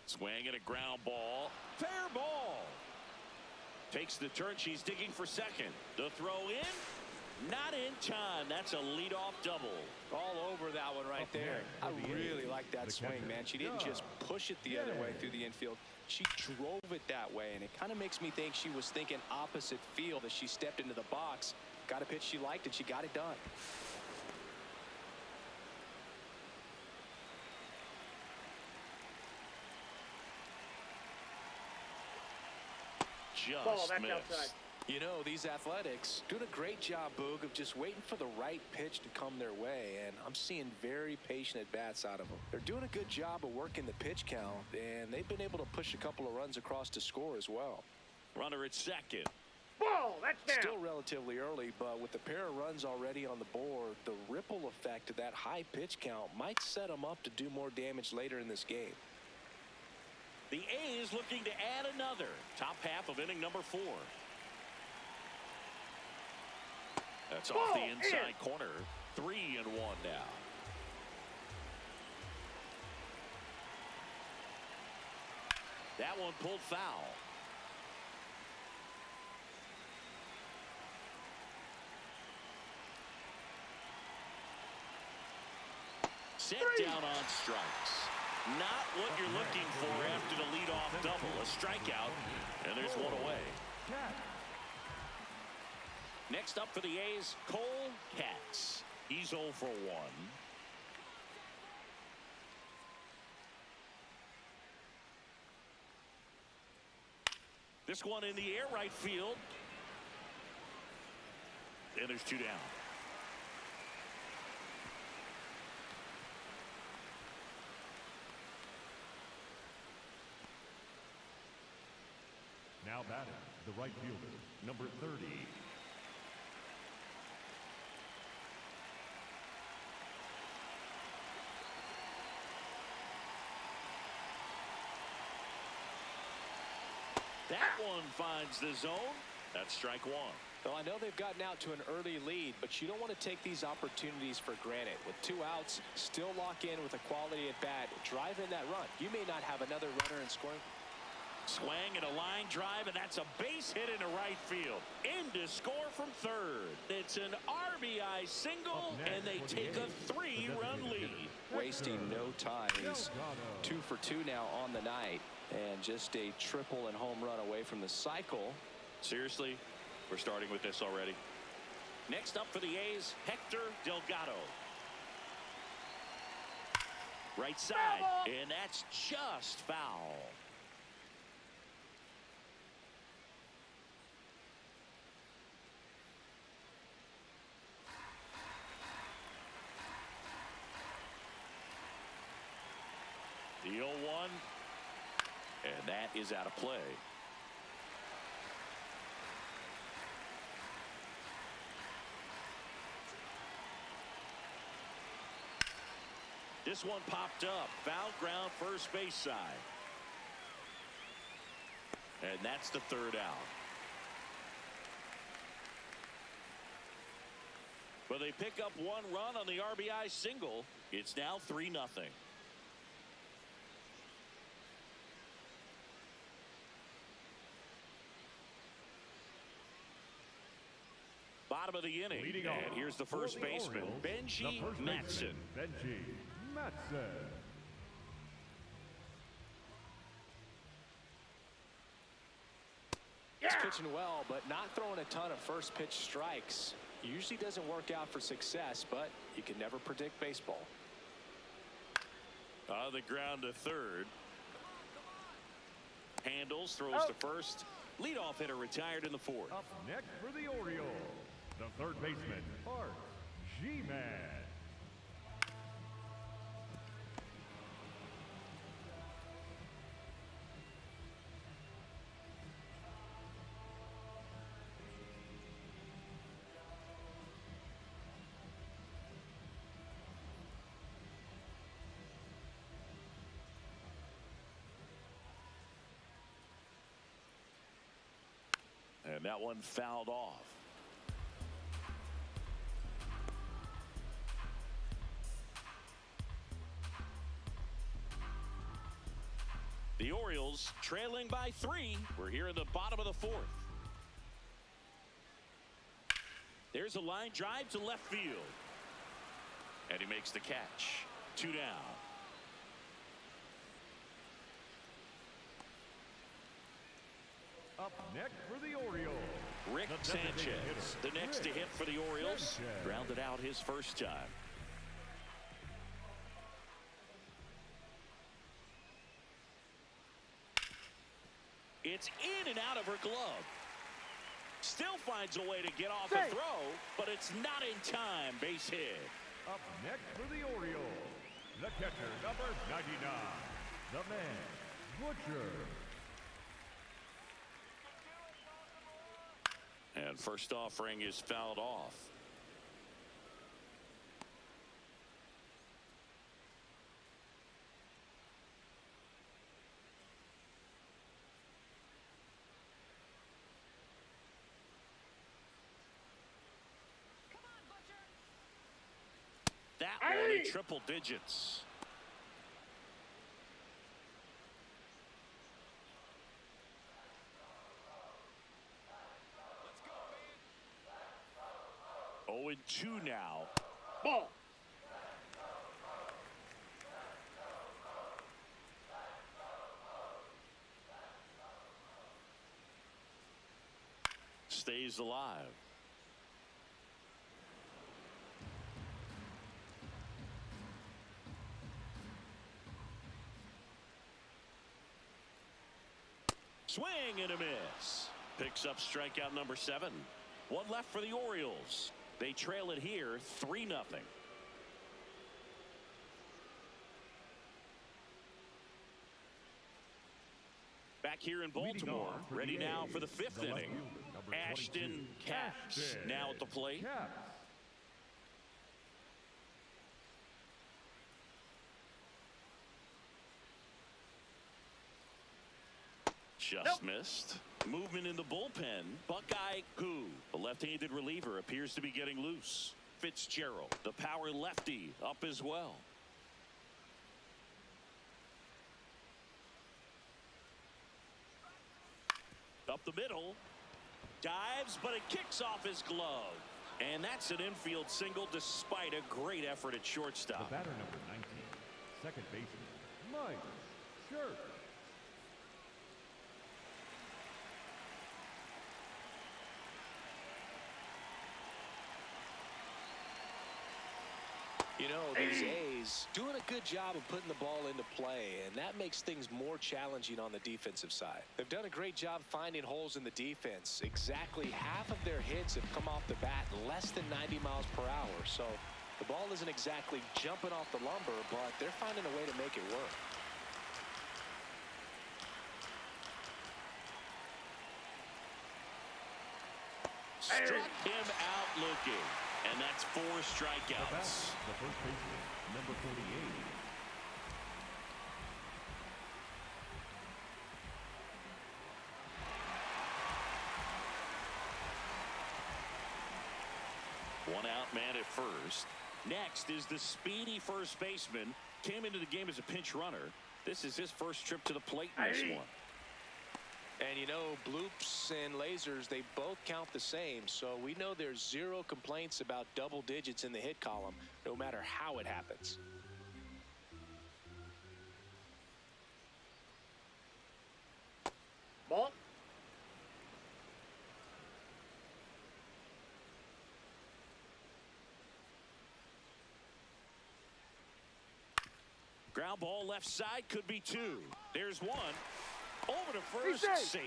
Swing and a ground ball. Fair ball. Takes the turn. She's digging for second. The throw in. Not in time. That's a leadoff double. All over that one right there. I really like that swing, man. She didn't just push it the other way through the infield. She drove it that way, and it kind of makes me think she was thinking opposite field as she stepped into the box. Got a pitch she liked, and she got it done. Just That's missed. outside. You know, these Athletics doing a great job, Boog, of just waiting for the right pitch to come their way, and I'm seeing very patient at-bats out of them. They're doing a good job of working the pitch count, and they've been able to push a couple of runs across to score as well. Runner at second. Ball, that's down. Still relatively early, but with a pair of runs already on the board, the ripple effect of that high pitch count might set them up to do more damage later in this game. The A's looking to add another. Top half of inning number 4. That's off the inside corner. 3-1 now. That one pulled foul. Set down on strikes. Not what you're looking for after the leadoff double. A strikeout, and there's one away. Next up for the A's, Cole Katz. He's 0 for 1. This one in the air, right field. And there's 2 down. Now batting, the right fielder, number 30. That one finds the zone. That's strike 1. Well, I know they've gotten out to an early lead, but you don't want to take these opportunities for granted. With 2 outs, still lock in with a quality at bat, drive in that run. You may not have another runner in scoring. Swing and a line drive, and that's a base hit into right field. In to score from third. It's an RBI single, and they take a 3-run lead. Wasting no time. He's 2 for 2 now on the night, and just a triple and home run away from the cycle. Seriously, we're starting with this already. Next up for the A's, Hector Delgado. Right side, and that's just foul. And that is out of play. This one popped up. Foul ground, first base side. And that's the third out. But they pick up one run on the RBI single. It's now 3-0. Bottom of the inning. Leading And off here's the for first the baseman, Orioles, Benji the first Matson. baseman, Benji Matson. He's pitching well, but not throwing a ton of first pitch strikes. Usually doesn't work out for success, but you can never predict baseball. On the ground to third. Handles, throws to first. Leadoff hitter retired in the fourth. Up next for the Orioles, the third baseman, Art G-Man. And that one fouled off. The Orioles trailing by 3. We're here in the bottom of the fourth. There's a line drive to left field. And he makes the catch. 2 down. Up next for the Orioles, Rick the designated Sanchez, the hitter, next to Rick hit for the Orioles. Sanchez. Grounded out his first time. It's in and out of her glove. Still finds a way to get off a throw, but it's not in time. Base hit. Up next for the Orioles, the catcher, number 99, the man, Butcher. And first offering is fouled off. Come on, Butcher. That one in triple digits. Oh, and 2 now. Ball. Stays alive. Swing and a miss. Picks up strikeout number 7. One left for the Orioles. They trail it here 3-0. Back here in Baltimore, ready now for the 5th inning. Ashton Katz now at the plate. Just missed. Movement in the bullpen. Buckeye Who, the left-handed reliever, appears to be getting loose. Fitzgerald, the power lefty, up as well. Up the middle. Dives, but it kicks off his glove. And that's an infield single despite a great effort at shortstop. The batter, number 19, second baseman, Mike Shirt. You know, these A's doing a good job of putting the ball into play, and that makes things more challenging on the defensive side. They've done a great job finding holes in the defense. Exactly half of their hits have come off the bat less than 90 miles per hour. So the ball isn't exactly jumping off the lumber, but they're finding a way to make it work. Struck him out looking. And that's 4 strikeouts. The first baseman, number 48. One out man at first. Next is the speedy first baseman. Came into the game as a pinch runner. This is his first trip to the plate in this one. And you know, bloops and lasers, they both count the same. So we know there's 0 complaints about double digits in the hit column, no matter how it happens. Ball. Ground ball left side, could be 2. There's 1. Over to first, He's safe.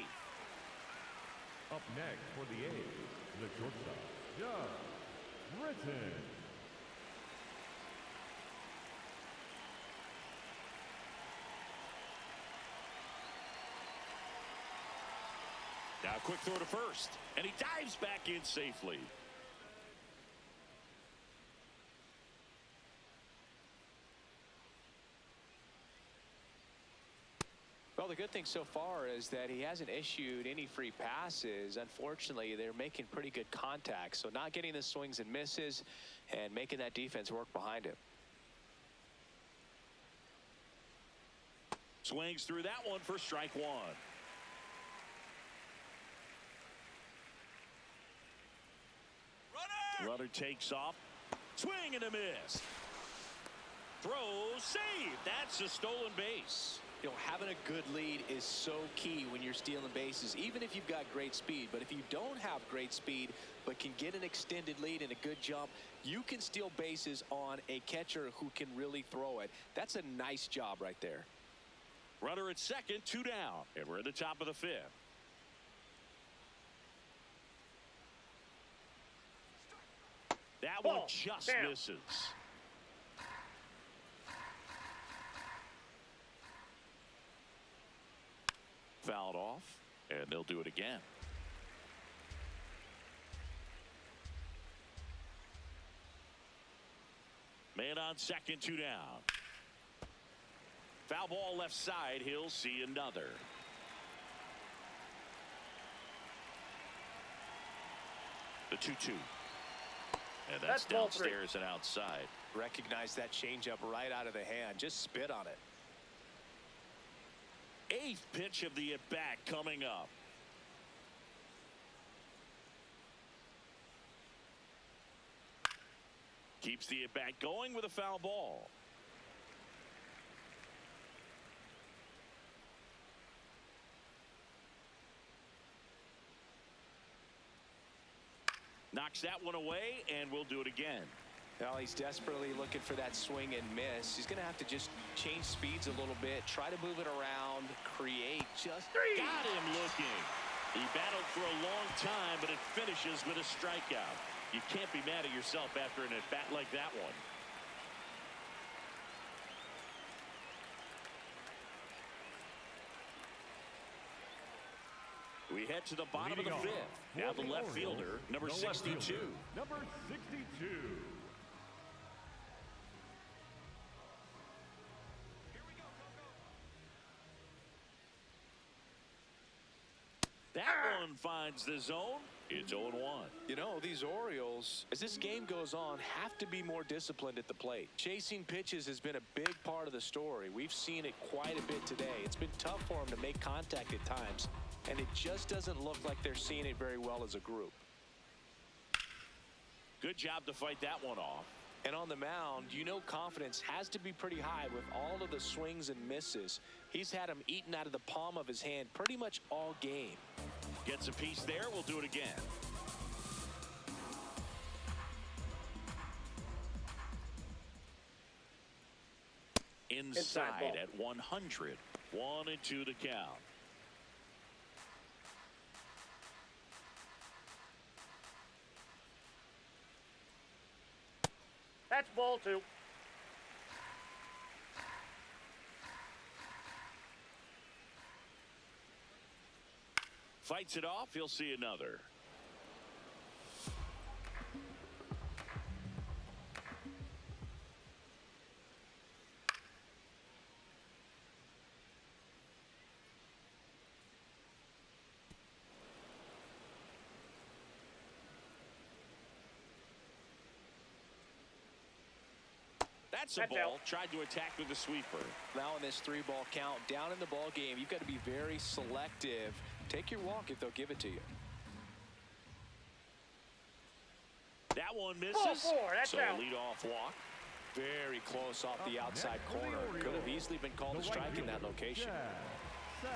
Up next for the A's, the shortstop, Doug Britton. Now quick throw to first, and he dives back in safely. Well, the good thing so far is that he hasn't issued any free passes. Unfortunately, they're making pretty good contact, so not getting the swings and misses and making that defense work behind him. Swings through that one for strike 1. Runner takes off. Swing and a miss. Throw, save. That's a stolen base. You know, having a good lead is so key when you're stealing bases, even if you've got great speed. But if you don't have great speed but can get an extended lead and a good jump, you can steal bases on a catcher who can really throw it. That's a nice job right there. Runner at second, 2 down, and we're at the top of the 5th. That one Ball. just Down. misses. Fouled off, and they'll do it again. Man on second, 2 down. Foul ball left side, he'll see another. The 2-2. And that's Ball 3. downstairs and outside. Recognize that changeup right out of the hand. Just spit on it. 8th pitch of the at-bat coming up. Keeps the at-bat going with a foul ball. Knocks that one away, and we'll do it again. Well, he's desperately looking for that swing and miss. He's going to have to just change speeds a little bit, try to move it around, create just... Got him looking. He battled for a long time, but it finishes with a strikeout. You can't be mad at yourself after an at-bat like that one. We head to the bottom Leading of the off 5th. for Now the left Orioles, fielder, number the left 62. fielder, number 62. That one finds the zone. It's 0-1. You know, these Orioles, as this game goes on, have to be more disciplined at the plate. Chasing pitches has been a big part of the story. We've seen it quite a bit today. It's been tough for them to make contact at times, and it just doesn't look like they're seeing it very well as a group. Good job to fight that one off. And on the mound, you know confidence has to be pretty high with all of the swings and misses. He's had them eaten out of the palm of his hand pretty much all game. Gets a piece there. We'll do it again. Inside ball. at 100. 1-2 the count. That's ball 2. Fights it off. He'll see another. That's a That's ball. out. Tried to attack with a sweeper. Now in this 3-ball count, down in the ball game, you've got to be very selective. Take your walk if they'll give it to you. That one misses. Ball 4, that's so out. leadoff walk. Very close off the outside Next for the corner. Orioles, Could have easily been called the a right strike in that fielder, location. Set.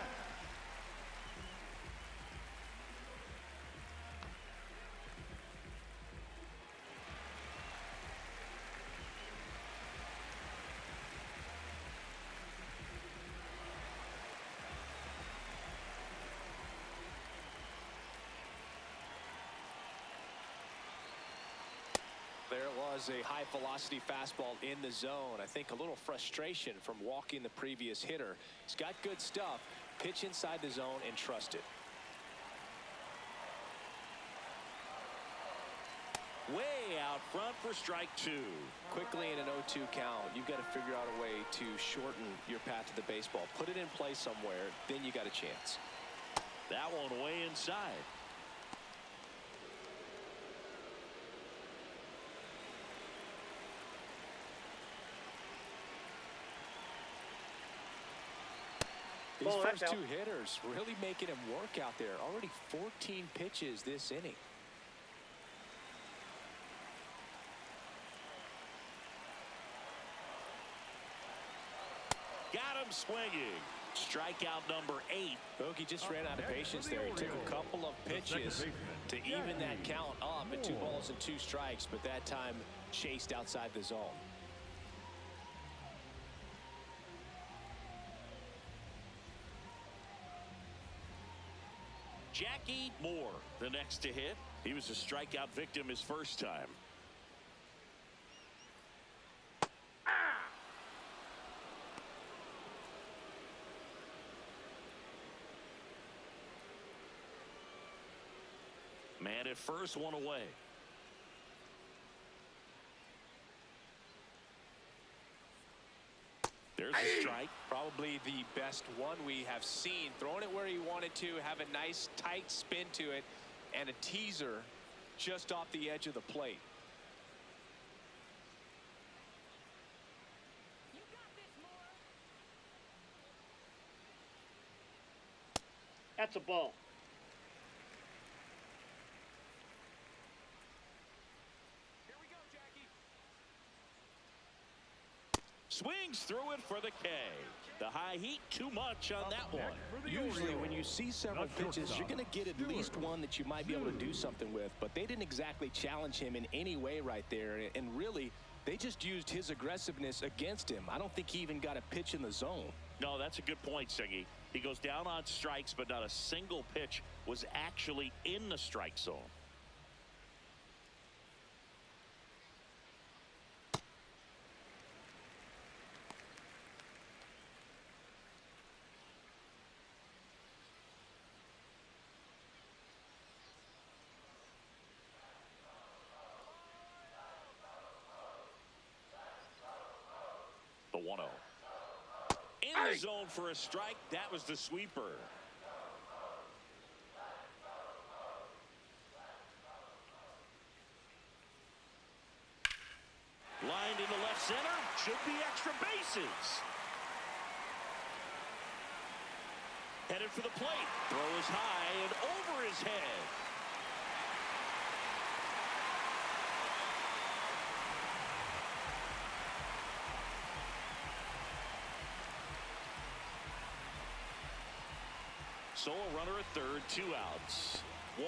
There it was, a high velocity fastball in the zone. I think a little frustration from walking the previous hitter. He's got good stuff. Pitch inside the zone and trust it. Way out front for strike 2. Quickly in an 0-2 count, you've got to figure out a way to shorten your path to the baseball. Put it in play somewhere, then you got a chance. That one way inside. These Ball, first that's two out. hitters really making him work out there. Already 14 pitches this inning. Got him swinging. Strikeout number 8. Bogey just ran out of patience there. He took a couple of pitches to even that count up at 2 balls and 2 strikes, but that time chased outside the zone. Jackie Moore, the next to hit. He was a strikeout victim his first time. Man at first, one away. There's a strike. Probably the best one we have seen. Throwing it where he wanted to, have a nice tight spin to it, and a teaser just off the edge of the plate. You got this, Moore. That's a ball. Here we go, Jackie. Swings through it for the K. The high heat, too much on that one. Usually when you see several Not pitches, shortstop. you're going to get at least one that you might be able to do something with, but they didn't exactly challenge him in any way right there, and really they just used his aggressiveness against him. I don't think he even got a pitch in the zone. No, that's a good point, Siggy. He goes down on strikes, but not a single pitch was actually in the strike zone. The 1-0. In the zone for a strike. That was the sweeper. Lined into left center. Should be extra bases. Headed for the plate. Throw is high and over his head. So a runner at third, 2 outs. Wall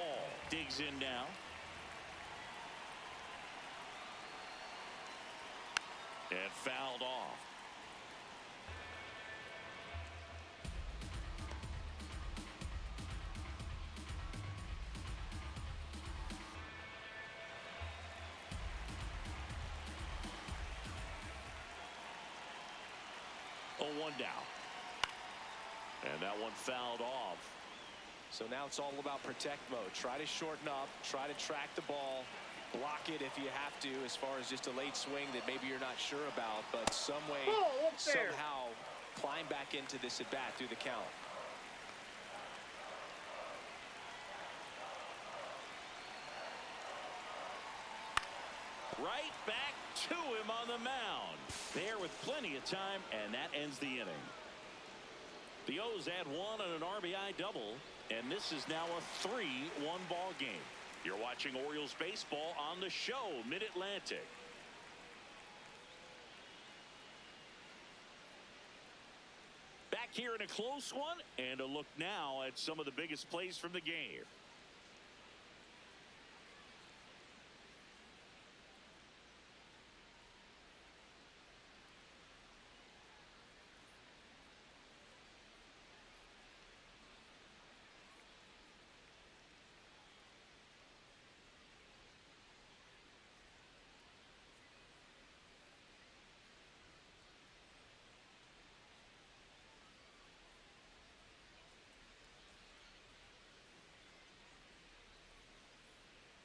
digs in now. And fouled off. Oh, 1 down. And that one fouled off. So now it's all about protect mode. Try to shorten up, try to track the ball, block it if you have to, as far as just a late swing that maybe you're not sure about, but some way, Ball up there. somehow climb back into this at bat through the count. Right back to him on the mound. There with plenty of time, and that ends the inning. The O's add one on an RBI double, and this is now a 3-1 ball game. You're watching Orioles baseball on the show, Mid-Atlantic. Back here in a close one, and a look now at some of the biggest plays from the game.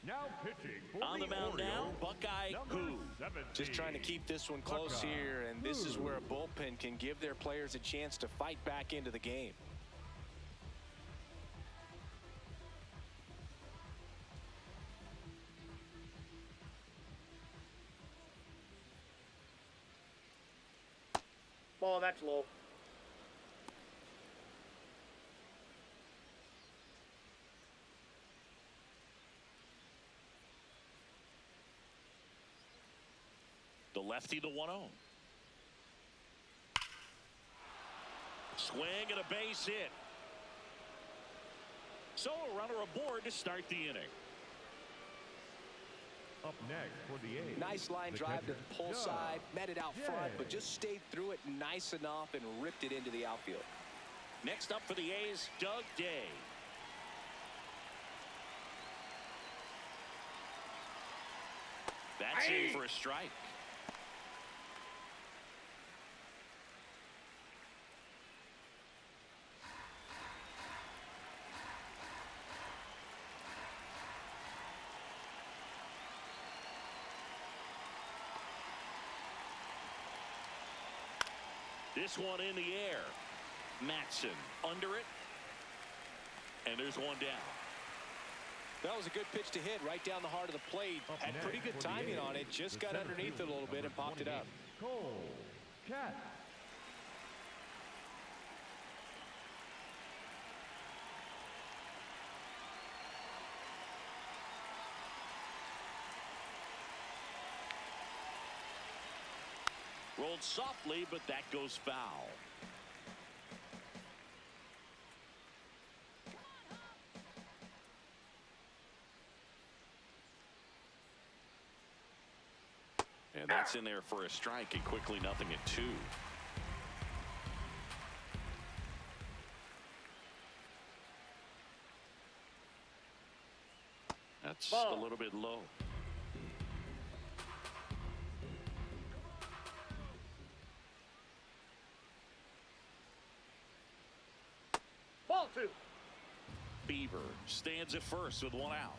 Now pitching for On the mound now, Buckeye Who. Just trying to keep this one close here, and this is where a bullpen can give their players a chance to fight back into the game. Ball, that's low. The lefty, the 1-0. Swing and a base hit. So a runner aboard to start the inning. Up next for the A's. Nice line the drive to catcher, the pull Doug side, met it out front, but Day. just stayed through it nice enough and ripped it into the outfield. Next up for the A's, Doug Day. That's in for a strike. This one in the air. Matson under it. And there's one down. That was a good pitch to hit right down the heart of the plate. Up Had pretty next good for the timing A's, on it. Just the got center underneath it a fielder, little bit and popped it up. Cole Cat. Rolled softly, but that goes foul. And that's in there for a strike, and quickly 0-2. That's a little bit low. Ball 2. Beaver stands at first with one out.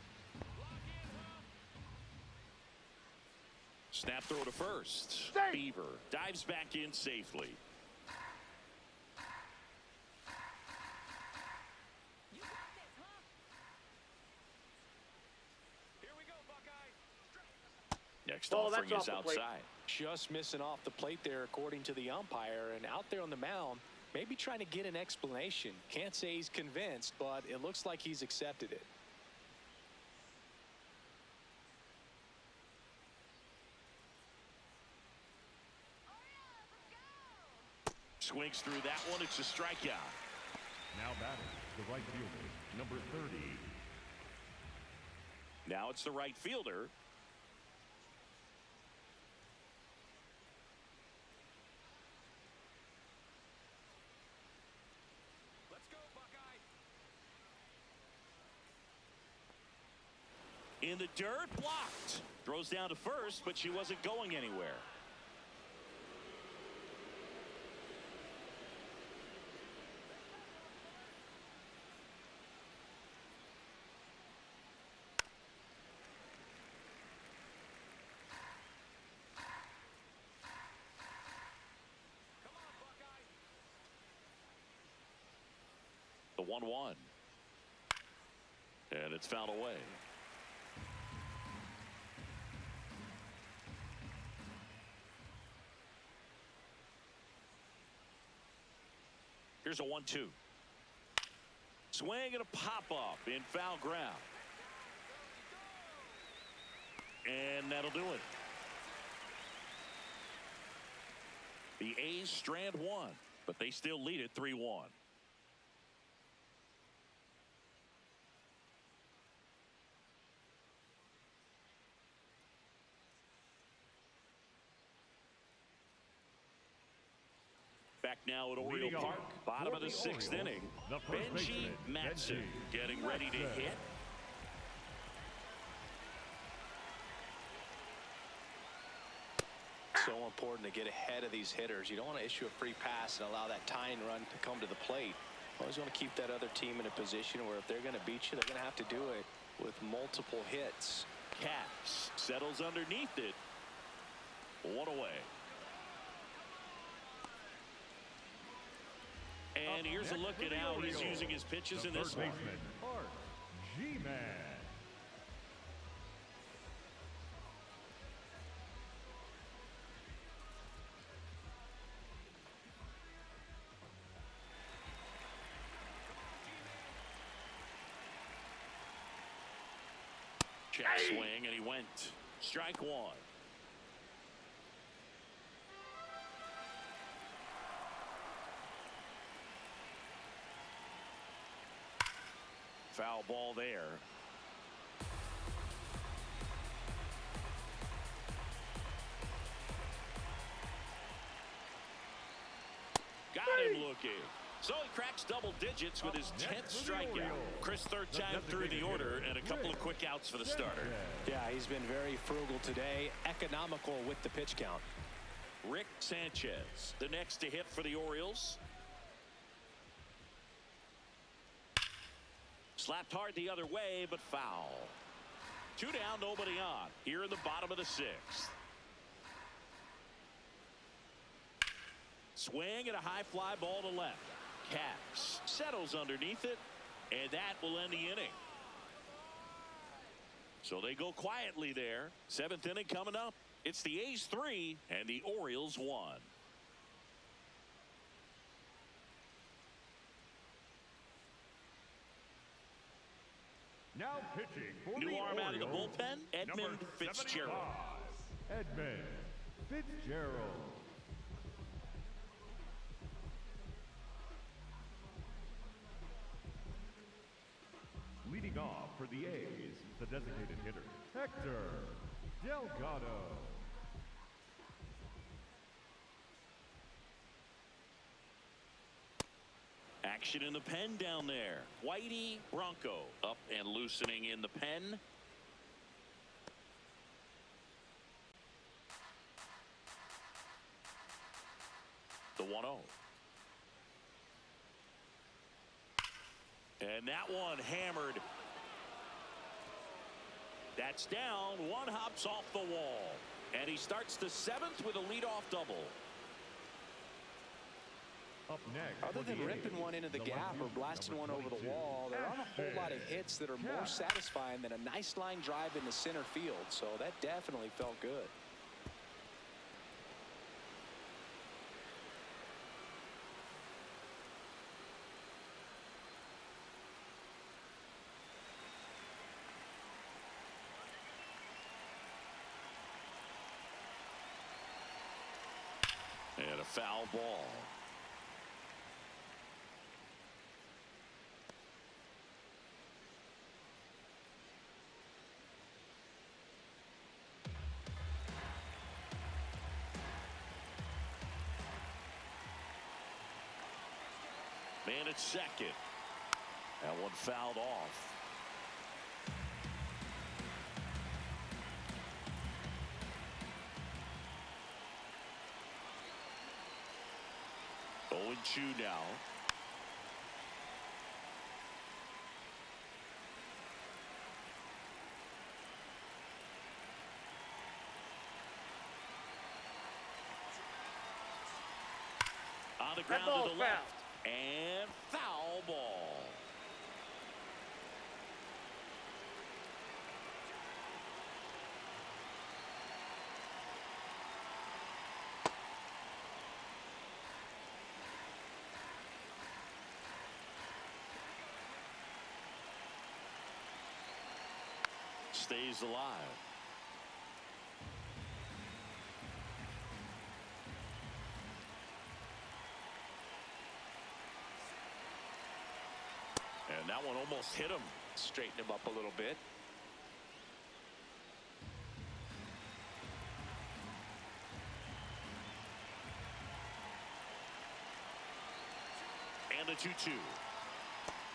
Snap throw to first. Safe. Beaver dives back in safely. You got this, huh? Here we go, Buckeye. Next Ball, offering that's is off the plate. outside. Just missing off the plate there, according to the umpire. And out there on the mound, maybe trying to get an explanation. Can't say he's convinced, but it looks like he's accepted it. Swings through that one. It's a strikeout. Now batting, the right fielder, number 30. Now it's the right fielder. Let's go, Buckeye. In the dirt, blocked. Throws down to first, but she wasn't going anywhere. The 1-1. And it's fouled away. Here's a 1-2. Swing and a pop-up in foul ground. And that'll do it. The A's strand one, but they still lead it 3-1. Back now at Oriole Leading Park, off bottom for of the the sixth Orioles, inning. the first Benji baseman, Matson Benji getting ready to Matson. hit. So important to get ahead of these hitters. You don't want to issue a free pass and allow that tying run to come to the plate. Always want to keep that other team in a position where if they're going to beat you, they're going to have to do it with multiple hits. Caps settles underneath it. 1 away. And here's a look at how he's using his pitches in this one. Art G-Man. Check swing, and he went. Strike one. Foul ball there. Got him looking. So he cracks double digits with his 10th strikeout. Chris, third time through the order, and a couple of quick outs for the starter. Yeah, he's been very frugal today, economical with the pitch count. Rick Sanchez, the next to hit for the Orioles. Slapped hard the other way, but foul. 2 down, nobody on. Here in the bottom of the sixth. Swing and a high fly ball to left. Caps settles underneath it, and that will end the inning. So they go quietly there. 7th inning coming up. It's the A's 3 and the Orioles 1. Now pitching for New the arm out of the Orioles, bullpen, Edmund number Fitzgerald. 75, Edmund Fitzgerald. Leading off for the A's, the designated hitter, Hector Delgado. Action in the pen down there. Whitey Bronco up and loosening in the pen. The 1-0. And that one hammered. That's down. One hops off the wall. And he starts the 7th with a leadoff double. Up next, Other for than the ripping A's, one into the gap or blasting one over the wall, there aren't a whole lot of hits that are more satisfying than a nice line drive into center field. So that definitely felt good. And a foul ball. Man at second. That one fouled off. Owen Chu now. On the ground ball's to the left. And foul ball. stays alive. And that one almost hit him. Straighten him up a little bit. And the 2-2.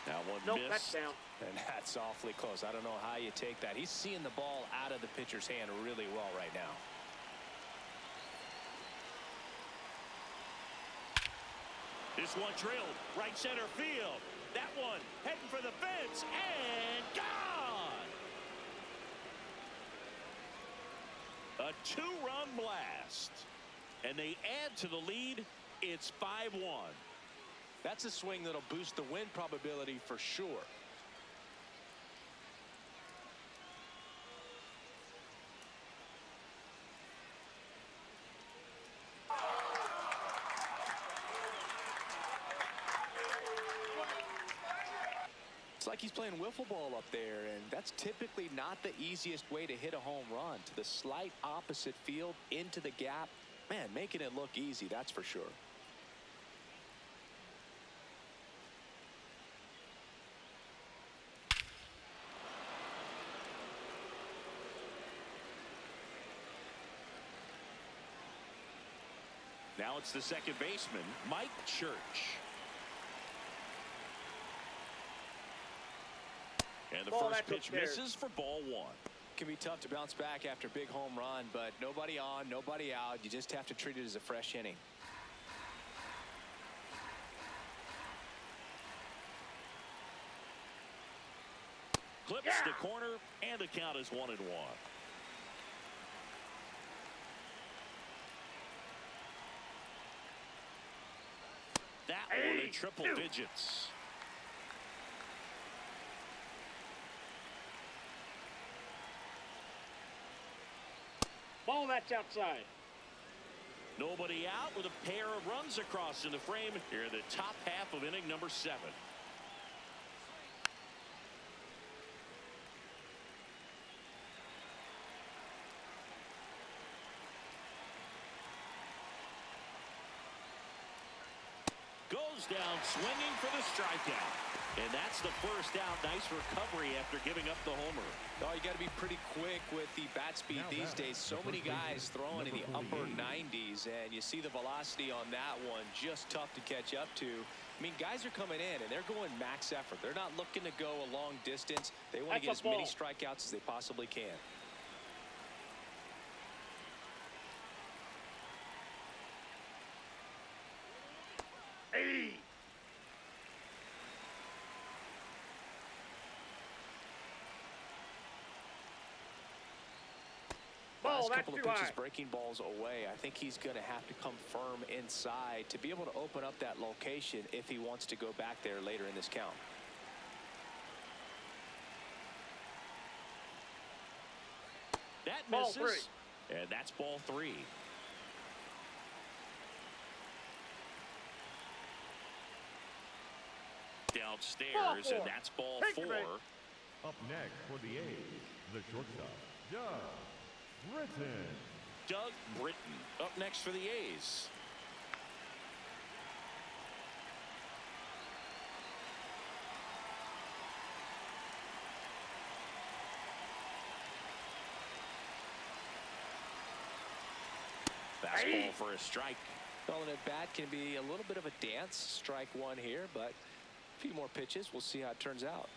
That one Nope, missed. that's down. And that's awfully close. I don't know how you take that. He's seeing the ball out of the pitcher's hand really well right now. This one drilled right center field. That one heading for the fence and gone. A 2-run blast. And they add to the lead. It's 5-1. That's a swing that'll boost the win probability for sure. It's like he's playing wiffle ball up there, and that's typically not the easiest way to hit a home run. To the slight opposite field, into the gap. Man, making it look easy, that's for sure. Now it's the second baseman, Mike Church. And the Ball, first that's pitch upstairs. misses for ball 1. Can be tough to bounce back after a big home run, but nobody on, nobody out. You just have to treat it as a fresh inning. Clips the corner, and the count is 1-1. That one in triple digits. Ball, that's outside. Nobody out with a pair of runs across in the frame here in the top half of inning number 7. Goes down swinging for the strikeout. And that's the first out. Nice recovery after giving up the homer. Oh, you got to be pretty quick with the bat speed these days. So many guys throwing in the upper 90s, and you see the velocity on that one. Just tough to catch up to. I mean, guys are coming in, and they're going max effort. They're not looking to go a long distance. They want to get as many strikeouts as they possibly can. Hey! Ball, Last that's couple of too pitches high. breaking balls away. I think he's going to have to come firm inside to be able to open up that location if he wants to go back there later in this count. That Ball misses. And that's ball 3. Downstairs, and that's ball 4. Up next for the A's, the shortstop, Doug Britton. Doug Britton up next for the A's. Fastball for a strike. Well, and at bat can be a little bit of a dance. Strike one here, but a few more pitches. We'll see how it turns out.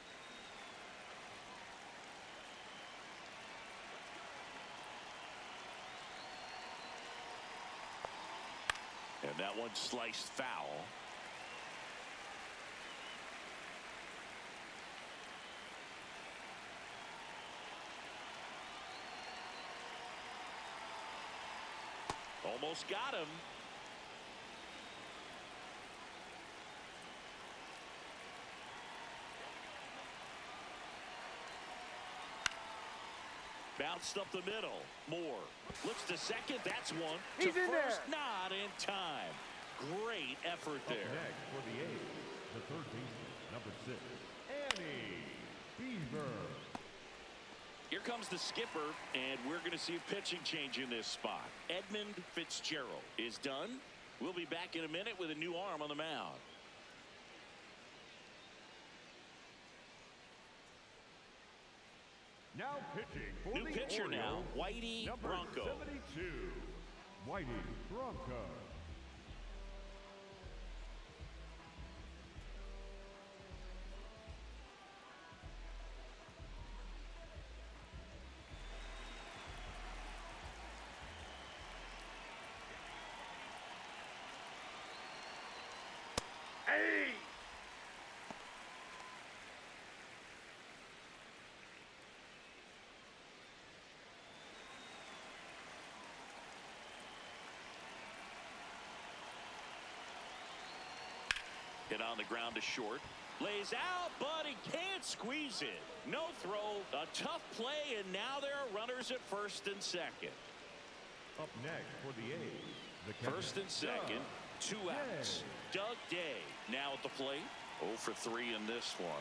And that one sliced foul. Almost got him. Bounced up the middle. Moore looks to second. That's one. He's to in first, there. not in time. Great effort Up there. next for the A's, the third baseman, number 6, Annie Beaver. Here comes the skipper, and we're going to see a pitching change in this spot. Edmund Fitzgerald is done. We'll be back in a minute with a new arm on the mound. Now pitching for New the pitcher Orioles, now, Whitey number Bronco. 72, Whitey Bronco. Hey! Hit on the ground to short. Lays out, but he can't squeeze it. No throw, a tough play, and now there are runners at first and second. Up next for the A's, the catcher, First and second, two outs. Doug Day now at the plate. 0 for 3 in this one.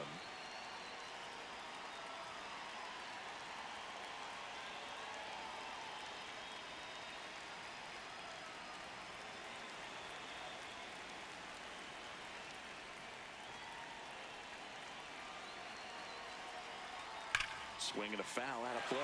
Swinging a foul out of play.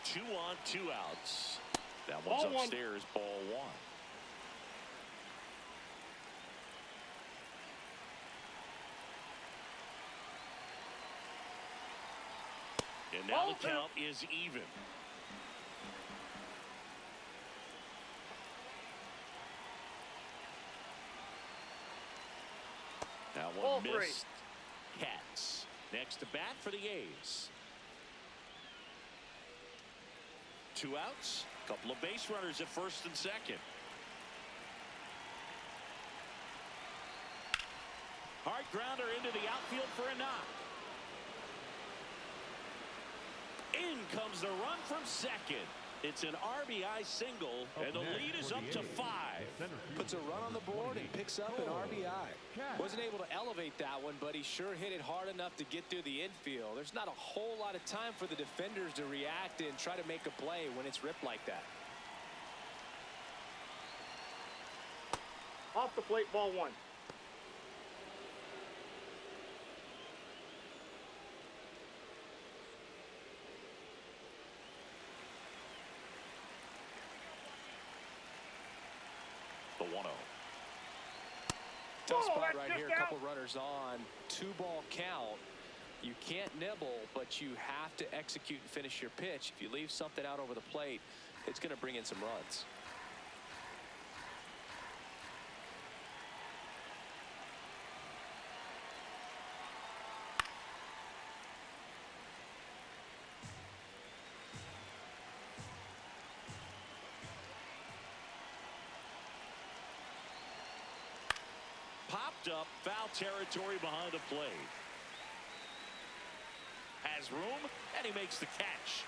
Two on, two outs. That one's Ball one. upstairs, ball one. And now Ball the two. count is even. That Ball one three. missed. Cats next to bat for the A's. Two outs, couple of base runners at first and second. Hard grounder into the outfield for a knock. In comes the run from second. It's an RBI single, and the next lead is for up the to A's, 5. the center Puts a fielder, run on the board and picks up an RBI. Cat. Wasn't able to elevate that one, but he sure hit it hard enough to get through the infield. There's not a whole lot of time for the defenders to react and try to make a play when it's ripped like that. Off the plate, ball one. The 1-0. Tough Whoa, spot that's right just here. A couple runners on. 2-ball count. You can't nibble, but you have to execute and finish your pitch. If you leave something out over the plate, it's going to bring in some runs. Popped up, foul territory behind the plate. Has room, and he makes the catch.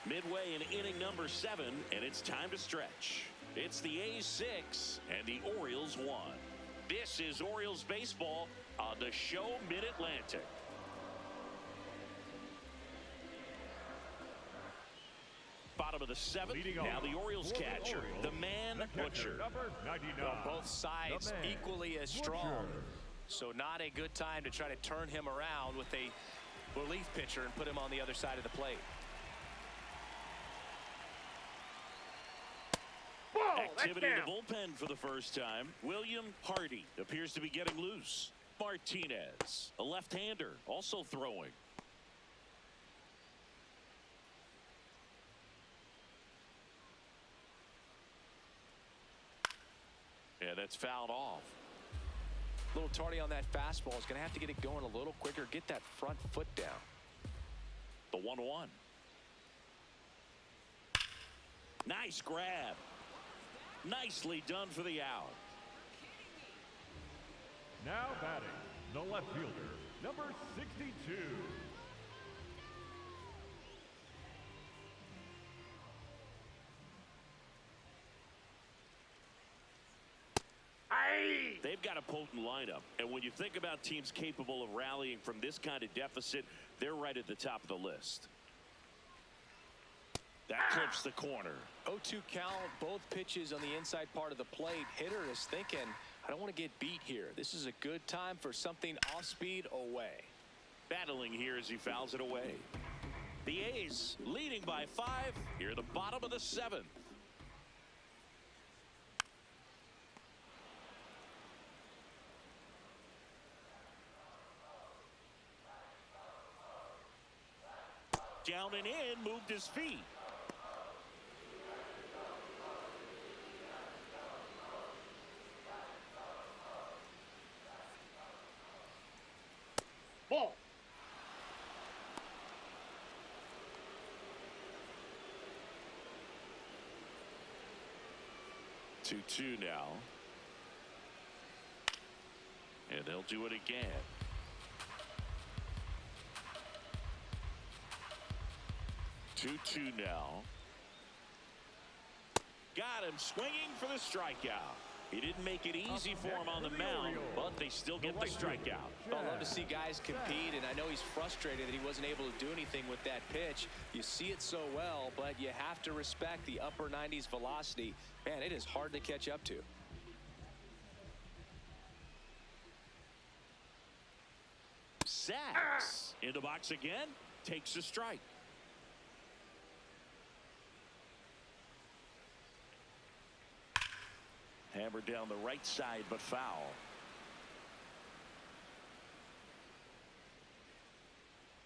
Midway in inning number 7, and it's time to stretch. It's the A's 6 and the Orioles 1. This is Orioles baseball on the show Mid-Atlantic. Bottom of the 7th. Leading Now off the Orioles for the catcher, Orioles, the man the catcher, Butcher. number 99. Well, both sides The man, equally as strong. Butcher. So not a good time to try to turn him around with a relief pitcher and put him on the other side of the plate. Whoa, that's Activity in down. the bullpen for the first time. William Hardy appears to be getting loose. Martinez, a left-hander, also throwing. Yeah, that's fouled off. A little tardy on that fastball. Is going to have to get it going a little quicker. Get that front foot down. The 1-1. Nice grab. Nicely done for the out. Now batting, the left fielder, number 62. They've got a potent lineup, and when you think about teams capable of rallying from this kind of deficit, they're right at the top of the list. That clips the corner. 0-2 count, both pitches on the inside part of the plate. Hitter is thinking, I don't want to get beat here. This is a good time for something off speed away. Battling here as he fouls it away. The A's leading by 5 here at the bottom of the 7th. Down and in, moved his feet. Ball. Two now. And they'll do it again. 2-2 now. Got him swinging for the strikeout. He didn't make it easy for him on the mound, but they still get the strikeout. Well, I love to see guys compete, and I know he's frustrated that he wasn't able to do anything with that pitch. You see it so well, but you have to respect the upper 90s velocity. Man, it is hard to catch up to. Sacks in the box again, takes a strike. Hammered down the right side, but foul.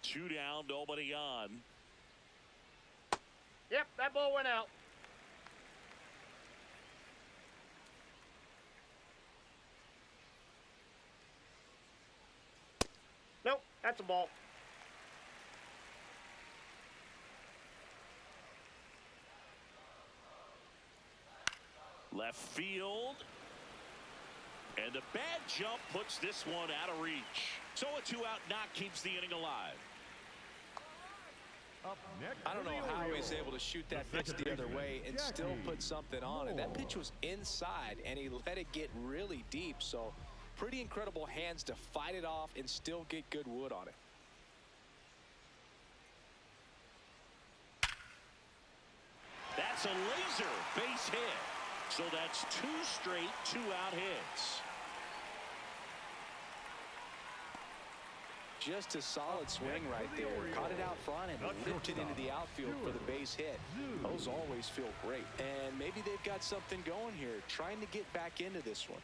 Two down, nobody on. Yep, that ball went out. Nope, that's a ball. Left field. And a bad jump puts this one out of reach. So a 2-out knock keeps the inning alive. Up next, I don't know for the how Orioles, he's able to shoot that the pitch second the other baseman, way and still Jackie put something on it. That pitch Moore. was inside, and he let it get really deep. So pretty incredible hands to fight it off and still get good wood on it. That's a laser base hit. So that's 2 straight 2-out hits. Just a solid swing right there. Caught it out front and ripped it into the outfield for the base hit. Those always feel great. And maybe they've got something going here, trying to get back into this one.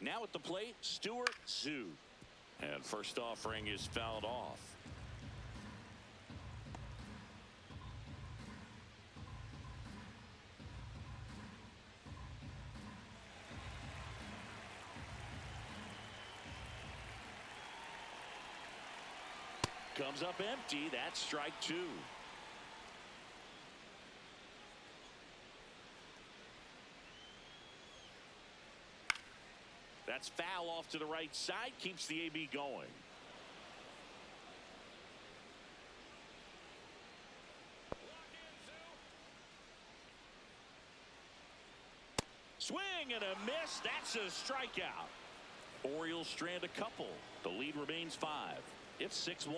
Now at the plate, Stuart Zoo. And first offering is fouled off. Comes up empty. That's strike 2. That's foul off to the right side. Keeps the AB going. Swing and a miss. That's a strikeout. Orioles strand a couple. The lead remains 5. It's 6-1.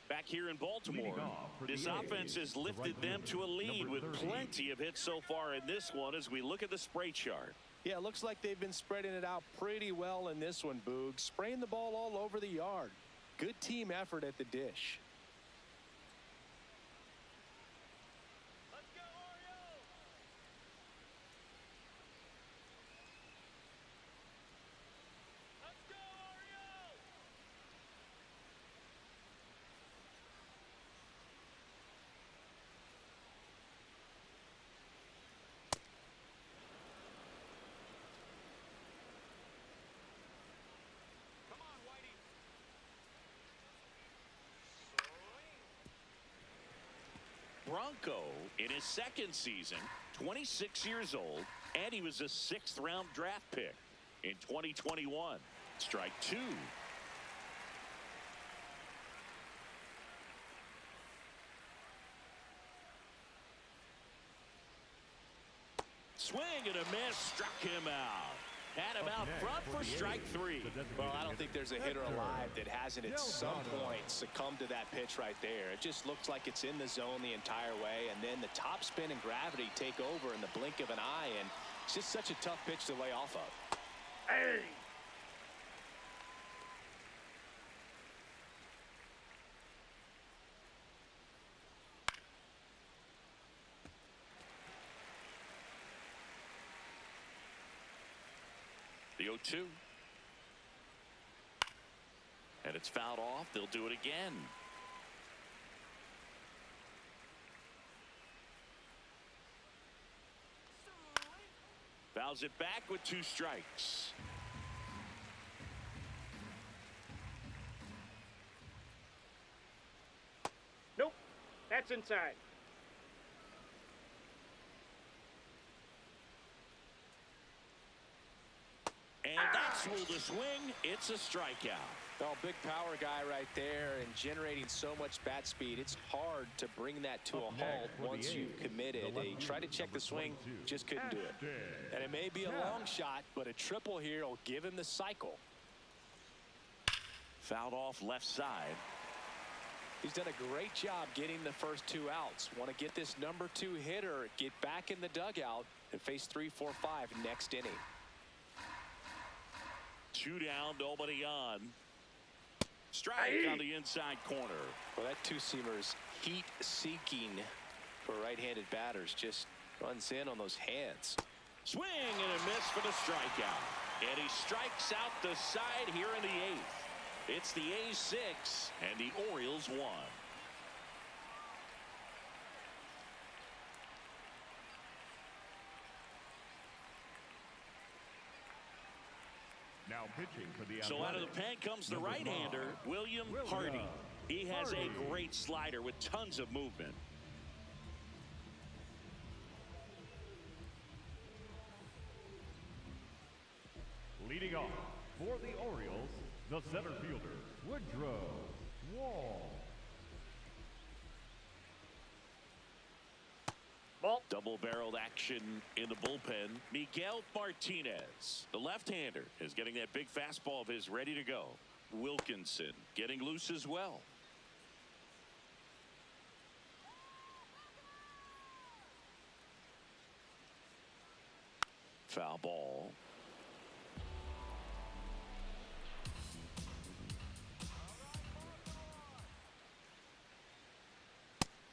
Back here in Baltimore, this offense has lifted them to a lead with plenty of hits so far in this one as we look at the spray chart. Yeah, it looks like they've been spreading it out pretty well in this one, Boog. Spraying the ball all over the yard. Good team effort at the dish. Bronco in his second season, 26 years old, and he was a 6th-round draft pick in 2021. Strike 2. Swing and a miss, struck him out. Had him out front for strike 3. Well, I don't think there's a hitter alive that hasn't at some point succumbed to that pitch right there. It just looks like it's in the zone the entire way, and then the top spin and gravity take over in the blink of an eye, and it's just such a tough pitch to lay off of. Hey! The 0-2. And it's fouled off. They'll do it again. Fouls it back with 2 strikes. Nope. That's inside. And that's ruled a swing. It's a strikeout. Oh, big power guy right there and generating so much bat speed. It's hard to bring that to a halt once you've committed. He tried to check the swing, just couldn't do it. And it may be a long shot, but a triple here will give him the cycle. Fouled off left side. He's done a great job getting the first 2 outs. Want to get this number 2 hitter, get back in the dugout, and face 3, 4, 5 next inning. 2 down, nobody on. Strike on the inside corner. Well, that 2-seamer's heat-seeking for right-handed batters. Just runs in on those hands. Swing and a miss for the strikeout. And he strikes out the side here in the 8th. It's the A's 6 and the Orioles 1. Now pitching for the So out of the pen comes the right-hander, William Hardy. He has a great slider with tons of movement. Leading off for the Orioles, the center fielder, Woodrow Wall. Ball. Double-barreled action in the bullpen. Miguel Martinez, the left-hander, is getting that big fastball of his ready to go. Wilkinson getting loose as well. Foul ball.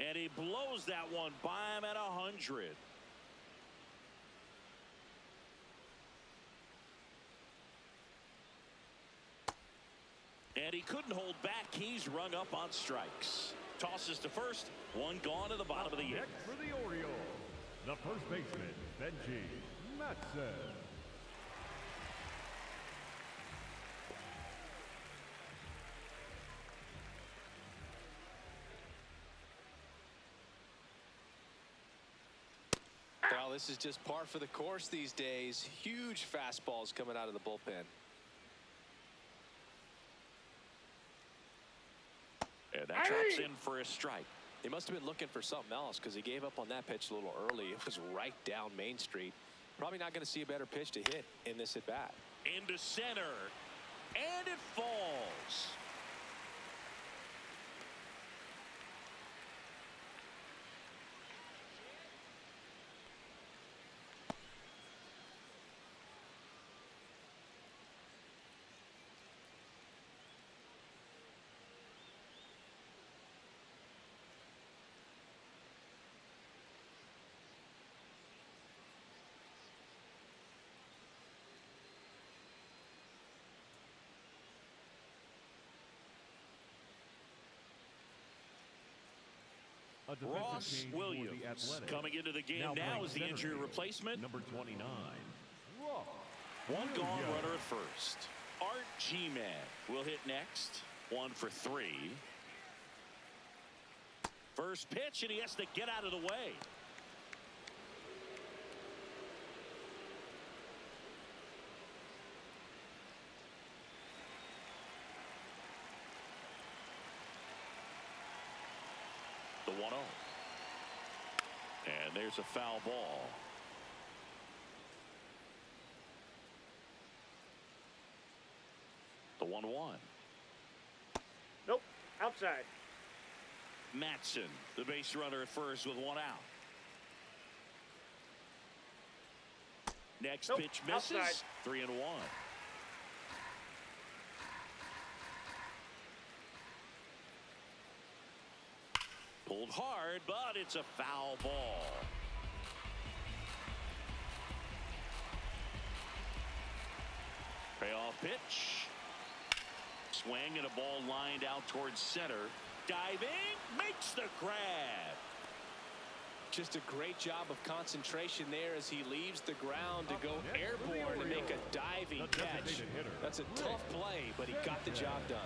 And he blows that one by him at 100. And he couldn't hold back. He's rung up on strikes. Tosses to first. 1 gone to the bottom of the 8th. Next for the Orioles, the first baseman, Benji Matson. Well, this is just par for the course these days. Huge fastballs coming out of the bullpen. And that drops in for a strike. He must have been looking for something else because he gave up on that pitch a little early. It was right down Main Street. Probably not going to see a better pitch to hit in this at bat. Into center. And it falls. A defensive Ross change for the Williams Athletics. coming into the game Now now playing as the center injury field, replacement. Number 29, Ross 1 gone Williams. runner at first. Art G-Man will hit next. 1 for 3. First pitch, and he has to get out of the way. The 1-0. And there's a foul ball. The 1-1. Nope. Outside. Matson, the base runner at first with one out. Next Nope. pitch misses. Outside. 3-1. Pulled hard, but it's a foul ball. Payoff pitch. Swing and a ball lined out towards center. Diving, makes the grab. Just a great job of concentration there as he leaves the ground to go airborne and make a diving catch. That's a tough play, but he got the job done.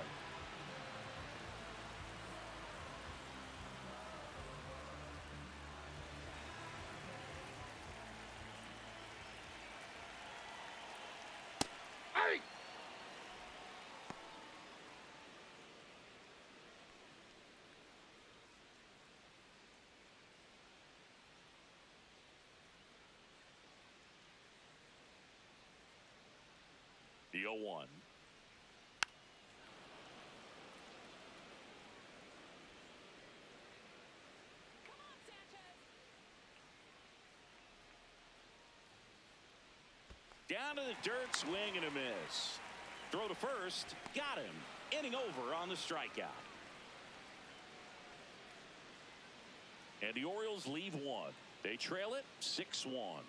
The 0-1. Come on, Sanchez. Down to the dirt, swing and a miss. Throw to first, got him. Inning over on the strikeout. And the Orioles leave one. They trail it 6-1.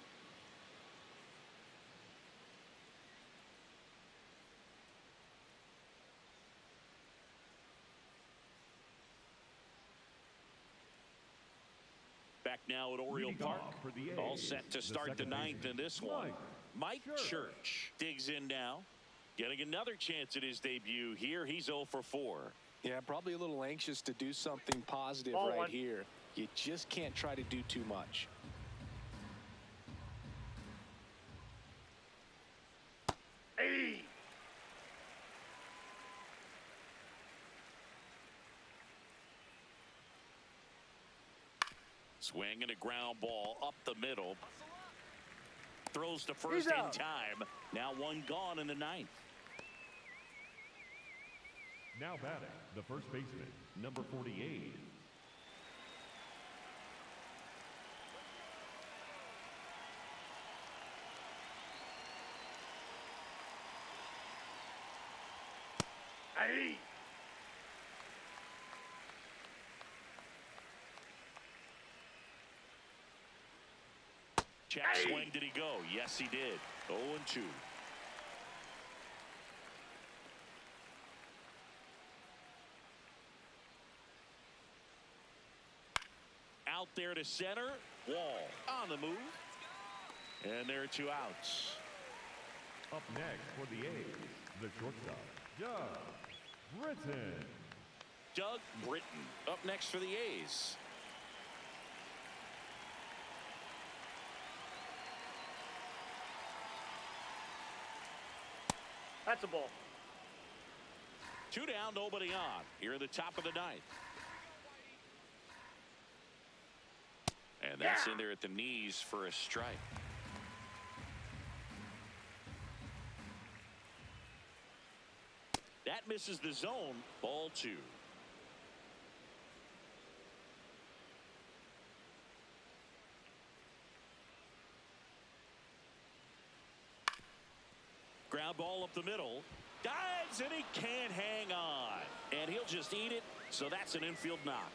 Back now at Oriole Leading Park. off for the All A's, set to the start the second ninth in baseman, this one. Mike Church. Church digs in now. Getting another chance at his debut here. He's 0 for 4. Yeah, probably a little anxious to do something positive Ball right one. here. You just can't try to do too much. Hey. Swing and a ground ball up the middle. Throws to first He's in out. time. Now one gone in the ninth. Now batting, the first baseman, number 48. Hey. Check Hey. swing. Did he go? Yes, he did. 0-2. Out there to center. Wall on the move. And there are 2 outs. Up next for the A's, the shortstop, Doug Britton. Doug Britton up next for the A's. That's a ball. 2 down, nobody on. Here at the top of the ninth. And that's in there at the knees for a strike. That misses the zone. Ball 2. Ground ball up the middle. Dives and he can't hang on. And he'll just eat it. So that's an infield knock.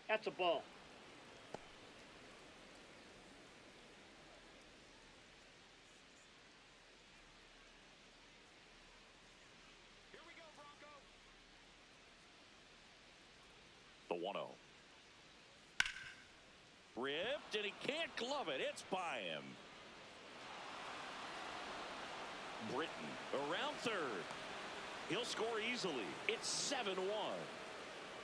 That's a ball. The 1-0. left, and he can't glove it. It's by him. Britton around third. He'll score easily. It's 7-1.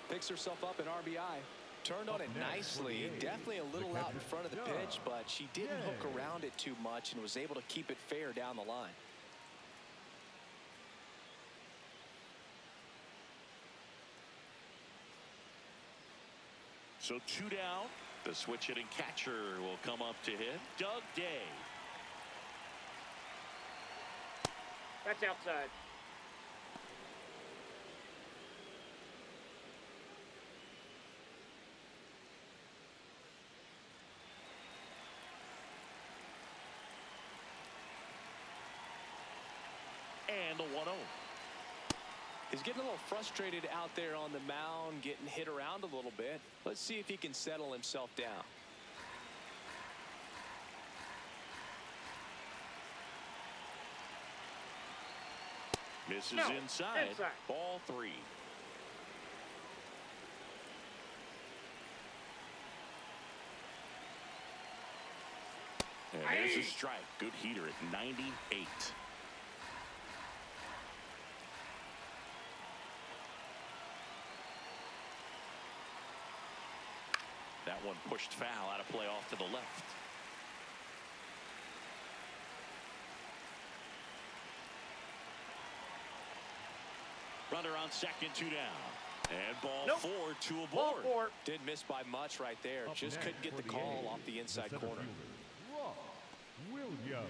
Picks herself up in RBI. Turned on it nicely. Definitely a little out in front of the pitch, but she didn't hook around it too much and was able to keep it fair down the line. So 2 down. The switch hitting catcher will come up to hit. Doug Day. That's outside. And the 1-0. He's getting a little frustrated out there on the mound, getting hit around a little bit. Let's see if he can settle himself down. Misses No, inside. inside. Ball 3. And there's a strike. Good heater at 98. That one pushed foul out of play off to the left. Runner on second, 2 down. And ball 4, 2 aboard. Ball 4. Didn't miss by much right there. Just couldn't get the call off the inside corner. Williams.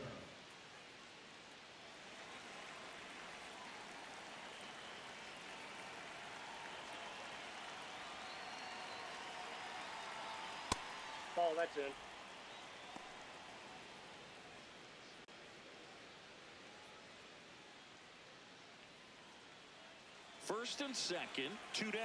Ball, that's in. First and second, 2 down.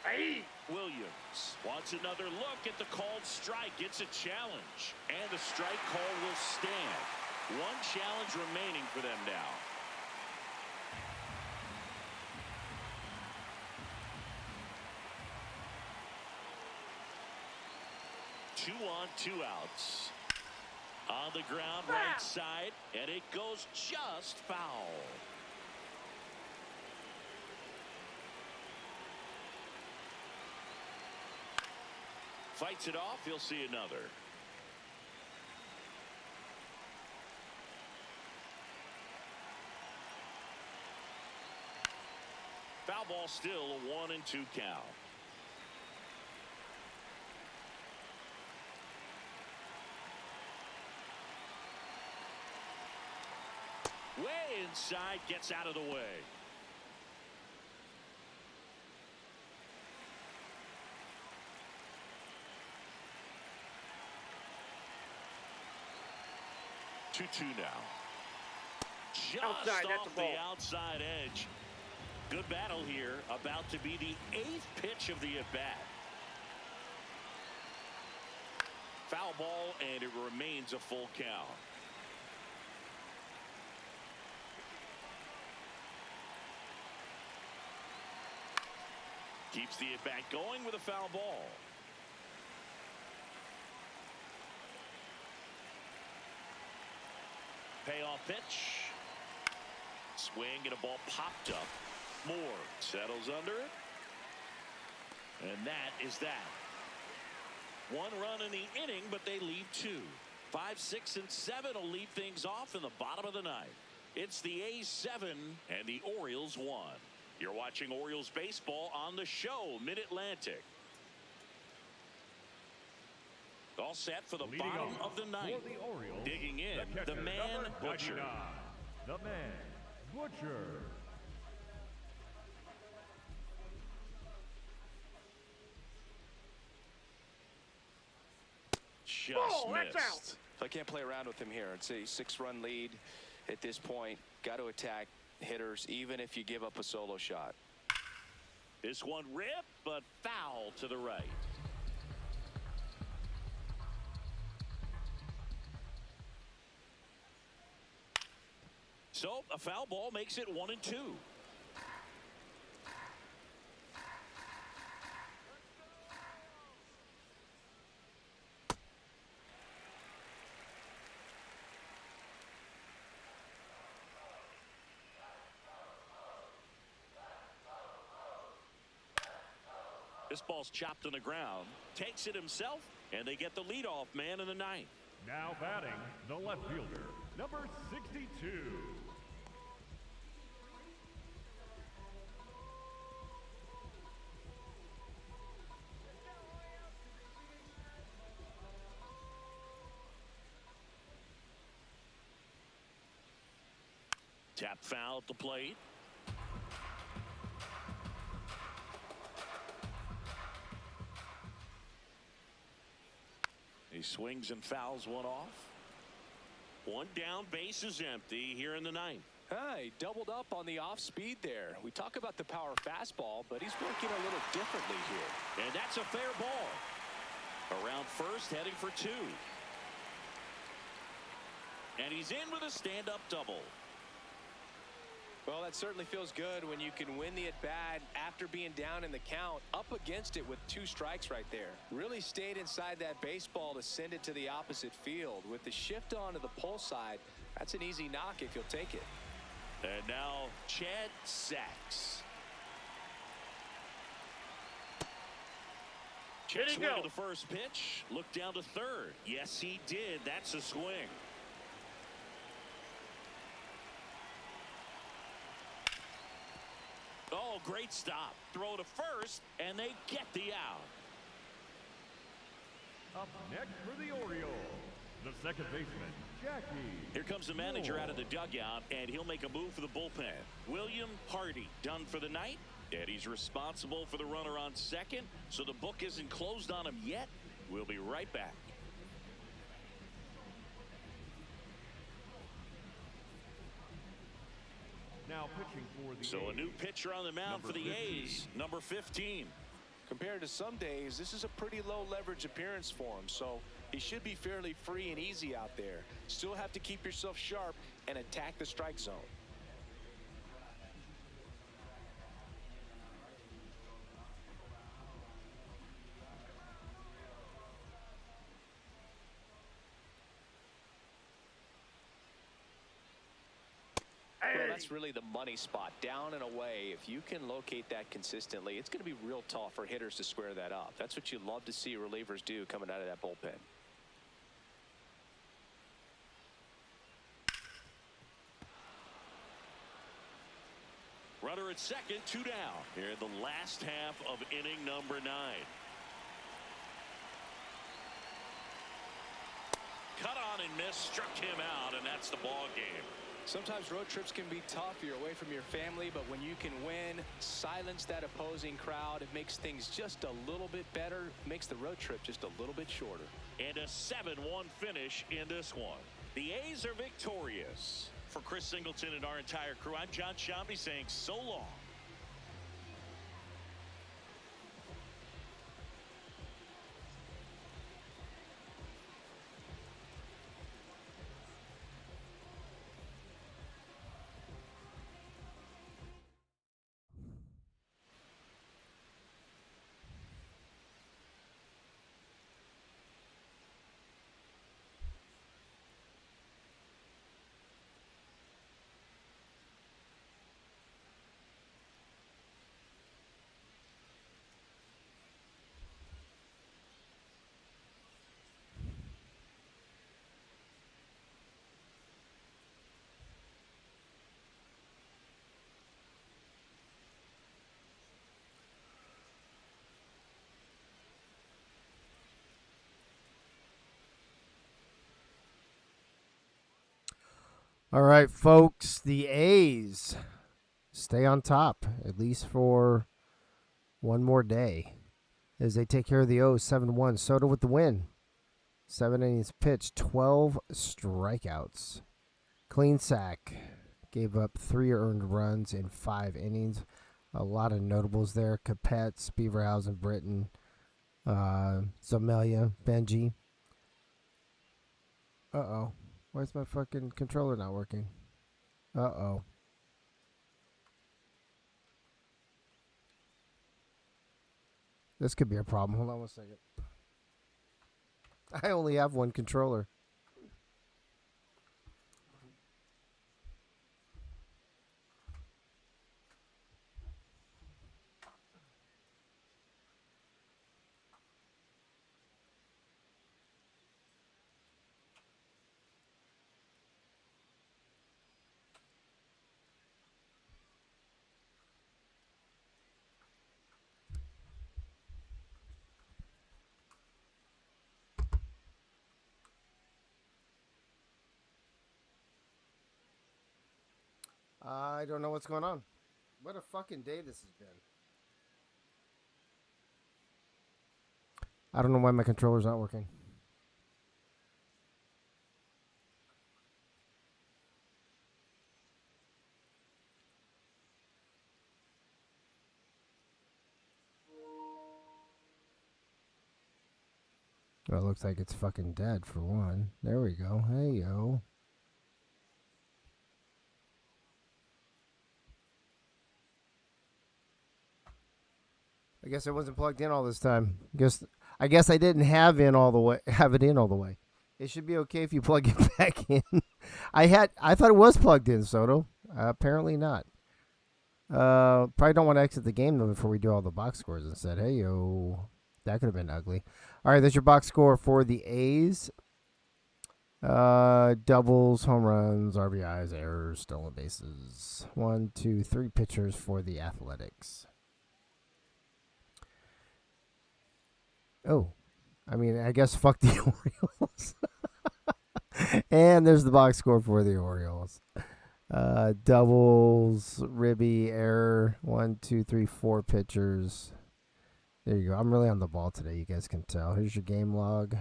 Hey! Williams wants another look at the called strike. It's a challenge. And the strike call will stand. 1 challenge remaining for them now. Two on, 2 outs. On the ground, right side, and it goes just foul. Fights it off, he'll see another. Foul ball still, a 1-2 count. Way inside, gets out of the way. Two now. Just Outside, that's off a ball. the outside edge. Good battle here. About to be the 8th pitch of the at-bat. Foul ball, and it remains a full count. Keeps the at-bat going with a foul ball. Payoff pitch. Swing and a ball popped up. Moore settles under it. And that is that. 1 run in the inning, but they leave 2. 5, 6, and 7 will lead things off in the bottom of the 9th. It's the A's 7 and the Orioles 1. You're watching Orioles baseball on the show, Mid-Atlantic. All set for the Leading bottom off of the 9th. for the Orioles, Digging in, the catcher, man number Butcher. 99, the man Butcher. Just that's out. missed. I can't play around with him here. It's a 6-run lead at this point. Got to attack hitters, even if you give up a solo shot. This one ripped, but foul to the right. So a foul ball makes it 1-2. This ball's chopped on the ground. Takes it himself, and they get the leadoff man in the ninth. Now batting, the left fielder, number 62. Tap foul at the plate. He swings and fouls one off. One down, base is empty here in the ninth. He doubled up on the off speed there. We talk about the power fastball, but he's working a little differently here. And that's a fair ball. Around first, heading for two. And he's in with a stand-up double. Well, that certainly feels good when you can win the at-bat after being down in the count, up against it with 2 strikes right there. Really stayed inside that baseball to send it to the opposite field. With the shift onto the pull side, that's an easy knock if you'll take it. And now Chad Sachs. Did he Swing go? to the first pitch. Look down to third. Yes, he did. That's a swing. Oh, great stop. Throw to first, and they get the out. Up next for the Orioles, the second baseman, Jackie. Here comes the manager out of the dugout, and he'll make a move for the bullpen. William Hardy done for the night, and he's responsible for the runner on second, so the book isn't closed on him yet. We'll be right back. Now pitching for the So a A's, new pitcher on the mound number for the 15. A's, number 15. Compared to some days, this is a pretty low leverage appearance for him, so he should be fairly free and easy out there. Still have to keep yourself sharp and attack the strike zone. Well, that's really the money spot, down and away. If you can locate that consistently, it's going to be real tough for hitters to square that up. That's what you love to see relievers do coming out of that bullpen. Runner at second, 2 down. Here in the last half of inning number 9. Cut on and miss, struck him out, and that's the ball game. Sometimes road trips can be tough. You're away from your family, but when you can win, silence that opposing crowd, it makes things just a little bit better, makes the road trip just a little bit shorter. And a 7-1 finish in this one. The A's are victorious. For Chris Singleton and our entire crew, I'm John Shambi saying so long. All right, folks, the A's stay on top, at least for one more day, as they take care of the O's 7-1. Soto with the win. 7 innings pitched, 12 strikeouts. Clean sack. Gave up 3 earned runs in 5 innings. A lot of notables there. Capets, Beaverhausen, Britton, Zomelia, Benji. Uh-oh. Why is my fucking controller not working? Uh-oh. This could be a problem. Hold on one second. I only have one controller. I don't know what's going on. What a fucking day this has been. I don't know why my controller's not working. Well, it looks like it's fucking dead for one. There we go. Hey, yo. I guess I wasn't plugged in all this time. I guess I didn't have it in all the way. It should be okay if you plug it back in. I thought it was plugged in, Soto. Apparently not. Probably don't want to exit the game though before we do all the box scores instead. Hey yo, that could have been ugly. All right, there's your box score for the A's. Doubles, home runs, RBIs, errors, stolen bases. 1, 2, 3 pitchers for the Athletics. Oh, I mean, I guess fuck the Orioles. And there's the box score for the Orioles. Doubles, ribby, error. 1, 2, 3, 4 pitchers. There you go. I'm really on the ball today, you guys can tell. Here's your game log.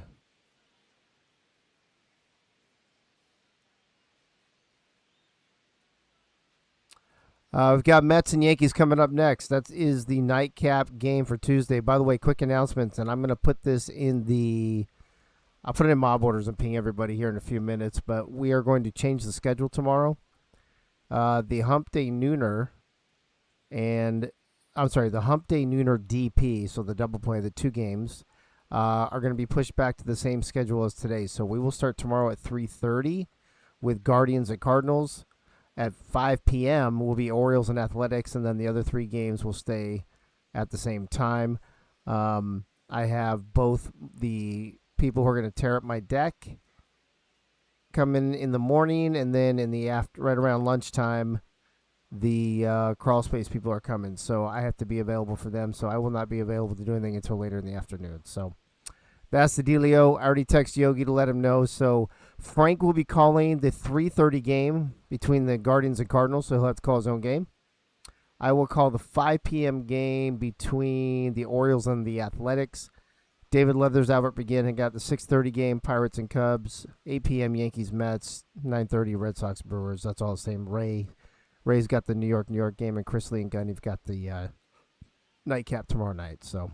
We've got Mets and Yankees coming up next. That is the nightcap game for Tuesday. By the way, quick announcements, and I'm going to put this in the... I'll put it in mob orders and ping everybody here in a few minutes, but we are going to change the schedule tomorrow. The Hump Day Nooner the Hump Day Nooner DP, so the double play, the 2 games, are going to be pushed back to the same schedule as today. So we will start tomorrow at 3:30 with Guardians at Cardinals. At 5 p.m. will be Orioles and Athletics, and then the other 3 games will stay at the same time. I have both the people who are going to tear up my deck come in the morning, and then right around lunchtime, the crawl space people are coming. So I have to be available for them. So I will not be available to do anything until later in the afternoon. So that's the dealio. I already texted Yogi to let him know. So Frank will be calling the 3:30 game between the Guardians and Cardinals, so he'll have to call his own game. I will call the 5 p.m. game between the Orioles and the Athletics. David Leathers, Albert Begin, and got the 6:30 game, Pirates and Cubs. 8 p.m. Yankees, Mets. 9:30 Red Sox, Brewers. That's all the same. Ray's got the New York game, and Chris Lee and Gunn, you've got the nightcap tomorrow night. So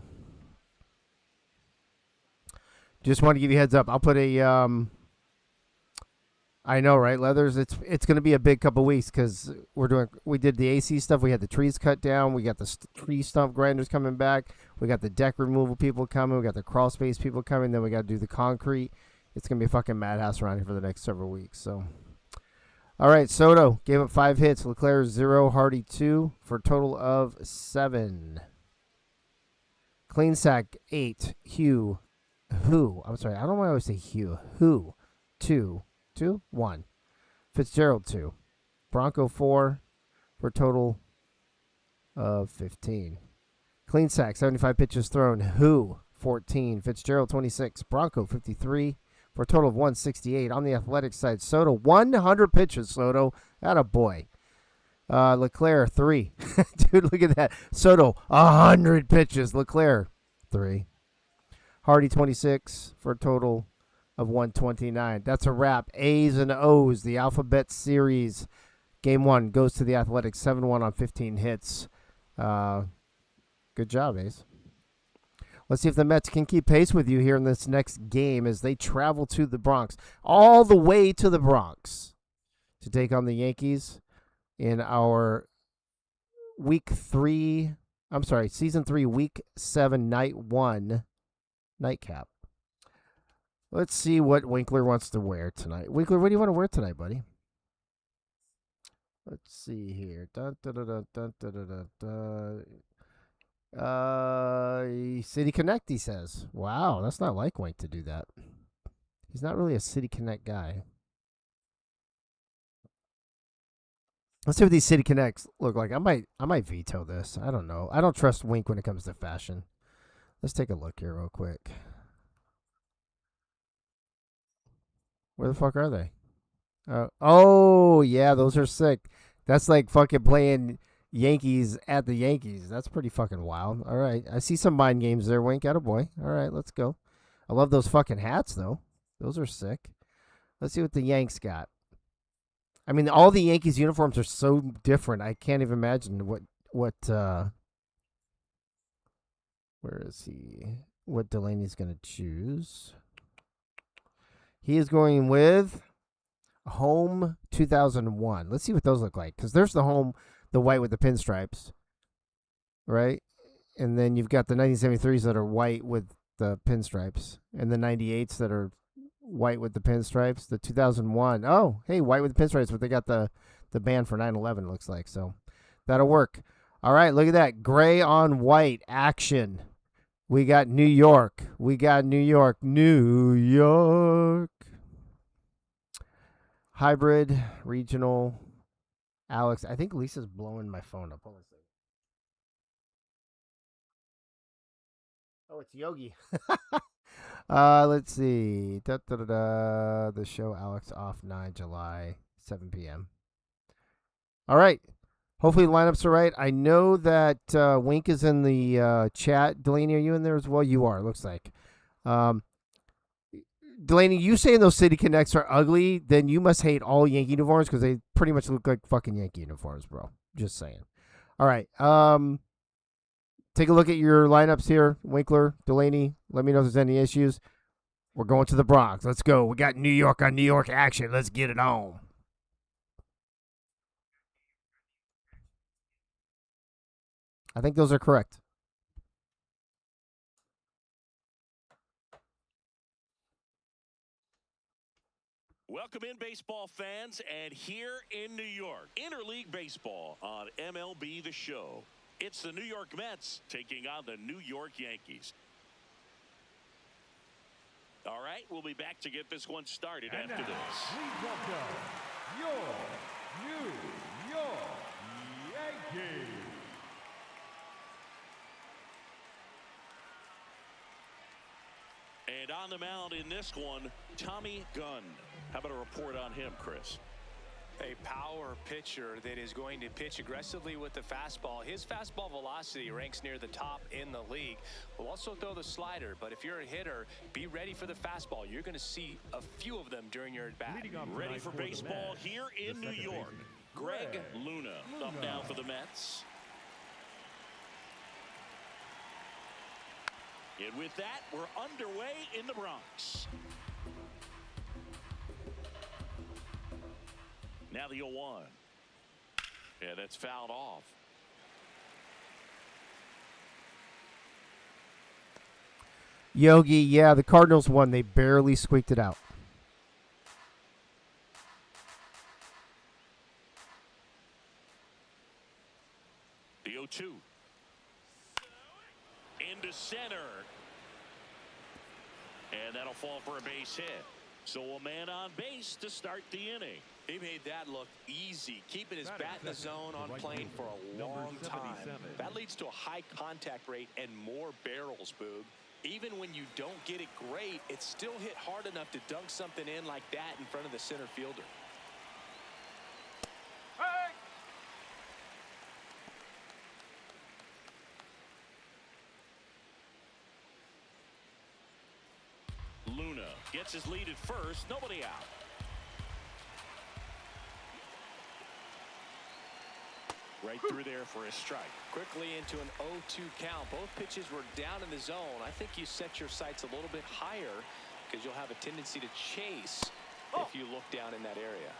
just want to give you a heads up. I'll put a I know, right, Leathers? It's going to be a big couple weeks because we did the AC stuff. We had the trees cut down. We got the tree stump grinders coming back. We got the deck removal people coming. We got the crawl space people coming. Then we got to do the concrete. It's going to be a fucking madhouse around here for the next several weeks. So, all right, Soto gave up 5 hits. Leclerc 0, Hardy 2 for a total of 7. Clean sack 8. I'm sorry. I don't know why I always say Hugh. 2. 1. Fitzgerald 2. Bronco 4 for a total of 15. Clean sack 75 pitches thrown. 14. Fitzgerald 26. Bronco 53 for a total of 168. On the Athletic side, Soto 100 pitches. Soto, atta boy. Leclerc 3. Dude, look at that. Soto 100 pitches. Leclerc 3. Hardy 26 for a total of 129. That's a wrap. A's and O's, the alphabet series. Game 1 goes to the Athletics, 7-1 on 15 hits. Good job, A's. Let's see if the Mets can keep pace with you here in this next game as they travel to the Bronx, all the way to the Bronx, to take on the Yankees in our Season 3, Week 7, Night 1 nightcap. Let's see what Winkler wants to wear tonight. Winkler, what do you want to wear tonight, buddy? Let's see here. City Connect, he says. Wow, that's not like Wink to do that. He's not really a City Connect guy. Let's see what these City Connects look like. I might veto this. I don't know. I don't trust Wink when it comes to fashion. Let's take a look here real quick. Where the fuck are they? Oh, yeah, those are sick. That's like fucking playing Yankees at the Yankees. That's pretty fucking wild. All right. I see some mind games there, Wink. Attaboy. All right, let's go. I love those fucking hats, though. Those are sick. Let's see what the Yanks got. I mean, all the Yankees uniforms are so different. I can't even imagine what where is he? What Delaney's going to choose. He is going with home 2001. Let's see what those look like, because there's the home, the white with the pinstripes, right? And then you've got the 1973s that are white with the pinstripes, and the 98s that are white with the pinstripes. The 2001, oh, hey, white with the pinstripes, but they got the band for 9/11, it looks like, so that'll work. All right, look at that. Gray on white action. We got New York. We got New York. New York. Hybrid, regional, Alex. I think Lisa's blowing my phone up. Hold on a second. Oh, it's Yogi. Let's see. The show Alex off 9 July, 7 p.m. All right. Hopefully the lineups are right. I know that Wink is in the chat. Delaney, are you in there as well? You are, looks like. Delaney, you saying those City Connects are ugly, then you must hate all Yankee uniforms because they pretty much look like fucking Yankee uniforms, bro. Just saying. All right. Take a look at your lineups here. Winkler, Delaney, let me know if there's any issues. We're going to the Bronx. Let's go. We got New York on New York action. Let's get it on. I think those are correct. Welcome in, baseball fans, and here in New York, Interleague Baseball on MLB The Show. It's the New York Mets taking on the New York Yankees. All right, we'll be back to get this one started And after now, this. please welcome your New York Yankees. And on the mound in this one, Tommy Gunn. How about a report on him, Chris? A power pitcher that is going to pitch aggressively with the fastball. His fastball velocity ranks near the top in the league. Will also throw the slider, but if you're a hitter, be ready for the fastball. You're going to see a few of them during your at-bat. Ready for baseball here in New York. Greg Luna up now for the Mets. And with that, we're underway in the Bronx. Now the 0-1. Yeah, that's fouled off. Yogi, yeah, the Cardinals won. They barely squeaked it out. The 0-2. Into center. And that'll fall for a base hit. So a man on base to start the inning. He made that look easy, keeping his bat in the zone on plane for a long time. That leads to a high contact rate and more barrels, Boog. Even when you don't get it great, it's still hit hard enough to dunk something in like that in front of the center fielder. Luna gets his lead at first, nobody out. Right through there for a strike. Quickly into an 0-2 count. Both pitches were down in the zone. I think you set your sights a little bit higher because you'll have a tendency to chase if you look down in that area.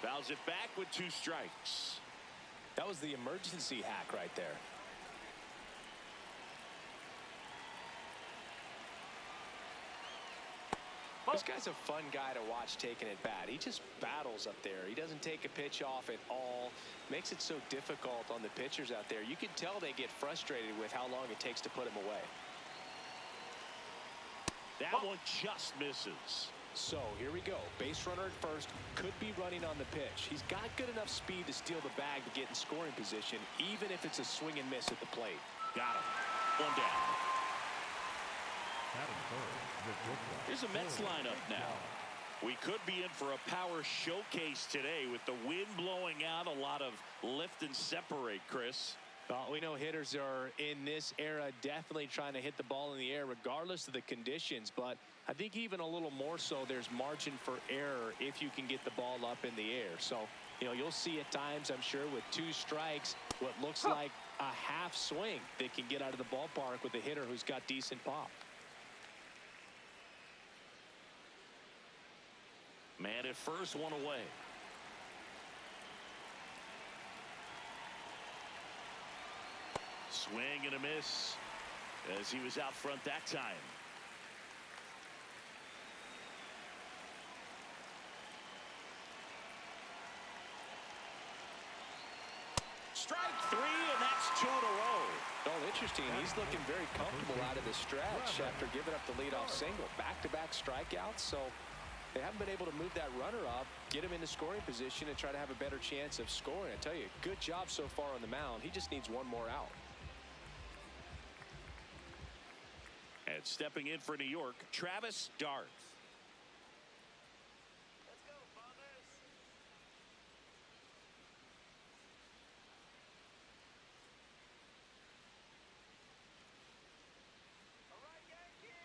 Fouls it back with 2 strikes. That was the emergency hack right there. This guy's a fun guy to watch taking it bat. He just battles up there. He doesn't take a pitch off at all. Makes it so difficult on the pitchers out there. You can tell they get frustrated with how long it takes to put him away. That one just misses. So here we go. Base runner at first. Could be running on the pitch. He's got good enough speed to steal the bag to get in scoring position, even if it's a swing and miss at the plate. Got him. One down. Batting third, ridiculous. Here's a Mets lineup now. We could be in for a power showcase today with the wind blowing out, a lot of lift and separate, Chris. Well, we know hitters are in this era definitely trying to hit the ball in the air regardless of the conditions, but I think even a little more so there's margin for error if you can get the ball up in the air. So, you know, you'll see at times, I'm sure, with 2 strikes, what looks like a half swing that can get out of the ballpark with a hitter who's got decent pop. Man at first, one away. Swing and a miss as he was out front that time. Strike 3, and that's 2 in a row. Oh, interesting. He's looking very comfortable out of the stretch after giving up the leadoff single. Back-to-back strikeouts, so they haven't been able to move that runner up, get him into scoring position, and try to have a better chance of scoring. I tell you, good job so far on the mound. He just needs one more out. And stepping in for New York, Travis Darth. Let's go, Fathers. All right, Yankees.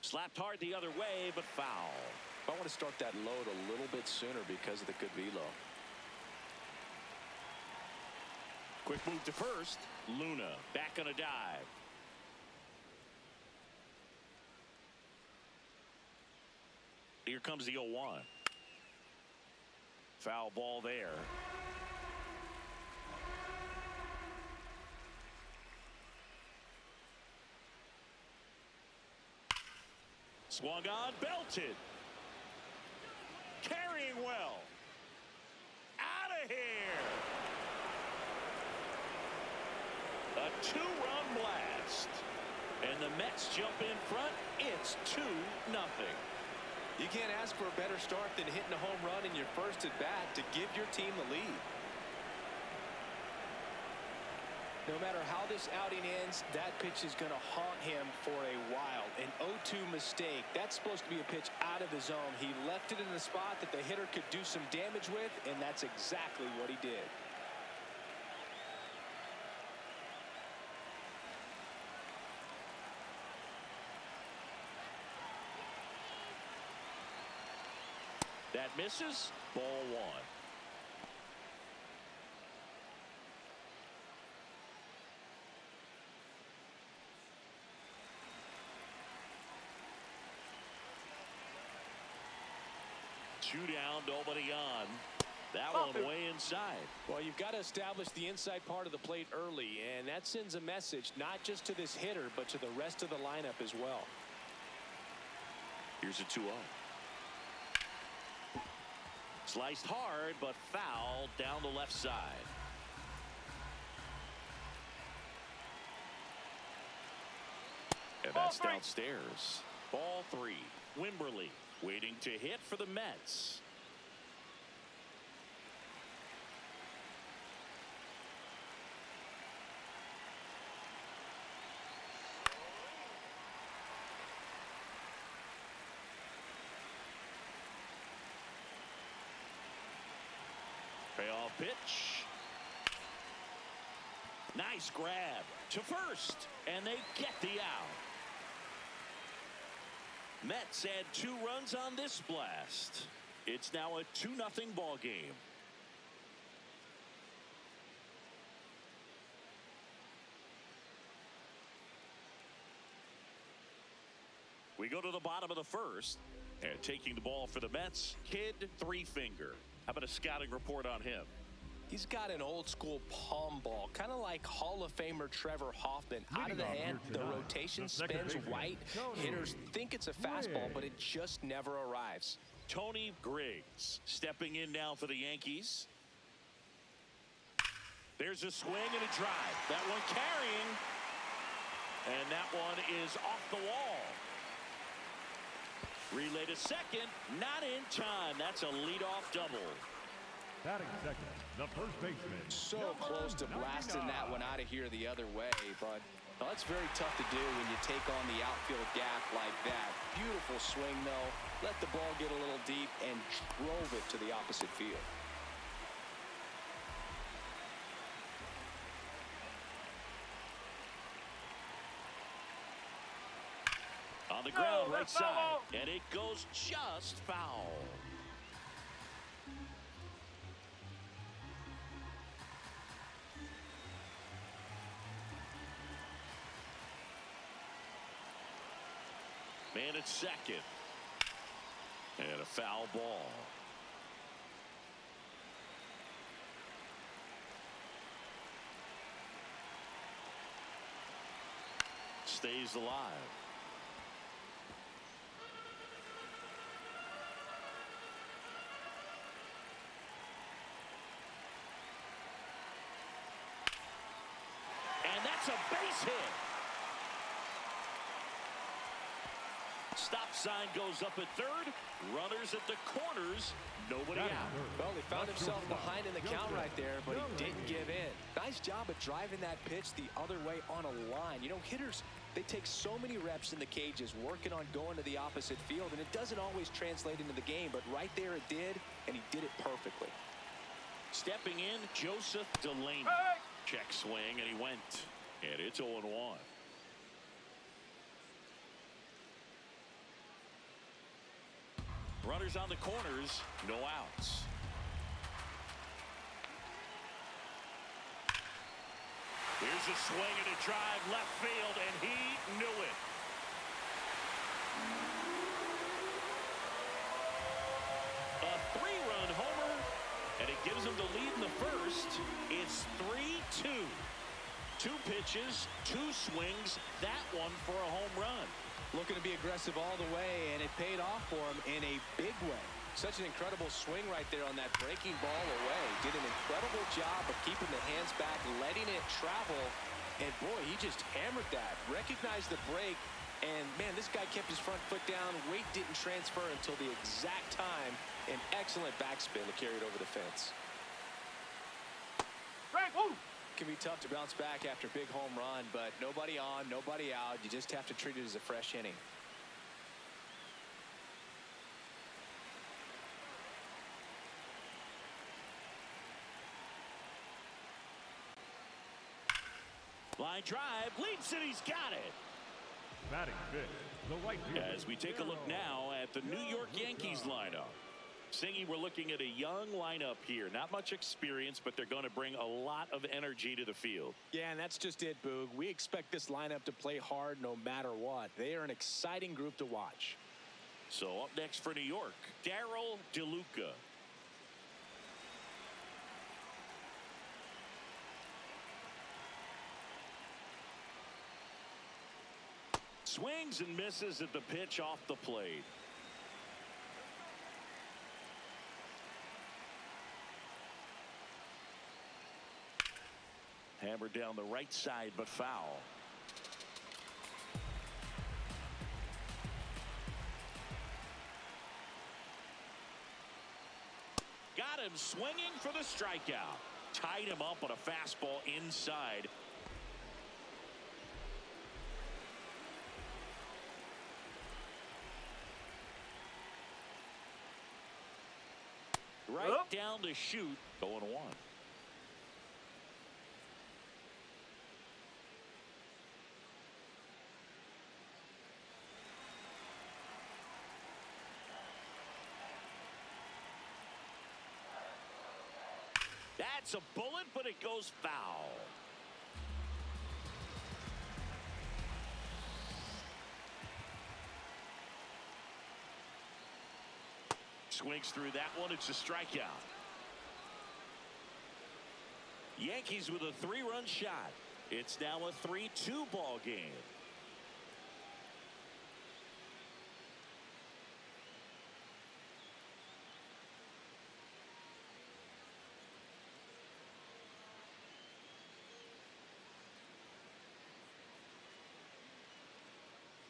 Slapped hard the other way, but foul. I want to start that load a little bit sooner because of the good velo. Quick move to first. Luna back on a dive. Here comes the 0-1. Foul ball there. Swung on, belted. Carrying well. Out of here. A 2-run blast. And the Mets jump in front. It's 2-0. You can't ask for a better start than hitting a home run in your first at bat to give your team the lead. No matter how this outing ends, that pitch is going to haunt him for a while. An 0-2 mistake. That's supposed to be a pitch out of the zone. He left it in the spot that the hitter could do some damage with, and that's exactly what he did. That misses. Ball 1. Two down, nobody on. That one way inside. Well, you've got to establish the inside part of the plate early, and that sends a message not just to this hitter, but to the rest of the lineup as well. Here's a 2-0. Sliced hard, but fouled down the left side. And that's downstairs. Ball 3. Wimberly waiting to hit for the Mets. Payoff pitch. Nice grab to first, and they get the out. Mets add 2 runs on this blast. It's now a 2-0 ball game. We go to the bottom of the first, and taking the ball for the Mets, Kid Three Finger. How about a scouting report on him? He's got an old school palm ball, kind of like Hall of Famer Trevor Hoffman. Out of the hand, the rotation spins right. Hitters think it's a fastball, but it just never arrives. Tony Griggs stepping in now for the Yankees. There's a swing and a drive. That one carrying. And that one is off the wall. Relay to second. Not in time. That's a leadoff double. Batting second, the first baseman. So close to blasting that one out of here the other way, but well, that's very tough to do when you take on the outfield gap like that. Beautiful swing, though. Let the ball get a little deep and drove it to the opposite field. On the ground, right side, and it goes just foul. Man at second. And a foul ball. Stays alive. And that's a base hit. Stop sign goes up at third. Runners at the corners. Nobody out. Well, he found himself behind in the count right there, but he didn't give in. Nice job of driving that pitch the other way on a line. You know, hitters, they take so many reps in the cages working on going to the opposite field, and it doesn't always translate into the game, but right there it did, and he did it perfectly. Stepping in, Joseph Delaney. Check swing, and he went. And it's 0-1. Runners on the corners, no outs. Here's a swing and a drive left field, and he knew it. A three-run homer, and it gives him the lead in the first. It's 3-2. 2 pitches, 2 swings, that one for a home run. Looking to be aggressive all the way, and it paid off for him in a big way. Such an incredible swing right there on that breaking ball away. Did an incredible job of keeping the hands back, letting it travel, and boy, he just hammered that. Recognized the break, and man, this guy kept his front foot down. Weight didn't transfer until the exact time. An excellent backspin to carry it over the fence. Can be tough to bounce back after a big home run, but nobody on, nobody out. You just have to treat it as a fresh inning. Line drive, leaps it, he's got it. Batting fifth, the right fielder. As we take a look now at the New York Yankees lineup. Singy, we're looking at a young lineup here. Not much experience, but they're going to bring a lot of energy to the field. Yeah, and that's just it, Boog. We expect this lineup to play hard no matter what. They are an exciting group to watch. So up next for New York, Daryl DeLuca. Swings and misses at the pitch off the plate. Hammered down the right side, but foul. Got him swinging for the strikeout. Tied him up on a fastball inside. Right down the chute, 0-1. That's a bullet, but it goes foul. Swings through that one. It's a strikeout. Yankees with a 3-run shot. It's now a 3-2 ball game.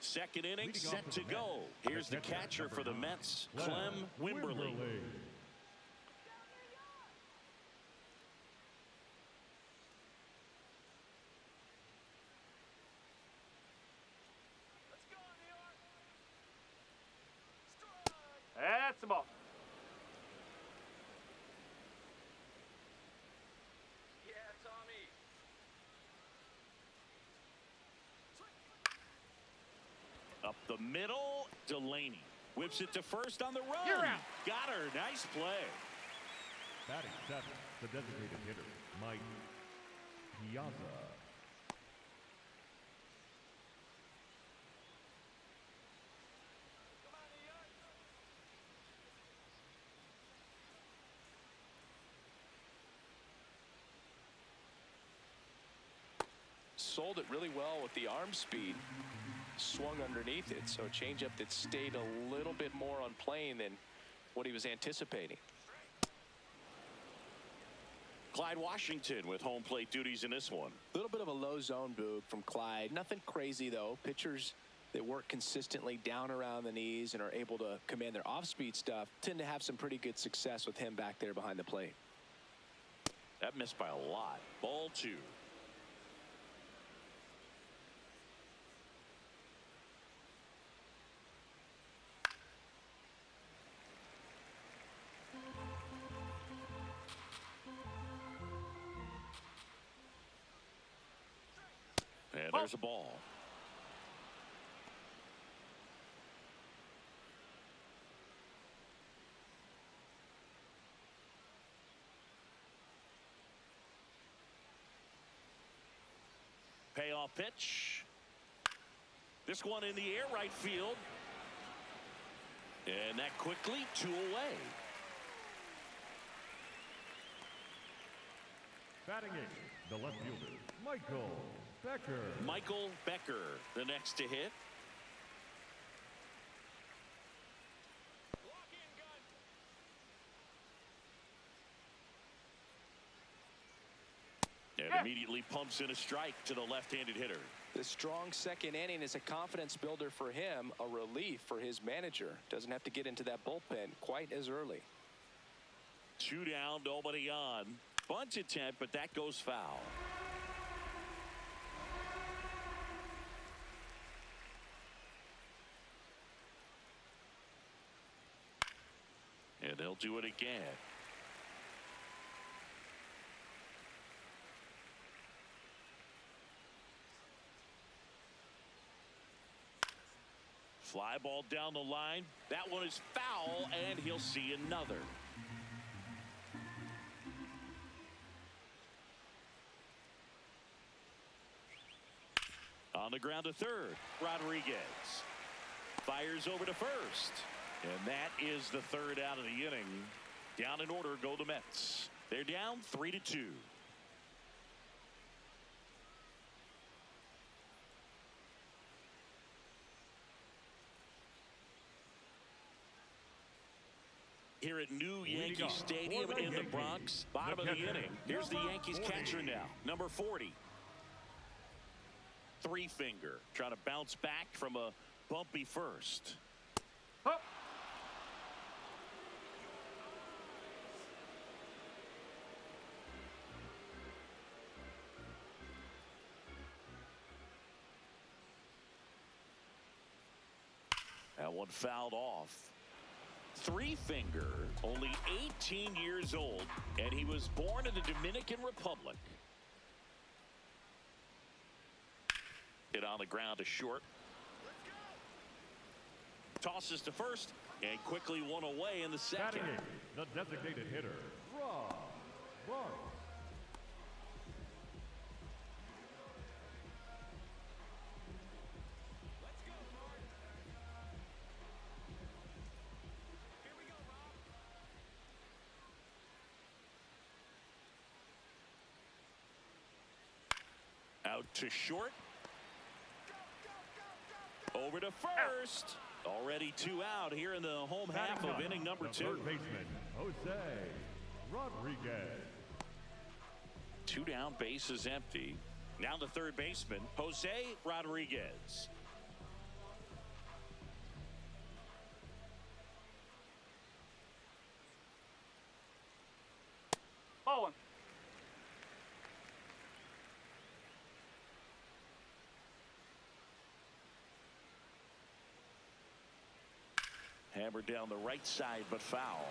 Second inning set to go. Here's the catcher for the Mets, Clem Wimberly. That's the ball. Yeah, Tommy. Up the middle, Delaney whips it to first on the run. You're out. Got her. Nice play. Batting seventh, the designated hitter, Mike Piazza. Sold it really well with the arm speed. Swung underneath it, so a changeup that stayed a little bit more on plane than what he was anticipating. Clyde Washington with home plate duties in this one. A little bit of a low zone boog from Clyde. Nothing crazy, though. Pitchers that work consistently down around the knees and are able to command their off-speed stuff tend to have some pretty good success with him back there behind the plate. That missed by a lot. Ball 2. And there's a ball. Payoff pitch. This one in the air, right field. And that quickly 2 away. Batting eighth, the left fielder, Michael Becker. Michael Becker, the next to hit. And immediately pumps in a strike to the left-handed hitter. The strong second inning is a confidence builder for him, a relief for his manager. Doesn't have to get into that bullpen quite as early. 2 down, nobody on. Bunt attempt, but that goes foul. And they'll do it again. Fly ball down the line. That one is foul, and he'll see another. On the ground to third, Rodriguez fires over to first. And that is the third out of the inning. Down in order go the Mets. They're down 3-2. Here at New Yankee Stadium in the Bronx, bottom of the inning. Here's the Yankees catcher now, number 40. Three finger, trying to bounce back from a bumpy first. Up. That one fouled off. Three finger, only 18 years old, and he was born in the Dominican Republic. Hit on the ground to short. Tosses to first, and quickly one away in the second. Batting eighth, the designated hitter, Rob Barnes. Out to short. Over to first. Already 2 out here in the home half of inning number 2. Third baseman, Jose Rodriguez. 2 down, base is empty. Now the third baseman, Jose Rodriguez. Ball 1. Hammered down the right side, but foul.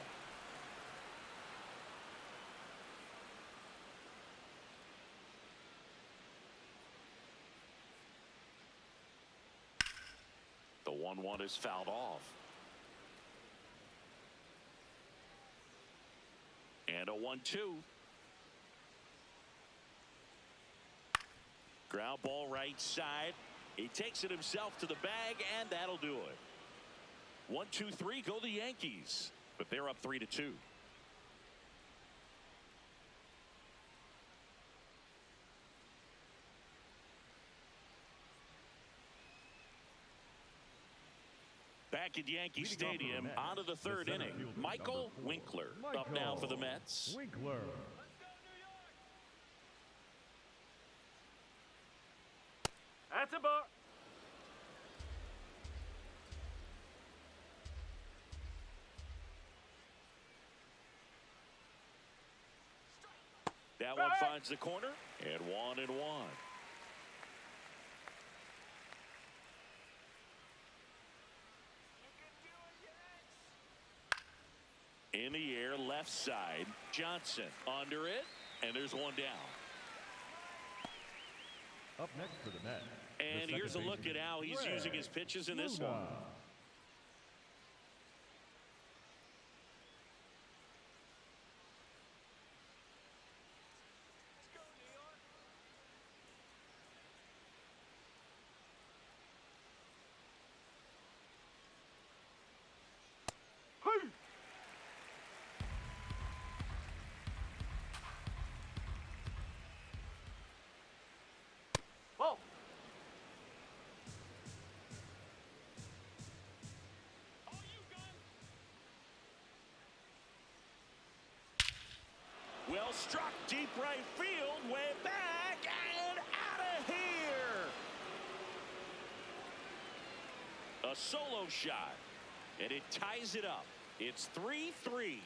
The 1-1 is fouled off. And a 1-2. Ground ball right side. He takes it himself to the bag, and that'll do it. 1-2-3 go the Yankees, but they're up 3-2. Back at Yankee Stadium, on to the third inning. Michael Winkler up now for the Mets. Winkler. That's a ball. That one finds the corner, and 1-1. In the air, left side. Johnson under it, and there's one down. Up next for the Mets. And here's a look at how he's using his pitches in this one. Ball. Well struck, deep right field, way back, and out of here. A solo shot, and it ties it up. It's 3-3.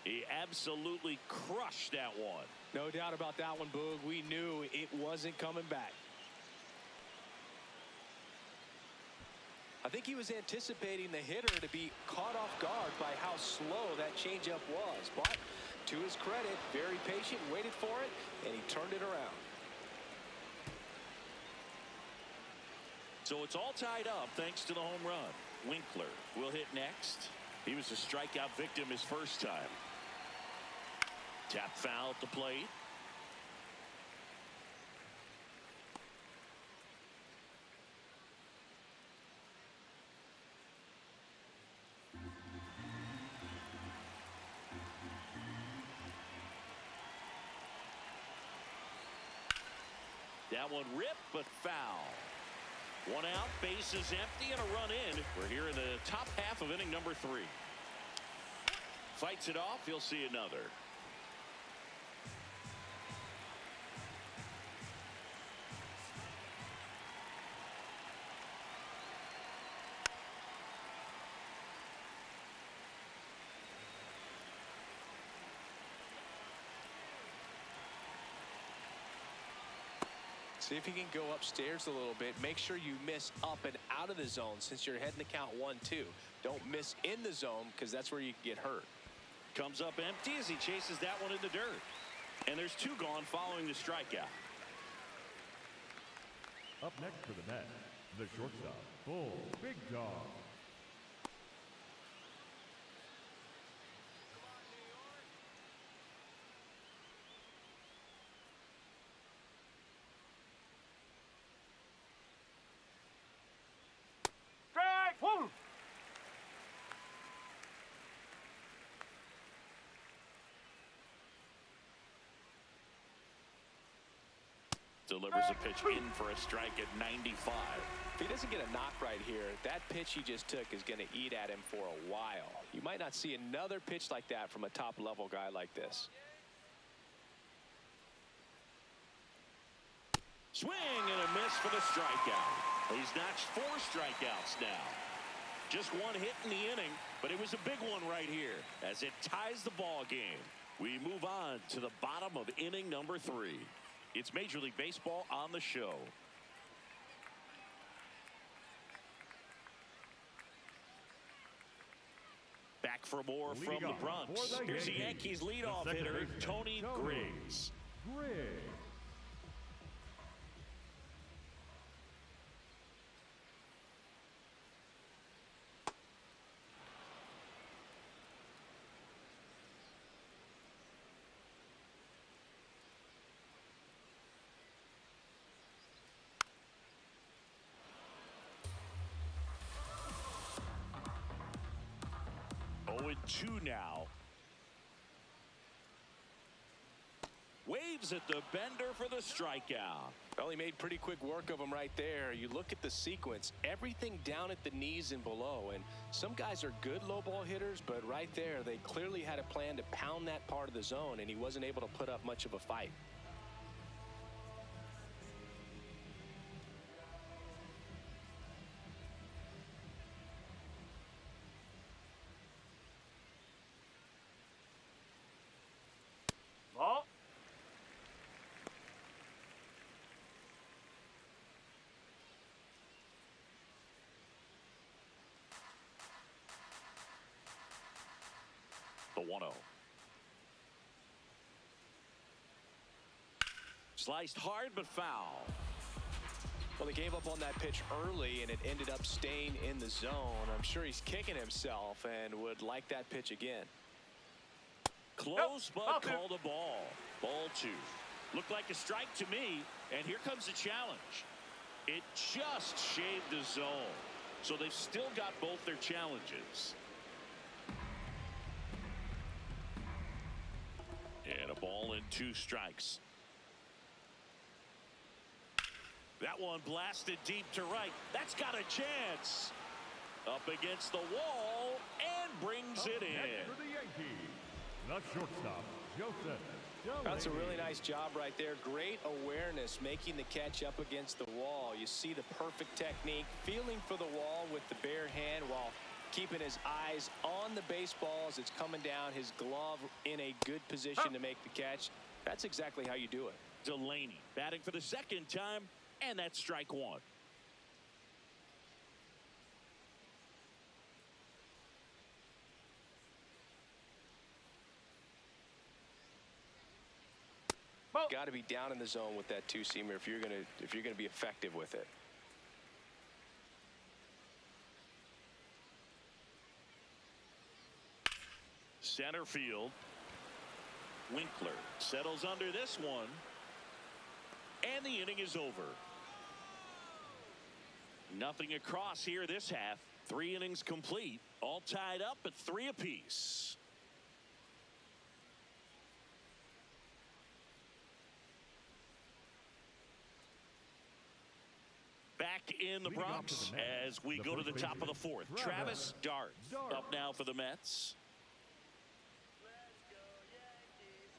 He absolutely crushed that one. No doubt about that one, Boog. We knew it wasn't coming back. I think he was anticipating the hitter to be caught off guard by how slow that changeup was. But to his credit, very patient, waited for it, and he turned it around. So it's all tied up thanks to the home run. Winkler will hit next. He was a strikeout victim his first time. Tap foul at the plate. That one ripped, but foul. One out, bases empty, and a run in. We're here in the top half of inning number 3. Fights it off. He'll see another. See if he can go upstairs a little bit. Make sure you miss up and out of the zone since you're heading to count 1-2. Don't miss in the zone because that's where you can get hurt. Comes up empty as he chases that one in the dirt. And there's 2 gone following the strikeout. Up next for the Mets, the shortstop, Bull Big Dog. Strike one. Delivers a pitch in for a strike at 95. If he doesn't get a knock right here, that pitch he just took is going to eat at him for a while. You might not see another pitch like that from a top-level guy like this. Swing and a miss for the strikeout. He's notched 4 strikeouts now. Just one hit in the inning, but it was a big one right here as it ties the ball game. We move on to the bottom of inning number 3. It's Major League Baseball on the show. Back for more from Leading the off Bronx. for the Here's the Yankees, Yankees leadoff the second hitter, baseman, Tony Griggs. Griggs. 0-2 now. Waves at the bender for the strikeout. Well, he made pretty quick work of him right there. You look at the sequence, everything down at the knees and below. And some guys are good low ball hitters, but right there, they clearly had a plan to pound that part of the zone, and he wasn't able to put up much of a fight. Ball. The 1-0. Sliced hard but foul. Well, he gave up on that pitch early, and it ended up staying in the zone. I'm sure he's kicking himself and would like that pitch again. Close, Nope. but called a ball. Ball 2. Looked like a strike to me, and here comes the challenge. It just shaved the zone, so they've still got both their challenges. And a ball and 2 strikes. That one blasted deep to right. That's got a chance. Up against the wall and brings it Next in. for the Yankees, the shortstop, Joseph. That's a really nice job right there. Great awareness, making the catch up against the wall. You see the perfect technique, feeling for the wall with the bare hand while keeping his eyes on the baseball as it's coming down, his glove in a good position to make the catch. That's exactly how you do it. Delaney batting for the second time, and that's strike 1. Got to be down in the zone with that two-seamer if you're gonna be effective with it. Center field. Winkler settles under this one, and the inning is over. Nothing across here this half. 3 innings complete, all tied up at 3 apiece. Back in the Leading off Bronx for the Mets, as we the go to the first top of the baseman, 4th. Travis Dart Dart. up now for the Mets. Let's go Yankees.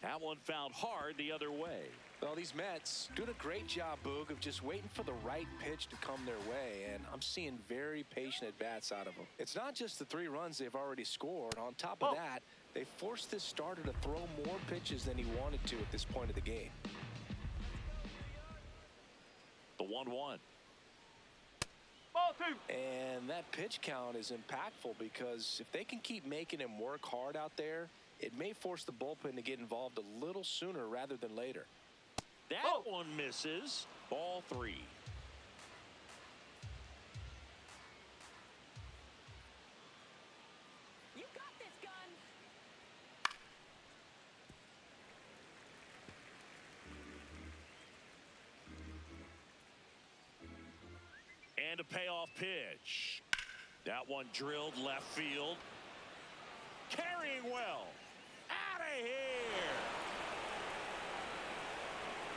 That one fouled hard the other way. Well, these Mets doing a great job, Boog, of just waiting for the right pitch to come their way, and I'm seeing very patient at-bats out of them. It's not just the 3 runs they've already scored. On top of that, they forced this starter to throw more pitches than he wanted to at this point of the game. The 1-1. Ball 2. And that pitch count is impactful because if they can keep making him work hard out there, it may force the bullpen to get involved a little sooner rather than later. That one misses. Ball 3. You got this, gun. And a payoff pitch. That one drilled left field. Carrying well. Out of here.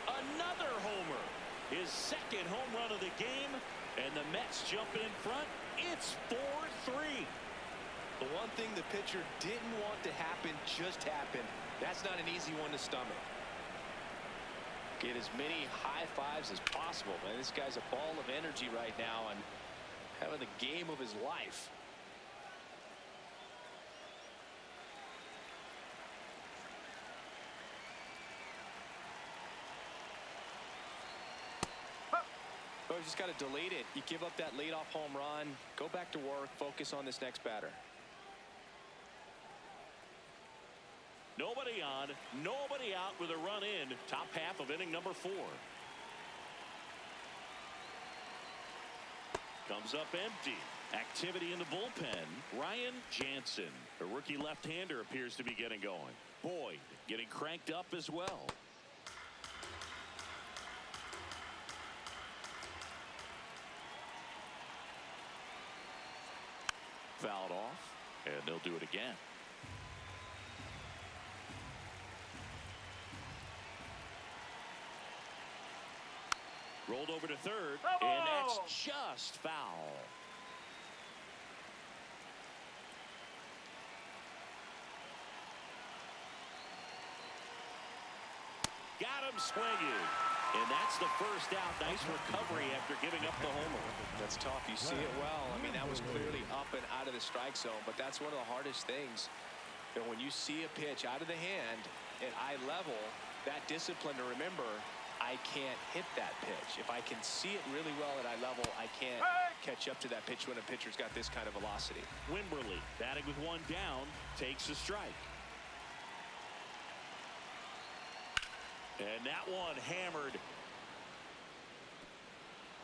Another homer. His second home run of the game. And the Mets jumping in front. It's 4-3. The one thing the pitcher didn't want to happen just happened. That's not an easy one to stomach. Get as many high fives as possible, man. This guy's a ball of energy right now and having the game of his life. Well, Sometimes you just got to delete it. You give up that leadoff home run, go back to work, focus on this next batter. Nobody on, nobody out with a run in. Top half of inning number 4. Comes up empty. Activity in the bullpen. Ryan Jansen, the rookie left-hander, appears to be getting going. Boyd getting cranked up as well. Fouled off, and they'll do it again. Rolled over to third, and that's just foul. Got him swinging. And that's the first out. Nice recovery after giving up the homer. That's tough. You see it well. I mean, that was clearly up and out of the strike zone, but that's one of the hardest things. You know, when you see a pitch out of the hand at eye level, that discipline to remember, I can't hit that pitch. If I can see it really well at eye level, I can't catch up to that pitch when a pitcher's got this kind of velocity. Wimberly, batting with one down, takes a strike. And that one hammered.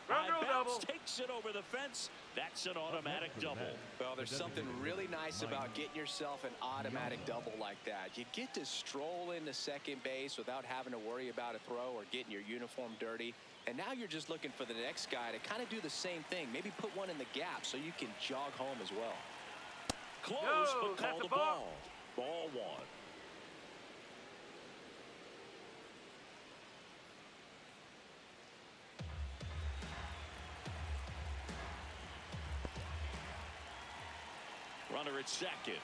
Bounce takes it over the fence. That's an automatic double. Well, there's something really nice about getting yourself an automatic double like that. You get to stroll into second base without having to worry about a throw or getting your uniform dirty. And now you're just looking for the next guy to kind of do the same thing. Maybe put one in the gap so you can jog home as well. Close, but call the ball. Ball 1. Runner at second.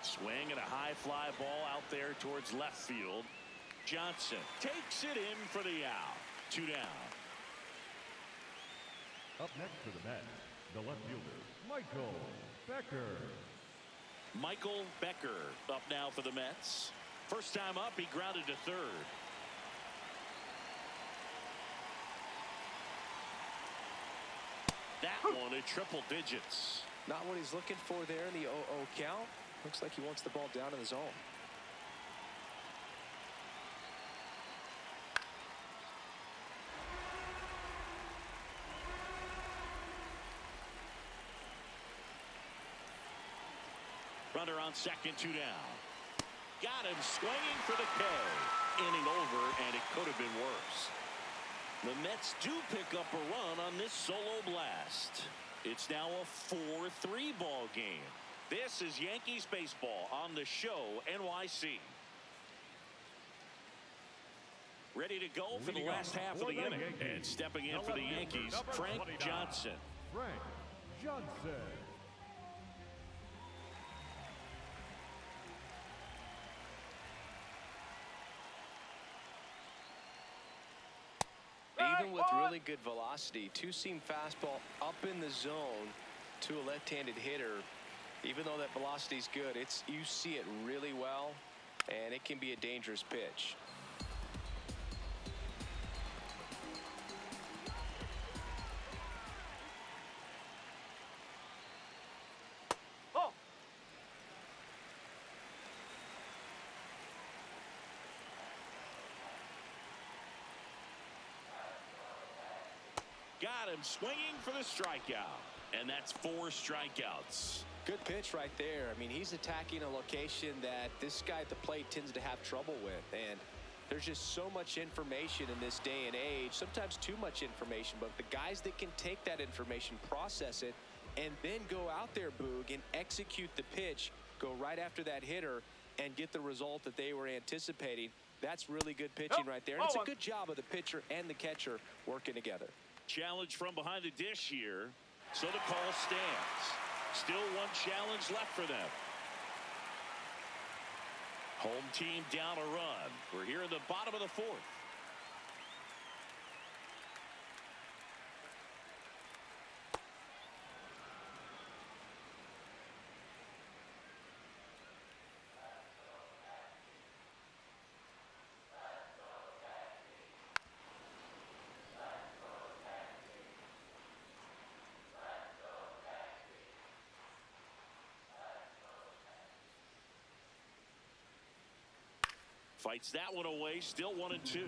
Swing and a high fly ball out there towards left field. Johnson takes it in for the out. 2 down. Up next for the Mets, the left fielder, Michael Becker. Michael Becker up now for the Mets. First time up, he grounded to third. That one at triple digits. Not what he's looking for there in the 0-0 count. Looks like he wants the ball down in the zone. Runner on second, 2 down. Got him swinging for the K. Inning over, and it could have been worse. The Mets do pick up a run on this solo blast. It's now a 4-3 ball game. This is Yankees baseball on the show NYC. Ready to go for the last half of the inning. And stepping in for the Yankees, Frank Johnson. Frank Johnson. Even with really good velocity, two-seam fastball up in the zone to a left-handed hitter. Even though that velocity is good, you see it really well, and it can be a dangerous pitch. Got him swinging for the strikeout. And that's 4 strikeouts. Good pitch right there. I mean, he's attacking a location that this guy at the plate tends to have trouble with. And there's just so much information in this day and age, sometimes too much information. But the guys that can take that information, process it, and then go out there, Boog, and execute the pitch, go right after that hitter, and get the result that they were anticipating, that's really good pitching right there. And it's a good job of the pitcher and the catcher working together. Challenge from behind the dish here. So the call stands. Still one challenge left for them. Home team down a run. We're here in the bottom of the 4th. Fights that one away, still 1-2.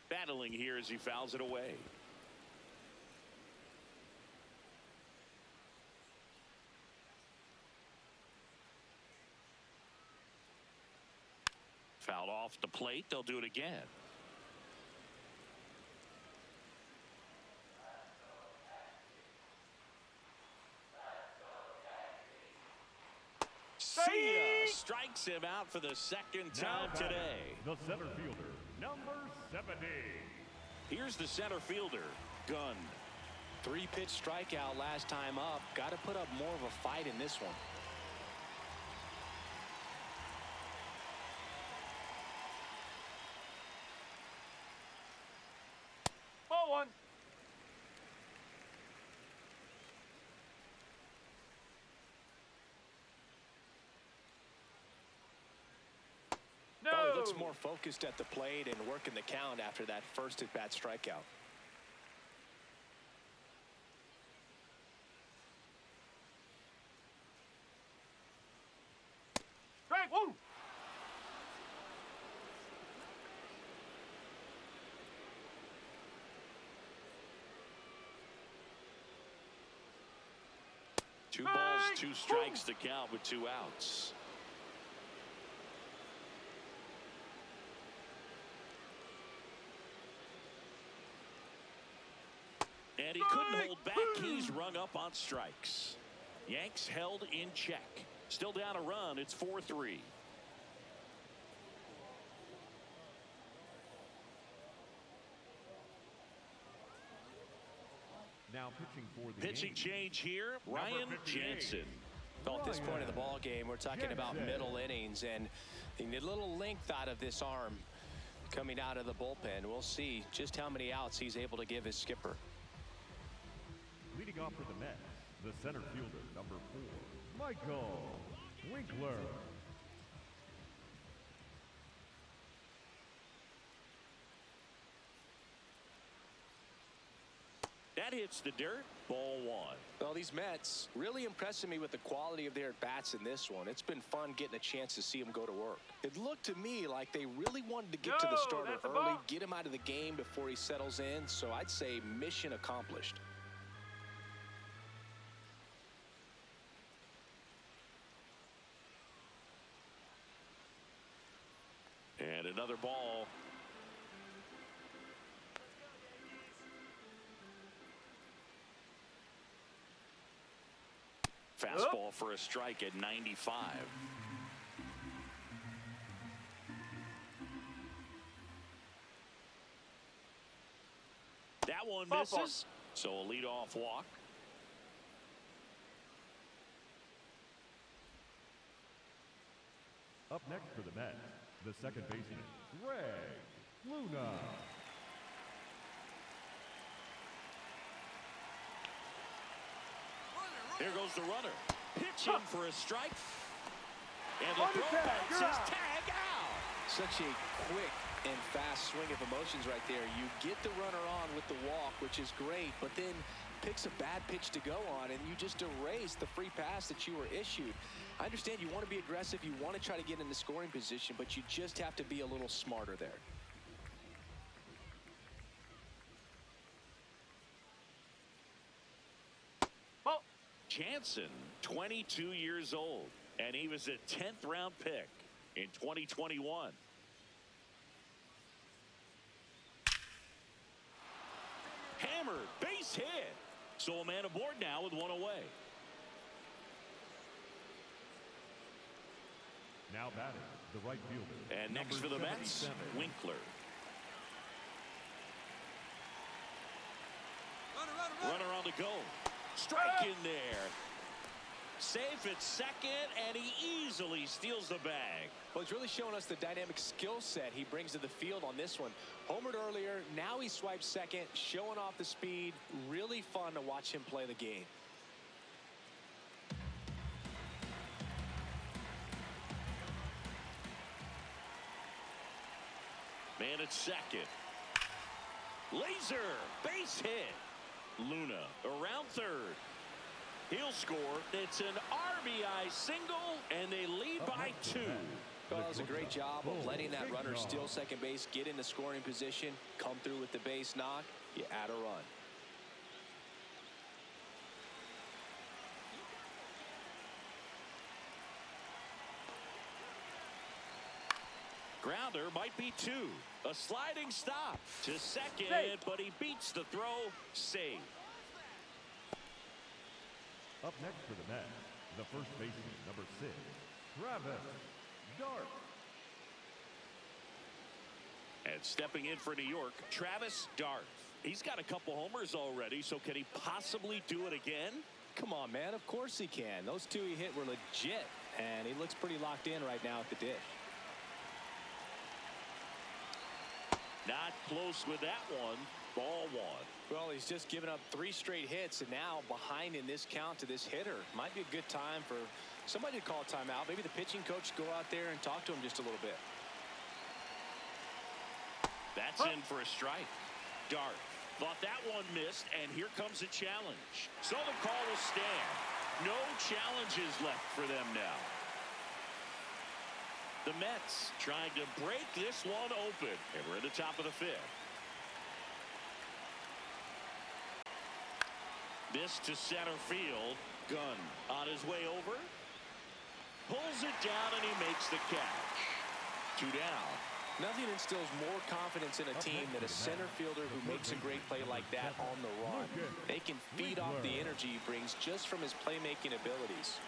Battling here as he fouls it away. Fouled off the plate. They'll do it again. See ya! Strikes him out for the second time today. The center fielder, number 70. Here's the center fielder, Gunn. 3-pitch strikeout last time up. Got to put up more of a fight in this one. Ball one. No. Oh, he looks more focused at the plate and working the count after that first at-bat strikeout. Strike one. Two balls, 2 strikes to count with 2 outs. And he couldn't hold back. He's rung up on strikes. Yanks held in check. Still down a run. It's 4-3. Now pitching for the Pitching Yankees, change here. Number Ryan 58. Jansen. Well, at this point of the ball game, we're talking about Jansen. middle innings, and you need a little length out of this arm coming out of the bullpen. We'll see just how many outs he's able to give his skipper. leading off for the Mets, the center fielder, number 4, Michael Winkler. That hits the dirt. Ball 1. Well, these Mets really impressing me with the quality of their at-bats in this one. It's been fun getting a chance to see them go to work. It looked to me like they really wanted to get to the starter that's a early, ball. get him out of the game before he settles in. So I'd say mission accomplished. And another ball. Fastball for a strike at 95. That one misses. So a leadoff walk. Up next for the Mets, the second baseman, Greg Luna. Here goes the runner. Pitching for a strike. And the throw bounces tag out. Such a quick and fast swing of emotions right there. You get the runner on with the walk, which is great, but then picks a bad pitch to go on, and you just erase the free pass that you were issued. I understand you want to be aggressive, you want to try to get in the scoring position, but you just have to be a little smarter there. Jansen, 22 years old, and he was a 10th round pick in 2021. Hammered, base hit. So a man aboard now with one away. Now batting, the right fielder. And next number for the Mets, 77. Winkler. Runner on the go. Strike in there. Safe at second, and he easily steals the bag. Well, he's really showing us the dynamic skill set he brings to the field on this one. Homered earlier, now he swipes second, showing off the speed. Really fun to watch him play the game. Man at second. Laser, base hit. Luna around third. He'll score. It's an RBI single, and they lead by 2. Well, it was a great job of letting that runner steal second base, get into scoring position, come through with the base knock. You add a run. Grounder might be 2. A sliding stop to second, but he beats the throw. Save. Up next for the Mets, the first baseman, number 6, Travis Dart. And stepping in for New York, Travis Dart. He's got a couple homers already, so can he possibly do it again? Come on, man. Of course he can. Those 2 he hit were legit, and he looks pretty locked in right now at the dish. Not close with that one. Ball 1. Well, he's just given up 3 straight hits, and now behind in this count to this hitter. Might be a good time for somebody to call a timeout. Maybe the pitching coach go out there and talk to him just a little bit. That's in for a strike. Dart thought that one missed, and here comes a challenge. So the call will stand. No challenges left for them now. The Mets trying to break this one open, and we're at the top of the 5th. This to center field. Gunn on his way over. Pulls it down, and he makes the catch. 2 down. Nothing instills more confidence in a team than a center fielder who makes a great play like that on the run. They can feed off the energy he brings just from his playmaking abilities.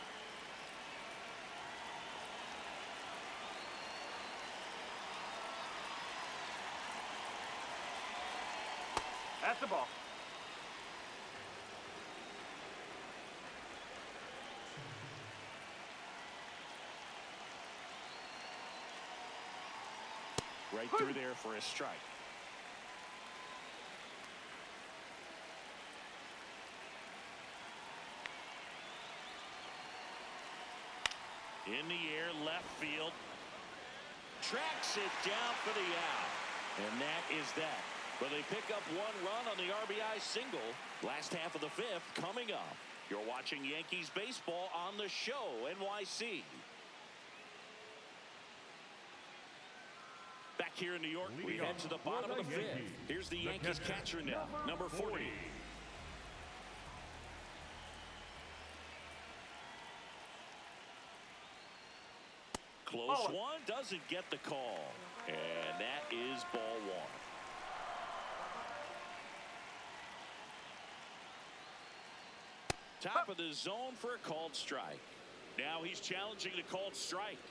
That's the ball. Right through there for a strike. In the air, left field. Tracks it down for the out. And that is that. But they pick up 1 run on the RBI single. Last half of the 5th coming up. You're watching Yankees baseball on the show, NYC. Back here in New York, we head to the bottom of the 5th. Here's the Yankees catcher now, number 40. Close one, doesn't get the call. And that is ball 1. Top of the zone for a called strike. Now he's challenging the called strike.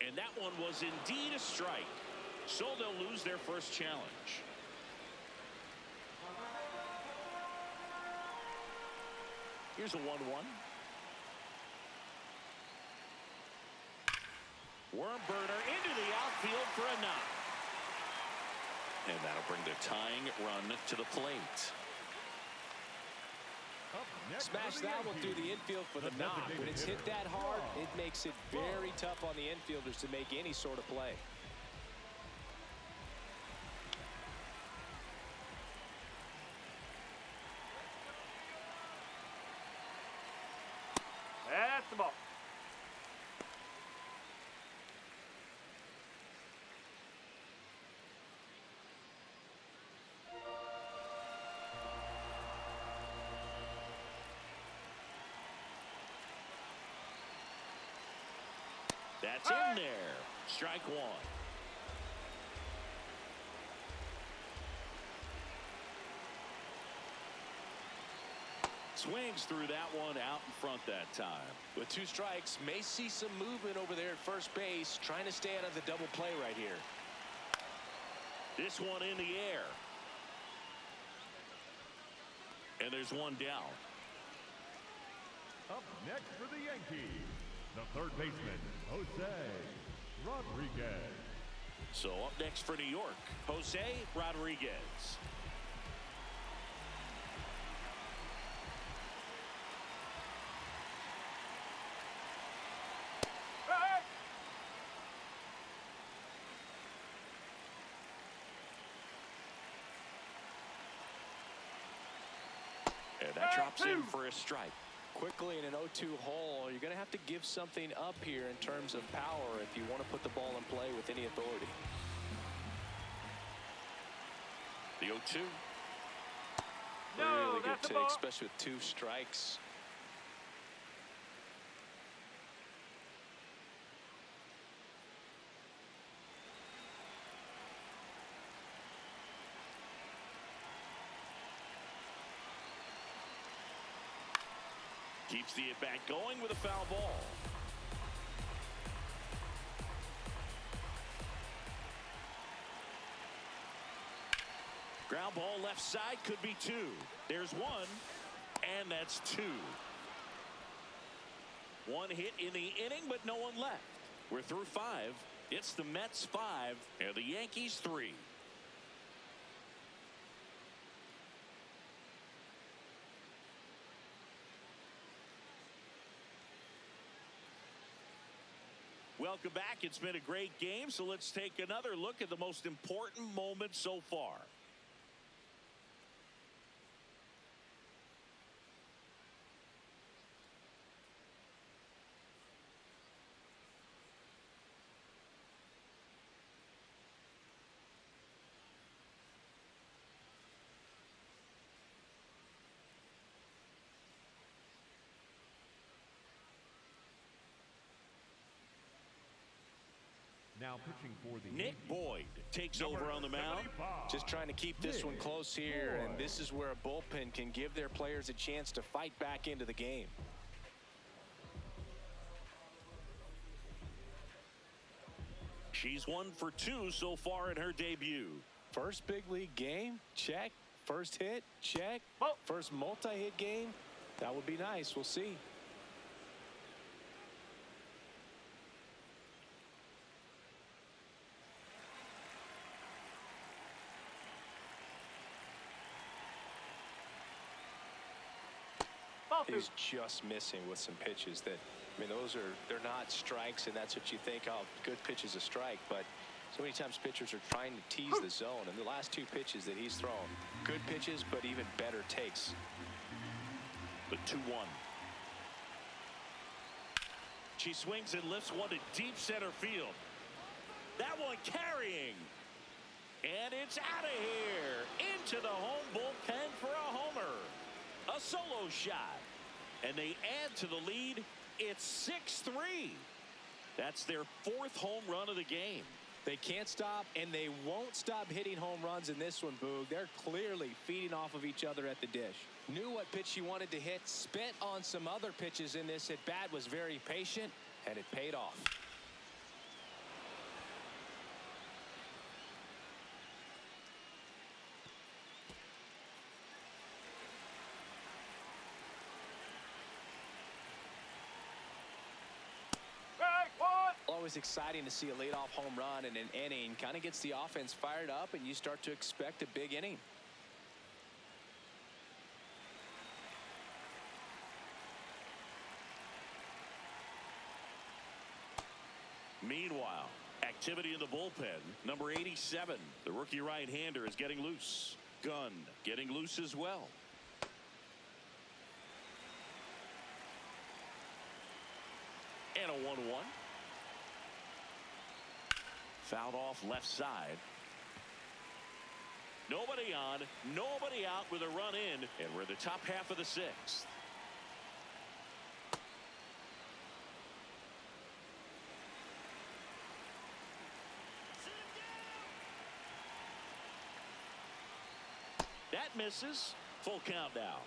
And that one was indeed a strike. So they'll lose their first challenge. Here's a 1-1. Worm burner into the outfield for a knock. And that'll bring the tying run to the plate. Smash that one through the infield for the knock. When it's hit that hard, it makes it very tough on the infielders to make any sort of play. That's the ball. That's in there. Strike 1. Swings through that one out in front that time. With 2 strikes, may see some movement over there at first base, trying to stay out of the double play right here. This one in the air. And there's 1 down. Up next for the Yankees, the third baseman, Jose Rodriguez. So up next for New York, Jose Rodriguez. drops in for a strike. Quickly in an 0-2 hole, you're going to have to give something up here in terms of power if you want to put the ball in play with any authority. The 0-2. Really good that's a take, ball. especially with 2 strikes. Keeps the at-bat going with a foul ball. Ground ball left side, could be 2. There's 1, and that's 2. 1 hit in the inning, but no one left. We're through 5. It's the Mets 5 and the Yankees 3. Welcome back. It's been a great game, so let's take another look at the most important moment so far. Now pitching for the Nick Boyd takes over on the mound. Just trying to keep this one close here, and this is where a bullpen can give their players a chance to fight back into the game. She's 1 for 2 so far in her debut. First big league game, check. First hit, check. First multi-hit game, that would be nice. We'll see. He's just missing with some pitches that, I mean, they're not strikes, and that's what you think, oh, good pitch is a strike, but so many times pitchers are trying to tease the zone, and the last 2 pitches that he's thrown, good pitches, but even better takes. The 2-1. She swings and lifts one to deep center field. That one carrying. And it's out of here. Into the home bullpen for a homer. A solo shot. And they add to the lead. It's 6-3. That's their 4th home run of the game. They can't stop, and they won't stop hitting home runs in this one, Boog. They're clearly feeding off of each other at the dish. Knew what pitch she wanted to hit, spent on some other pitches in this at bat, was very patient, and it paid off. Always exciting to see a leadoff home run in an inning. Kind of gets the offense fired up, and you start to expect a big inning. Meanwhile, activity in the bullpen. Number 87, the rookie right-hander, is getting loose. Gunn getting loose as well. And a 1-1. Fouled off left side. Nobody on, nobody out with a run in, and we're in the top half of the 6th. That misses. Full count now.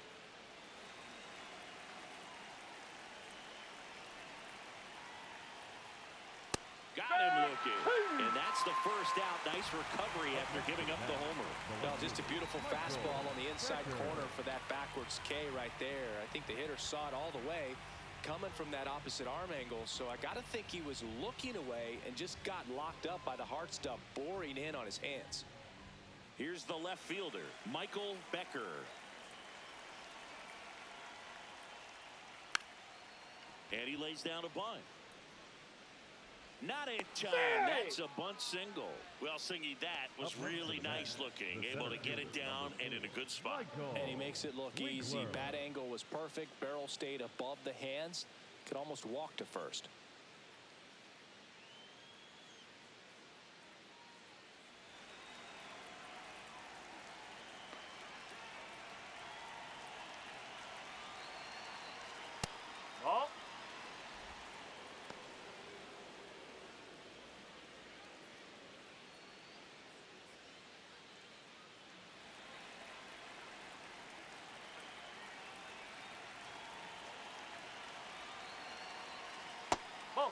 Got him looking. And that's the first out. Nice recovery after giving up the homer. Well, just a beautiful fastball on the inside corner for that backwards K right there. I think the hitter saw it all the way coming from that opposite arm angle. So I got to think he was looking away and just got locked up by the hard stuff boring in on his hands. Here's the left fielder, Michael Becker. And he lays down a bunt. Not in time. That's a bunt single. Well, Singy, that was really nice looking. Able to get it down and in a good spot. And he makes it look easy. Bat angle was perfect. Barrel stayed above the hands. Could almost walk to first. Ball. Ball.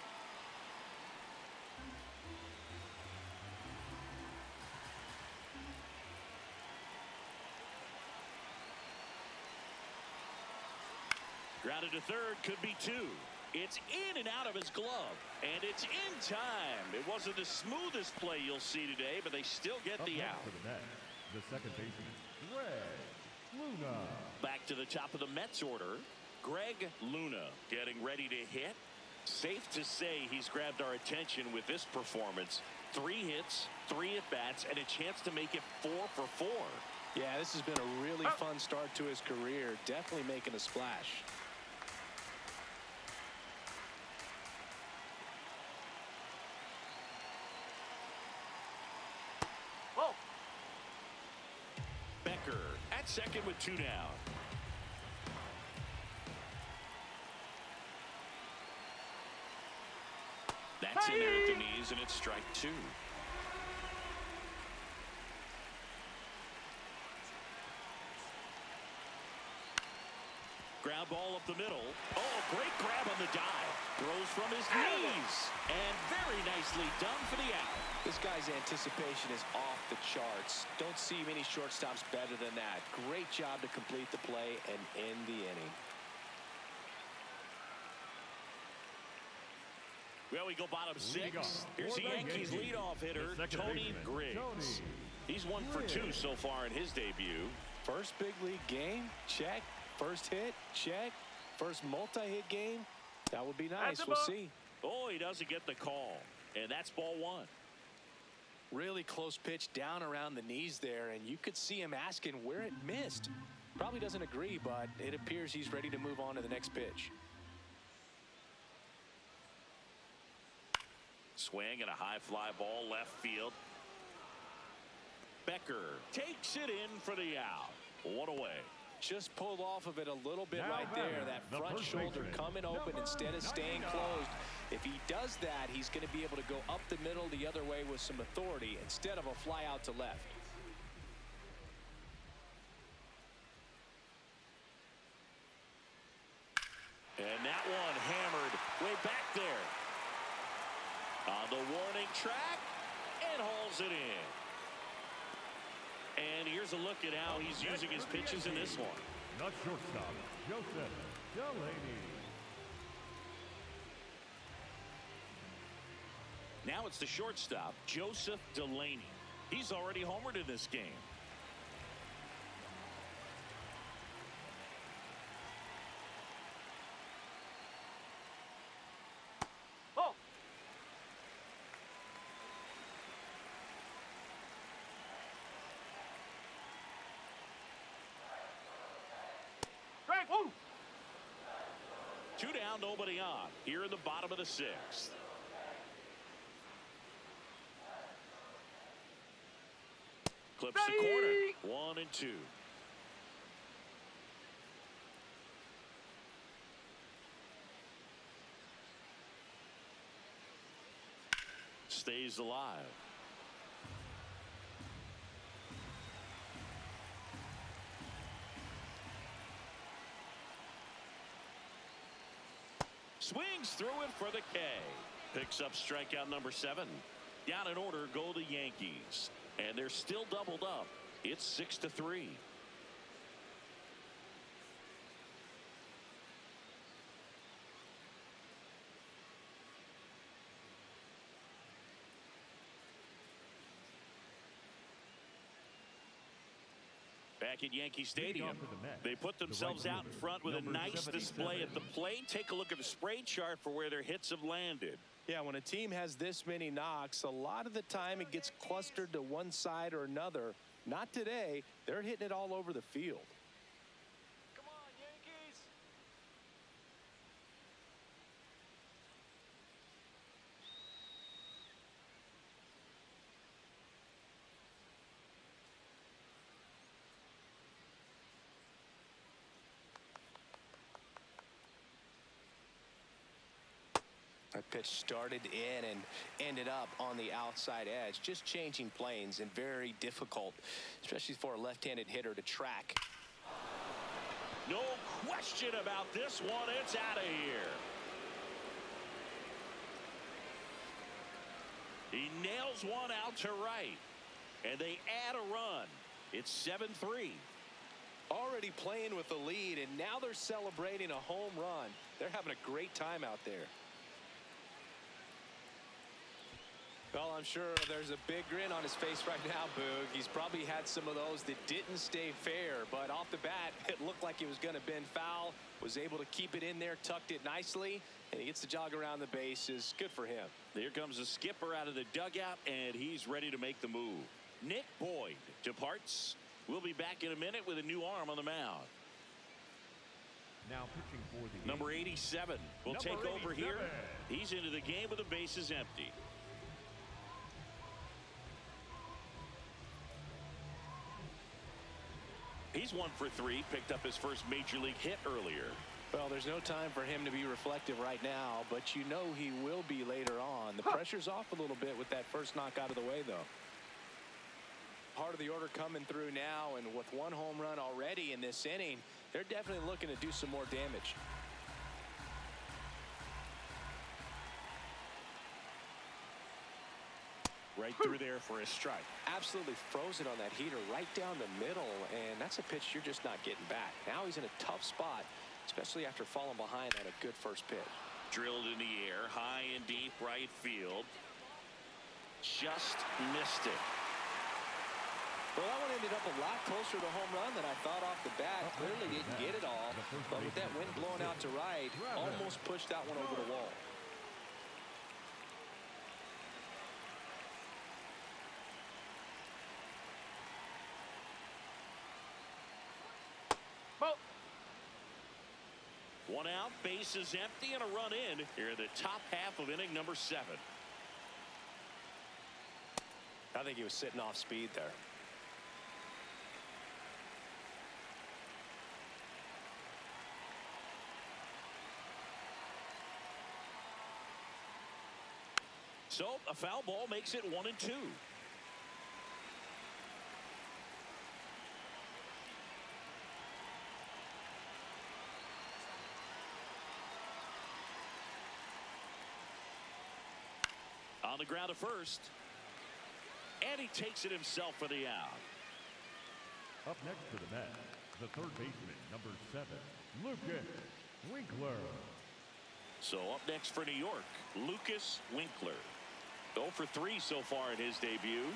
Grounded to third, could be two. It's in and out of his glove, and it's in time. It wasn't the smoothest play you'll see today, but they still get the out. For the Mets, the second baseman, Greg Luna. Back to the top of the Mets order, Greg Luna getting ready to hit. Safe to say he's grabbed our attention with this performance. 3 hits, 3 at-bats, and a chance to make it 4 for 4. Yeah, this has been a really fun start to his career. Definitely making a splash. Ball. Becker at second with 2 down. That's in there at the knees, and it's strike 2. Ground ball up the middle. Oh, great grab on the dive. Throws from his knees. And very nicely done for the out. This guy's anticipation is off the charts. Don't see many shortstops better than that. Great job to complete the play and end the inning. Well, we go bottom 6. Here's the Yankees leadoff hitter, Tony Griggs. He's 1 for 2 so far in his debut. First big league game, check. First hit, check. First multi-hit game, that would be nice. We'll see. Oh, he doesn't get the call, and that's ball 1. Really close pitch down around the knees there, and you could see him asking where it missed. Probably doesn't agree, but it appears he's ready to move on to the next pitch. Swing and a high fly ball left field. Becker takes it in for the out. 1 away. Just pulled off of it a little bit right there. That the front first shoulder baseman, coming open instead of staying 99. closed. If he does that, he's going to be able to go up the middle the other way with some authority instead of a fly out to left. And that one hammered way back there. On the warning track, and hauls it in. And here's a look at how he's using his pitches in this one. The shortstop, Joseph Delaney. Now it's the shortstop, Joseph Delaney. He's already homered in this game. Ball. Strike 1. 2 down, nobody on. Here in the bottom of the 6th. Clips the corner. 1 and 2. Stays alive. Swings through it for the K. Picks up strikeout number 7. Down in order go the Yankees. And they're still doubled up. It's 6-3. Back at Yankee Stadium, they put themselves out in front with a nice display at the plate. Take a look at the spray chart for where their hits have landed. Yeah, when a team has this many knocks, a lot of the time it gets clustered to one side or another. Not today. They're hitting it all over the field. Come on, Yankees. That pitch started in and ended up on the outside edge. Just changing planes and very difficult, especially for a left-handed hitter to track. No question about this one. It's out of here. He nails one out to right, and they add a run. It's 7-3. Already playing with the lead, and now they're celebrating a home run. They're having a great time out there. Well, I'm sure there's a big grin on his face right now, Boog. He's probably had some of those that didn't stay fair, but off the bat, it looked like it was going to bend foul. Was able to keep it in there, tucked it nicely, and he gets the jog around the bases. Good for him. Here comes the skipper out of the dugout, and he's ready to make the move. Nick Boyd departs. We'll be back in a minute with a new arm on the mound. Now pitching for the Number 87 will Number take over 87. here. He's into the game with the bases empty. He's 1 for 3, picked up his first major league hit earlier. Well, there's no time for him to be reflective right now, but you know he will be later on. The pressure's off a little bit with that first knock out of the way, though. Part of the order coming through now, and with one home run already in this inning, they're definitely looking to do some more damage. Right through there for a strike. Absolutely froze it on that heater right down the middle, and that's a pitch you're just not getting back. Now he's in a tough spot, especially after falling behind on a good first pitch. Drilled in the air, high and deep right field. Just missed it. Well, that one ended up a lot closer to home run than I thought off the bat. Clearly didn't get it all, but with that wind blowing out to right, almost pushed that one over the wall. One out, bases empty, and a run in here in the top half of inning number 7. I think he was sitting off speed there. So a foul ball makes it 1-2. On the ground to first. And he takes it himself for the out. Up next to the bat, the third baseman, number 7, Lucas Winkler. So up next for New York, Lucas Winkler. 0 for 3 so far in his debut.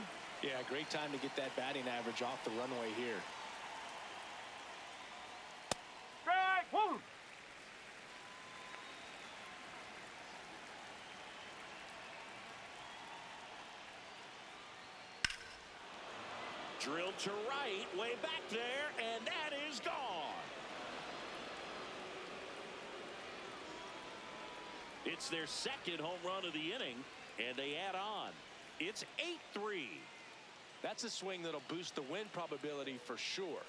Yeah, great time to get that batting average off the runway here. Strike one. Drilled to right, way back there, and that is gone. It's their second home run of the inning, and they add on. It's 8-3. That's a swing that'll boost the win probability for sure.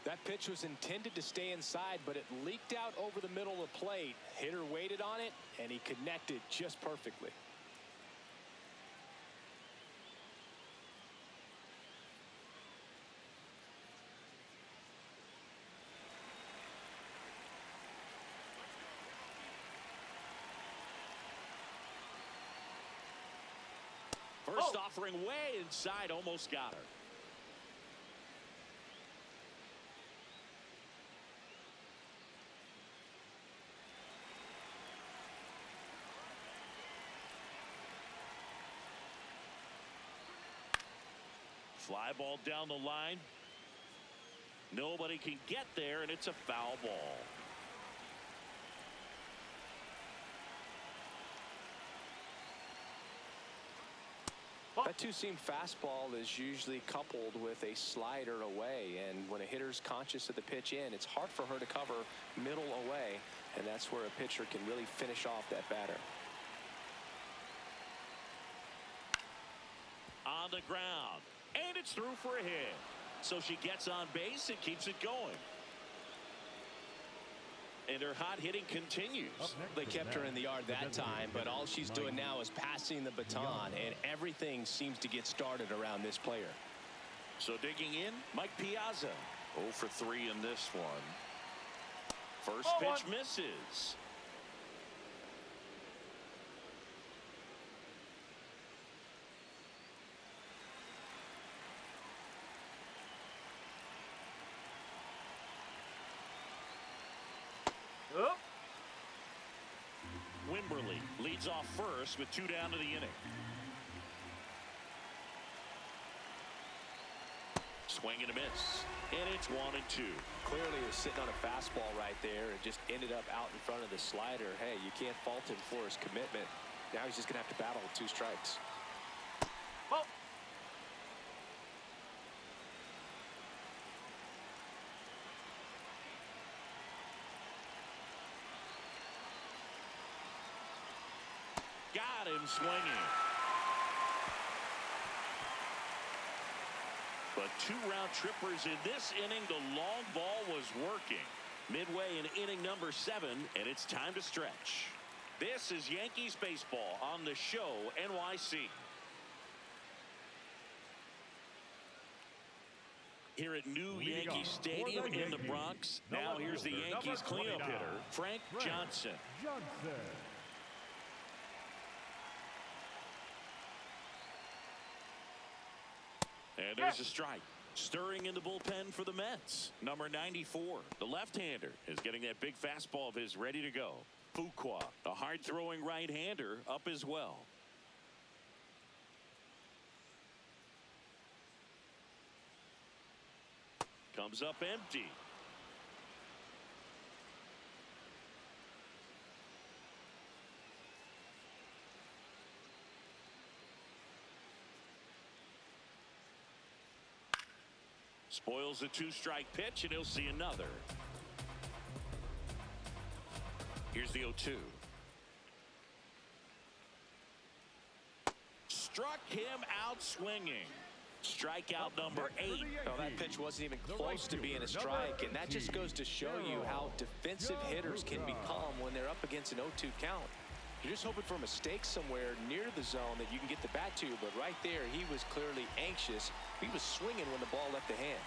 That pitch was intended to stay inside, but it leaked out over the middle of the plate. Hitter waited on it, and he connected just perfectly. First offering way inside, almost got her. Fly ball down the line. Nobody can get there, and it's a foul ball. That two-seam fastball is usually coupled with a slider away, and when a hitter's conscious of the pitch in, it's hard for her to cover middle away, and that's where a pitcher can really finish off that batter. On the ground, and it's through for a hit. So she gets on base and keeps it going. And her hot hitting continues. They kept her in the yard that time, but all she's doing now is passing the baton, and everything seems to get started around this player. So digging in, Mike Piazza. 0 for 3 in this one. First pitch misses. Wimberly leads off first with 2 down to the inning. Swing and a miss, and it's 1-2. Clearly he was sitting on a fastball right there and just ended up out in front of the slider. Hey, you can't fault him for his commitment. Now he's just going to have to battle with 2 strikes. Oh. Got him swinging. But 2 round trippers in this inning. The long ball was working. Midway in inning number 7, and it's time to stretch. This is Yankees baseball on the show NYC. Here at New Yankee Stadium in the Bronx. Now here's the Yankees cleanup hitter, Frank Johnson. And there's a strike. Stirring in the bullpen for the Mets. Number 94, the left-hander, is getting that big fastball of his ready to go. Fuqua, a hard-throwing right-hander, up as well. Comes up empty. Spoils the 2-strike pitch, and he'll see another. Here's the 0-2. Struck him out swinging. Strikeout number 8. Well, that pitch wasn't even close to being a strike, and that just goes to show you how defensive hitters can become when they're up against an 0-2 count. You're just hoping for a mistake somewhere near the zone that you can get the bat to, but right there he was clearly anxious. He was swinging when the ball left the hand.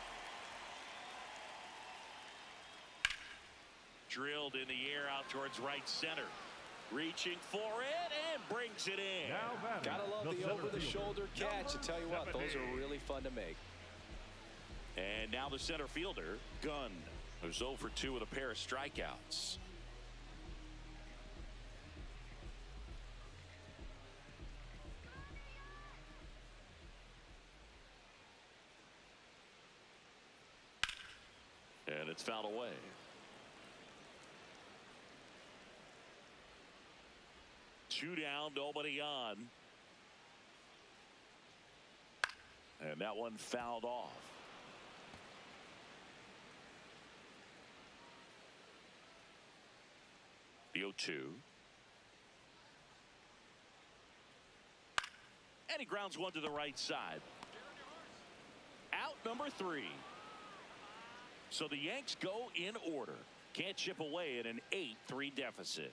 Drilled in the air out towards right center. Reaching for it and brings it in. Gotta love the over-the-shoulder catch. I tell you what, those are really fun to make. And now the center fielder, Gunn, who's 0 for 2 with a pair of strikeouts. And it's fouled away. Two down, nobody on. And that one fouled off. The 0-2. And he grounds one to the right side. Out number 3. So the Yanks go in order. Can't chip away at an 8-3 deficit.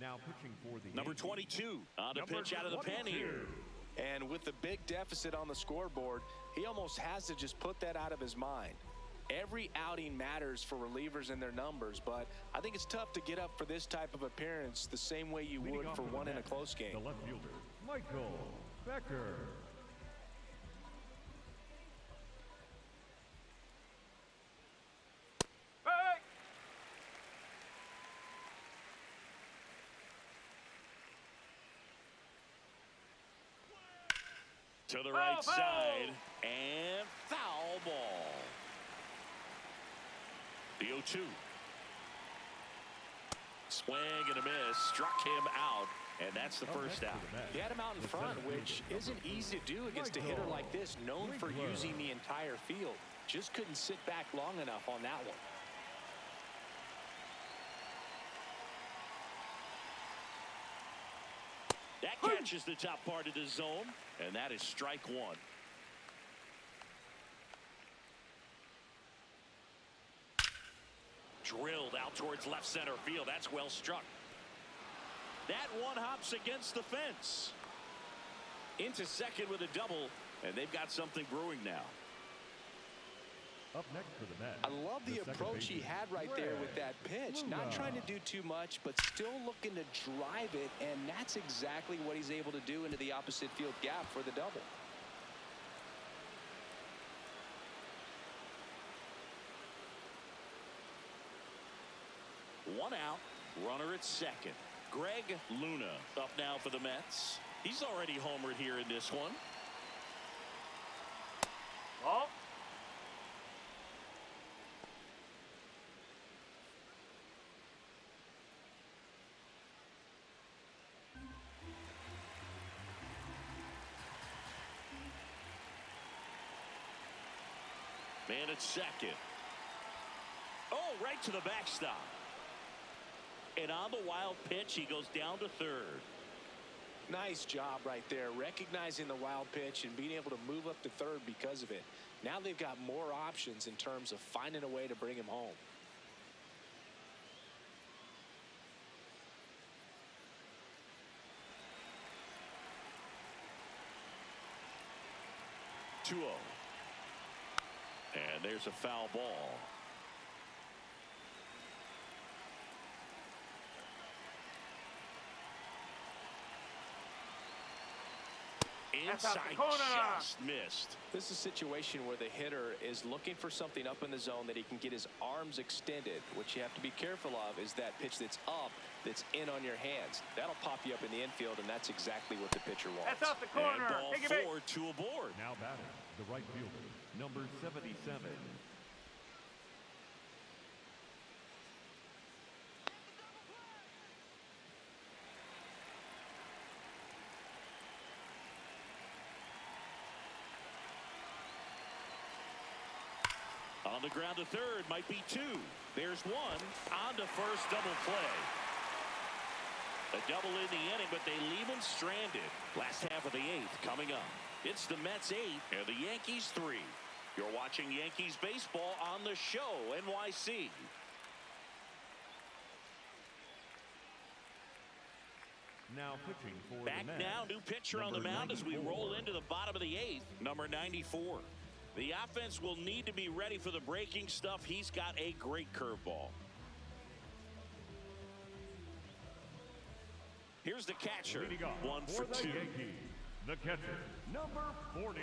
Now pitching for the Number Yankees, 22 on the pitch out of the pen here. And with the big deficit on the scoreboard, he almost has to just put that out of his mind. Every outing matters for relievers and their numbers, but I think it's tough to get up for this type of appearance the same way you would for one in a close game. the left fielder, Michael Becker. To the right side, and foul ball. The 0-2. Swing and a miss, struck him out, and that's the first out. He had him out in front, which isn't easy to do against a hitter like this, known for using the entire field. Just couldn't sit back long enough on that one. That catches the top part of the zone, and that is strike one. Drilled out towards left center field. That's well struck. That one hops against the fence. Into second with a double, and they've got something brewing now. Up next for the Mets. I love the approach he had right there with that pitch. Not trying to do too much, but still looking to drive it, and that's exactly what he's able to do into the opposite field gap for the double. One out, runner at second. Greg Luna up now for the Mets. He's already homered here in this one. Ball. Man at second. Oh, right to the backstop. And on the wild pitch, he goes down to third. Nice job right there, recognizing the wild pitch and being able to move up to third because of it. Now they've got more options in terms of finding a way to bring him home. Two 0. And there's a foul ball. Inside, just missed. This is a situation where the hitter is looking for something up in the zone that he can get his arms extended. What you have to be careful of is that pitch that's up, that's in on your hands. That'll pop you up in the infield, and that's exactly what the pitcher wants. That's off the corner. And ball Take it 4, 2 aboard. Now batting, the right fielder, number 77. On the ground to third, might be 2. There's 1. On to first, double play. A double in the inning, but they leave him stranded. Last half of the 8th coming up. It's the Mets 8 and the Yankees 3. You're watching Yankees baseball on the show, NYC. Now pitching for Back the Mets. now, new pitcher on the mound as we roll into the bottom of the 8th, number 94. The offense will need to be ready for the breaking stuff. He's got a great curveball. Here's the catcher, Leading off 1 for the 2. Yankees, the catcher, number 40.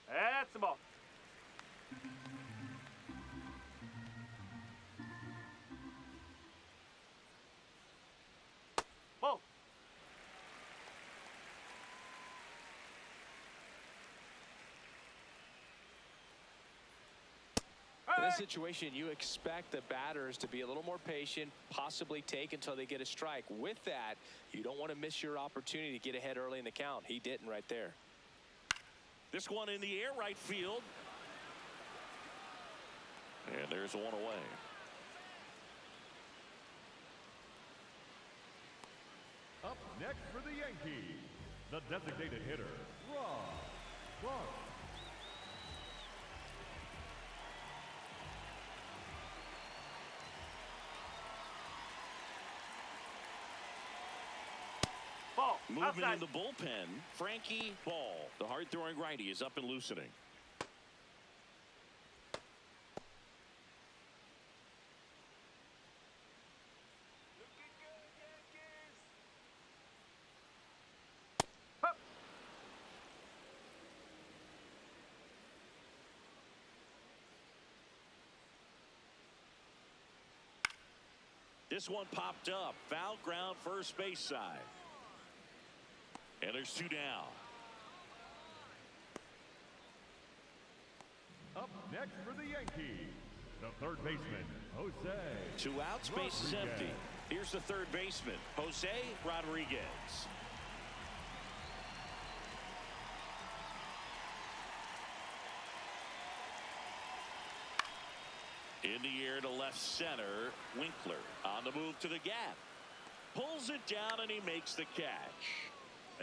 That's the ball. Ball. In this situation, you expect the batters to be a little more patient, possibly take until they get a strike. With that, you don't want to miss your opportunity to get ahead early in the count. He didn't right there. This one in the air, right field. And there's one away. Up next for the Yankees, the designated hitter, Rob Clark. Ball. Movement Outside. in the bullpen. Frankie Ball, the hard-throwing righty, is up and loosening. Hup. This one popped up. Foul ground, first base side. And there's 2 down. Up next for the Yankees, the third baseman, Jose. 2 outs, base is Rodriguez. empty. Here's the third baseman, Jose Rodriguez. In the air to left center, Winkler on the move to the gap. Pulls it down and he makes the catch.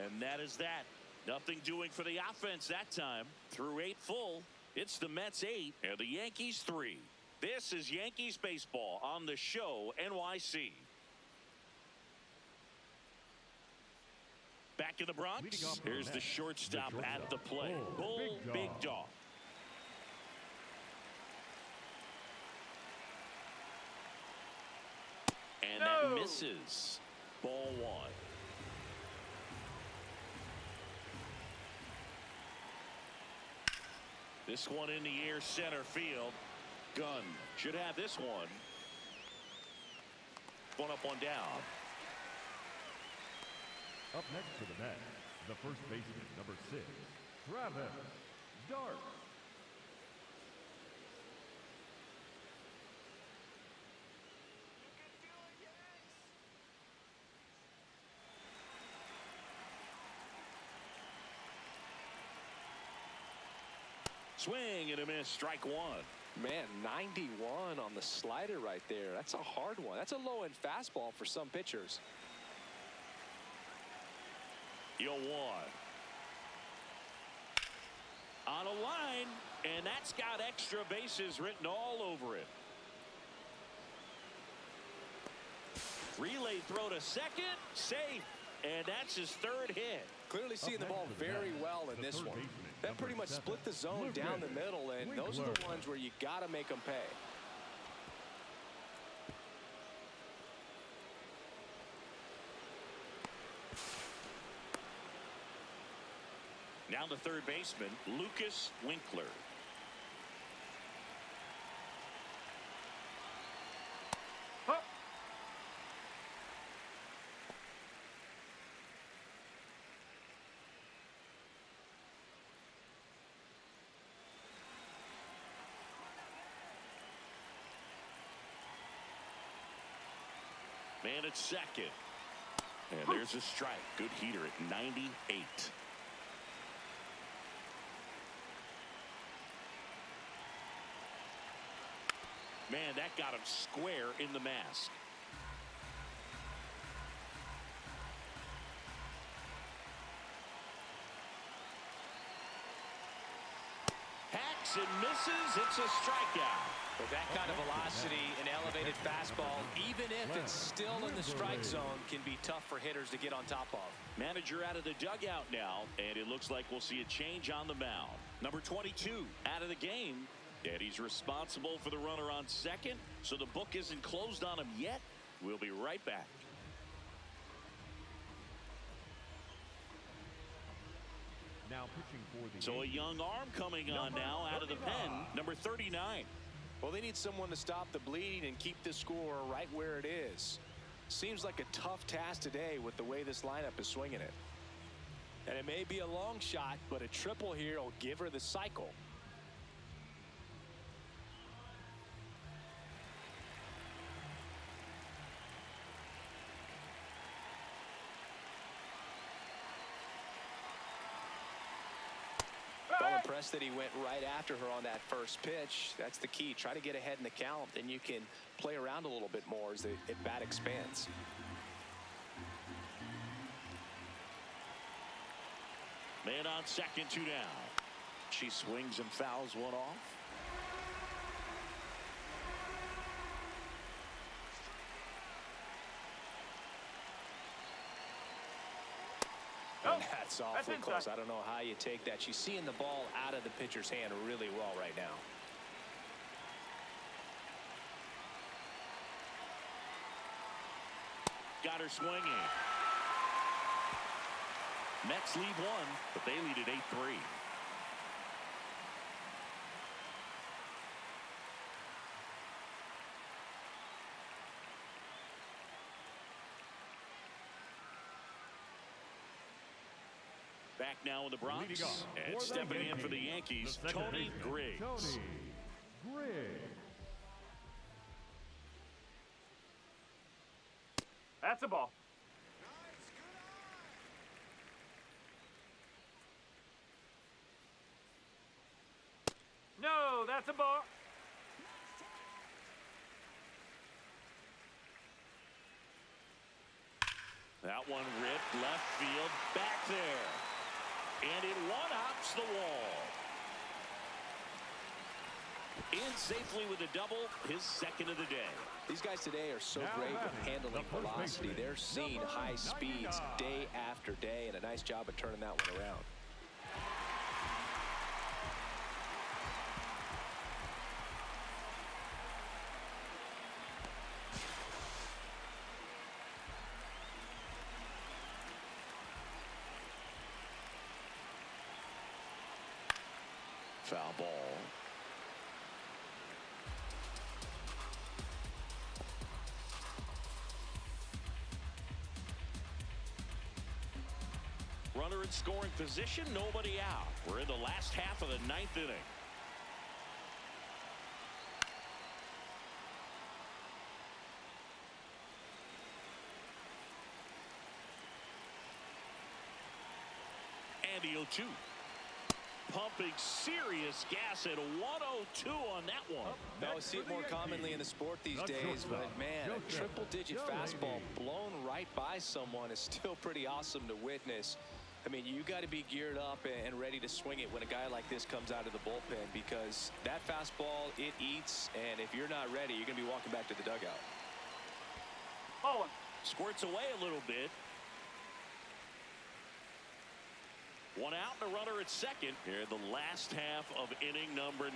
And that is that. Nothing doing for the offense that time. Through 8 full, it's the Mets 8 and the Yankees 3. This is Yankees baseball on the show NYC. Back in the Bronx, Leading off here's the the Mets, shortstop at the plate. Bull Big Dog. And that misses. Ball 1. This one in the air, center field. Gunn should have this one. One up, one down. Up next for the Mets, the first baseman, number 6, Travis Dart. Swing and a miss, strike 1. Man, 91 on the slider right there. That's a hard one. That's a low-end fastball for some pitchers. 0-1. On a line, and that's got extra bases written all over it. Relay throw to second, safe, and that's his 3rd hit. Clearly seeing the ball very well in this one. That pretty much split the zone down the middle, and those are the ones where you got to make them pay. Now the third baseman, Lucas Winkler. Man at second. And there's a strike. Good heater at 98. Man, that got him square in the mask. Hacks and misses. It's a strikeout. With that kind of velocity, an elevated fastball, even if it's still in the strike zone, can be tough for hitters to get on top of. Manager out of the dugout now, and it looks like we'll see a change on the mound. Number 22 out of the game, and he's responsible for the runner on second, so the book isn't closed on him yet. We'll be right back. Now pitching for the So a Yankees, young arm coming on Number now out of the pen, 39. number 39. Well, they need someone to stop the bleeding and keep the score right where it is. Seems like a tough task today with the way this lineup is swinging it. And it may be a long shot, but a triple here will give her the cycle. Well, impressed that he went right after her on that first pitch. That's the key. Try to get ahead in the count, then you can play around a little bit more as the at-bat expands. Man on second, 2 down. She swings and fouls one off. And that's awfully close. I don't know how you take that. She's seeing the ball out of the pitcher's hand really well right now. Got her swinging. Mets lead 1, but they lead at 8-3. Back now in the Bronx, Leading off and for the stepping in for the Yankees, the second Tony baseman, Griggs. Tony Griggs. That's a ball. No, that's a ball. That one ripped left field, back there. And it one-hops the wall. In safely with a double, his second of the day. These guys today are so Now great with batting, handling the first velocity. baseman, They're seeing number high speeds 99. day after day, and a nice job of turning that one around. Foul ball. Runner in scoring position, nobody out. We're in the last half of the ninth inning. And the 0-2. Pumping serious gas at 102 on that one. Now, I see it more commonly in the sport these The days, but shortstop, man, a Joseph triple-digit Delaney. fastball blown right by someone is still pretty awesome to witness. I mean, you got to be geared up and ready to swing it when a guy like this comes out of the bullpen, because that fastball, it eats, and if you're not ready, you're going to be walking back to the dugout. Ball one. Squirts away a little bit. One out and a runner at second here in the last half of inning number 9.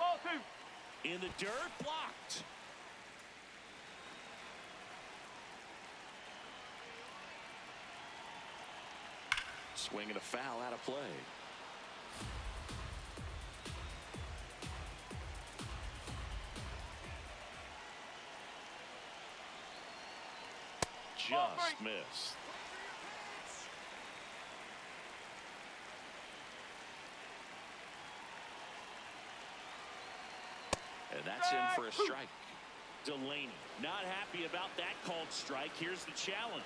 Ball two. In the dirt, blocked. Swing and a foul out of play. Just missed. And that's in for a strike. Delaney not happy about that called strike. Here's the challenge.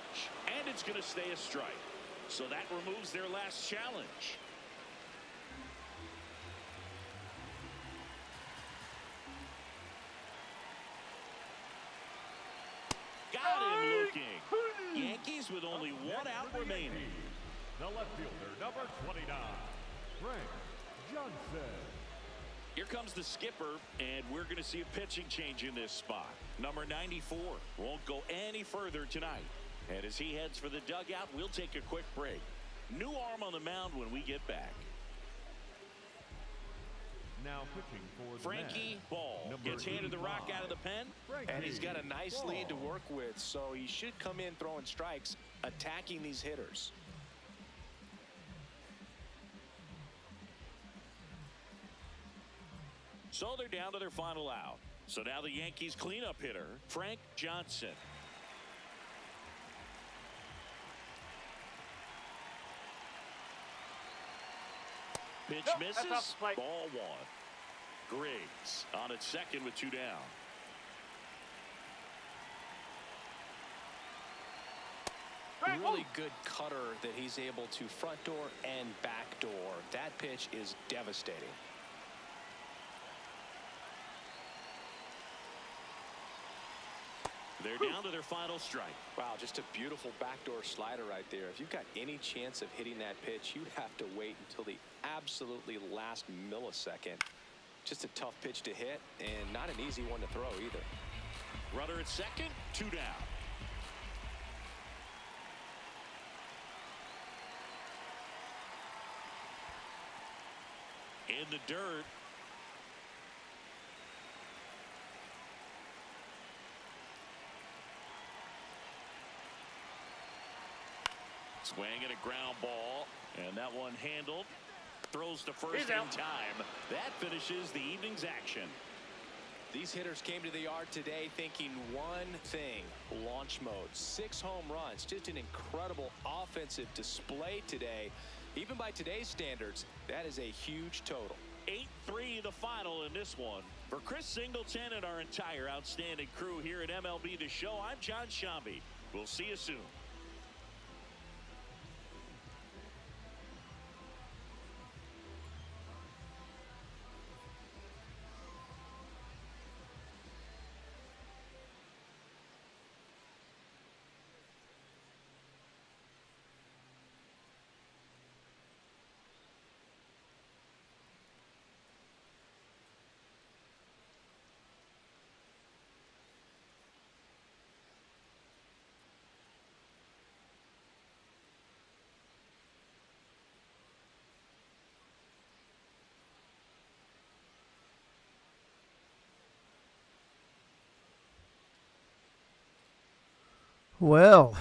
And it's going to stay a strike. So that removes their last challenge. Got him looking. Yankees with only one out remaining. The left fielder, number 29, Frank Johnson. Here comes the skipper, and we're going to see a pitching change in this spot. Number 94 won't go any further tonight. And as he heads for the dugout, we'll take a quick break. New arm on the mound when we get back. Now pitching for the Frankie man, Ball number gets handed the rock 85, out of the pen. And he's got a nice Ball. lead to work with, so he should come in throwing strikes, attacking these hitters. So they're down to their final out. So now the Yankees cleanup hitter, Frank Johnson. Pitch Nope, that's off misses. the plate. Ball one. Griggs on at second with 2 down. Really good cutter that he's able to front door and back door. That pitch is devastating. They're down to their final strike. Wow, just a beautiful backdoor slider right there. If you've got any chance of hitting that pitch, you have to wait until the absolutely last millisecond. Just a tough pitch to hit, and not an easy one to throw either. Runner at second, 2 down. In the dirt. Swing and a ground ball, and that one handled. Throws to first He's in out. time. That finishes the evening's action. These hitters came to the yard today thinking one thing, launch mode. 6 home runs, just an incredible offensive display today. Even by today's standards, that is a huge total. 8-3 the final in this one. For Chris Singleton and our entire outstanding crew here at MLB The Show, I'm John Shambi. We'll see you soon. Well,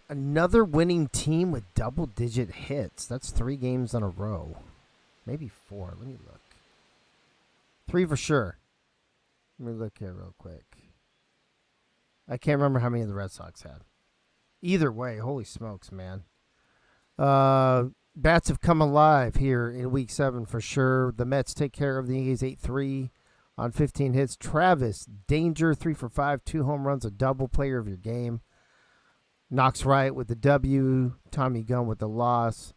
another winning team with double-digit hits. That's 3 games in a row. Maybe 4. Let me look. 3 for sure. Let me look here real quick. I can't remember how many the Red Sox had. Either way, holy smokes, man. Bats have come alive here in Week 7 for sure. The Mets take care of the Yankees 8-3 on 15 hits. Travis, danger, 3 for 5, 2 home runs, a double, player of your game. Knox Wright with the W, Tommy Gunn with the loss.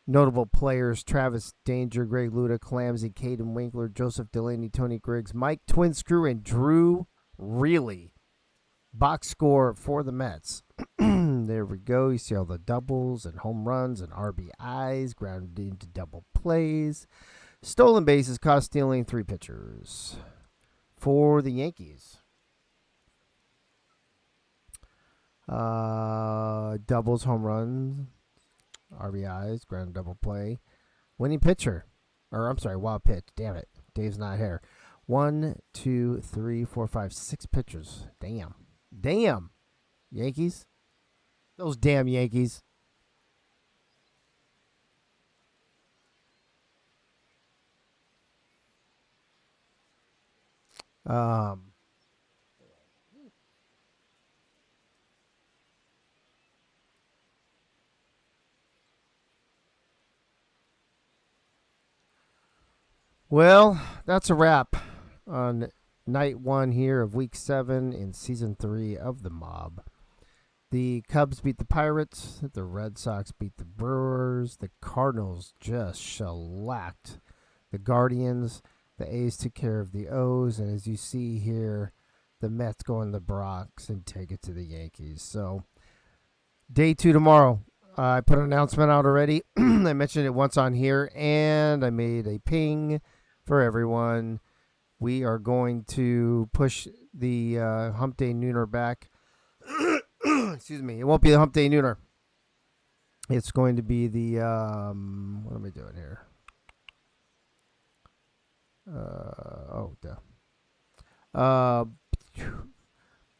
Notable players, Travis Danger, Greg Luda, Clamsy, Caden Winkler, Joseph Delaney, Tony Griggs, Mike Twinscrew, and Drew Reilly. Box score for the Mets. There we go. You see all the doubles and home runs and RBIs, grounded into double plays. Stolen bases, caught stealing, 3 pitchers. For the Yankees. Doubles, home runs, RBIs, ground double play. Winning pitcher. Or, I'm sorry, wild pitch. Damn it. Dave's not here. 1, 2, 3, 4, 5, 6 pitchers. Damn. Damn. Yankees. Those damn Yankees. Well, that's a wrap on night 1 here of Week 7 in Season 3 of the Mob. The Cubs beat the Pirates. The Red Sox beat the Brewers. The Cardinals just shellacked the Guardians. The A's took care of the O's. And as you see here, the Mets go in the Bronx and take it to the Yankees. So, day 2 tomorrow. I put an announcement out already. I mentioned it once on here, and I made a ping for everyone. We are going to push the Hump Day Nooner back. Excuse me. It won't be the Hump Day Nooner. It's going to be the, what am I doing here?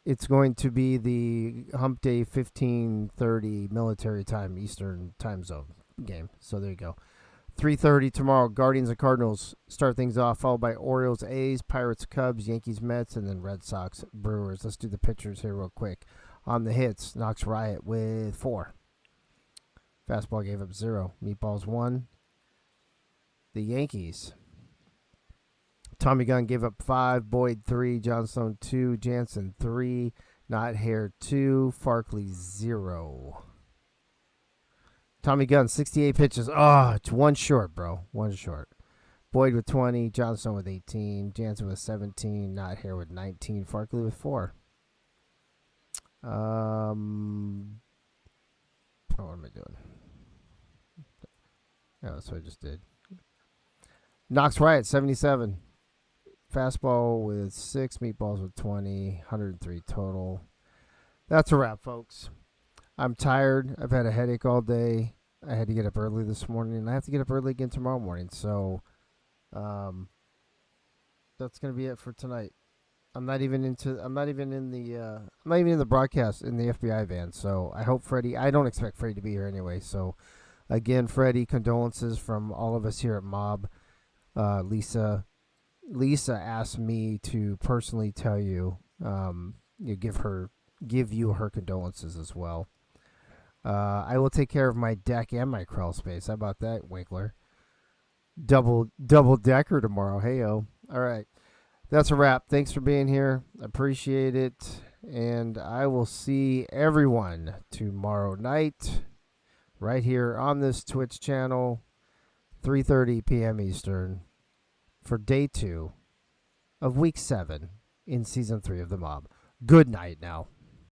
It's going to be the Hump Day 15:30 military time, Eastern time zone game. So there you go. 3:30 tomorrow, Guardians and Cardinals start things off, followed by Orioles, A's, Pirates, Cubs, Yankees, Mets, and then Red Sox, Brewers. Let's do the pitchers here real quick. On the hits, Knox Riot with 4. Fastball gave up 0. Meatballs 1. The Yankees. Tommy Gunn gave up 5. Boyd 3. Johnstone 2. Jansen 3. Not Hair 2. Farkley 0. Tommy Gunn, 68 pitches. Oh, it's 1 short, bro. 1 short. Boyd with 20. Johnstone with 18. Jansen with 17. Not Hair with 19. Farkley with 4. What am I doing? Oh, that's what I just did. Knox Riot, 77. Fastball with 6. Meatballs with 20. 103 total. That's a wrap, folks. I'm tired. I've had a headache all day. I had to get up early this morning, and I have to get up early again tomorrow morning. So, that's gonna be it for tonight. I'm not even in the broadcast in the FBI van. So I hope Freddie. I don't expect Freddie to be here anyway. So, again, Freddie, condolences from all of us here at Mob. Lisa, Lisa asked me to personally tell you, give you her condolences as well. I will take care of my deck and my crawl space. How about that, Winkler? Double decker tomorrow. Heyo. All right. That's a wrap. Thanks for being here. Appreciate it. And I will see everyone tomorrow night right here on this Twitch channel, 3:30 p.m. Eastern, for day 2 of week 7 in season 3 of The Mob. Good night now.